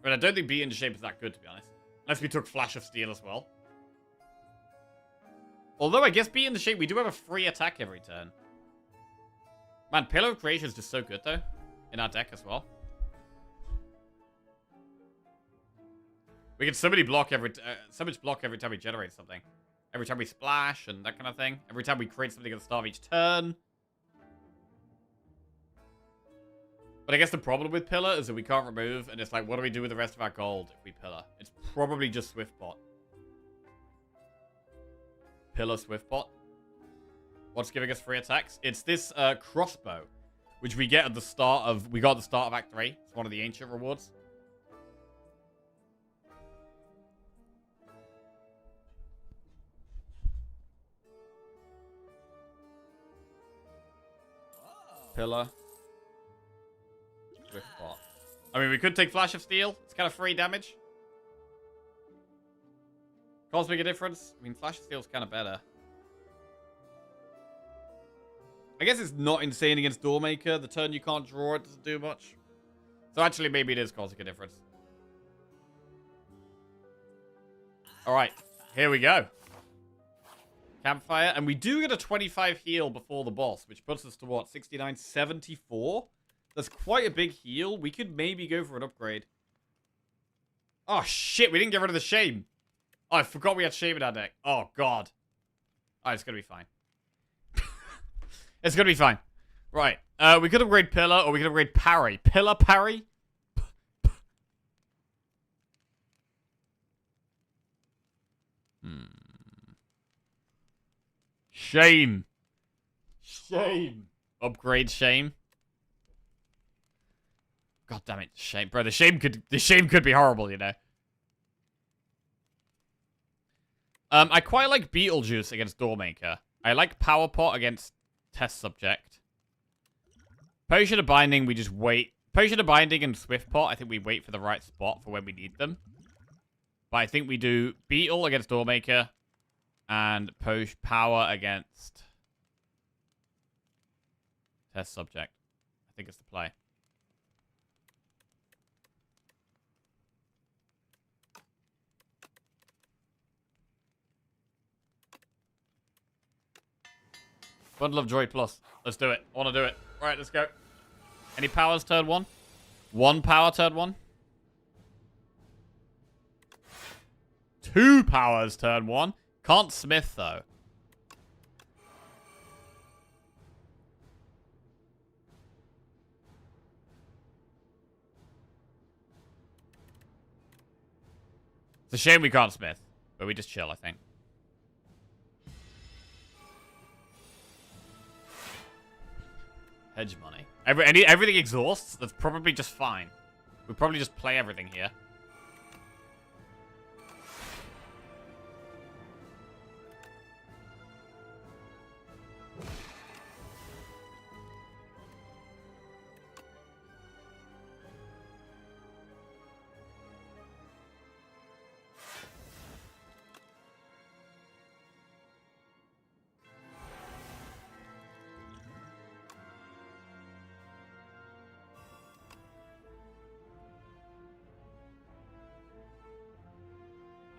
But I don't think Beat into shape is that good, to be honest. Unless we took Flash of Steel as well. Although I guess Beat into shape, we do have a free attack every turn. Man, Pillar of Creation is just so good, though. In our deck as well. We get so much block every time we generate something. Every time we splash and that kind of thing. Every time we create something at the start of each turn. But I guess the problem with Pillar is that we can't remove, and it's like, what do we do with the rest of our gold if we Pillar? It's probably just Swiftbot. Pillar Swiftbot. What's giving us free attacks? It's this crossbow, which we get at the start of Act 3. It's one of the ancient rewards. Pillar. Swiftbot. I mean, we could take Flash of Steel. It's kind of free damage. Cosmic difference. I mean, Flash of Steel is kind of better. I guess it's not insane against Doormaker. The turn you can't draw, it doesn't do much. So actually, maybe it is Cosmic difference. Alright, here we go. Campfire. And we do get a 25 heal before the boss, which puts us to what? 69, 74? That's quite a big heal. We could maybe go for an upgrade. Oh, shit. We didn't get rid of the Shame. Oh, I forgot we had Shame in our deck. Oh, God. Oh, it's going to be fine. It's going to be fine. Right. We could upgrade Pillar or we could upgrade Parry. Pillar, Parry? Shame. Shame. Upgrade Shame. God damn it, Shame. Bro, the Shame could be horrible, you know. I quite like Beetlejuice against Doormaker. I like Power Pot against Test Subject. Potion of Binding, we just wait. Potion of Binding and Swift Pot, I think we wait for the right spot for when we need them. But I think we do Beetle against Doormaker and Power against Test Subject. I think it's the play. Bundle of Joy Plus. Let's do it. I want to do it. Right, let's go. Any powers turn 1? 1 power turn 1? 2 powers turn 1? Can't Smith, though. It's a shame we can't Smith, but we just chill, I think. Hedge money. Everything exhausts. That's probably just fine. We'll probably just play everything here.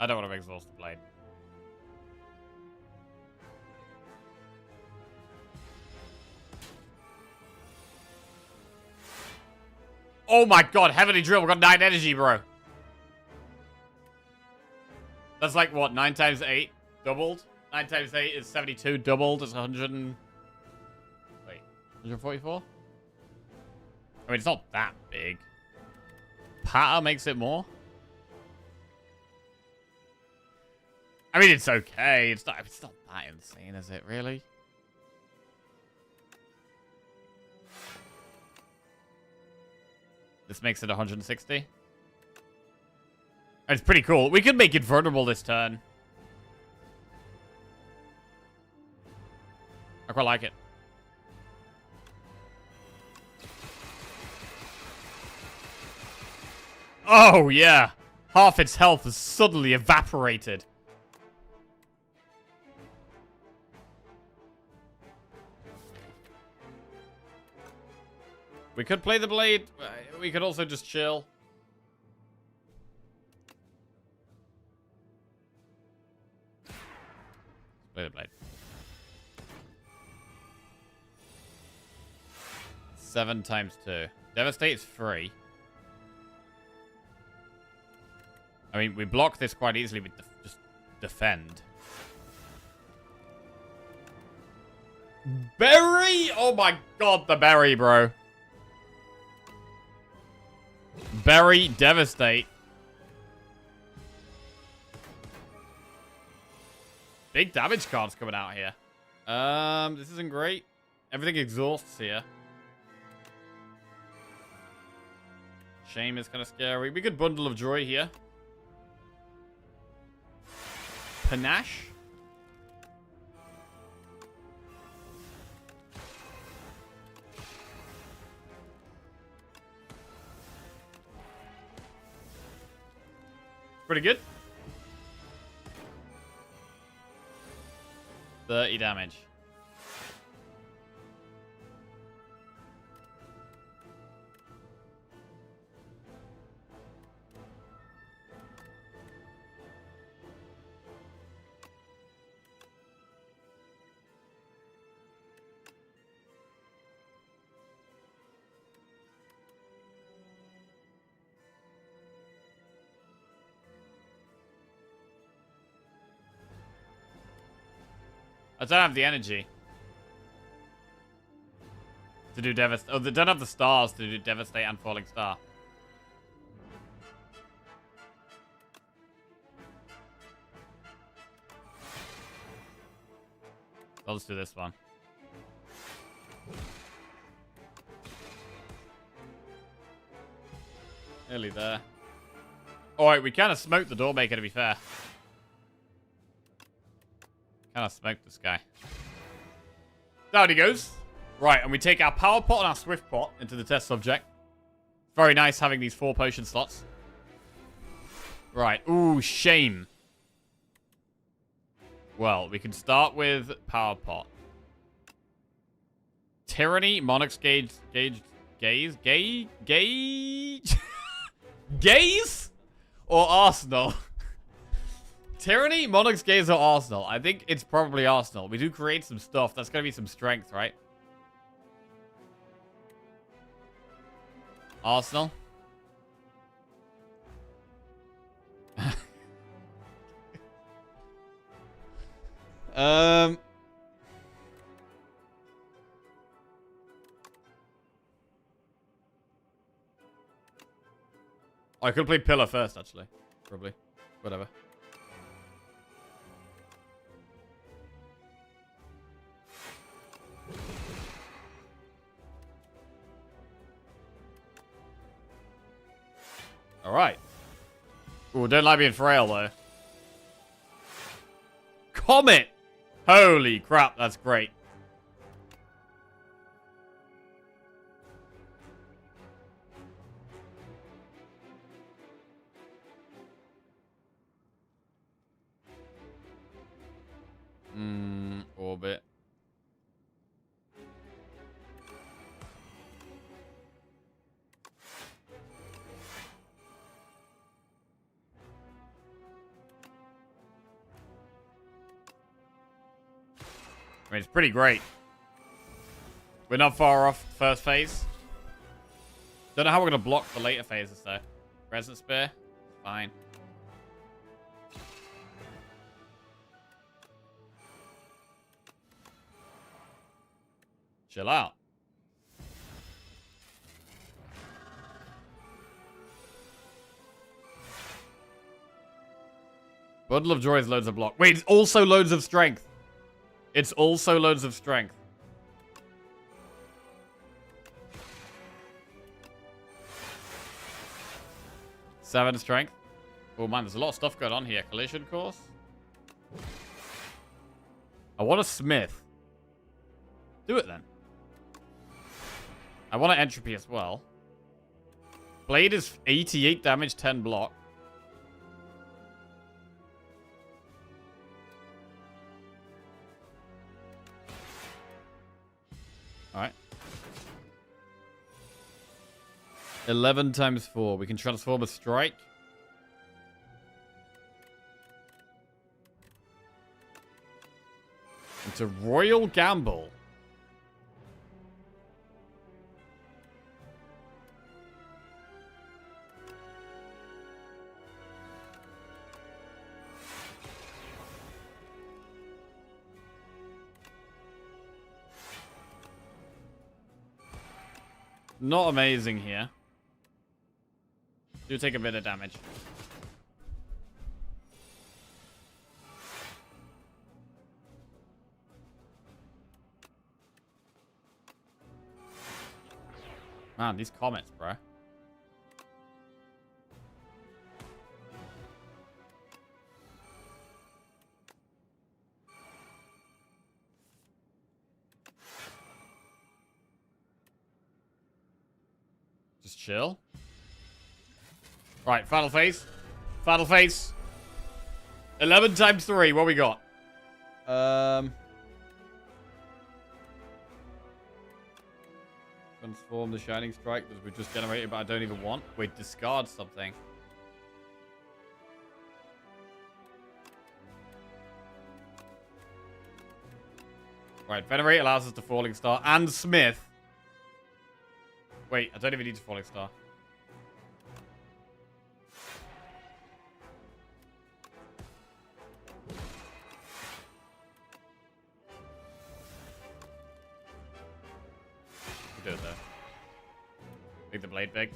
I don't want to exhaust the blade. Oh my god, Heavenly Drill. We've got 9 energy, bro. That's like, what, 9 times 8 doubled? 9 times 8 is 72 doubled. It's 100 and... Wait, 144? I mean, it's not that big. Patter makes it more? I mean, it's okay. It's not that insane, is it, really? This makes it 160. It's pretty cool. We could make it vulnerable this turn. I quite like it. Oh, yeah. Half its health has suddenly evaporated. We could play the blade. We could also just chill. Play the blade. 7 times 2. Devastate's free. I mean, we block this quite easily with just defend. Berry? Oh my god, the berry, bro. Berry, devastate. Big damage cards coming out here. This isn't great. Everything exhausts here. Shame is kind of scary. We could Bundle of Joy here. Panache. Pretty good. 30 damage. I don't have the energy to do Devastate. Oh, they don't have the stars to do Devastate and Falling Star. I'll just do this one. Nearly there. Alright, we kind of smoked the Doormaker, to be fair. Kind of smoked this guy. Down he goes. Right, and we take our Power Pot and our Swift Pot into the test subject. Very nice having these 4 potion slots. Right, ooh, shame. Well, we can start with Power Pot. Tyranny, Monarch's Gaze, Gaze? Gaze? Or Arsenal? Tyranny, Monarch's Gaze, or Arsenal? I think it's probably Arsenal. We do create some stuff. That's going to be some strength, right? Arsenal? I could play Pillar first, actually. Probably. Whatever. Alright. Ooh, don't like being frail, though. Comet! Holy crap, that's great. Orbit. I mean, it's pretty great. We're not far off first phase. Don't know how we're going to block the later phases, though. Present Spear? Fine. Chill out. Bundle of Joy is loads of block. Wait, it's also loads of strength. It's also loads of strength. Seven strength. Oh man, there's a lot of stuff going on here. Collision course. I want a smith. Do it then. I want an entropy as well. Blade is 88 damage, 10 block. Alright. 11 times 4. We can transform a strike. Into Royal Gamble. Not amazing here. Do take a bit of damage. Man, these comets, bro. Just chill. Right, final phase. Final phase. 11 times 3. What we got? Transform the Shining Strike that we just generated, but I don't even want. Wait, discard something. Right, Venerate allows us to Falling Star and Smith. Wait, I don't even need to Falling Star. Do it though. Make the blade big.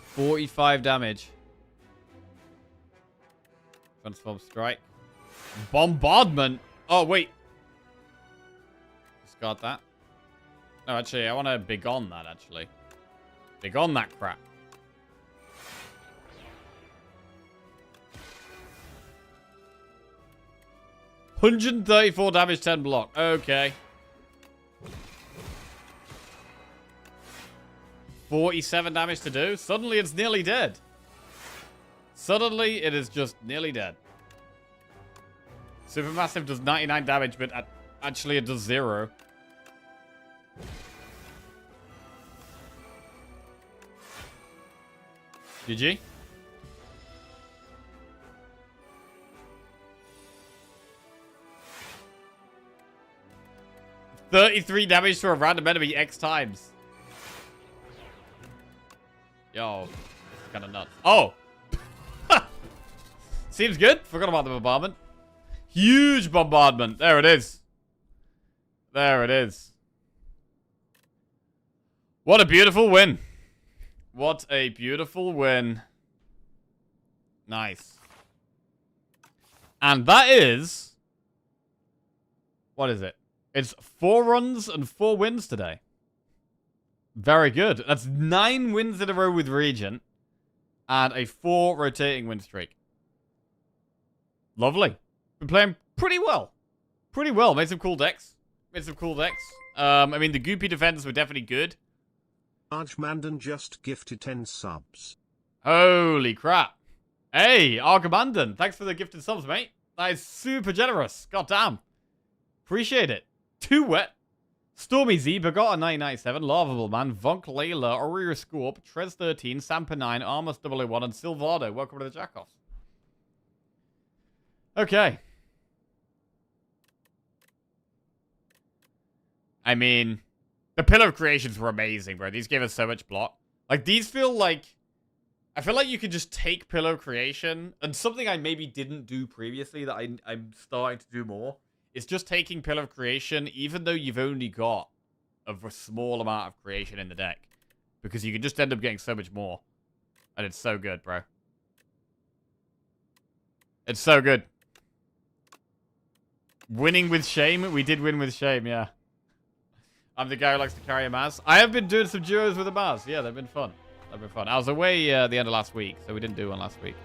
45 damage. Transform strike. Bombardment. Oh wait. Discard that. No, actually, I want to begone that. Actually, begone that crap. $134 damage, 10 block. Okay. 47 damage to do. Suddenly, it's nearly dead. Suddenly, it is just nearly dead. Supermassive does 99 damage, but actually, it does 0. GG. $33 damage to a random enemy X times. Yo, this is kind of nuts. Oh! Seems good. Forgot about the bombardment. Huge bombardment. There it is. There it is. What a beautiful win. What a beautiful win. Nice. And that is... What is it? It's 4 runs and 4 wins today. Very good. That's 9 wins in a row with Regent. And a 4 rotating win streak. Lovely. Been playing pretty well. Pretty well. Made some cool decks. I mean, the Goopy defenders were definitely good. Archmandan just gifted 10 subs. Holy crap. Hey, Archmandan. Thanks for the gifted subs, mate. That is super generous. God damn. Appreciate it. Too wet. Stormy Z, Begot 997, Larvable Man, Vonk Layla, Aurora Scorp, Trez 13, Samper 9, Armus 001, and Silvado. Welcome to the Jackoffs. Okay. I mean, the Pillar of Creations were amazing, bro. These gave us so much block. Like, these feel like... I feel like you could just take Pillar of Creation, and something I maybe didn't do previously that I'm starting to do more, is just taking Pillar of Creation, even though you've only got a small amount of creation in the deck. Because you can just end up getting so much more. And it's so good, bro. It's so good. Winning with shame? We did win with shame, yeah. I'm the guy who likes to carry a Maz. I have been doing some duos with a Maz. Yeah, they've been fun. They've been fun. I was away the end of last week, so we didn't do one last week.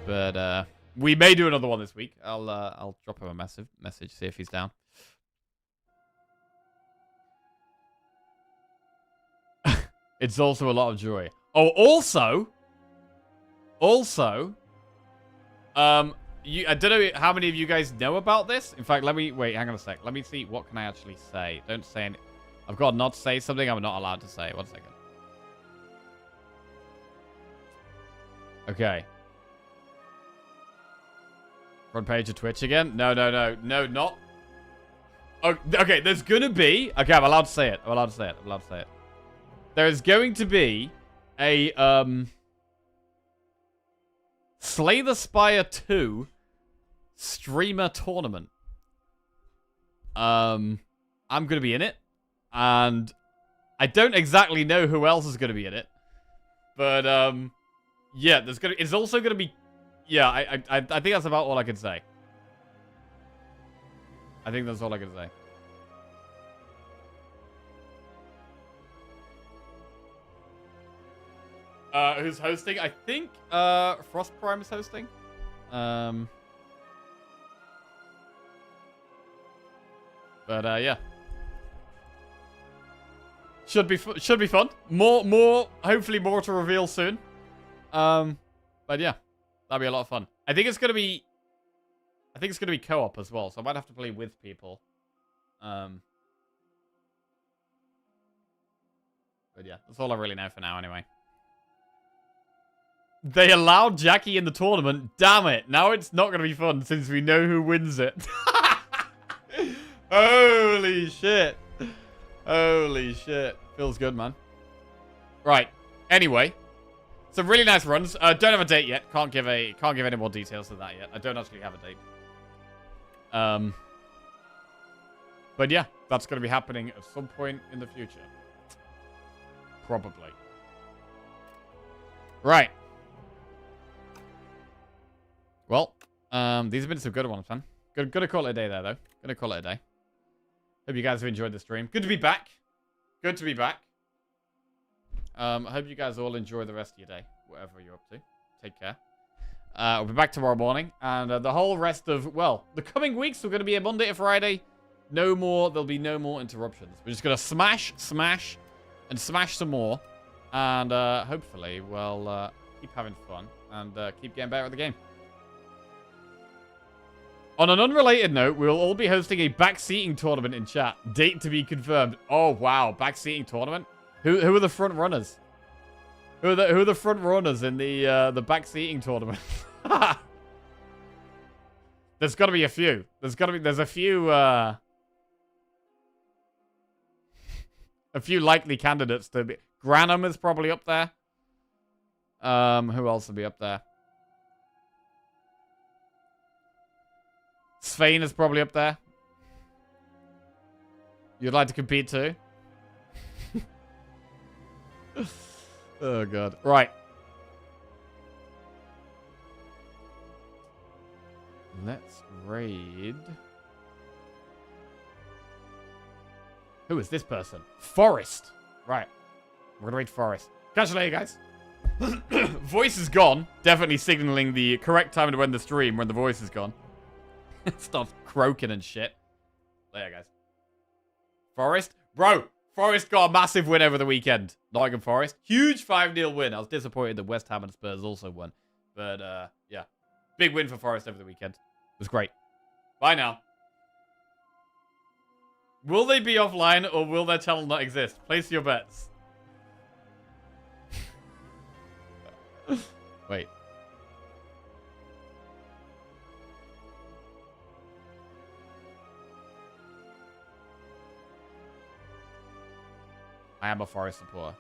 But we may do another one this week. I'll drop him a message, see if he's down. It's also a lot of joy. Oh, also, I don't know how many of you guys know about this. In fact, wait, hang on a sec. Let me see. What can I actually say? Don't say anything. I've got to not say something I'm not allowed to say. 1 second. Okay. Front page of Twitch again? No, not. Oh, okay, there's gonna be... Okay, I'm allowed to say it. There is going to be a, Slay the Spire 2 streamer tournament. I'm gonna be in it. And I don't exactly know who else is gonna be in it. But, yeah, it's also gonna be... Yeah, I think that's about all I can say. I think that's all I can say. Who's hosting? I think Frost Prime is hosting. But yeah. Should be fun. More hopefully more to reveal soon. But yeah. That'll be a lot of fun. I think it's gonna be co-op as well, so I might have to play with people. But yeah, that's all I really know for now anyway. They allowed Jackie in the tournament. Damn it. Now it's not going to be fun since we know who wins it. Holy shit. Holy shit. Feels good, man. Right. Anyway. Some really nice runs. Don't have a date yet. Can't give any more details to that yet. I don't actually have a date. But yeah, that's going to be happening at some point in the future. Probably. Right. Well, these have been some good ones, man. Gonna call it a day there, though. Gonna call it a day. Hope you guys have enjoyed the stream. Good to be back. Good to be back. I hope you guys all enjoy the rest of your day, whatever you're up to. Take care. We'll be back tomorrow morning, and the whole rest of, well, the coming weeks are going to be a Monday to Friday. There'll be no more interruptions. We're just going to smash, and smash some more, and hopefully we'll keep having fun and keep getting better at the game. On an unrelated note, we'll all be hosting a backseating tournament in chat. Date to be confirmed. Oh, wow. Backseating tournament? Who are the front runners? Who are the front runners in the backseating tournament? There's got to be a few. There's a few a few likely candidates to be. Granum is probably up there. Who else will be up there? Svein is probably up there. You'd like to compete too? Oh, God. Right. Let's raid. Who is this person? Forest. Right. We're gonna raid Forest. Catch you later, guys. Voice is gone. Definitely signaling the correct time to end the stream when the voice is gone. Starts croaking and shit. Later, guys. Forest? Bro, Forest got a massive win over the weekend. Nottingham Forest. Huge 5-0 win. I was disappointed that West Ham and Spurs also won. But, yeah. Big win for Forest over the weekend. It was great. Bye now. Will they be offline or will their channel not exist? Place your bets. Wait. I am a Forest supporter.